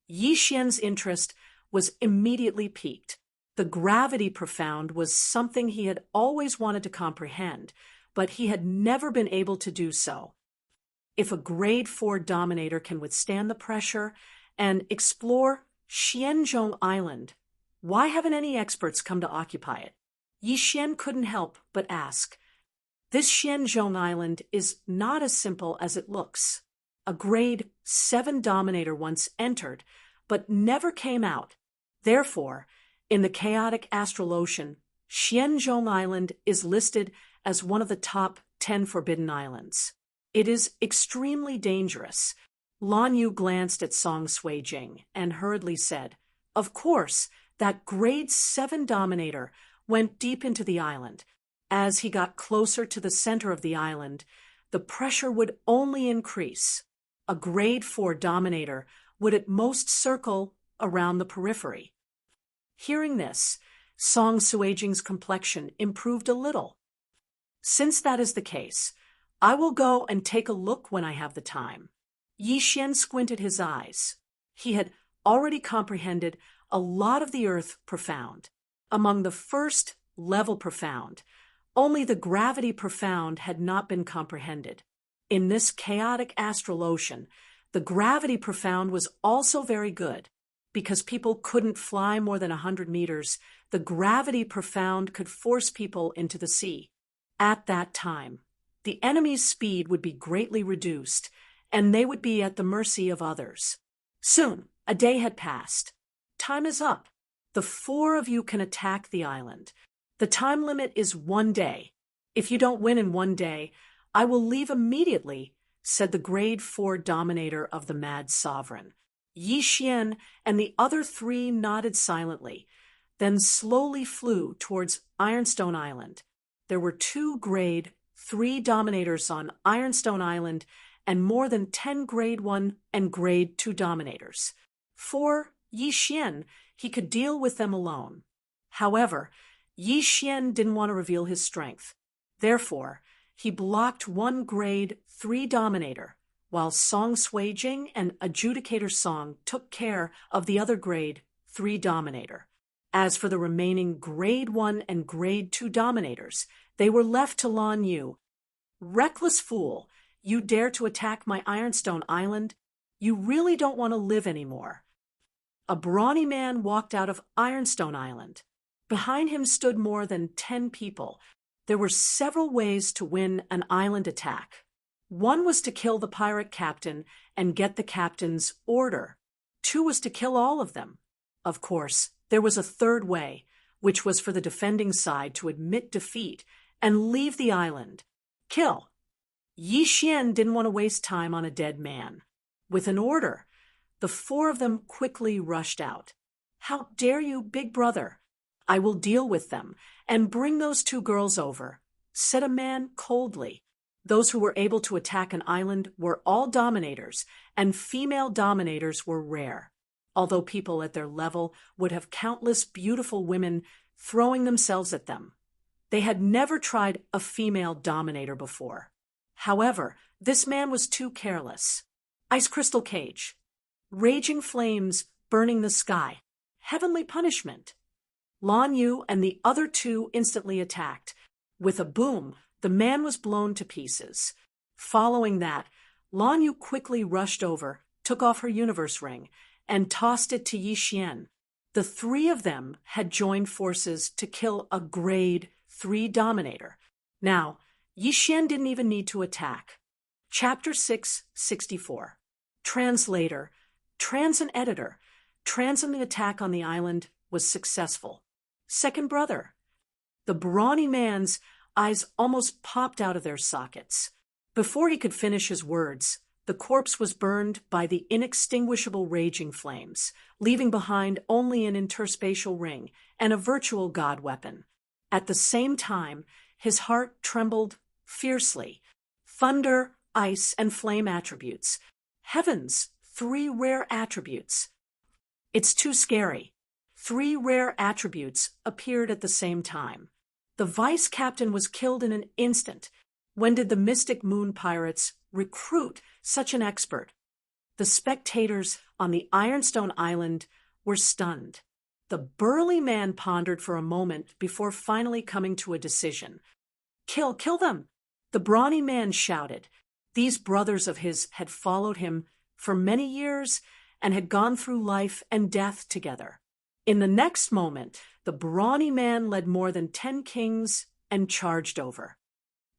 Yi Xian's interest was immediately piqued. The gravity profound was something he had always wanted to comprehend, but he had never been able to do so. If a grade 4 dominator can withstand the pressure and explore Xianzhong Island, why haven't any experts come to occupy it? Yi Xian couldn't help but ask. This Xianzhong Island is not as simple as it looks. A grade 7 Dominator once entered, but never came out. Therefore, in the chaotic astral ocean, Xianzhong Island is listed as one of the top 10 forbidden islands. It is extremely dangerous. Lan Yu glanced at Song Sui-jing and hurriedly said, "Of course, that grade 7 Dominator went deep into the island. As he got closer to the center of the island, the pressure would only increase. A grade 4 Dominator would at most circle around the periphery." Hearing this, Song Sui-jing's complexion improved a little. "Since that is the case, I will go and take a look when I have the time." Yi Xian squinted his eyes. He had already comprehended a lot of the earth profound. Among the first level profound, only the gravity profound had not been comprehended. In this chaotic astral ocean, the gravity profound was also very good. Because people couldn't fly more than 100 meters, the gravity profound could force people into the sea. At that time, the enemy's speed would be greatly reduced, and they would be at the mercy of others. Soon, a day had passed. "Time is up. The 4 of you can attack the island. The time limit is 1 day. If you don't win in 1 day, I will leave immediately," said the grade 4 Dominator of the Mad Sovereign. Yi Xian and the other 3 nodded silently, then slowly flew towards Ironstone Island. There were 2 grade 3 Dominators on Ironstone Island and more than 10 grade 1 and grade 2 Dominators. For Yi Xian, he could deal with them alone. However, Yi Xian didn't want to reveal his strength. Therefore, he blocked 1 grade 3 Dominator, while Song Sui-jing and Adjudicator Song took care of the other grade 3 Dominator. As for the remaining grade 1 and grade 2 Dominators, they were left to Lan Yu. "Reckless fool, you dare to attack my Ironstone Island? You really don't want to live anymore." A brawny man walked out of Ironstone Island. Behind him stood more than 10 people. There were several ways to win an island attack. One was to kill the pirate captain and get the captain's order. 2 was to kill all of them. Of course, there was a third way, which was for the defending side to admit defeat and leave the island. Kill. Yi Xian didn't want to waste time on a dead man. With an order, the 4 of them quickly rushed out. "How dare you, big brother? I will deal with them and bring those 2 girls over," said a man coldly. Those who were able to attack an island were all Dominators, and female Dominators were rare, although people at their level would have countless beautiful women throwing themselves at them. They had never tried a female Dominator before. However, this man was too careless. Ice crystal cage. Raging flames burning the sky. Heavenly punishment. Lan Yu and the other 2 instantly attacked. With a boom, the man was blown to pieces. Following that, Lan Yu quickly rushed over, took off her universe ring, and tossed it to Yi Xian. The 3 of them had joined forces to kill a grade 3 Dominator. Now, Yi Xian didn't even need to attack. Chapter 664. Translator, Transit Editor. Transiting attack on the island was successful. Second brother. The brawny man's eyes almost popped out of their sockets. Before he could finish his words, the corpse was burned by the inextinguishable raging flames, leaving behind only an interspatial ring and a virtual god weapon. At the same time, his heart trembled fiercely. Thunder, ice, and flame attributes. Heavens, 3 rare attributes. It's too scary. 3 rare attributes appeared at the same time. The vice captain was killed in an instant. When did the Mystic Moon Pirates recruit such an expert? The spectators on the Ironstone Island were stunned. The burly man pondered for a moment before finally coming to a decision. Kill them! The brawny man shouted. These brothers of his had followed him for many years and had gone through life and death together. In the next moment, the brawny man led more than 10 kings and charged over.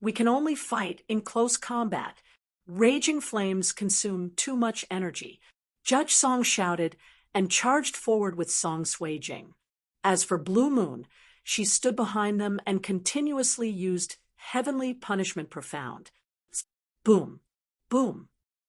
We can only fight in close combat. Raging flames consume too much energy. Judge Song shouted and charged forward with Song Sui Jing. As for Blue Moon, she stood behind them and continuously used Heavenly Punishment Profound. Boom, boom,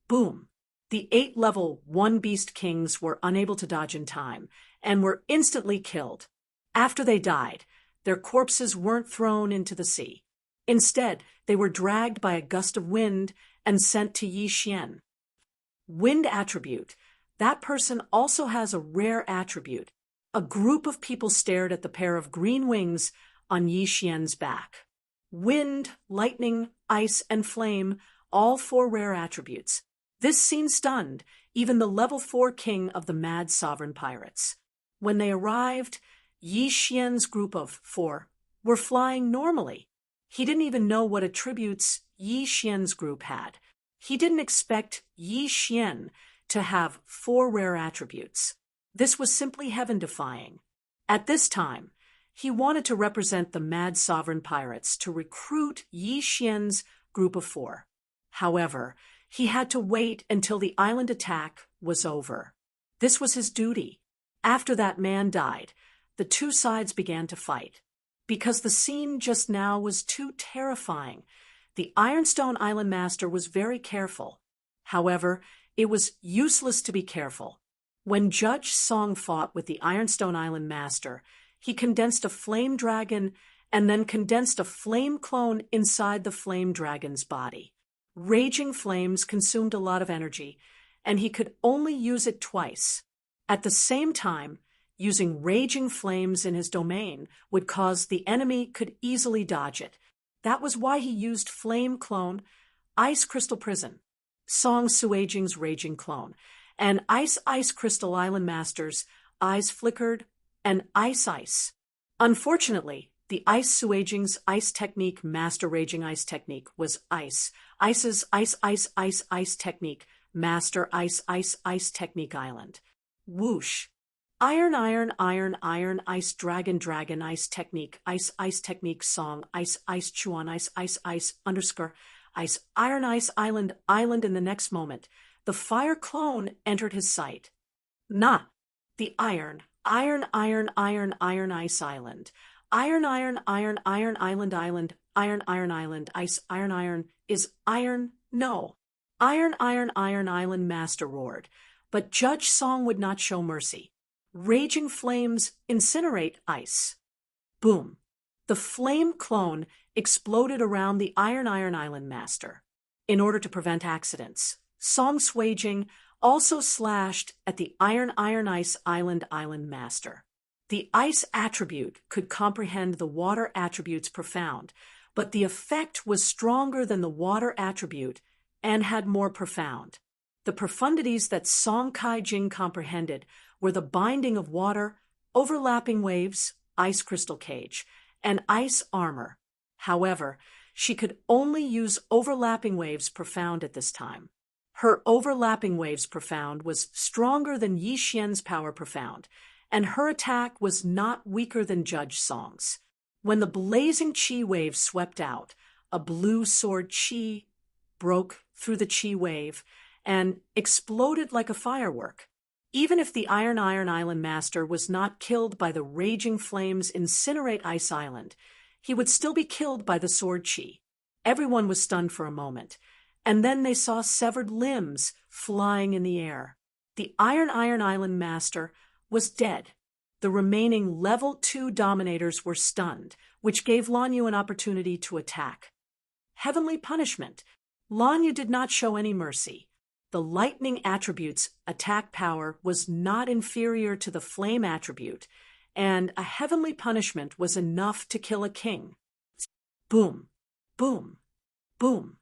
boom. The 8-level one-beast kings were unable to dodge in time and were instantly killed. After they died, their corpses weren't thrown into the sea. Instead, they were dragged by a gust of wind and sent to Yi Xian. Wind attribute. That person also has a rare attribute. A group of people stared at the pair of green wings on Yi Xian's back. Wind, lightning, ice, and flame, all 4 rare attributes. This scene stunned even the level 4 king of the Mad Sovereign Pirates. When they arrived, Yi Xian's group of 4 were flying normally. He didn't even know what attributes Yi Xian's group had. He didn't expect Yi Xian to have 4 rare attributes. This was simply heaven-defying. At this time, he wanted to represent the Mad Sovereign Pirates to recruit Yi Xian's group of 4. However, he had to wait until the island attack was over. This was his duty. After that man died, the 2 sides began to fight. Because the scene just now was too terrifying, the Ironstone Island Master was very careful. However, it was useless to be careful. When Judge Song fought with the Ironstone Island Master, he condensed a flame dragon and then condensed a flame clone inside the flame dragon's body. Raging flames consumed a lot of energy, and he could only use it twice. At the same time, using raging flames in his domain would cause the enemy could easily dodge it. That was why he used Flame Clone, Ice Crystal Prison, Song Sui Jing's Raging Clone, and Ice Crystal Island Master's Eyes Flickered and Ice. Unfortunately, the Ice Sui Jing's Ice Technique Master Raging Ice Technique was Ice. Ice's Ice Technique Master Ice Technique Island. Whoosh. Iron, Ice Dragon Ice Technique Song, Ice Chuan, Ice underscore, Ice Iron Ice Island in the next moment. The fire clone entered his sight. Nah, the Iron Ice Island. Iron Island, Ice Iron is Iron, no. Iron Island Master roared, but Judge Song would not show mercy. Raging flames incinerate ice. Boom. The flame clone exploded around the Iron Island Master. In order to prevent accidents, Song Sui Jing also slashed at the Iron Ice Island Master. The ice attribute could comprehend the water attribute's profound, but the effect was stronger than the water attribute and had more profound. The profundities that Song Kai Jing comprehended were the binding of water, overlapping waves, ice crystal cage, and ice armor. However, she could only use overlapping waves profound at this time. Her overlapping waves profound was stronger than Yi Xian's power profound, and her attack was not weaker than Judge Song's. When the blazing chi wave swept out, a blue sword chi broke through the chi wave and exploded like a firework. Even if the Iron Island Master was not killed by the raging flames incinerate Ice Island, he would still be killed by the sword chi. Everyone was stunned for a moment, and then they saw severed limbs flying in the air. The Iron Island Master was dead. The remaining level 2 dominators were stunned, which gave Lan Yu an opportunity to attack. Heavenly punishment. Lan Yu did not show any mercy. The lightning attribute's attack power was not inferior to the flame attribute, and a heavenly punishment was enough to kill a king. Boom, boom, boom.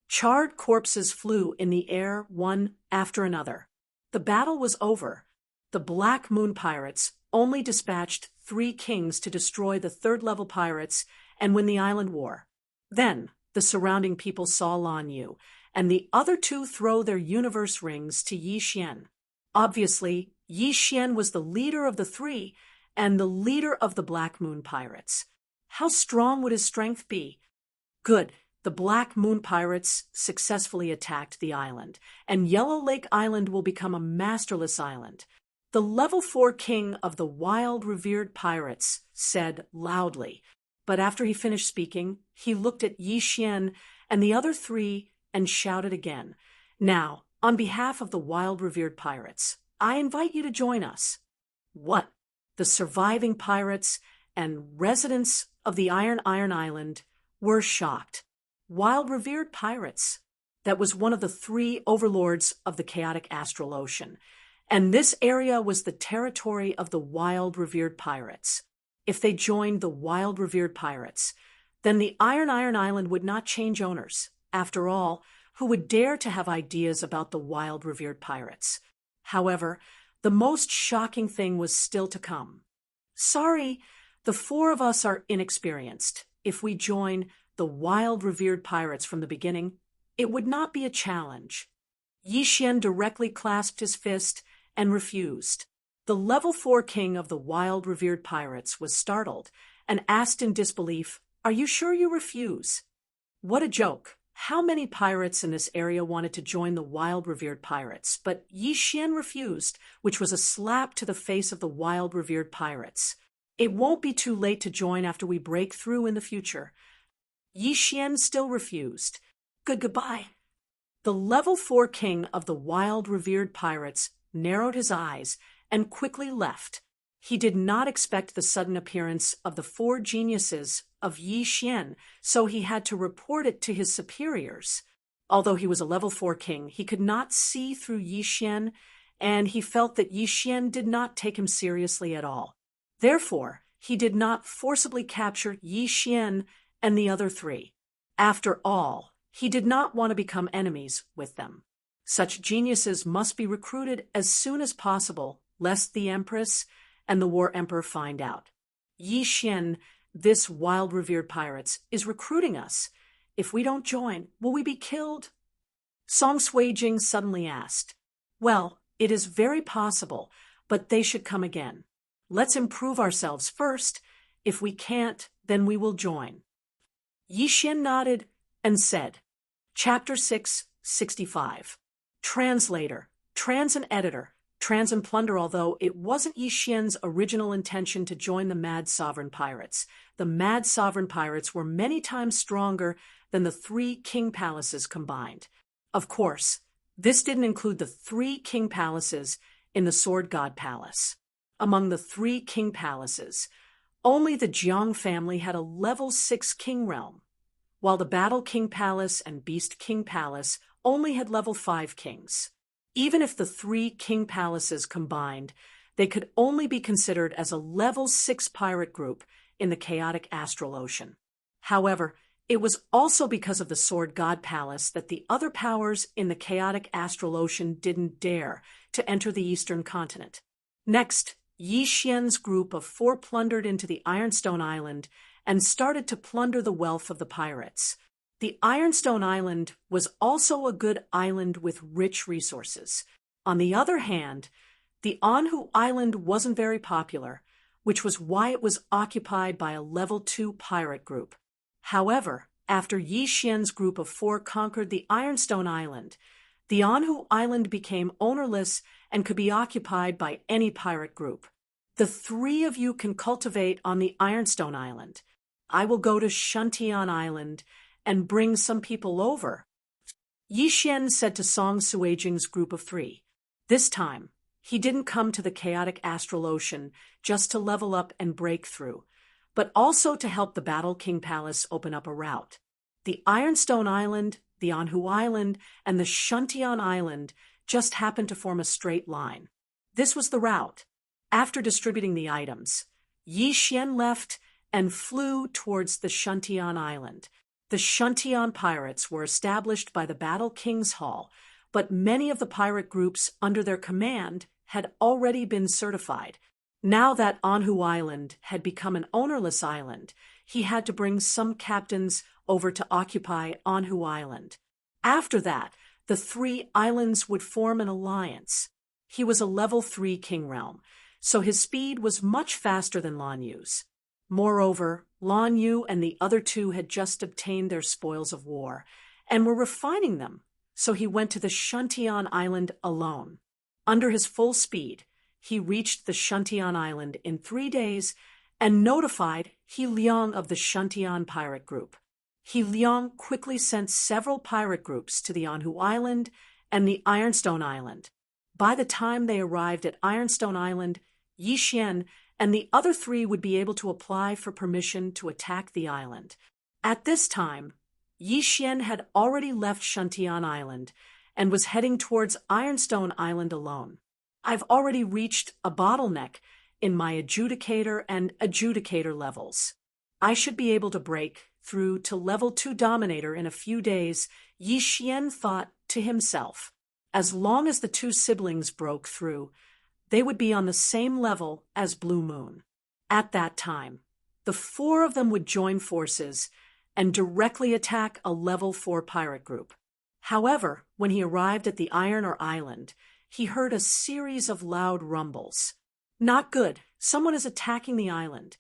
Charred corpses flew in the air one after another. The battle was over. The Black Moon Pirates only dispatched 3 kings to destroy the 3rd-level pirates and win the island war. Then the surrounding people saw Lan Yu, and the other 2 throw their universe rings to Yi Xian. Obviously, Yi Xian was the leader of the 3 and the leader of the Black Moon Pirates. How strong would his strength be? Good. The The Black Moon Pirates successfully attacked the island, and Yellow Lake Island will become a masterless island. The level 4 king of the wild revered pirates said loudly, but after he finished speaking, he looked at Yi Xian and the other three and shouted again, "Now, on behalf of the wild revered pirates, I invite you to join us." What? The surviving pirates and residents of the Iron Island were shocked. Wild revered pirates. That was one of the three overlords of the chaotic astral ocean. And this area was the territory of the wild revered pirates. If they joined the wild revered pirates, then the Iron Island would not change owners. After all, who would dare to have ideas about the wild revered pirates? However, the most shocking thing was still to come. Sorry, the four of us are inexperienced. If we join the wild revered pirates from the beginning, it would not be a challenge. Yi Xian directly clasped his fist and refused. The level 4 king of the wild revered pirates was startled and asked in disbelief, "Are you sure you refuse?" What a joke. How many pirates in this area wanted to join the wild revered pirates? But Yi Xian refused, which was a slap to the face of the wild revered pirates. It won't be too late to join after we break through in the future. Yi Xian still refused. Goodbye. The level 4 king of the wild revered pirates narrowed his eyes and quickly left. He did not expect the sudden appearance of the four geniuses of Yi Xian, so he had to report it to his superiors. Although he was a level 4 king, he could not see through Yi Xian, and he felt that Yi Xian did not take him seriously at all. Therefore, he did not forcibly capture Yi Xian and the other three. After all, he did not want to become enemies with them. Such geniuses must be recruited as soon as possible, lest the Empress and the War Emperor find out. Yi Xian, this wild revered pirates, is recruiting us. If we don't join, will we be killed? Song Suijing suddenly asked. Well, it is very possible, but they should come again. Let's improve ourselves first. If we can't, then we will join. Yi Xian nodded and said, Chapter 665. Translator, trans and editor, trans and plunder. Although it wasn't Yi Xian's original intention to join the Mad Sovereign Pirates, the Mad Sovereign Pirates were many times stronger than the 3 king palaces combined. Of course, this didn't include the 3 king palaces in the Sword God Palace. Among the 3 king palaces, only the Jiang family had a level 6 king realm, while the Battle King Palace and Beast King Palace only had level 5 kings. Even if the 3 king palaces combined, they could only be considered as a level 6 pirate group in the chaotic astral ocean. However, it was also because of the Sword God Palace that the other powers in the chaotic astral ocean didn't dare to enter the eastern continent. Next, Yi Xian's group of 4 plundered into the Ironstone Island and started to plunder the wealth of the pirates. The Ironstone Island was also a good island with rich resources. On the other hand, the Anhu Island wasn't very popular, which was why it was occupied by a level 2 pirate group. However, after Yi Xian's group of 4 conquered the Ironstone Island, the Anhu Island became ownerless and could be occupied by any pirate group. The 3 of you can cultivate on the Ironstone Island. I will go to Shantian Island and bring some people over. Yi Xian said to Song Suijing's group of 3. This time, he didn't come to the chaotic astral ocean just to level up and break through, but also to help the Battle King Palace open up a route. The Ironstone Island, the Anhu Island, and the Shantian Island just happened to form a straight line. This was the route. After distributing the items, Yi Xian left and flew towards the Shantian Island. The Shantian pirates were established by the Battle King's Hall, but many of the pirate groups under their command had already been certified. Now that Anhu Island had become an ownerless island, he had to bring some captains over to occupy Anhu Island. After that, the 3 islands would form an alliance. He was a level 3 king realm, so his speed was much faster than Lan Yu's. Moreover, Lan Yu and the other two had just obtained their spoils of war, and were refining them, so he went to the Shuntian Island alone. Under his full speed, he reached the Shuntian Island in 3 days and notified He Liang of the Shuntian pirate group. He Liang quickly sent several pirate groups to the Anhu Island and the Ironstone Island. By the time they arrived at Ironstone Island, Yi Xian and the other 3 would be able to apply for permission to attack the island. At this time, Yi Xian had already left Shuntian Island and was heading towards Ironstone Island alone. I've already reached a bottleneck in my adjudicator and adjudicator levels. I should be able to break through to level 2 dominator in a few days, Yi Xian thought to himself. As long as the 2 siblings broke through, they would be on the same level as Blue Moon. At that time, the 4 of them would join forces and directly attack a level 4 pirate group. However, when he arrived at the Iron Island, he heard a series of loud rumbles. Not good. Someone is attacking the island.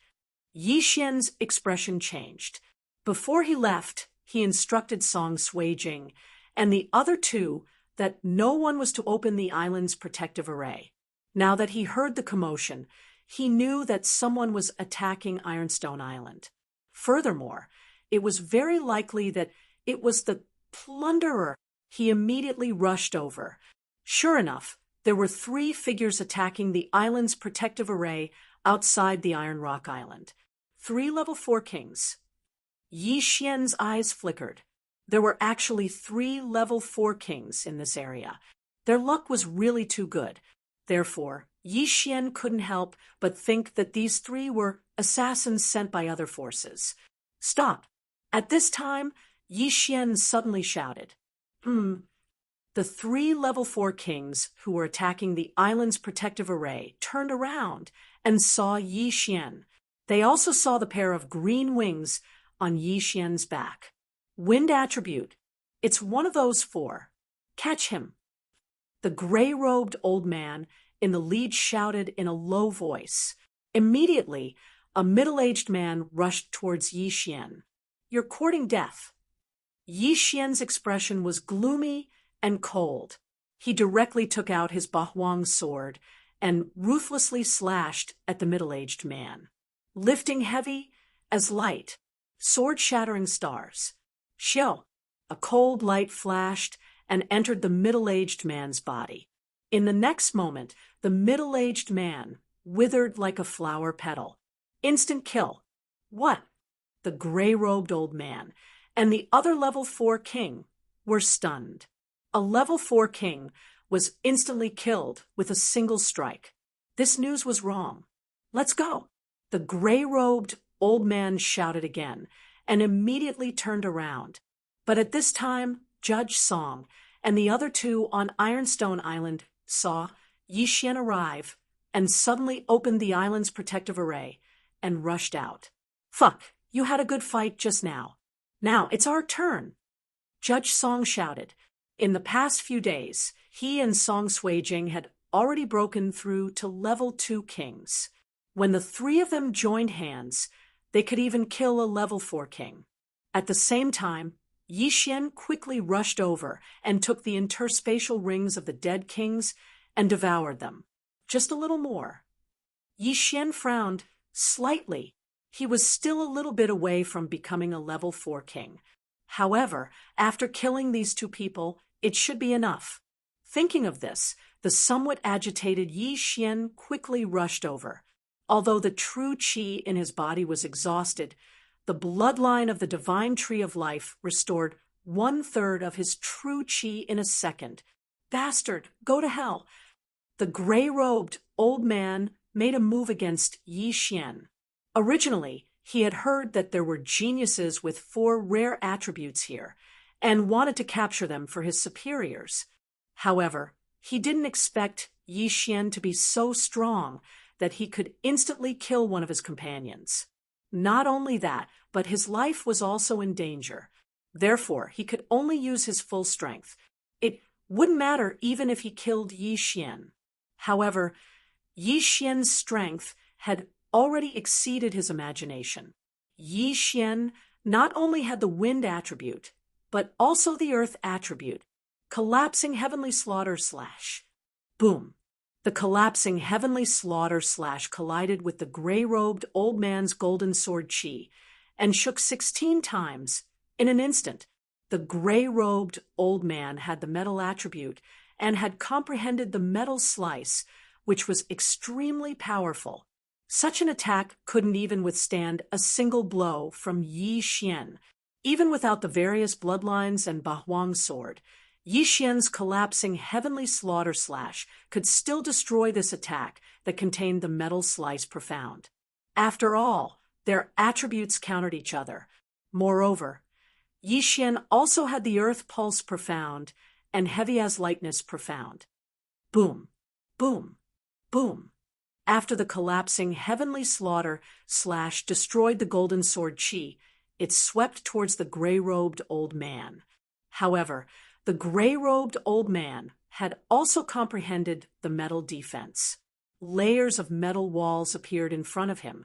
Yi Xian's expression changed. Before he left, he instructed Song Sui-jing and the other 2 that no one was to open the island's protective array. Now that he heard the commotion, he knew that someone was attacking Ironstone Island. Furthermore, it was very likely that it was the plunderer. He immediately rushed over. Sure enough, there were 3 figures attacking the island's protective array outside the Iron Rock Island. 3 level 4 kings. Yi Xian's eyes flickered. There were actually 3 level 4 kings in this area. Their luck was really too good. Therefore, Yi Xian couldn't help but think that these 3 were assassins sent by other forces. Stop! At this time, Yi Xian suddenly shouted. The 3 level 4 kings who were attacking the island's protective array turned around and saw Yi Xian. They also saw the pair of green wings on Yi Xian's back. Wind attribute. It's one of those 4. Catch him. The gray-robed old man in the lead shouted in a low voice. Immediately, a middle-aged man rushed towards Yi Xian. You're courting death. Yi Xian's expression was gloomy and cold. He directly took out his Bahuang sword and ruthlessly slashed at the middle-aged man. Lifting heavy as light, sword-shattering stars. Xiao! A cold light flashed and entered the middle-aged man's body. In the next moment, the middle-aged man withered like a flower petal. Instant kill. What? The gray-robed old man and the other level 4 king were stunned. A level 4 king was instantly killed with a single strike. This news was wrong. Let's go. The gray-robed old man shouted again and immediately turned around. But at this time, Judge Song and the other 2 on Ironstone Island saw Yi Xian arrive and suddenly opened the island's protective array and rushed out. Fuck, you had a good fight just now. Now it's our turn. Judge Song shouted. In the past few days, he and Song Sui-jing had already broken through to level 2 kings. When the 3 of them joined hands, they could even kill a level 4 king. At the same time, Yi Xian quickly rushed over and took the interspatial rings of the dead kings and devoured them. Just a little more. Yi Xian frowned slightly. He was still a little bit away from becoming a level 4 king. However, after killing these 2 people, it should be enough. Thinking of this, the somewhat agitated Yi Xian quickly rushed over. Although the true qi in his body was exhausted, the bloodline of the divine tree of life restored 1/3 of his true qi in a second. Bastard, go to hell. The gray-robed old man made a move against Yi Xian. Originally, he had heard that there were geniuses with 4 rare attributes here, and wanted to capture them for his superiors. However, he didn't expect Yi Xian to be so strong that he could instantly kill one of his companions. Not only that, but his life was also in danger. Therefore, he could only use his full strength. It wouldn't matter even if he killed Yi Xian. However, Yi Xian's strength had already exceeded his imagination. Yi Xian not only had the wind attribute, but also the earth attribute, collapsing heavenly slaughter / Boom. The collapsing heavenly slaughter / collided with the gray-robed old man's golden sword chi and shook 16 times in an instant. The gray-robed old man had the metal attribute and had comprehended the metal slice, which was extremely powerful. Such an attack couldn't even withstand a single blow from Yi Xian. Even without the various bloodlines and Bahuang's sword, Yi Xian's collapsing heavenly slaughter / could still destroy this attack that contained the metal slice profound. After all, their attributes countered each other. Moreover, Yi Xian also had the earth pulse profound and heavy as lightness profound. Boom, boom, boom. After the collapsing heavenly slaughter / destroyed the golden sword chi, it swept towards the gray-robed old man. However, the gray-robed old man had also comprehended the metal defense. Layers of metal walls appeared in front of him,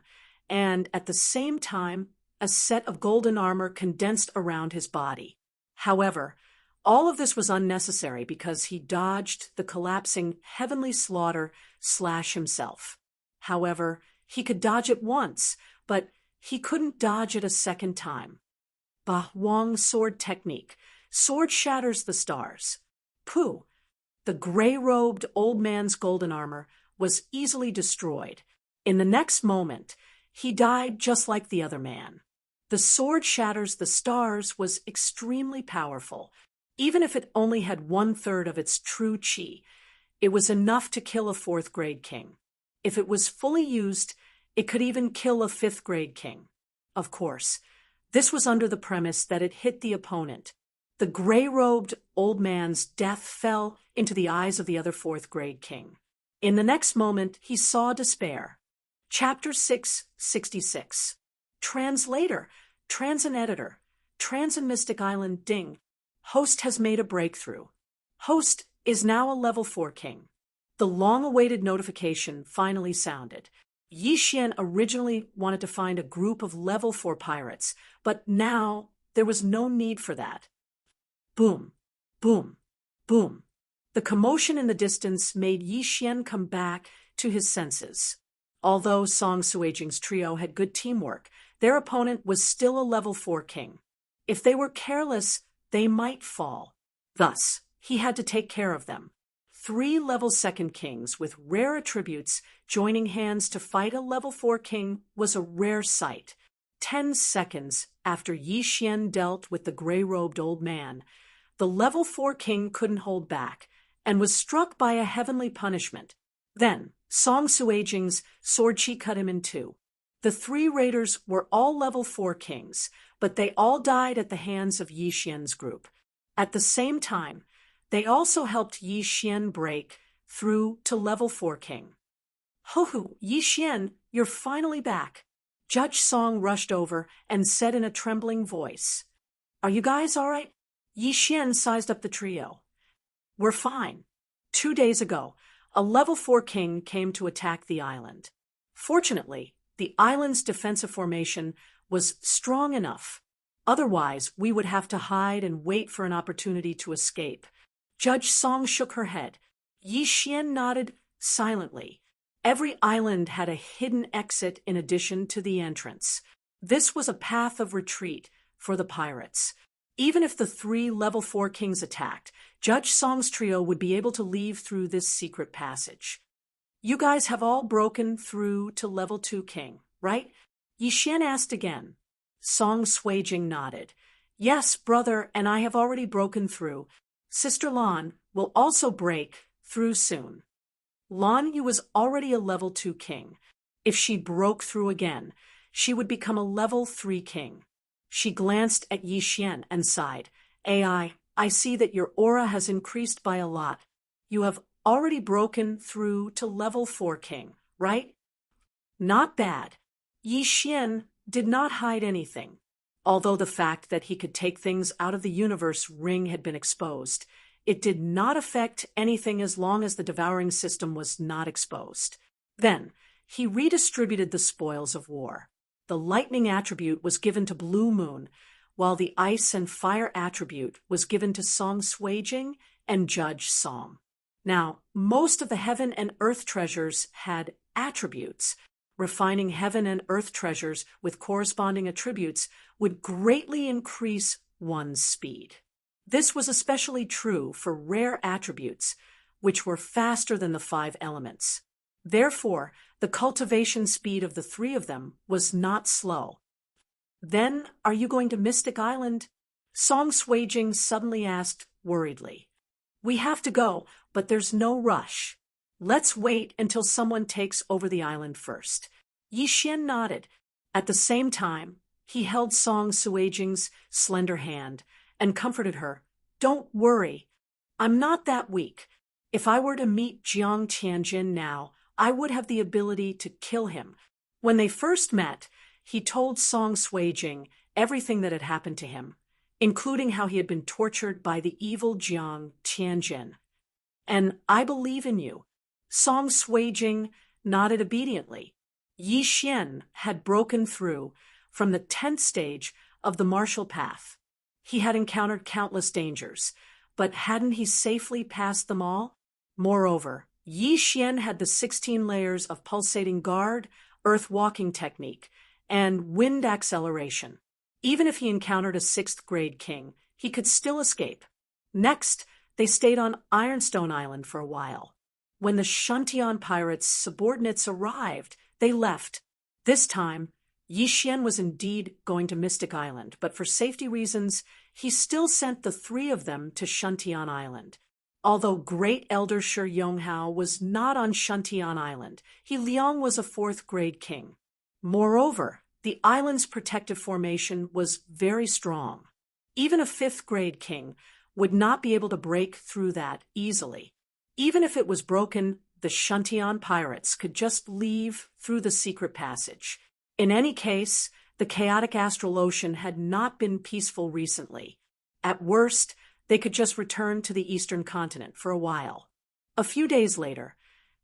and at the same time, a set of golden armor condensed around his body. However, all of this was unnecessary because he dodged the collapsing heavenly slaughter / himself. However, he could dodge it once, but he couldn't dodge it a second time. Bahuang's sword technique. Sword shatters the stars. Pooh! The gray-robed old man's golden armor was easily destroyed. In the next moment, he died just like the other man. The sword shatters the stars was extremely powerful. Even if it only had 1/3 of its true chi, it was enough to kill a 4th-grade king. If it was fully used, it could even kill a 5th-grade king. Of course, this was under the premise that it hit the opponent. The gray-robed old man's death fell into the eyes of the other 4th-grade king. In the next moment, he saw despair. Chapter 666. Translator, Transan Editor, Transan Mystic Island Ding. Host has made a breakthrough. Host is now a level 4 king. The long-awaited notification finally sounded. Yi Xian originally wanted to find a group of level 4 pirates, but now there was no need for that. Boom, boom, boom. The commotion in the distance made Yi Xian come back to his senses. Although Song Suijing's trio had good teamwork, their opponent was still a level 4 king. If they were careless, they might fall. Thus, he had to take care of them. 3 level 2nd kings with rare attributes joining hands to fight a level 4 king was a rare sight. 10 seconds after Yi Xian dealt with the gray-robed old man, the level 4 king couldn't hold back and was struck by a heavenly punishment. Then, Song Suijing's sword chi cut him in 2. The 3 raiders were all level 4 kings, but they all died at the hands of Yi Xian's group. At the same time, they also helped Yi Xian break through to level 4 king. Ho-ho, Yi Xian, you're finally back. Judge Song rushed over and said in a trembling voice. Are you guys all right? Yi Xian sized up the trio. We're fine. 2 days ago, a level 4 king came to attack the island. Fortunately, the island's defensive formation was strong enough. Otherwise, we would have to hide and wait for an opportunity to escape. Judge Song shook her head. Yi Xian nodded silently. Every island had a hidden exit in addition to the entrance. This was a path of retreat for the pirates. Even if the 3 level 4 kings attacked, Judge Song's trio would be able to leave through this secret passage. You guys have all broken through to level 2 king, right? Yi Xian asked again. Song Suijing nodded. Yes, brother, and I have already broken through. Sister Lan will also break through soon. Lan Yu was already a level 2 king. If she broke through again, she would become a level 3 king. She glanced at Yi Xian and sighed. I see that your aura has increased by a lot. You have already broken through to level 4 king, right? Not bad. Yi Xian did not hide anything. Although the fact that he could take things out of the universe ring had been exposed, it did not affect anything as long as the devouring system was not exposed. Then, he redistributed the spoils of war. The lightning attribute was given to Blue Moon, while the ice and fire attribute was given to Song Suijing and Judge Song. Now, most of the heaven and earth treasures had attributes. Refining heaven and earth treasures with corresponding attributes would greatly increase one's speed. This was especially true for rare attributes, which were faster than the 5 elements. Therefore, the cultivation speed of the 3 of them was not slow. "Then, are you going to Mystic Island?" Song Suijing suddenly asked worriedly. "We have to go, but there's no rush. Let's wait until someone takes over the island first." Yi Xian nodded. At the same time, he held Song Suijing's slender hand and comforted her. "Don't worry. I'm not that weak. If I were to meet Jiang Tianjin now, I would have the ability to kill him." When they first met, he told Song Suijing everything that had happened to him, including how he had been tortured by the evil Jiang Tianjin. "And I believe in you." Song Suijing nodded obediently. Yi Xian had broken through from the 10th stage of the martial path. He had encountered countless dangers, but hadn't he safely passed them all? Moreover, Yi Xian had the 16 layers of pulsating guard, earth walking technique, and wind acceleration. Even if he encountered a 6th grade king, he could still escape. Next, they stayed on Ironstone Island for a while. When the Shantian pirates' subordinates arrived, they left. This time, Yi Xian was indeed going to Mystic Island, but for safety reasons, he still sent the 3 of them to Shantian Island. Although Great Elder Shi Yonghao was not on Shantian Island, He Liang was a 4th grade king. Moreover, the island's protective formation was very strong. Even a 5th grade king would not be able to break through that easily. Even if it was broken, the Shantian pirates could just leave through the secret passage. In any case, the chaotic astral ocean had not been peaceful recently. At worst, they could just return to the eastern continent for a while. A few days later,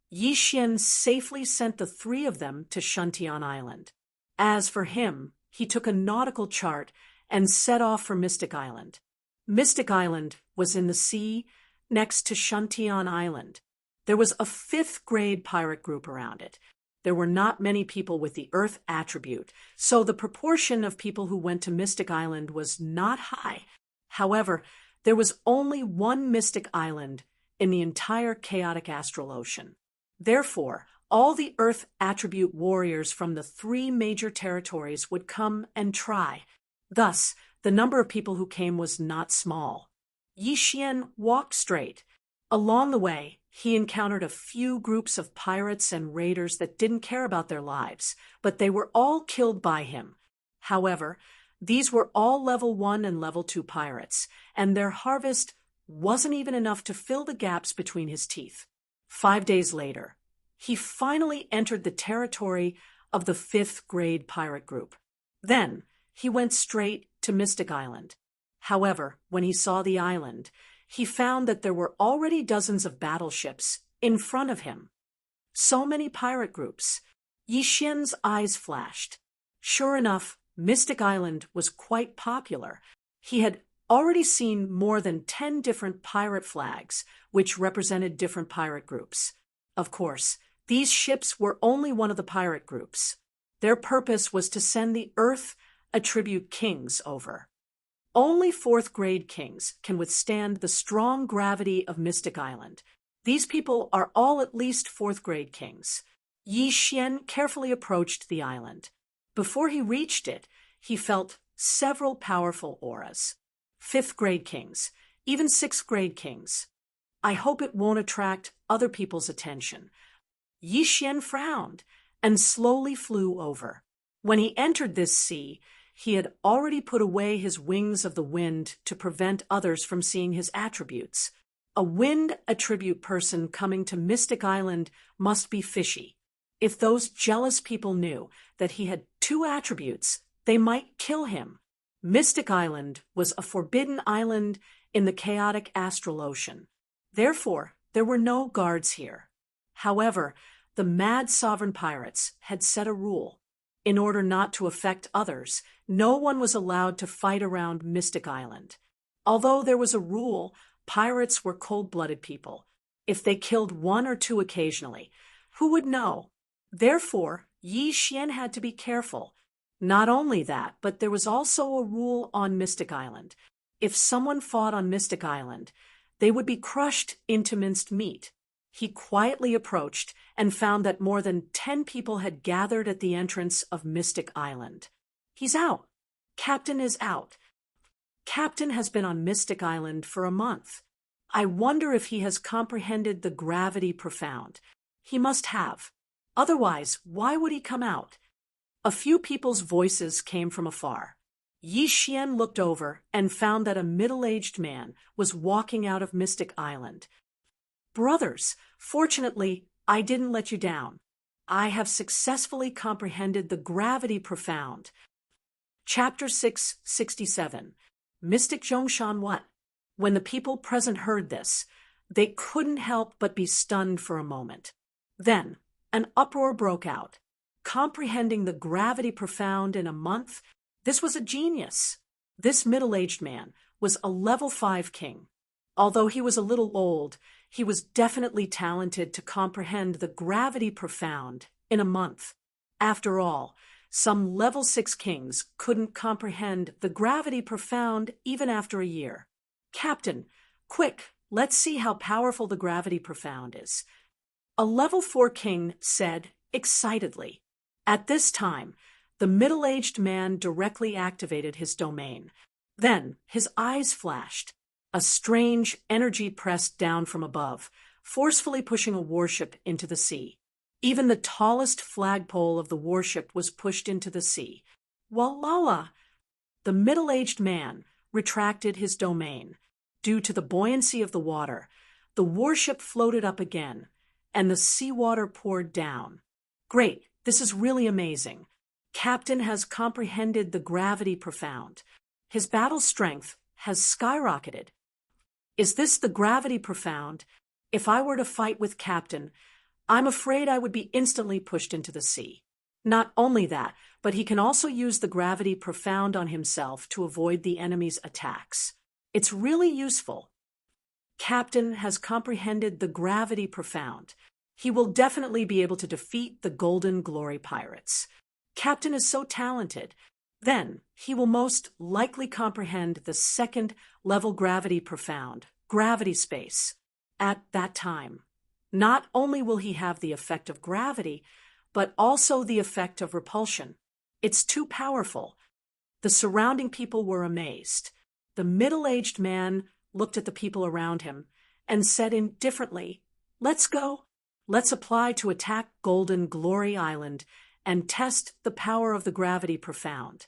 Yi Xian safely sent the 3 of them to Shantian Island. As for him, he took a nautical chart and set off for Mystic Island. Mystic Island was in the sea next to Shantian Island. There was a 5th grade pirate group around it. There were not many people with the Earth attribute, so the proportion of people who went to Mystic Island was not high. However, there was only one Mystic Island in the entire chaotic astral ocean. Therefore, all the Earth attribute warriors from the 3 major territories would come and try. Thus, the number of people who came was not small. Yi Xian walked straight. Along the way, he encountered a few groups of pirates and raiders that didn't care about their lives, but they were all killed by him. However, these were all level 1 and level 2 pirates, and their harvest wasn't even enough to fill the gaps between his teeth. 5 days later, he finally entered the territory of the 5th grade pirate group. Then, he went straight to Mystic Island. However, when he saw the island, he found that there were already dozens of battleships in front of him. So many pirate groups. Yi Xian's eyes flashed. Sure enough, Mystic Island was quite popular. He had already seen more than 10 different pirate flags, which represented different pirate groups. Of course, these ships were only one of the pirate groups. Their purpose was to send the Earth attribute kings over. Only 4th grade kings can withstand the strong gravity of Mystic Island. These people are all at least 4th grade kings. Yi Xian carefully approached the island. Before he reached it, he felt several powerful auras. 5th grade kings, even 6th grade kings. I hope it won't attract other people's attention. Yi Xian frowned and slowly flew over. When he entered this sea, he had already put away his wings of the wind to prevent others from seeing his attributes. A wind attribute person coming to Mystic Island must be fishy. If those jealous people knew that he had 2 attributes, they might kill him. Mystic Island was a forbidden island in the chaotic astral ocean. Therefore, there were no guards here. However, The mad sovereign pirates had set a rule. In order not to affect others, no one was allowed to fight around Mystic Island. Although there was a rule, pirates were cold-blooded people. If they killed one or two occasionally, who would know? Therefore, Yi Xian had to be careful. Not only that, but there was also a rule on Mystic Island. If someone fought on Mystic Island, they would be crushed into minced meat. He quietly approached and found that more than 10 people had gathered at the entrance of Mystic Island. He's out. Captain is out. Captain has been on Mystic Island for a month. I wonder if he has comprehended the gravity profound. He must have. Otherwise, why would he come out? A few people's voices came from afar. Yi Xian looked over and found that a middle-aged man was walking out of Mystic Island. Brothers, fortunately, I didn't let you down. I have successfully comprehended the gravity profound. Chapter 667. Mystic Zhongshan what? When the people present heard this, they couldn't help but be stunned for a moment. Then, an uproar broke out. Comprehending the gravity profound in a month? This was a genius. This middle-aged man was a level 5 king. Although he was a little old, he was definitely talented to comprehend the gravity profound in a month. After all, some level 6 kings couldn't comprehend the gravity profound even after a year. Captain, quick, let's see how powerful the gravity profound is. A level 4 king said excitedly. At this time, the middle-aged man directly activated his domain. Then his eyes flashed. A strange energy pressed down from above, forcefully pushing a warship into the sea. Even the tallest flagpole of the warship was pushed into the sea. Walala! The middle-aged man retracted his domain. Due to the buoyancy of the water, the warship floated up again, and the seawater poured down. Great, this is really amazing. Captain has comprehended the gravity profound. His battle strength has skyrocketed. Is this the gravity profound? If I were to fight with Captain, I'm afraid I would be instantly pushed into the sea. Not only that, but he can also use the gravity profound on himself to avoid the enemy's attacks. It's really useful. Captain has comprehended the gravity profound. He will definitely be able to defeat the Golden Glory pirates. Captain is so talented. Then he will most likely comprehend the second level gravity profound, gravity space. At that time, not only will he have the effect of gravity, but also the effect of repulsion. It's too powerful. The surrounding people were amazed. The middle-aged man looked at the people around him and said indifferently, "Let's go. Let's apply to attack Golden Glory Island and test the power of the gravity profound."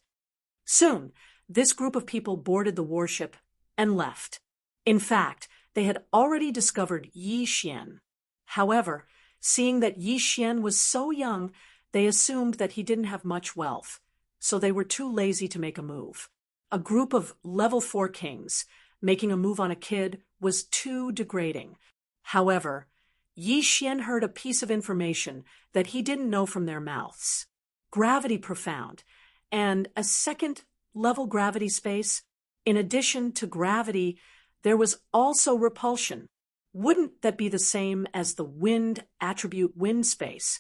Soon, this group of people boarded the warship and left. In fact, they had already discovered Yi Xian. However, seeing that Yi Xian was so young, they assumed that he didn't have much wealth, so they were too lazy to make a move. A group of level 4 kings making a move on a kid was too degrading. However, Yi Xian heard a piece of information that he didn't know from their mouths. Gravity profound, and a second level gravity space. In addition to gravity, there was also repulsion. Wouldn't that be the same as the wind attribute wind space?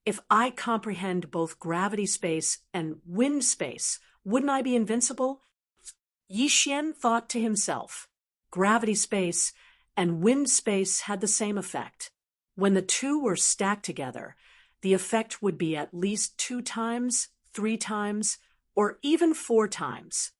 If I comprehend both gravity space and wind space, wouldn't I be invincible? Yi Xian thought to himself. Gravity space and wind space had the same effect. When the two were stacked together, the effect would be at least 2 times, 3 times, or even 4 times.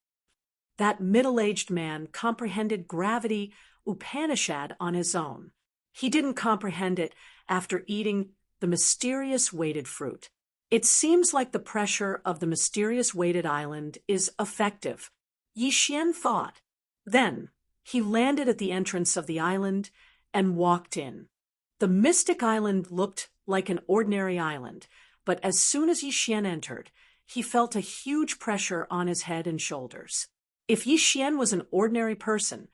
That middle-aged man comprehended gravity Upanishad on his own. He didn't comprehend it after eating the mysterious weighted fruit. It seems like the pressure of the mysterious weighted island is effective, Yi Xian thought. Then he landed at the entrance of the island and walked in. The mystic island looked like an ordinary island, but as soon as Yi Xian entered, he felt a huge pressure on his head and shoulders. If Yi Xian was an ordinary person,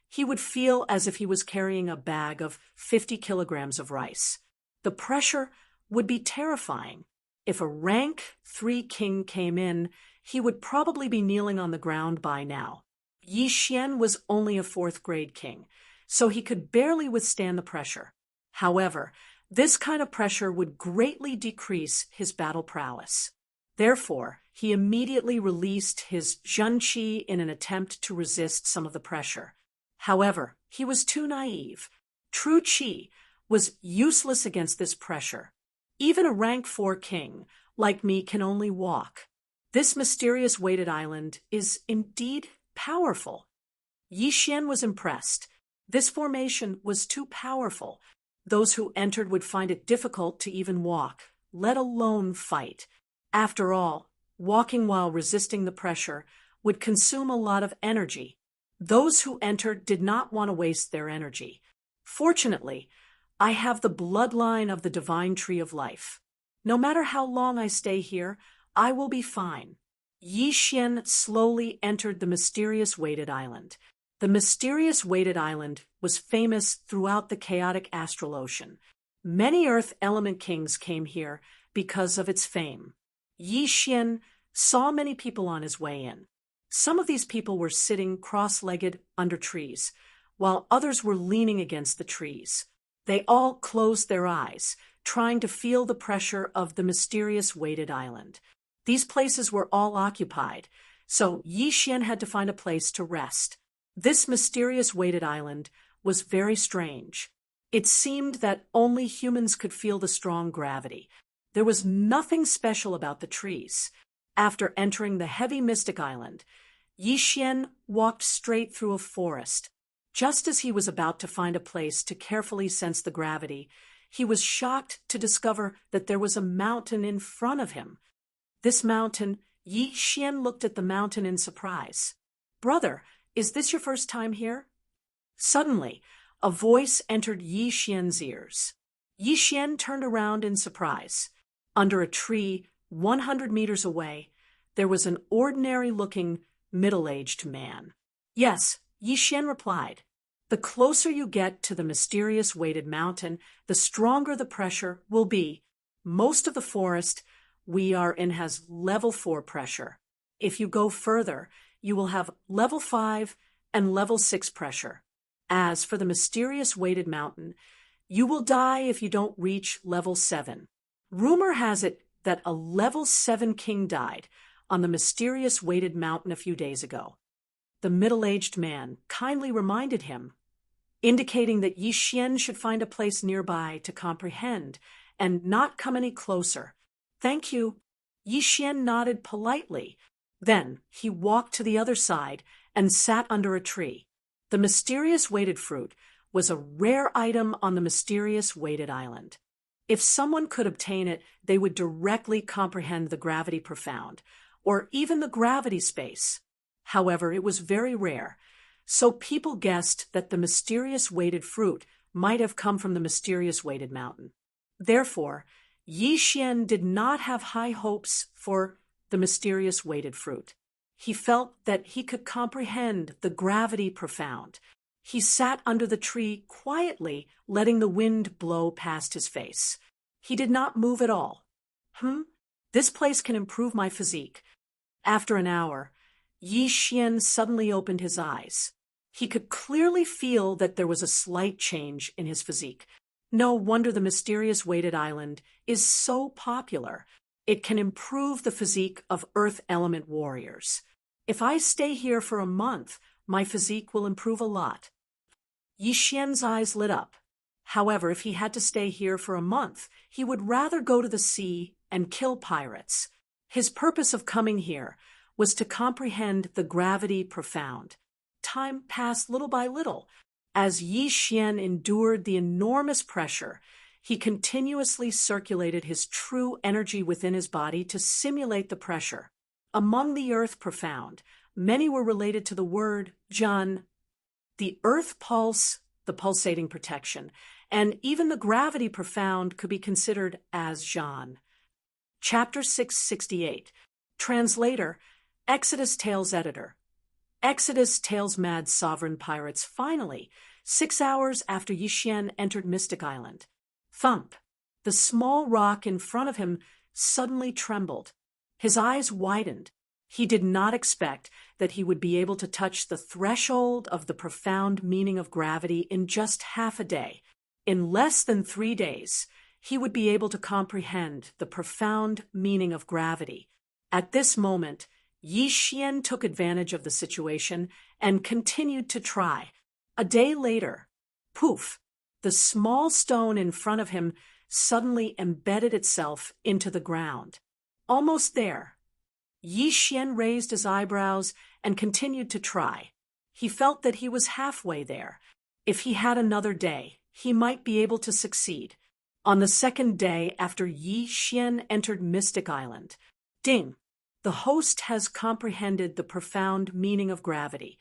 he would feel as if he was carrying a bag of 50 kilograms of rice. The pressure would be terrifying. If a rank 3 king came in, he would probably be kneeling on the ground by now. Yi Xian was only a 4th grade king, so he could barely withstand the pressure. However, this kind of pressure would greatly decrease his battle prowess. Therefore, he immediately released his zhenqi in an attempt to resist some of the pressure. However, he was too naive. True qi was useless against this pressure. Even a rank 4 king, like me, can only walk. This mysterious weighted island is indeed powerful. Yi Xian was impressed. This formation was too powerful. Those who entered would find it difficult to even walk, let alone fight. After all, walking while resisting the pressure would consume a lot of energy. Those who entered did not want to waste their energy. Fortunately, I have the bloodline of the divine tree of life. No matter how long I stay here, I will be fine. Yi Xian slowly entered the mysterious weighted island. The mysterious weighted island was famous throughout the chaotic astral ocean. Many earth element kings came here because of its fame. Yi Xian saw many people on his way in. Some of these people were sitting cross-legged under trees, while others were leaning against the trees. They all closed their eyes, trying to feel the pressure of the mysterious weighted island. These places were all occupied, so Yi Xian had to find a place to rest. This mysterious weighted island was very strange. It seemed that only humans could feel the strong gravity. There was nothing special about the trees. After entering the heavy mystic island, Yi Xian walked straight through a forest. Just as he was about to find a place to carefully sense the gravity, he was shocked to discover that there was a mountain in front of him. This mountain, Yi Xian looked at the mountain in surprise. "Brother, is this your first time here?" Suddenly, a voice entered Yi Xian's ears. Yi Xian turned around in surprise. Under a tree 100 meters away, there was an ordinary-looking, middle-aged man. "Yes," Yi Xian replied. "The closer you get to the mysterious weighted mountain, the stronger the pressure will be. Most of the forest we are in has level 4 pressure. If you go further, you will have level 5 and level 6 pressure. As for the mysterious weighted mountain, you will die if you don't reach level 7. Rumor has it that a level 7 king died on the mysterious weighted mountain a few days ago." The middle-aged man kindly reminded him, indicating that Yi Xian should find a place nearby to comprehend and not come any closer. "Thank you." Yi Xian nodded politely. Then he walked to the other side and sat under a tree. The mysterious weighted fruit was a rare item on the mysterious weighted island. If someone could obtain it, they would directly comprehend the gravity profound, or even the gravity space. However, it was very rare, so people guessed that the mysterious weighted fruit might have come from the mysterious weighted mountain. Therefore, Yi Xian did not have high hopes for the mysterious weighted fruit. He felt that he could comprehend the gravity profound. He sat under the tree quietly, letting the wind blow past his face. He did not move at all. This place can improve my physique." After an hour, Yi Xian suddenly opened his eyes. He could clearly feel that there was a slight change in his physique. No wonder the mysterious weighted island is so popular. It can improve the physique of earth element warriors. If I stay here for a month, my physique will improve a lot. Yi Xian's eyes lit up. However, if he had to stay here for a month, he would rather go to the sea and kill pirates. His purpose of coming here was to comprehend the gravity profound. Time passed little by little. As Yi Xian endured the enormous pressure, he continuously circulated his true energy within his body to simulate the pressure. Among the earth profound, many were related to the word Zhan, the earth pulse, the pulsating protection, and even the gravity profound could be considered as Zhan. Chapter 668. Translator, Exodus Tales Editor. Exodus Tales Mad Sovereign Pirates finally, 6 hours after Yi Xian entered Mystic Island. Thump. The small rock in front of him suddenly trembled. His eyes widened. He did not expect that he would be able to touch the threshold of the profound meaning of gravity in just half a day. In less than 3 days, he would be able to comprehend the profound meaning of gravity. At this moment, Yi Xian took advantage of the situation and continued to try. A day later, poof, the small stone in front of him suddenly embedded itself into the ground. Almost there. Yi Xian raised his eyebrows and continued to try. He felt that he was halfway there. If he had another day, he might be able to succeed. On the second day after Yi Xian entered Mystic Island, ding! The host has comprehended the profound meaning of gravity.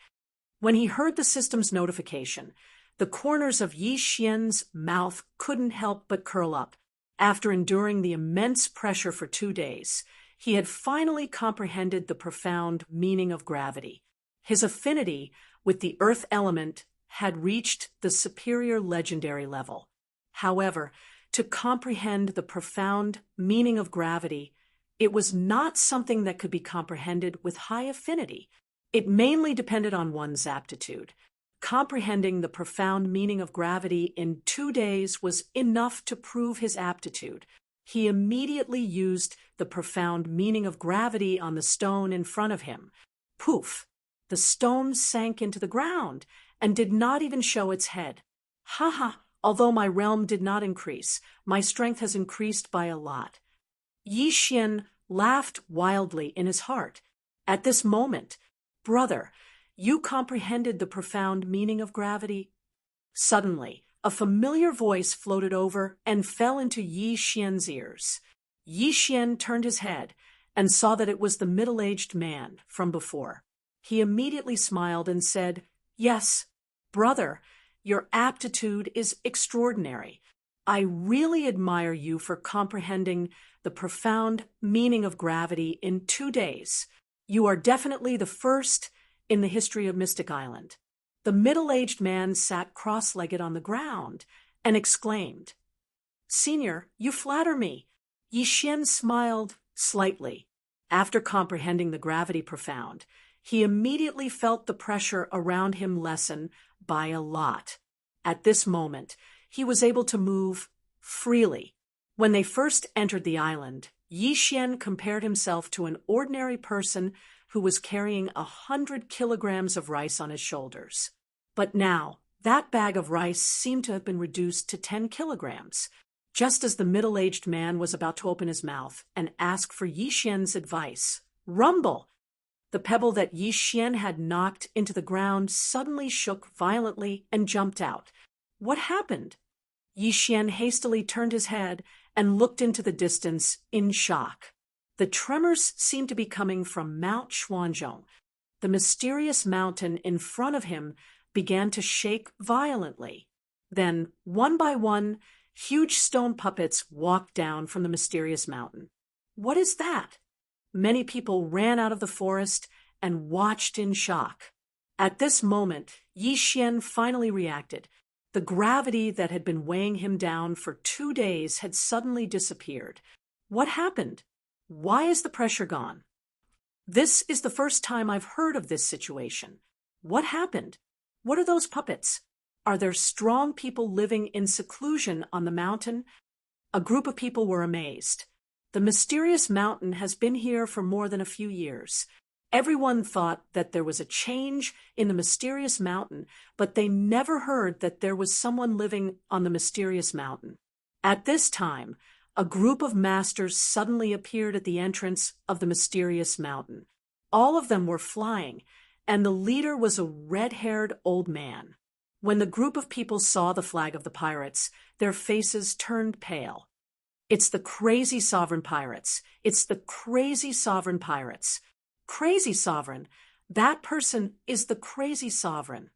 When he heard the system's notification, the corners of Yi Xian's mouth couldn't help but curl up. After enduring the immense pressure for 2 days, he had finally comprehended the profound meaning of gravity. His affinity with the earth element had reached the superior legendary level. However, to comprehend the profound meaning of gravity, it was not something that could be comprehended with high affinity. It mainly depended on one's aptitude. Comprehending the profound meaning of gravity in 2 days was enough to prove his aptitude. He immediately used the profound meaning of gravity on the stone in front of him. Poof! The stone sank into the ground and did not even show its head. Ha ha! Although my realm did not increase, my strength has increased by a lot. Yi Xian laughed wildly in his heart. At this moment, brother, you comprehended the profound meaning of gravity? Suddenly, a familiar voice floated over and fell into Yi Xian's ears. Yi Xian turned his head and saw that it was the middle-aged man from before. He immediately smiled and said, "Yes, brother, your aptitude is extraordinary. I really admire you for comprehending the profound meaning of gravity in 2 days. You are definitely the first in the history of Mystic Island." The middle-aged man sat cross-legged on the ground and exclaimed, "Senior, you flatter me." Yi Xian smiled slightly. After comprehending the gravity profound, he immediately felt the pressure around him lessen by a lot. At this moment, he was able to move freely. When they first entered the island, Yi Xian compared himself to an ordinary person who was carrying 100 kilograms of rice on his shoulders. But now, that bag of rice seemed to have been reduced to 10 kilograms. Just as the middle-aged man was about to open his mouth and ask for Yi Xian's advice, rumble! The pebble that Yi Xian had knocked into the ground suddenly shook violently and jumped out. What happened? Yi Xian hastily turned his head and looked into the distance in shock. The tremors seemed to be coming from Mount Xuanzhong. The mysterious mountain in front of him began to shake violently. Then, one by one, huge stone puppets walked down from the mysterious mountain. What is that? Many people ran out of the forest and watched in shock. At this moment, Yi Xian finally reacted. The gravity that had been weighing him down for 2 days had suddenly disappeared. What happened? Why is the pressure gone? This is the first time I've heard of this situation. What happened? What are those puppets? Are there strong people living in seclusion on the mountain? A group of people were amazed. The mysterious mountain has been here for more than a few years. Everyone thought that there was a change in the mysterious mountain, but they never heard that there was someone living on the mysterious mountain. At this time, a group of masters suddenly appeared at the entrance of the mysterious mountain. All of them were flying, and the leader was a red-haired old man. When the group of people saw the flag of the pirates, their faces turned pale. It's the crazy sovereign pirates. It's the crazy sovereign pirates. Crazy sovereign. That person is the crazy sovereign.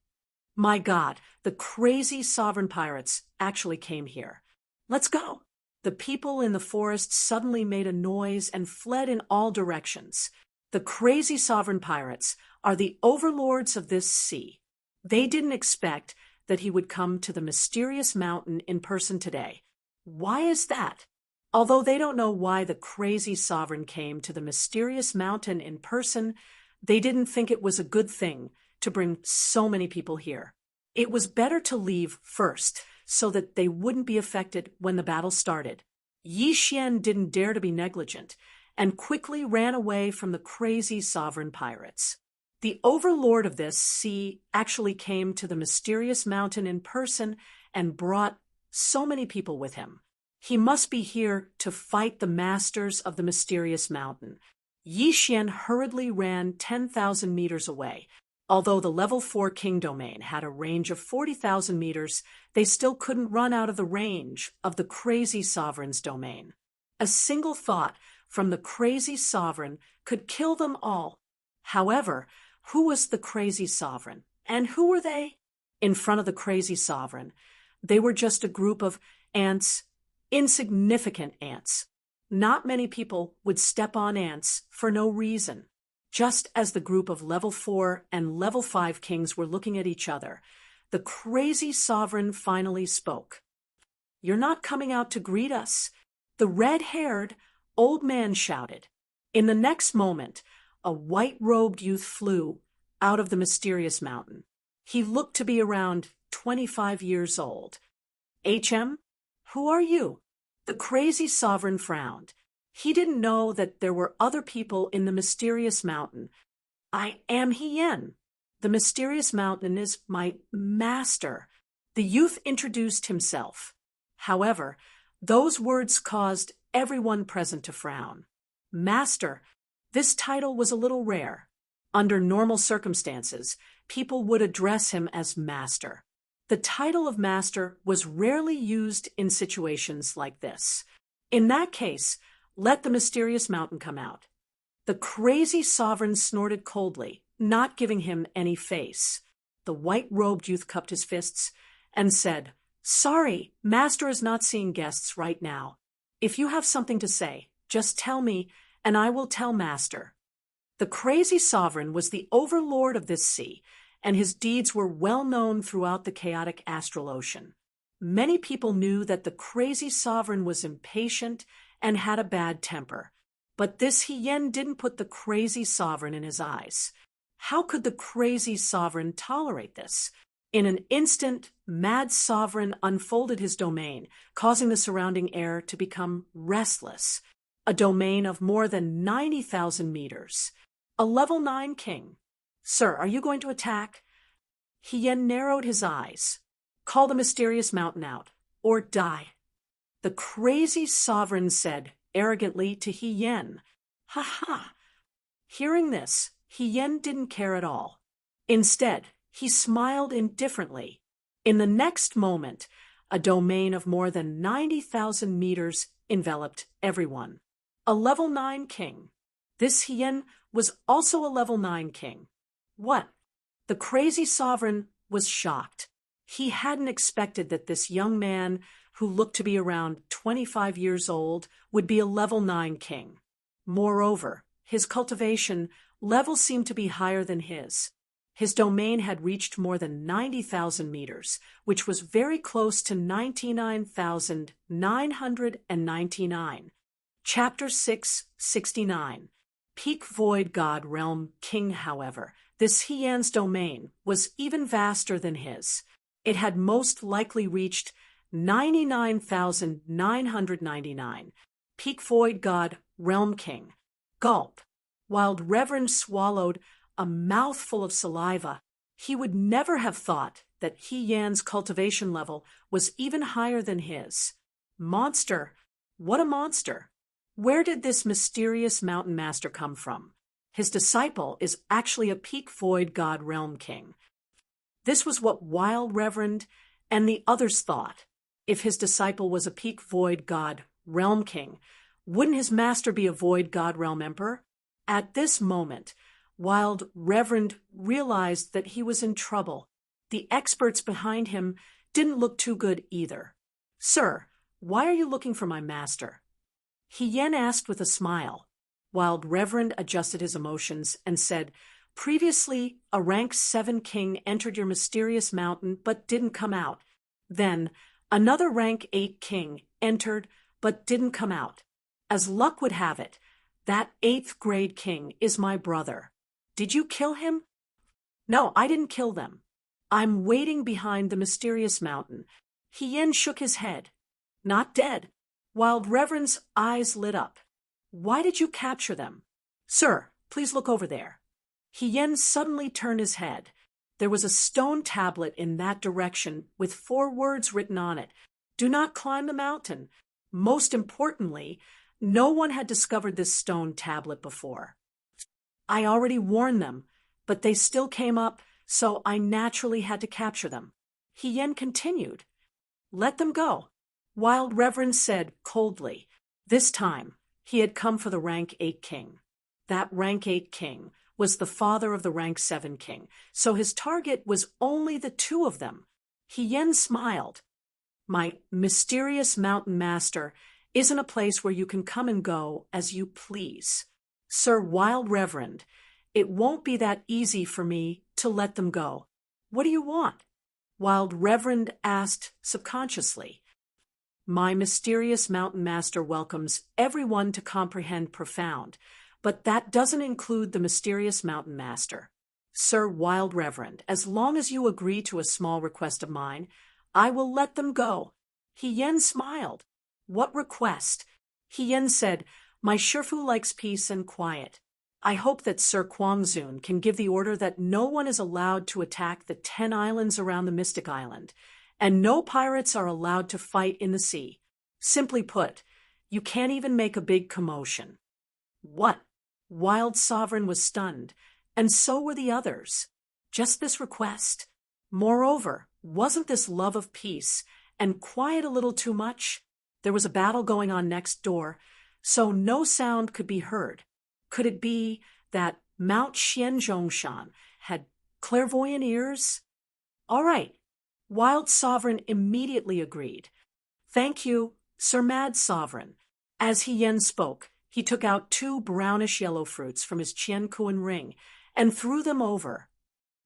My God, the crazy sovereign pirates actually came here. Let's go. The people in the forest suddenly made a noise and fled in all directions. The crazy sovereign pirates are the overlords of this sea. They didn't expect that he would come to the mysterious mountain in person today. Why is that? Although they don't know why the crazy sovereign came to the mysterious mountain in person, they didn't think it was a good thing to bring so many people here. It was better to leave first so that they wouldn't be affected when the battle started. Yi Xian didn't dare to be negligent and quickly ran away from the crazy sovereign pirates. The overlord of this sea actually came to the mysterious mountain in person and brought so many people with him. He must be here to fight the masters of the mysterious mountain. Yi Xian hurriedly ran 10,000 meters away. Although the level 4 king domain had a range of 40,000 meters, they still couldn't run out of the range of the crazy sovereign's domain. A single thought from the crazy sovereign could kill them all. However, who was the crazy sovereign, and who were they? In front of the crazy sovereign, they were just a group of ants, insignificant ants. Not many people would step on ants for no reason. Just as the group of level 4 and level 5 kings were looking at each other, the crazy sovereign finally spoke. "You're not coming out to greet us," the red-haired old man shouted. In the next moment, a white-robed youth flew out of the mysterious mountain. He looked to be around 25 years old. "HM, who are you?" The crazy sovereign frowned. He didn't know that there were other people in the mysterious mountain. "I am Hien. The mysterious mountain is my master." The youth introduced himself. However, those words caused everyone present to frown. Master. This title was a little rare. Under normal circumstances, people would address him as master. The title of master was rarely used in situations like this. In that case, let the mysterious mountain come out. The crazy sovereign snorted coldly, not giving him any face. The white-robed youth cupped his fists and said, "Sorry, master is not seeing guests right now. If you have something to say, just tell me, and I will tell master." The crazy sovereign was the overlord of this sea, and his deeds were well known throughout the chaotic astral ocean. Many people knew that the crazy sovereign was impatient and had a bad temper. But this Hien didn't put the crazy sovereign in his eyes. How could the crazy sovereign tolerate this? In an instant, mad sovereign unfolded his domain, causing the surrounding air to become restless. A domain of more than 90,000 meters. A level 9 king. "Sir, are you going to attack?" Hien narrowed his eyes. "Call the mysterious mountain out, or die." The crazy sovereign said arrogantly to Hien, "Ha ha." Hearing this, Hien didn't care at all. Instead, he smiled indifferently. In the next moment, a domain of more than 90,000 meters enveloped everyone. A level 9 king. This Hien was also a level 9 king. What? The crazy sovereign was shocked. He hadn't expected that this young man, who looked to be around 25 years old, would be a level 9 king. Moreover, his cultivation level seemed to be higher than his. His domain had reached more than 90,000 meters, which was very close to 99,999. Chapter 669. Peak Void God Realm King. However, this Hien's domain was even vaster than his. It had most likely reached 99,999. Peak Void God Realm King. Gulp. Wild Reverend swallowed a mouthful of saliva. He would never have thought that Hien's cultivation level was even higher than his. Monster. What a monster. Where did this mysterious mountain master come from? His disciple is actually a Peak Void God Realm King. This was what Wild Reverend and the others thought. If his disciple was a Peak Void God Realm King, wouldn't his master be a Void God Realm Emperor? At this moment, Wild Reverend realized that he was in trouble. The experts behind him didn't look too good either. "Sir, why are you looking for my master?" Hien asked with a smile. Wild Reverend adjusted his emotions and said, "Previously, a rank 7 king entered your mysterious mountain but didn't come out. Then, another rank 8 king entered but didn't come out. As luck would have it, that 8th grade king is my brother. Did you kill him? No, I didn't kill them. I'm waiting behind the mysterious mountain. Hien shook his head. Not dead. Wild Reverend's eyes lit up. Why did you capture them? Sir, please look over there. Hien suddenly turned his head. There was a stone tablet in that direction with 4 words written on it. Do not climb the mountain. Most importantly, no one had discovered this stone tablet before. I already warned them, but they still came up, so I naturally had to capture them. Hien continued. Let them go. Wild Reverend said coldly. This time, he had come for the rank 8 king. That rank 8 king was the father of the rank 7 king, so his target was only the 2 of them. Hien smiled. My mysterious mountain master isn't a place where you can come and go as you please. Sir Wild Reverend, it won't be that easy for me to let them go. What do you want? Wild Reverend asked subconsciously. My mysterious mountain master welcomes everyone to comprehend profound, but that doesn't include the mysterious mountain master. Sir Wild Reverend, as long as you agree to a small request of mine, I will let them go. Hien smiled. What request? Hien said, My Shifu likes peace and quiet. I hope that Sir Quangzun can give the order that no one is allowed to attack the 10 islands around the Mystic Island, and no pirates are allowed to fight in the sea. Simply put, you can't even make a big commotion. What? Wild Sovereign was stunned, and so were the others. Just this request? Moreover, wasn't this love of peace and quiet a little too much? There was a battle going on next door, so no sound could be heard. Could it be that Mount Xianzhongshan had clairvoyant ears? All right. Wild Sovereign immediately agreed. Thank you, Sir Mad Sovereign. As Hien spoke, he took out 2 brownish-yellow fruits from his Qiankuan ring and threw them over.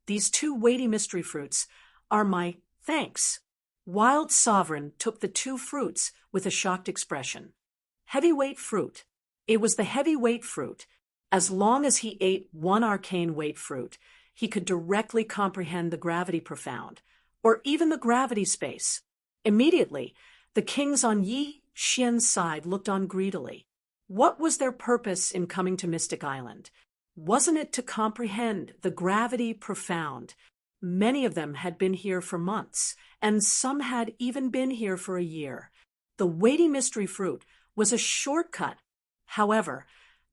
These 2 weighty mystery fruits are my thanks. Wild Sovereign took the 2 fruits with a shocked expression. Heavyweight fruit. It was the heavyweight fruit. As long as he ate 1 arcane weight fruit, he could directly comprehend the gravity profound, or even the gravity space. Immediately, the kings on Yi Xian's side looked on greedily. What was their purpose in coming to Mystic Island? Wasn't it to comprehend the gravity profound? Many of them had been here for months, and some had even been here for a year. The weighty mystery fruit was a shortcut. However,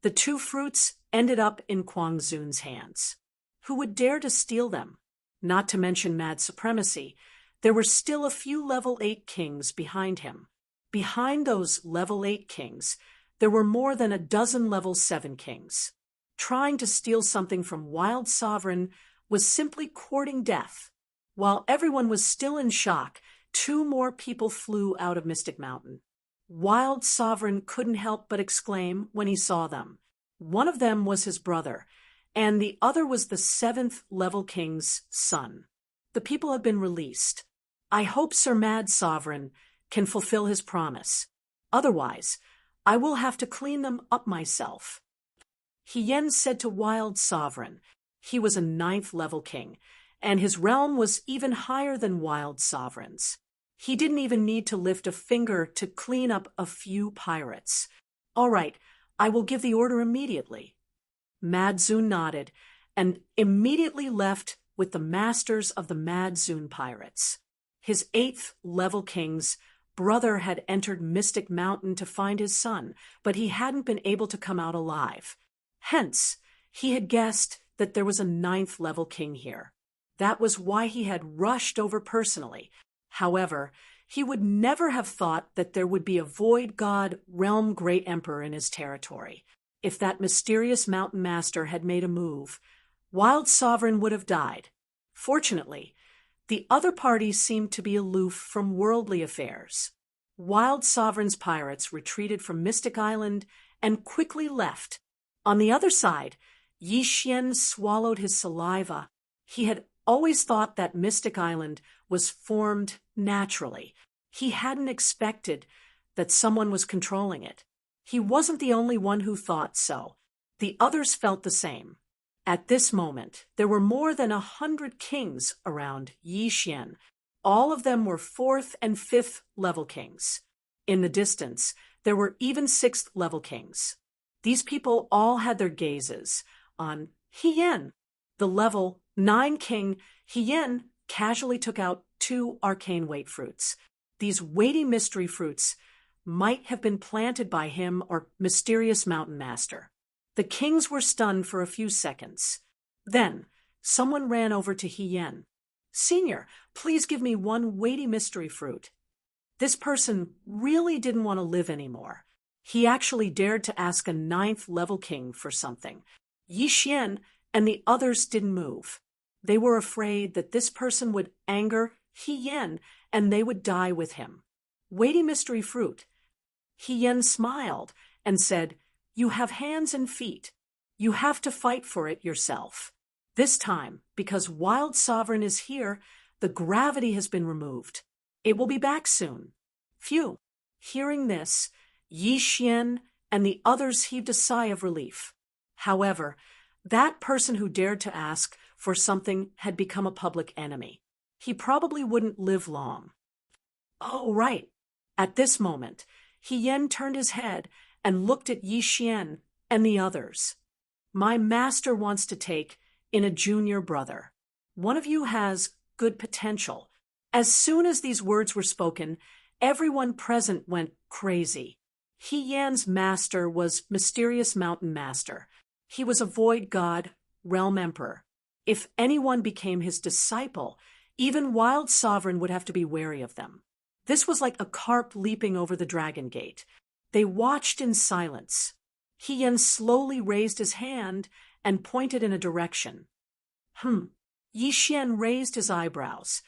the 2 fruits ended up in Quangzun's hands. Who would dare to steal them? Not to mention mad supremacy, there were still a few level 8 kings behind him. Behind those level 8 kings, there were more than a dozen level 7 kings. Trying to steal something from Wild Sovereign was simply courting death. While everyone was still in shock, 2 more people flew out of Mystic Mountain. Wild Sovereign couldn't help but exclaim when he saw them. One of them was his brother, and the other was the 7th level king's son. The people have been released. I hope Sir Mad Sovereign can fulfill his promise. Otherwise, I will have to clean them up myself. Hien said to Wild Sovereign. He was a 9th level king, and his realm was even higher than Wild Sovereign's. He didn't even need to lift a finger to clean up a few pirates. All right, I will give the order immediately. Madzun nodded and immediately left with the masters of the Madzun pirates. His 8th level king's brother had entered Mystic Mountain to find his son, but he hadn't been able to come out alive. Hence, he had guessed that there was a 9th level king here. That was why he had rushed over personally. However, he would never have thought that there would be a void god realm great emperor in his territory. If that mysterious mountain master had made a move, Wild Sovereign would have died. Fortunately, the other party seemed to be aloof from worldly affairs. Wild Sovereign's pirates retreated from Mystic Island and quickly left. On the other side, Yi Xian swallowed his saliva. He had always thought that Mystic Island was formed naturally. He hadn't expected that someone was controlling it. He wasn't the only one who thought so. The others felt the same. At this moment, there were more than 100 kings around Yixian. All of them were 4th and 5th level kings. In the distance, there were even 6th level kings. These people all had their gazes on Hien. The level 9 king, Hien, casually took out 2 arcane weight fruits. These weighty mystery fruits might have been planted by him or mysterious mountain master. The kings were stunned for a few seconds. Then, someone ran over to Hien. "Senior, please give me 1 weighty mystery fruit." This person really didn't want to live anymore. He actually dared to ask a 9th level king for something. Yixian and the others didn't move. They were afraid that this person would anger Hien and they would die with him. Weighty mystery fruit. Hien smiled and said, "You have hands and feet. You have to fight for it yourself. This time, because Wild Sovereign is here, the gravity has been removed. It will be back soon." Phew. Hearing this, Yixian and the others heaved a sigh of relief. However, that person who dared to ask for something had become a public enemy. He probably wouldn't live long. Oh, right. At this moment, Hien turned his head and looked at Yixian and the others. "My master wants to take in a junior brother. One of you has good potential." As soon as these words were spoken, everyone present went crazy. Hien's master was Mysterious Mountain Master. He was a void god, realm emperor. If anyone became his disciple, even Wild Sovereign would have to be wary of them. This was like a carp leaping over the dragon gate. They watched in silence. Hien slowly raised his hand and pointed in a direction. Yixian raised his eyebrows.